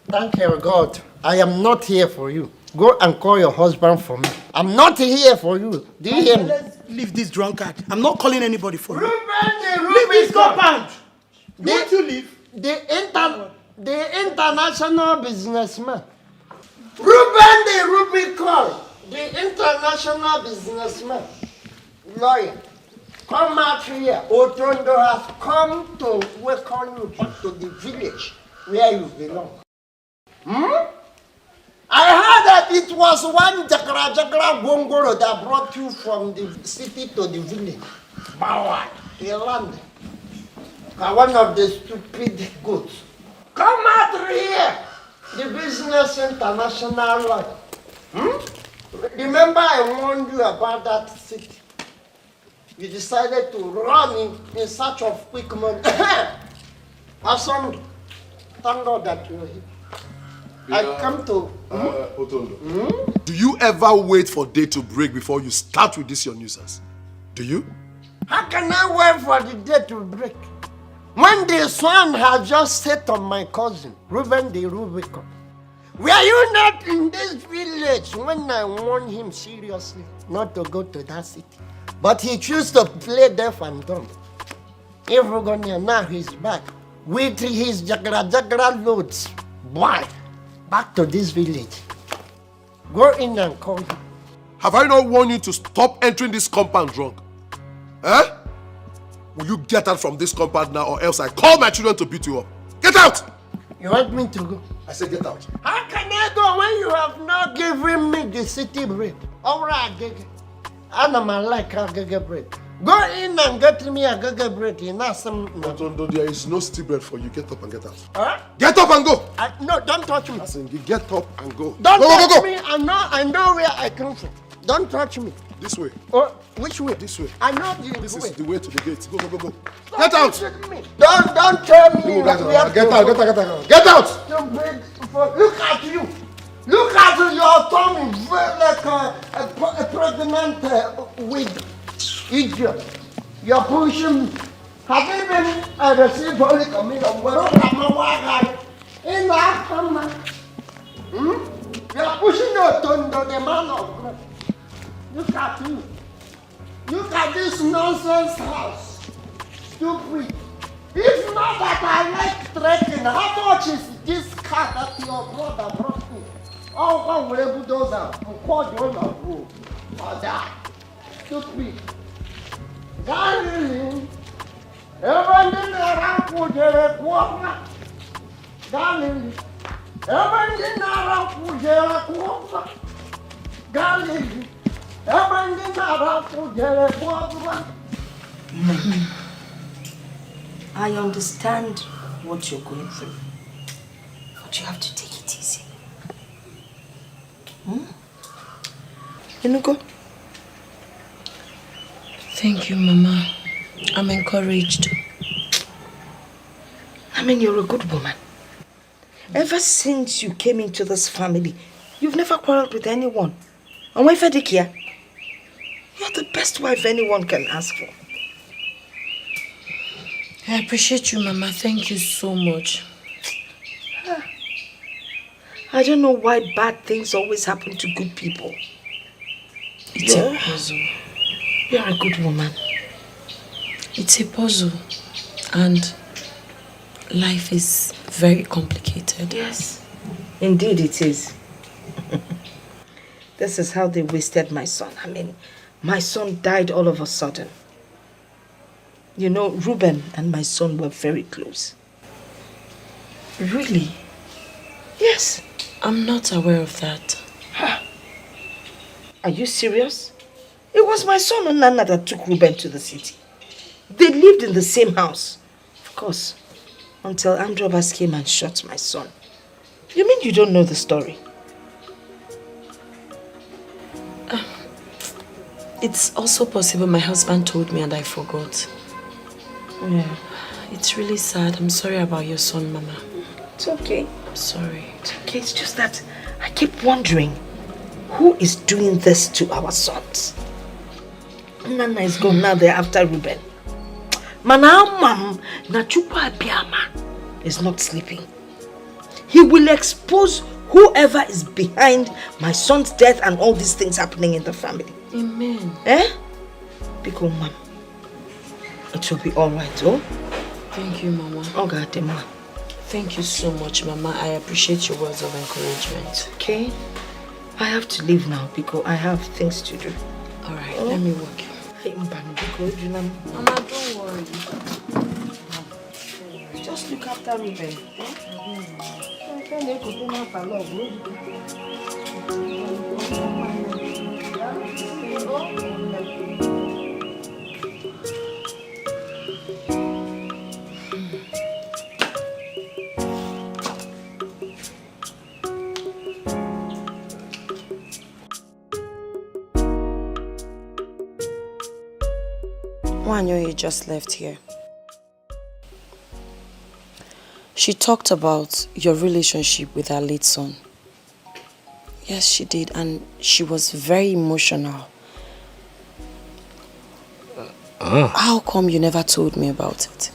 Thank you, God. I am not here for you. Go and call your husband for me. I'm not here for you. Do you hear me? Let's leave this drunkard. I'm not calling anybody for you. Leave this compound. Won't you leave? The international businessman. Ruben the Rubicon. The international businessman. Lawyer. Come out here. Otondo has come to welcome you back to the village where you belong. I heard that it was one Jagra Gongoro that brought you from the city to the village. Bawa, a land. One of the stupid goats. Come out here. The business international lawyer. Remember I warned you about that city. You decided to run in search of quick money. Awesome. Thank God that you're here. I come to... Otondo, do you ever wait for day to break before you start with this your nuisance? Do you? How can I wait for the day to break? When the sun had just set on my cousin, Ruben the Rubicon. Were you not in this village when I warned him seriously not to go to that city? But he chose to play deaf and dumb. Everyone now he's back with his jagra loads. Boy, back to this village. Go in and call him. Have I not warned you to stop entering this compound drunk? Huh? Will you get out from this compound now, or else I call my children to beat you up? Get out! You want me to go? I said get out. How can I go when you have not given me the city bread? Alright, Gege. And I'm like a Gege bread. Go in and get me a Gege bread. There is no city bread for you. Get up and get out. Huh? Get up and go! No, don't touch me. Listen, you get up and go. Don't go, touch me. I know where I come from. Don't touch me. This way. Oh, which way? This way. I know This way. is the way to the gate. Go, go, go, go. Stop Get out! touching me. Don't tell me. Get that we have out, to get out, go. get out. Get out! Look at you. Look at your tummy. Like a pregnant with idiot. You're pushing me. Have you been received Holy Communion? In that summer. You're pushing your tongue to the man of God. Look at you. Look at this nonsense house. Stupid. It's not that I like trekking. How much is this car that your brother brought me? Oh, whatever those are. Call you on road. For that. Stupid. Darling. Everything around for the quarter. Darling. Everything around for the quarter. Darling. Everything around for the quarter. I understand what you're going through, but you have to take it easy. Inugo? Thank you, Mama. I'm encouraged. I mean, you're a good woman. Ever since you came into this family, you've never quarreled with anyone. And wife Adikia, you're the best wife anyone can ask for. I appreciate you, Mama. Thank you so much. I don't know why bad things always happen to good people. It's a puzzle. You're a good woman. It's a puzzle. And life is very complicated. Yes, indeed it is. This is how they wasted my son. I mean, my son died all of a sudden. You know, Reuben and my son were very close. Really? Yes. I'm not aware of that. Are you serious? It was my son Onana that took Reuben to the city. They lived in the same house. Of course. Until armed robbers came and shot my son. You mean you don't know the story? It's also possible my husband told me and I forgot. Yeah. It's really sad. I'm sorry about your son, Mama. It's okay. I'm sorry. It's okay. It's just that I keep wondering who is doing this to our sons. Nana is gone now. They're after Reuben. Manamam Nachupa Biama is not sleeping. He will expose whoever is behind my son's death and all these things happening in the family. Amen. Because, Mom, it will be all right, oh? Thank you, Mama. Oh, God, Mama. Thank you so much, Mama. I appreciate your words of encouragement. Okay. I have to leave now because I have things to do. All right, let me walk. Mama, don't worry. Just look after Reuben. Wanyo just left here. She talked about your relationship with her late son. Yes, she did, and she was very emotional. How come you never told me about it?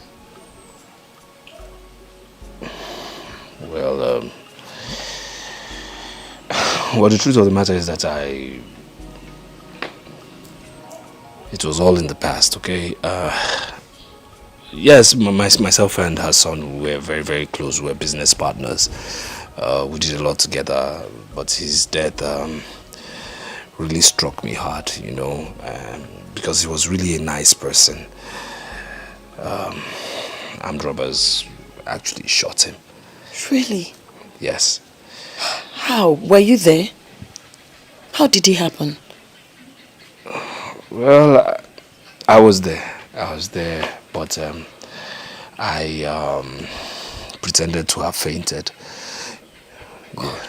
Well, the truth of the matter is that it was all in the past, okay? Yes, myself and her son were very, very close. We were business partners. We did a lot together, but his death really struck me hard, you know, because he was really a nice person. Armed robbers actually shot him. Really? Yes. How? Were you there? How did it happen? Well, I was there. But I pretended to have fainted.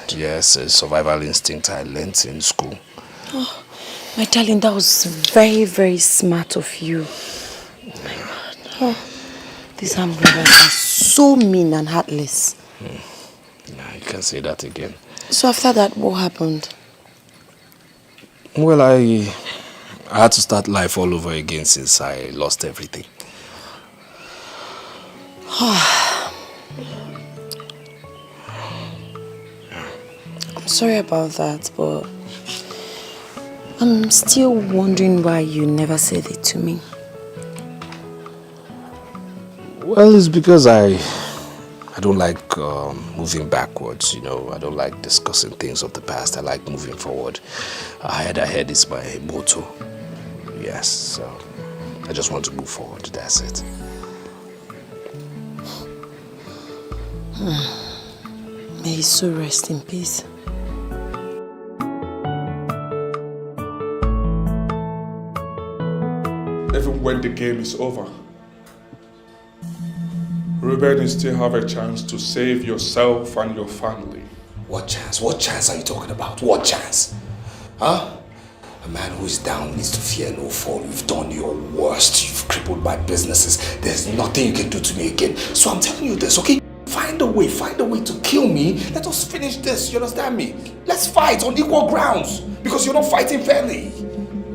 Yes, a survival instinct I learnt in school. Oh, my darling, that was very, very smart of you. Oh my God. Oh, these armed robbers are so mean and heartless. Yeah, you can say that again. So after that, what happened? Well, I had to start life all over again since I lost everything. I'm sorry about that, but I'm still wondering why you never said it to me. Well, it's because I don't like moving backwards, you know. I don't like discussing things of the past. I like moving forward. Ahead is my motto. Yes, so I just want to move forward. That's it. May his soul rest in peace. Even when the game is over, Ruben, you still have a chance to save yourself and your family. What chance? What chance are you talking about? What chance? Huh? A man who is down needs to fear no fall. You've done your worst. You've crippled my businesses. There's nothing you can do to me again. So I'm telling you this, okay? Find a way to kill me. Let us finish this, you understand me? Let's fight on equal grounds, because you're not fighting fairly.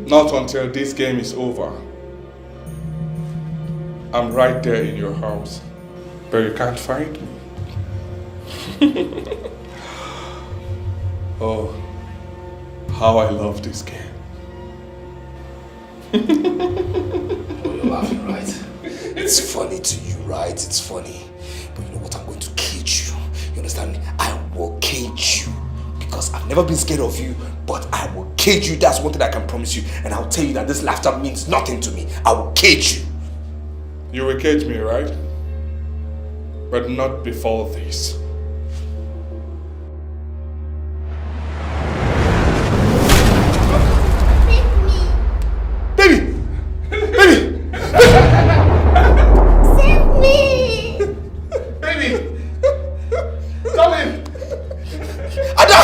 Not until this game is over. I'm right there in your house, but you can't find me. Oh, how I love this game. Oh, you're laughing, right? It's funny to you, right? It's funny. But you know what? I'm going to cage you. You understand me? I will cage you. Because I've never been scared of you, but I will cage you. That's one thing I can promise you. And I'll tell you that this laughter means nothing to me. I will cage you. You will cage me, right? But not before this. Baby! Baby! Save me! Baby! Darling! Ada!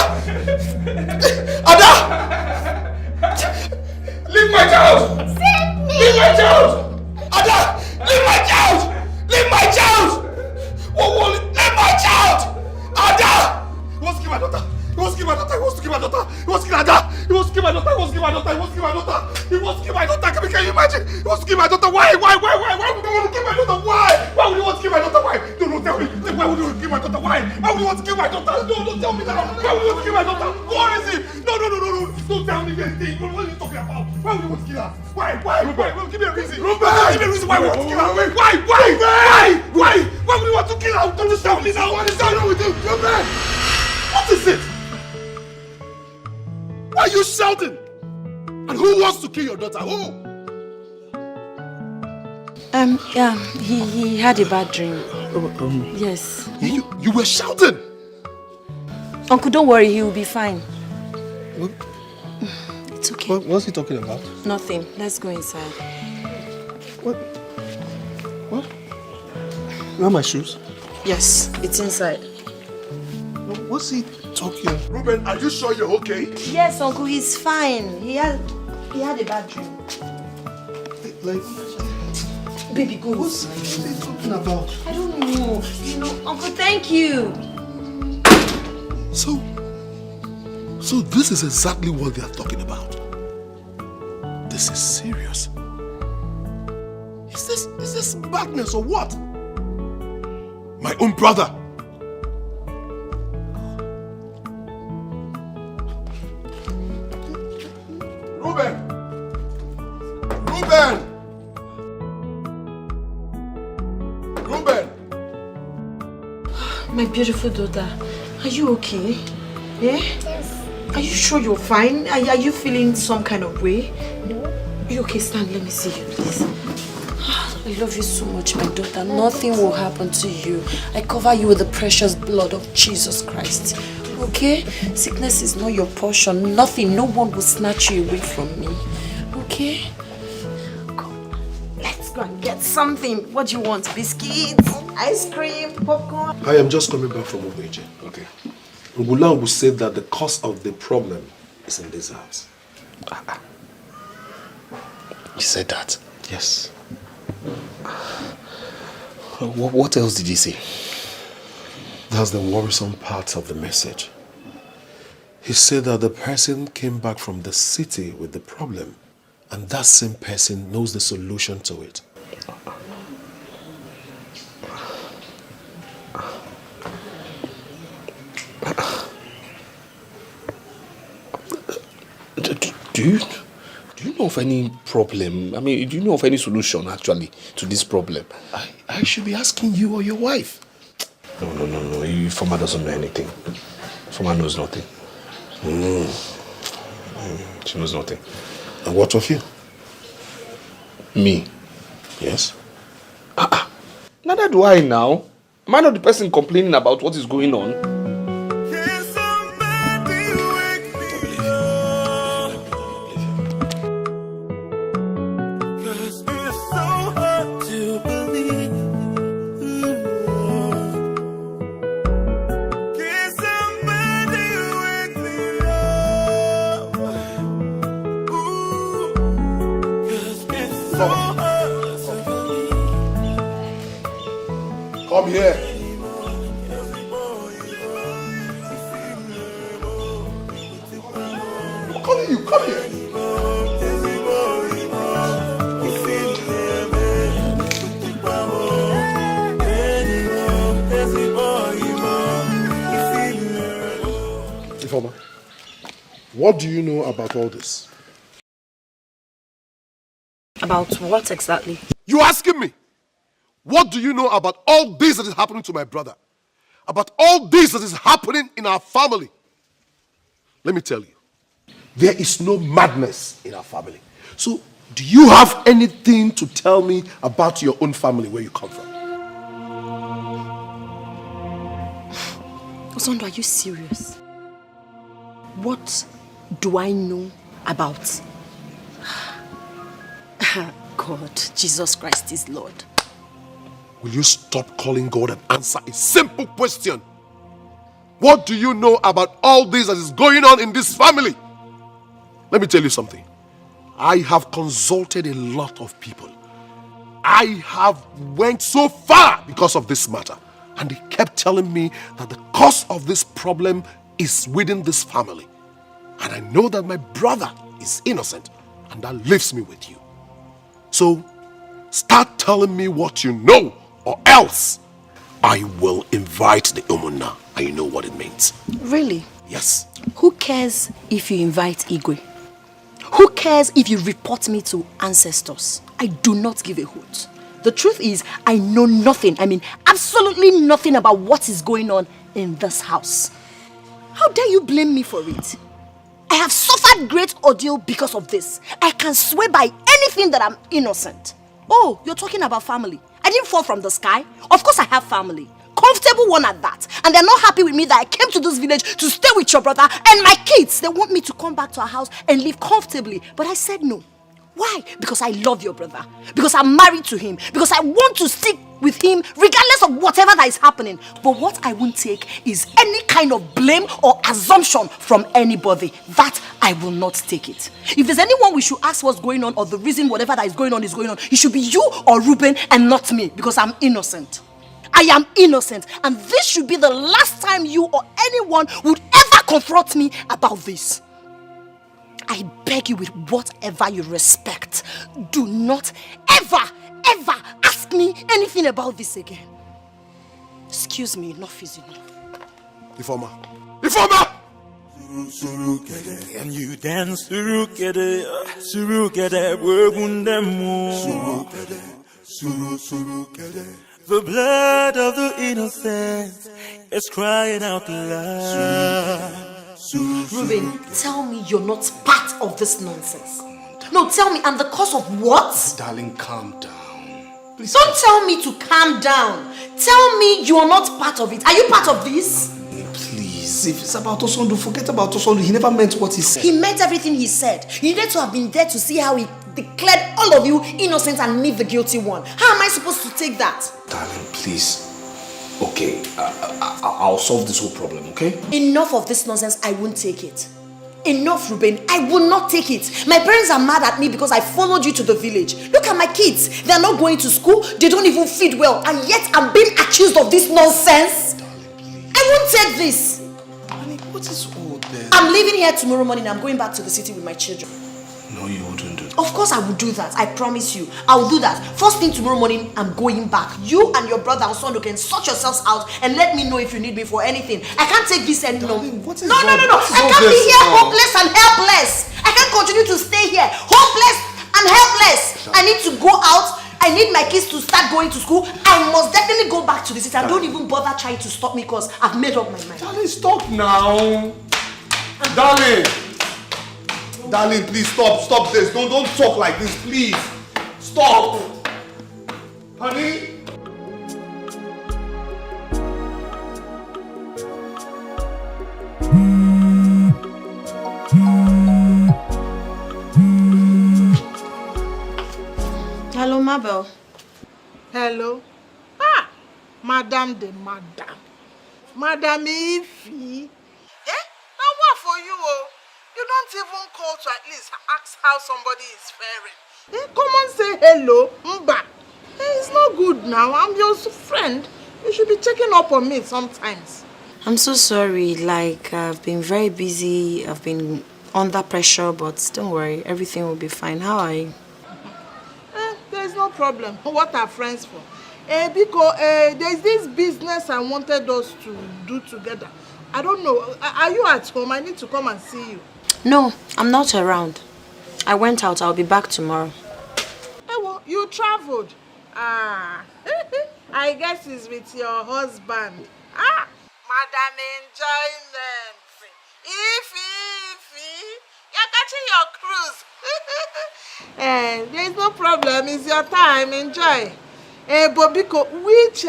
Ada! Leave my child! Save me! Leave my child! Ada! Leave my child! Leave my child! Whoa, leave my child! Ada! He wants to kill my daughter! He wants to kill my daughter! He wants to kill my daughter! He wants to kill Ada! He wants to kill my daughter! He wants to kill my daughter! He wants to kill my daughter! He wants to kill my daughter! Can you imagine? He wants to kill my daughter! Why? Why would he want to kill my daughter? Why? Why would he want to kill my daughter? Why? No, tell me. Why would he want to kill my daughter? Why? Why would he want to kill my daughter? No, tell me now. Why would he want to kill my daughter? What is it? No. Don't tell me anything. What are you talking about? Why would he want to kill her? Why? Give me a reason. Give me a reason why we want to kill her. Why? Why would he want to kill her? Don't just tell me now. What is wrong with you? What is it? Why are you shouting? And who wants to kill your daughter? Who? Yeah, he had a bad dream. Yes. You were shouting? Uncle, don't worry, he will be fine. What? It's okay. What's he talking about? Nothing. Let's go inside. What? Where are my shoes? Yes, it's inside. What's he talking about? Ruben, are you sure you're okay? Yes, Uncle, he's fine. He had a bad dream. Like, baby, go. What's he talking about? I don't know. Uncle, thank you. So this is exactly what they are talking about. This is serious. Is this madness or what? My own brother. Ruben! My beautiful daughter, are you okay? Eh? Yes. Are you sure you're fine? Are you feeling some kind of way? No. Are you okay? Stand, let me see you, please. I love you so much, my daughter. Nothing will happen to you. I cover you with the precious blood of Jesus Christ. Okay? Sickness is not your portion. Nothing, no one will snatch you away from me. Okay? Come, let's go and get something. What do you want? Biscuits? Ice cream? Popcorn? I am just coming back from Obeje. Okay. Ngulangu said that the cause of the problem is in this house. He said that? Yes. What else did he say? That's the worrisome part of the message. He said that the person came back from the city with the problem, and that same person knows the solution to it. Do you know of any problem? I mean, do you know of any solution actually to this problem? I should be asking you or your wife. No. Foma doesn't know anything. Foma knows nothing. She knows nothing. And what of you? Me? Yes. Neither do I now. Am I not the person complaining about what is going on? Come here. I'm calling you. Come here. Ifeoma, what do you know about all this? About what exactly? You asking me? What do you know about all this that is happening to my brother? About all this that is happening in our family? Let me tell you, there is no madness in our family. So, do you have anything to tell me about your own family, where you come from? Osondo, are you serious? What do I know about? God, Jesus Christ is Lord. Will you stop calling God and answer a simple question? What do you know about all this that is going on in this family? Let me tell you something. I have consulted a lot of people. I have went so far because of this matter. And they kept telling me that the cause of this problem is within this family. And I know that my brother is innocent. And that leaves me with you. So, start telling me what you know, or else I will invite the Umunna, and you know what it means. Really? Yes. Who cares if you invite Igwe? Who cares if you report me to ancestors? I do not give a hoot. The truth is, I know nothing. I mean, absolutely nothing about what is going on in this house. How dare you blame me for it? I have suffered great ordeal because of this. I can swear by anything that I'm innocent. Oh, you're talking about family. I didn't fall from the sky. Of course I have family. Comfortable one at that. And they're not happy with me that I came to this village to stay with your brother and my kids. They want me to come back to our house and live comfortably. But I said no. Why? Because I love your brother. Because I'm married to him. Because I want to stick with him regardless of whatever that is happening. But what I won't take is any kind of blame or assumption from anybody. That I will not take it. If there's anyone we should ask what's going on or the reason whatever that is going on, it should be you or Ruben and not me, because I'm innocent. I am innocent, and this should be the last time you or anyone would ever confront me about this. I beg you with whatever you respect, do not ever ask me anything about this again. Excuse me, enough is enough. Ifeoma! Ifeoma! And you dance surukede, surukede, wegundemu. Surukede. The blood of the innocent is crying out loud. Ruben, tell me you're not part of this nonsense. No, tell me, and the cause of what? Darling, calm down. Please don't tell me to calm down. Tell me you are not part of it. Are you part of this? Please, if it's about Osondu, forget about Osondu. He never meant what he said. He meant everything he said. You needed to have been there to see how he declared all of you innocent and me the guilty one. How am I supposed to take that? Darling, please. Okay, I'll solve this whole problem, okay? Enough of this nonsense. I won't take it. Enough, Ruben. I will not take it. My parents are mad at me because I followed you to the village. Look at my kids. They are not going to school. They don't even feed well. And yet I'm being accused of this nonsense. Darling, I won't take this. Darling, what is all this? I'm leaving here tomorrow morning. I'm going back to the city with my children. No, you wouldn't do that. Of course I will do that. I promise you. I will do that. First thing tomorrow morning, I'm going back. You and your brother Osondo can sort yourselves out and let me know if you need me for anything. I can't take this anymore. No. I can't be here hopeless and helpless. I can't continue to stay here hopeless and helpless. I need to go out. I need my kids to start going to school. I must definitely go back to the city. And don't even bother trying to stop me because I've made up my mind. Darling, stop now. Darling, please stop this. Don't talk like this, please. Stop. Honey. Hello, Mabel. Hello. Madam de Madam. Madam Ify. Now what for you? You don't even call to at least ask how somebody is faring. Come and say hello, Mba. It's not good now. I'm your friend. You should be checking up on me sometimes. I'm so sorry. Like, I've been very busy. I've been under pressure, but don't worry. Everything will be fine. How are you? There's no problem. What are friends for? Because there's this business I wanted us to do together. I don't know. Are you at home? I need to come and see you. No, I'm not around. I went out. I'll be back tomorrow. Well, you traveled. I guess it's with your husband. Madam enjoyment. Ify, you're catching your cruise. There's no problem. It's your time. Enjoy. But because which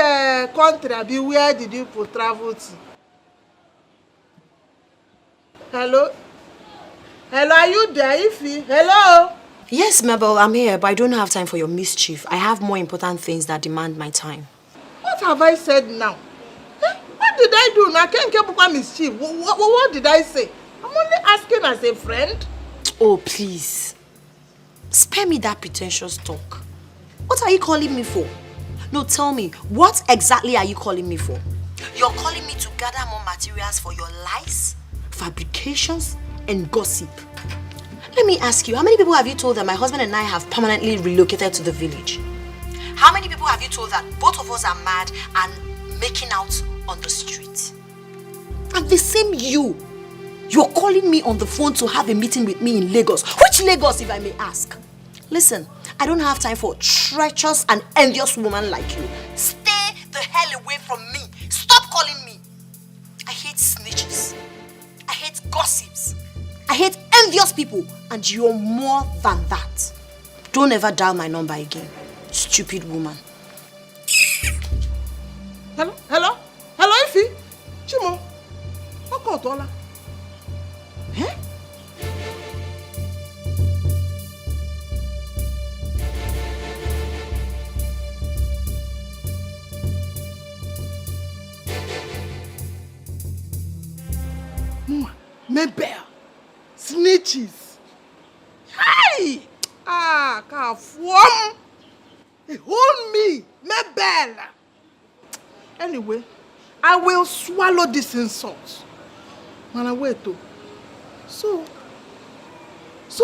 country, where did you travel to? Hello? Hello, are you there, Ify? Hello? Yes, Mabel, I'm here, but I don't have time for your mischief. I have more important things that demand my time. What have I said now? What did I do now? I can't keep up mischief. What did I say? I'm only asking as a friend. Oh, please. Spare me that pretentious talk. What are you calling me for? No, tell me, what exactly are you calling me for? You're calling me to gather more materials for your lies, fabrications, and gossip. Let me ask you, how many people have you told that my husband and I have permanently relocated to the village? How many people have you told that both of us are mad and making out on the street? And the same you're calling me on the phone to have a meeting with me in Lagos. Which Lagos, if I may ask? Listen, I don't have time for treacherous and envious woman like you. Stay the hell away from me. Stop calling me. I hate snitches. I hate gossips. I hate envious people. And you're more than that. Don't ever dial my number again. Stupid woman. Hello? Hello? Hello, Ify? Chimo? Okotola? Eh? Mabel, snitches. Hey! Kafuam! Hold me, Mabel. Anyway, I will swallow this insult. Man, wait to. So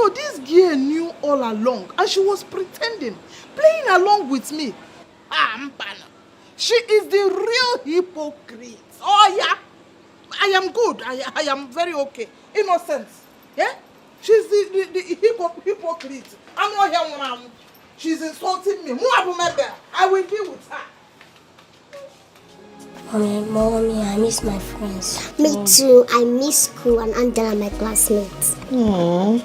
this girl knew all along, and she was pretending, playing along with me. Mpana. She is the real hypocrite. Oh yeah. I am good. I am very okay. Innocent. Yeah? She's the hypocrite. I'm not here now. She's insulting me. I will deal with her. Mommy, I miss my friends. Me too. I miss school and Angela, my classmates. Aww.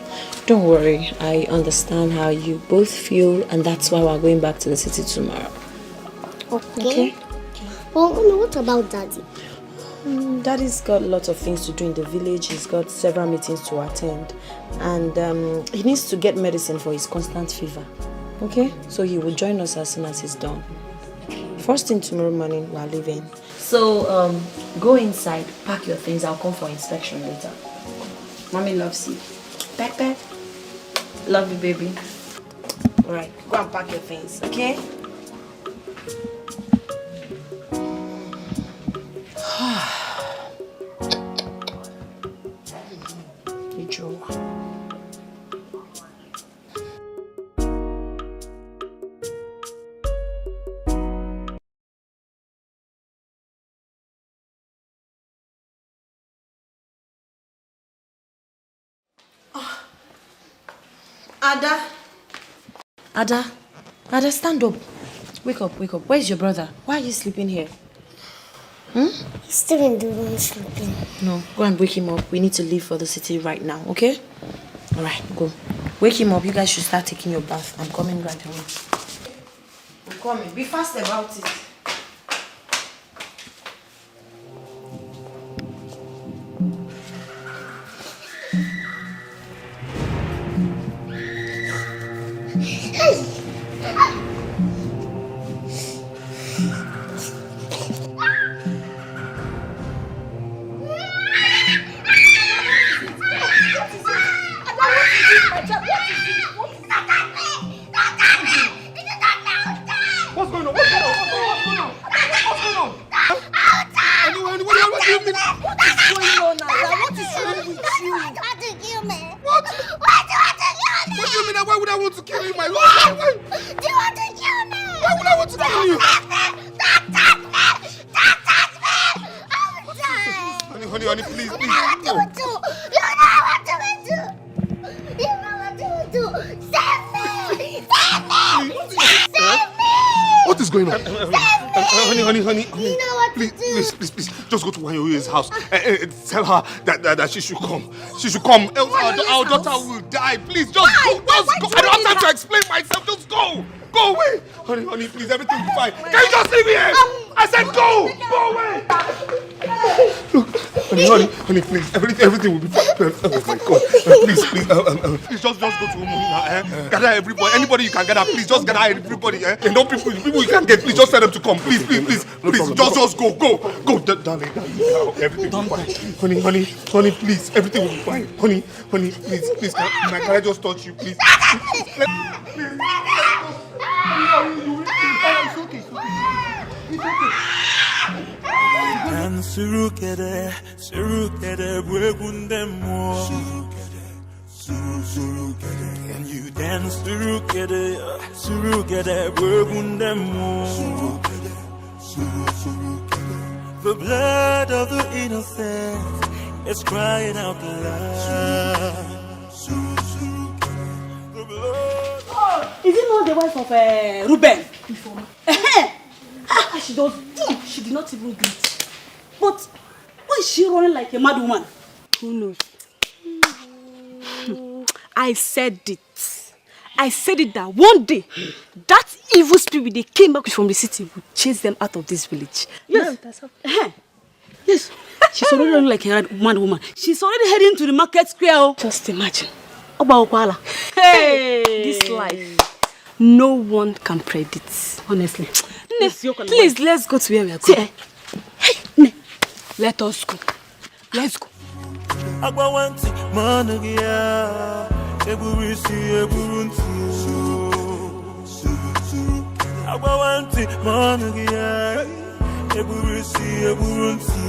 Don't worry. I understand how you both feel, and that's why we're going back to the city tomorrow. Okay. Well, Mommy, what about Daddy? Daddy's got lots of things to do in the village. He's got several meetings to attend. And he needs to get medicine for his constant fever. Okay? So he will join us as soon as he's done. First thing tomorrow morning, we're leaving. So, go inside, pack your things. I'll come for inspection later. Mommy loves you. Back. Love you, baby. Alright, go and pack your things, okay? Ada, stand up. Wake up. Where's your brother? Why are you sleeping here? He's still in the room sleeping. No, go and wake him up. We need to leave for the city right now, okay? Alright, go. Wake him up. You guys should start taking your bath. I'm coming right away. I'm coming. Be fast about it. Honey, please, just go to Wanyoye's house and tell her that she should come. She should come, else our daughter will die. Please, just go. I don't have time to explain myself. Just go. Go away. Honey, please, everything will be fine. Can you just leave me here? I said go. Go away. Look, honey, please, everything will be fine. Oh my God. Please, just go to Umuhina. Gather everybody. Anybody you can gather, please, just gather everybody. And don't people you can get, please, just tell them to come. Please, just go. Go, darling. Everything will be fine. Honey, please, everything will be fine. Honey, please, can I just touch you, please? It's okay. And surukere bwegundemo. Can you dance surukere bwegundemo? The blood of the innocent is crying out loud. Is it not the wife of Ruben? She did not even greet. But why is she running like a mad woman? Who knows? I said it that one day, that evil spirit they came back from the city would chase them out of this village. Yes. Yes. She's already running like a mad woman. She's already heading to the market square. Just imagine. Hey! This life, no one can predict. Honestly. Please, let's go to where we are going. Hey, let us go. Let's go. Agbawanti managia eburisi eburunti. Agbawanti managia eburisi eburunti.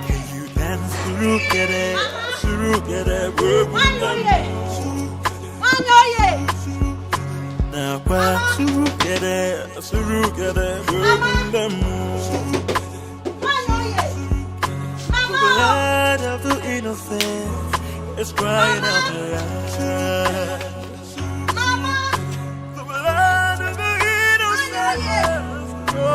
Can you dance surukere bwegundemo? Now why surukere bwegundemo? The blood of the innocent is crying out loud. The blood of the innocent is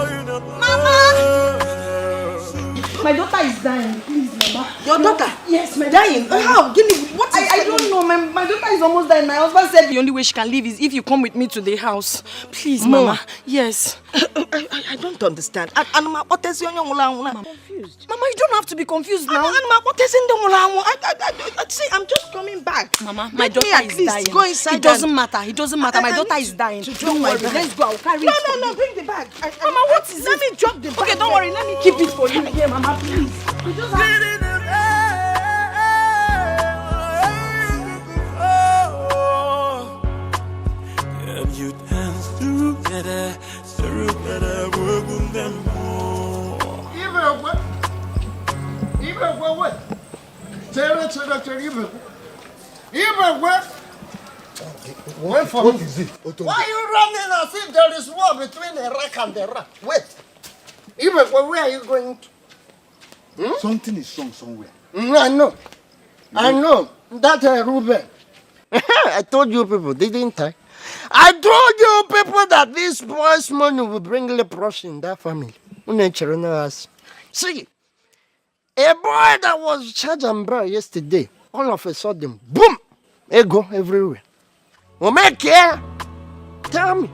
My daughter is dying. Please, Mama. Your daughter? Yes, my Dying? How? Give me, what is I don't know. My daughter is almost dying. My husband said the only way she can live is if you come with me to the house. Please, Mama. Yes. I don't understand. Mama, what is your young Mama, confused. Mama, you don't have to be confused now. Mama, what is in the I'm just coming back. Mama, my daughter is dying. Go inside. It doesn't matter. It doesn't matter. My daughter is dying. Don't worry. Let's go. I'll carry it. No, bring the bag. Mama, what is it? Let me drop the bag. Okay, don't worry. Let me keep it for you here, Mama, please. You just have you dance together, work with them more. Even what? Tell it. Wait for me. What is it? Why are you running as if there is war between the rock and the rock? Wait. Even where are you going to? Something is wrong somewhere. I know. That Ruben. I told you people, didn't I? I told you people that this boy's money will bring leprosy in that family. See, a boy that was charged and brought yesterday, all of a sudden, boom, ego everywhere. Tell me.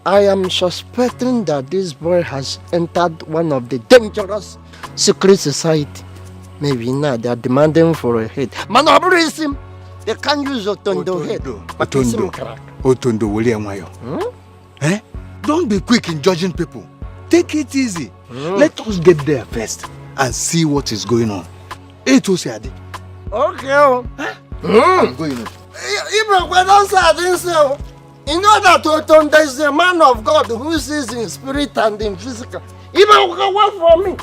I am suspecting that this boy has entered one of the dangerous secret society. Maybe now they are demanding for a head. Manobrism. They can't use Otondo head. Otondo, William Wayo. Don't be quick in judging people. Take it easy. Let us get there first and see what is going on. Okay. I'm going on. Even when I say, in order to Otondo is a man of God who sees in spirit and in physical. Even work for me.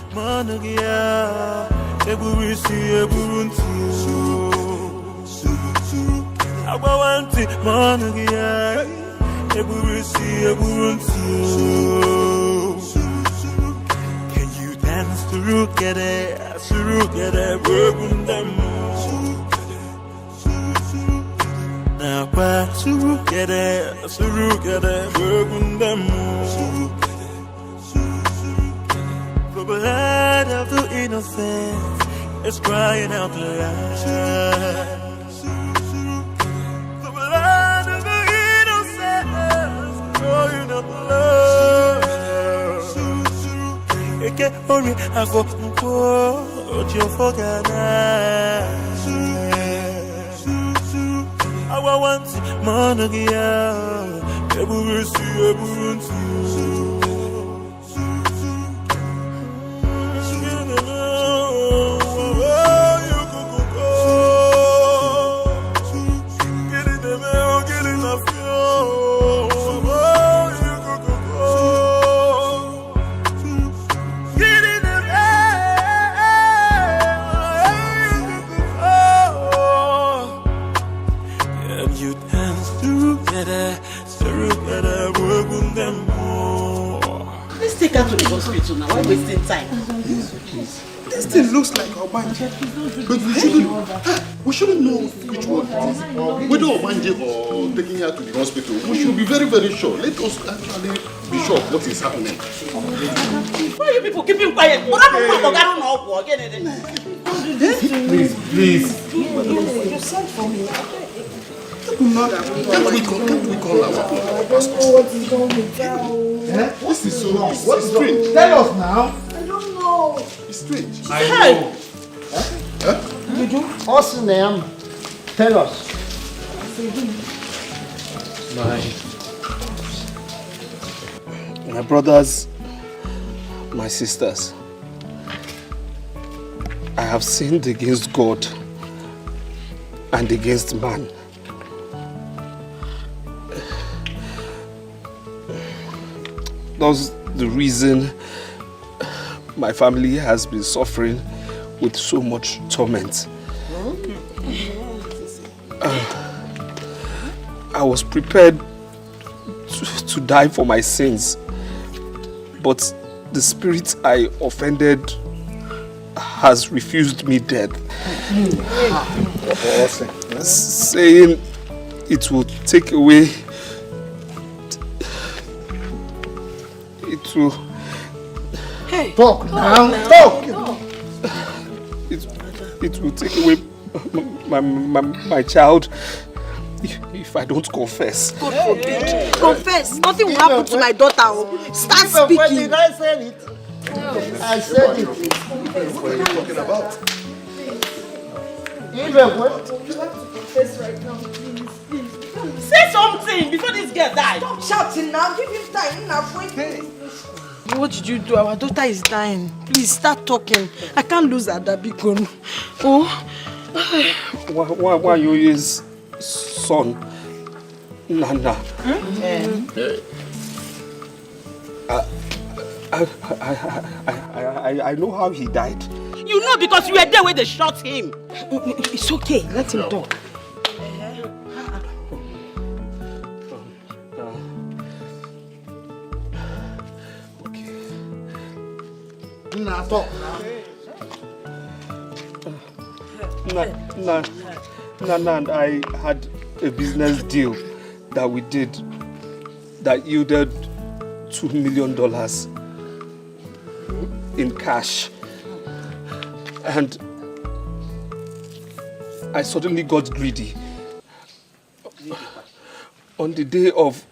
Can you dance together, work with them now, together, work with them the blood of the innocent is crying out loud. I want Let's take her to the hospital now. Why wasting time? This thing looks like Obanje. But we shouldn't know which one it is. Whether Obanje or taking her to the hospital, we should be very, very sure. Let us actually be sure of what is happening. Why are you people keeping quiet? Please. You sent for me. Can't we call our pastor? What is wrong with you? This is so wrong. What's strange? Tell us now. I don't know. It's strange. I know. You do? What's the name? Tell us. My brothers, my sisters, I have sinned against God and against man. That's the reason my family has been suffering with so much torment. I was prepared to die for my sins, but the spirit I offended has refused me death, saying it will take away will... Hey. Talk now. Talk. It will take away my child if I don't confess. God forbid. Confess. Nothing will happen to my daughter. Start speaking. Did I say it? I said it. What are you talking about? Even what? You have to confess right now, please. Say something before this girl dies. Stop shouting now. Give him time. What did you do? Our daughter is dying. Please start talking. I can't lose Adabikon. Oh. Why you his son, Nana? I know how he died. You know because you were there when they shot him. It's okay. Let him talk. Nah, talk. Nana and I had a business deal that we did that yielded $2 million in cash. And I suddenly got greedy. On the day of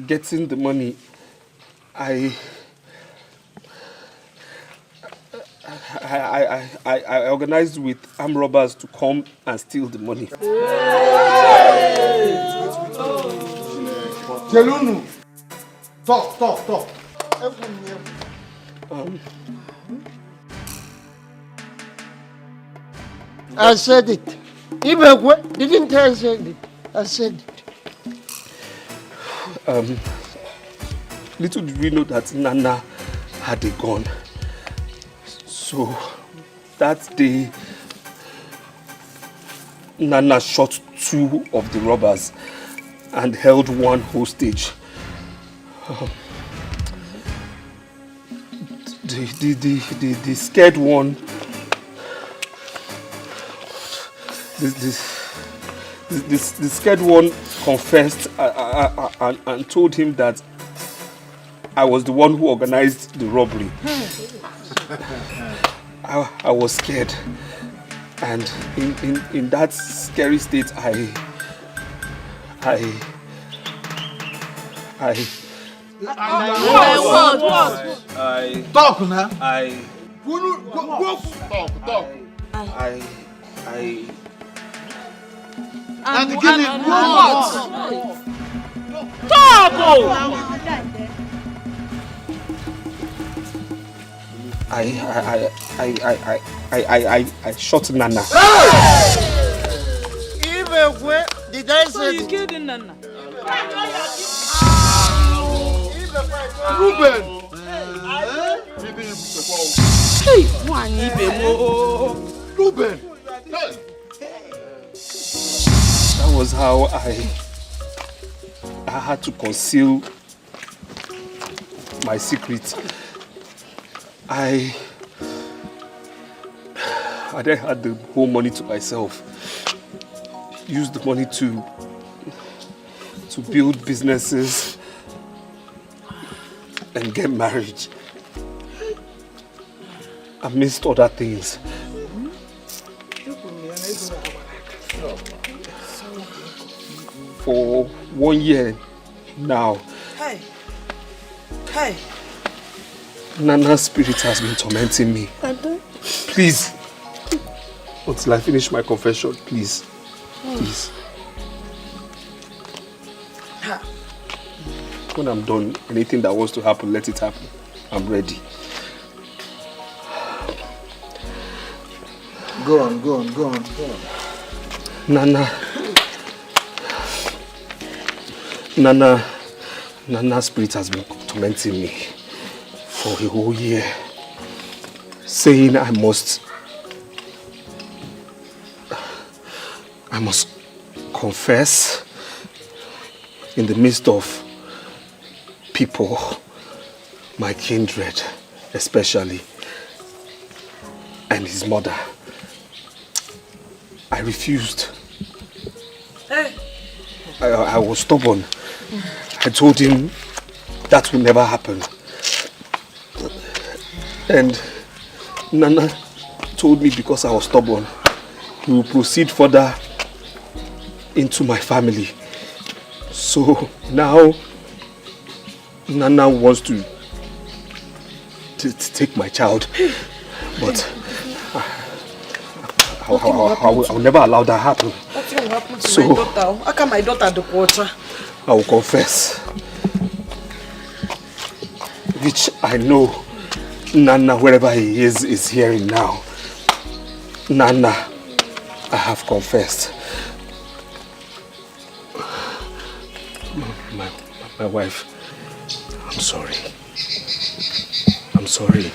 getting the money, I organized with armed robbers to come and steal the money. Jelunu, talk. I said it. Even didn't I say it? I said it. Little did we know that Nana had a gun. So that day, Nana shot 2 of the robbers and held 1 hostage. The scared one, the scared one confessed and told him that I was the one who organized the robbery. I was scared, and in that scary state, I talk now. I shot Nana. Even when did I say you killed Nana? Ruben. Hey, one Ruben. That was how I had to conceal my secret. I then had the whole money to myself. Used the money to build businesses and get married. Amidst other things. For 1 year now, Hey. Nana's spirit has been tormenting me. Please, until I finish my confession, please. Please. When I'm done, anything that wants to happen, let it happen. I'm ready. Go on. Nana's spirit has been tormenting me for a whole year, saying I must confess in the midst of people, my kindred especially, and his mother. I refused. I was stubborn. I told him that will never happen. And Nana told me because I was stubborn, he will proceed further into my family. So now Nana wants to take my child, but I will never allow that happen. What will happen to my daughter? How can my daughter do water? I will confess, which I know Nana, wherever he is hearing now. Nana, I have confessed. My wife, I'm sorry. I'm sorry.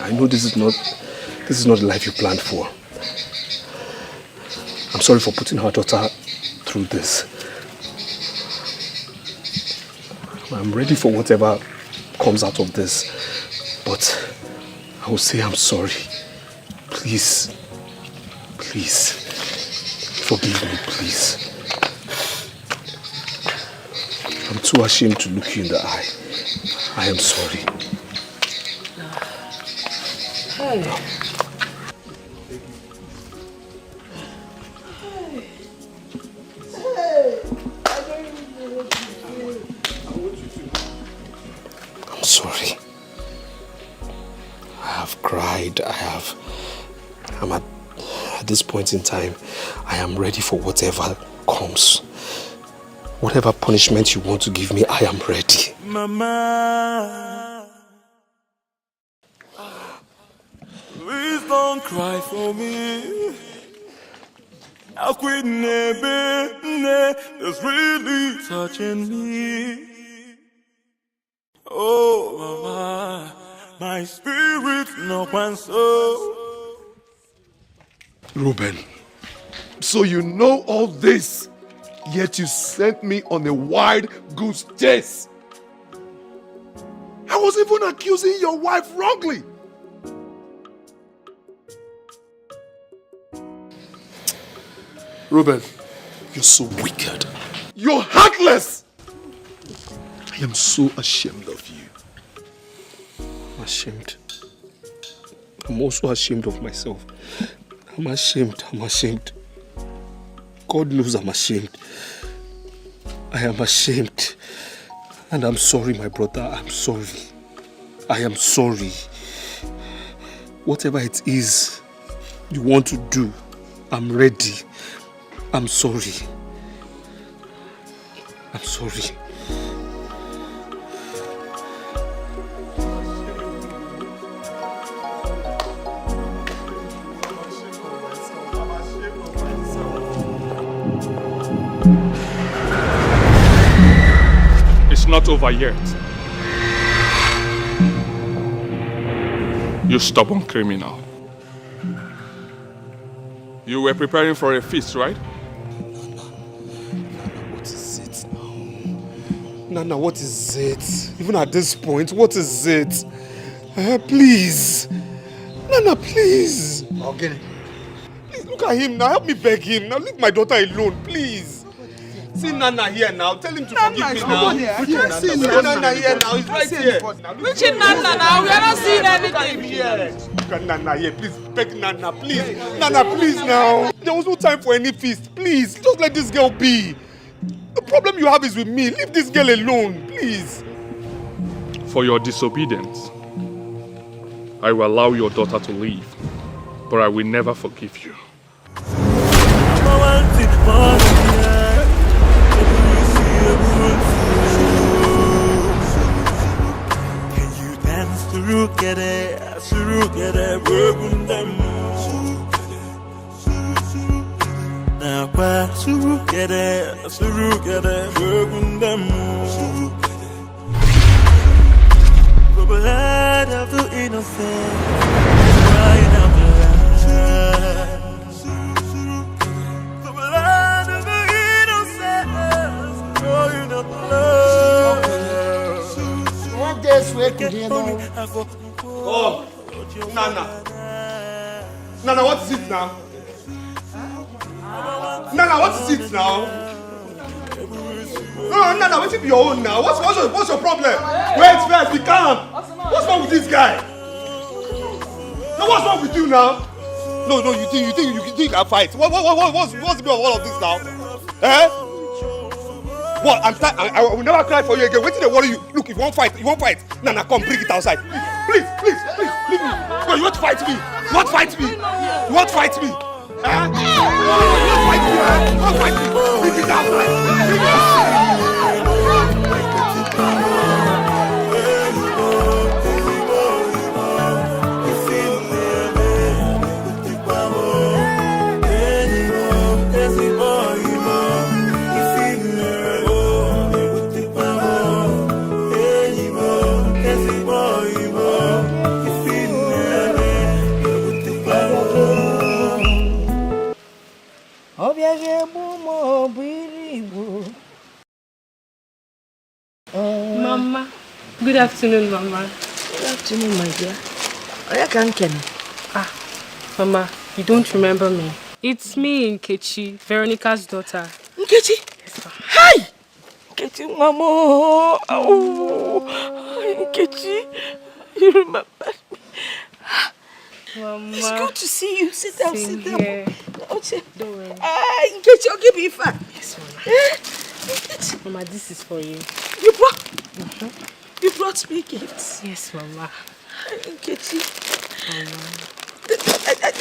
I know this is not the life you planned for. I'm sorry for putting our daughter through this. I'm ready for whatever comes out of this, but I will say I'm sorry. Please, forgive me, please. I'm too ashamed to look you in the eye. I am sorry. Hey. I'm sorry. I have cried. I'm at this point in time, I am ready for whatever comes. Whatever punishment you want to give me, I am ready. Mama, please don't cry for me. How quit is really touching me. Oh, Mama, my spirit no one so. Reuben, so you know all this, yet you sent me on a wild goose chase. I was even accusing your wife wrongly. Reuben, you're so wicked. You're heartless. I am so ashamed of you. I'm ashamed. I'm also ashamed of myself. I'm ashamed. God knows I'm ashamed. I am ashamed. And I'm sorry, my brother. I'm sorry. I am sorry. Whatever it is you want to do, I'm ready. I'm sorry. I'm sorry. It's not over yet. You stubborn criminal. You were preparing for a feast, right? What is it now? Nana, what is it? Even at this point, what is it? Please. Nana, please. Okay. Please look at him now. Help me beg him. Now leave my daughter alone, please. See Nana here now. Tell him to forgive me now. We can't see Nana here now. He's right here. Which is Nana now? We are not seeing anything here. Look at Nana here. Please beg Nana, please. Nana, please now. There was no time for any feast. Please, just let this girl be. The problem you have is with me. Leave this girl alone, please. For your disobedience, I will allow your daughter to leave, but I will never forgive you. Can you dance to Surukere, broken them? Now, Surukere, broken them. The blood of the innocent is crying out loud. The blood of the innocent is crying out loud. What days wait to hear now? Oh, Nana. Nana, what is it now? Nana, what is it now? No, Nana, what's it your own now? What's your problem? Wait first, be calm. What's wrong with this guy? Now what's wrong with you now? No, you think you can fight? What's the meaning of all of this now? Eh? What? I will never cry for you again. Wait till they worry you. Look, if you won't fight, Nana, come bring it outside. Please, leave me. No, you won't fight me. You won't fight me. You won't fight me. Huh? You won't fight me. You won't fight me. Bring it outside. Bring it outside. Mama. Good afternoon, Mama. Good afternoon, my dear. I can't Ken. Mama, you don't remember me. It's me, Nkechi, Veronica's daughter. Nkechi? Yes, hi! Nkechi, Mama. Oh, Nkechi, you remember me. Mama. It's good to see you. Sit down, sit down. Don't worry. Nkechi, I'll give you a Yes, Mama. Mama, this is for you. You brought me gifts. Yes, Mama. Nkechi.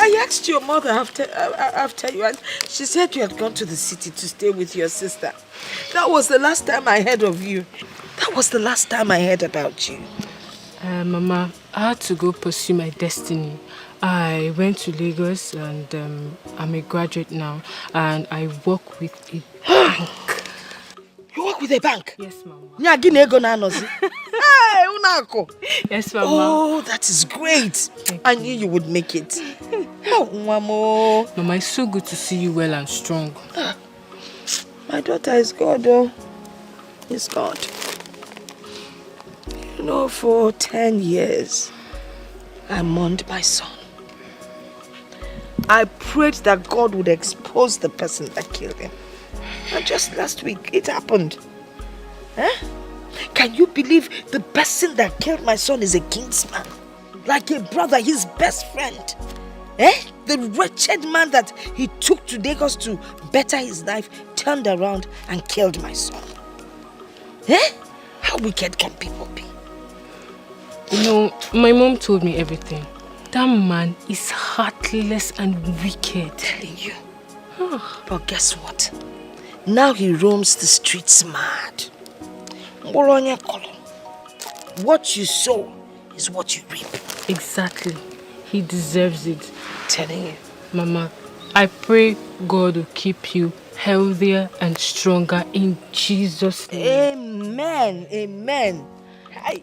I asked your mother after you, and she said you had gone to the city to stay with your sister. That was the last time I heard of you. That was the last time I heard about you. Mama, I had to go pursue my destiny. I went to Lagos and I'm a graduate now, and I work with a bank. You work with a bank? Yes, Mama. Hey, Unako. Yes, Mama. Oh, that is great. I knew you would make it. Oh, Mama. Mama, it's so good to see you well and strong. My daughter is God, though. Is God. You know, for 10 years, I mourned my son. I prayed that God would expose the person that killed him. And just last week, it happened. Huh? Can you believe the person that killed my son is a kinsman? Like a brother, his best friend. Eh? The wretched man that he took to Lagos to better his life turned around and killed my son. Eh? How wicked can people be? You know, my mom told me everything. That man is heartless and wicked. Telling you. But guess what? Now he roams the streets mad. What you sow is what you reap. Exactly. He deserves it. I'm telling you. Mama, I pray God will keep you healthier and stronger in Jesus' name. Amen. Amen. Hi.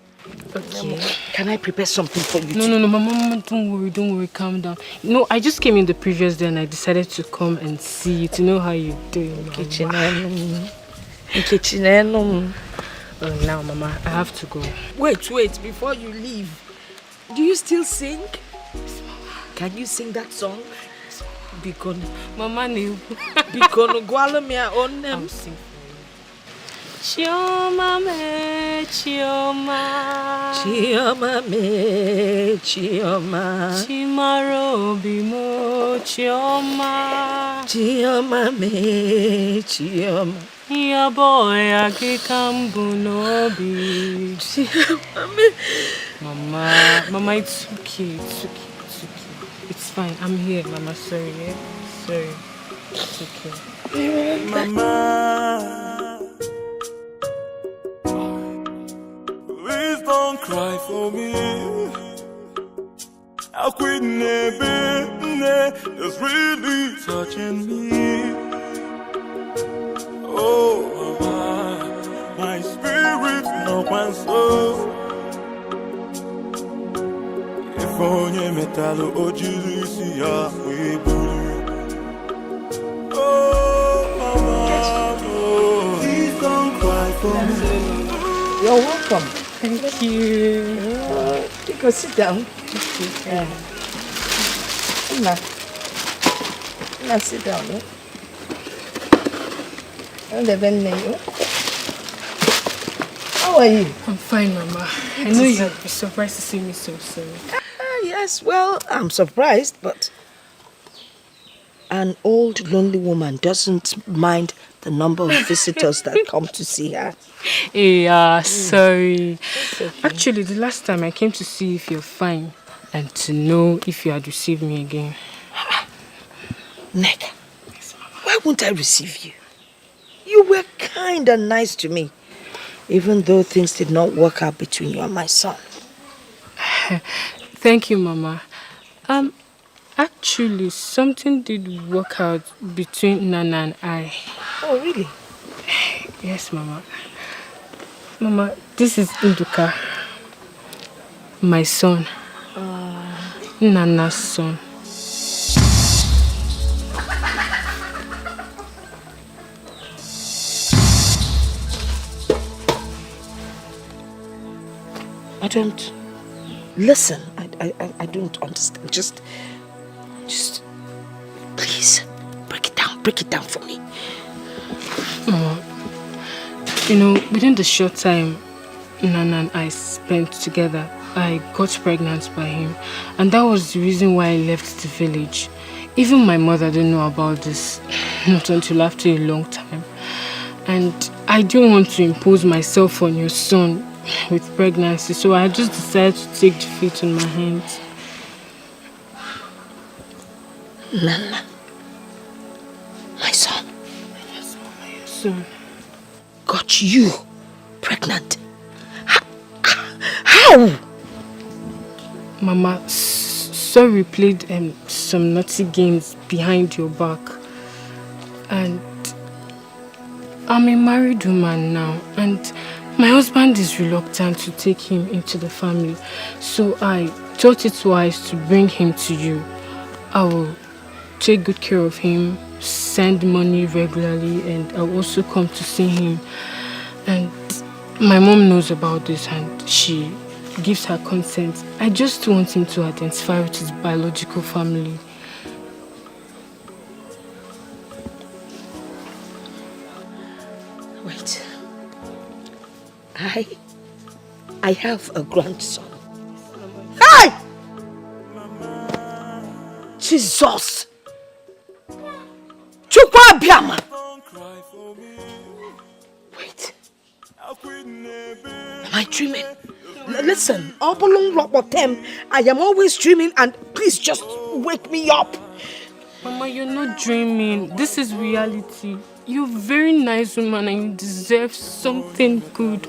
Okay. Can I prepare something for you? No, Mama, don't worry, calm down. You know, I just came in the previous day and I decided to come and see you to know how you're doing. Oh, now, Mama, I have to go. Wait, before you leave. Do you still sing? Yes, Mama. Can you sing that song? Yes, Bikono. Mama, no. Bikono, gwala me a own name. I'll sing for you. Chioma me, Chioma. Chioma me, Chioma. Chimarobi mo, Chioma. Chioma me, Chioma. Ya boy, agikambu nobi. Mama, it's okay. It's fine. I'm here, Mama. Sorry, yeah? Sorry. It's okay. Mama, please don't cry for me. How quit is really touching me. Oh, Mama, my spirit no one so. If only metal ojiri si ya weburu. Oh, Mama, oh, please don't cry for me. You're welcome. Thank you. You can sit down. Yeah. Now sit down. Eh? How are you? I'm fine, Mama. I know you'd be surprised to see me so soon. Yes, well, I'm surprised, but an old, lonely woman doesn't mind the number of visitors that come to see her. Yeah, sorry. Okay. Actually, the last time I came to see if you're fine and to know if you had received me again. Neka, why won't I receive you? You were kind and nice to me, even though things did not work out between you and my son. Thank you, Mama. Actually, something did work out between Nana and I. Oh, really? Yes, Mama. Mama, this is Nduka, my son. Nana's son. I don't... Listen, I don't understand. Just... Please, break it down for me. Mama, you know, within the short time Nana and I spent together, I got pregnant by him. And that was the reason why I left the village. Even my mother didn't know about this, not until after a long time. And I didn't want to impose myself on your son with pregnancy, so I just decided to take the fate in my hands. Nana, my son. Yes, Mama, your son. Got you pregnant. How? Mama, sorry, played some naughty games behind your back. And I'm a married woman now, and my husband is reluctant to take him into the family. So I thought it wise to bring him to you. I will take good care of him, send money regularly, and I'll also come to see him. And my mom knows about this and she gives her consent. I just want him to identify with his biological family. Wait. I have a grandson. Hey! Jesus! Chukwabiama! Wait. Am I dreaming? Listen, I am always dreaming, and please just wake me up. Mama, you're not dreaming. This is reality. You're a very nice woman and you deserve something good.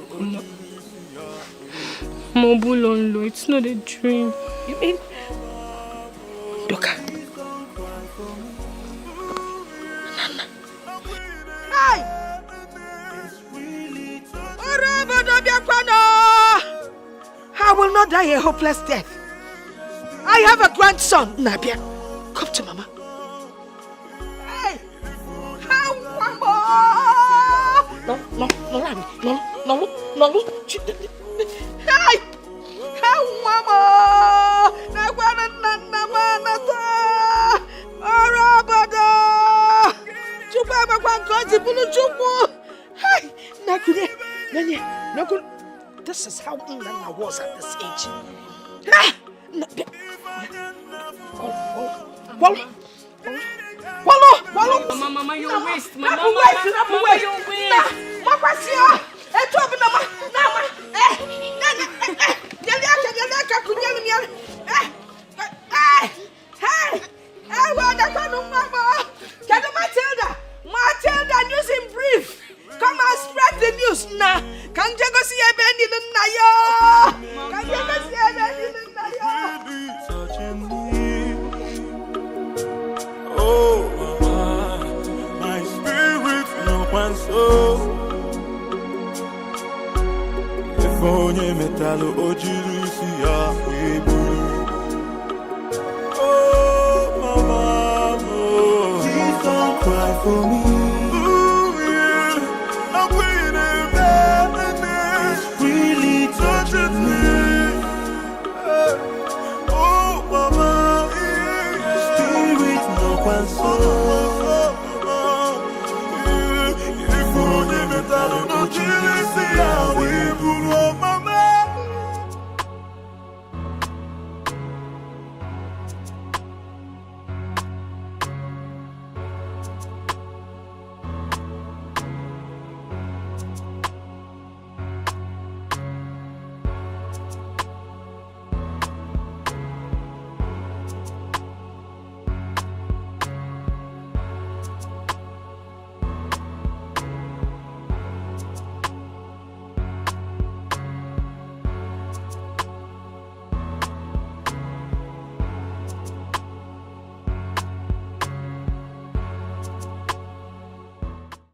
Mobulonlo, it's not a dream. You mean? Doka. Nana. Hey! I will not die a hopeless death. I have a grandson, Nabia. Come to Mama. Hey! No. Hey! How Mama! This is how Nana was at this age. Mama, you're waste. Mama, Matilda, news in brief. Come and spread the news now. Can you go see a Benny Lunayo? Can you go see a Benny Oh, my spirit no one so. If only metal ojirusi ya eburu. Oh, mama, oh, please don't cry for me.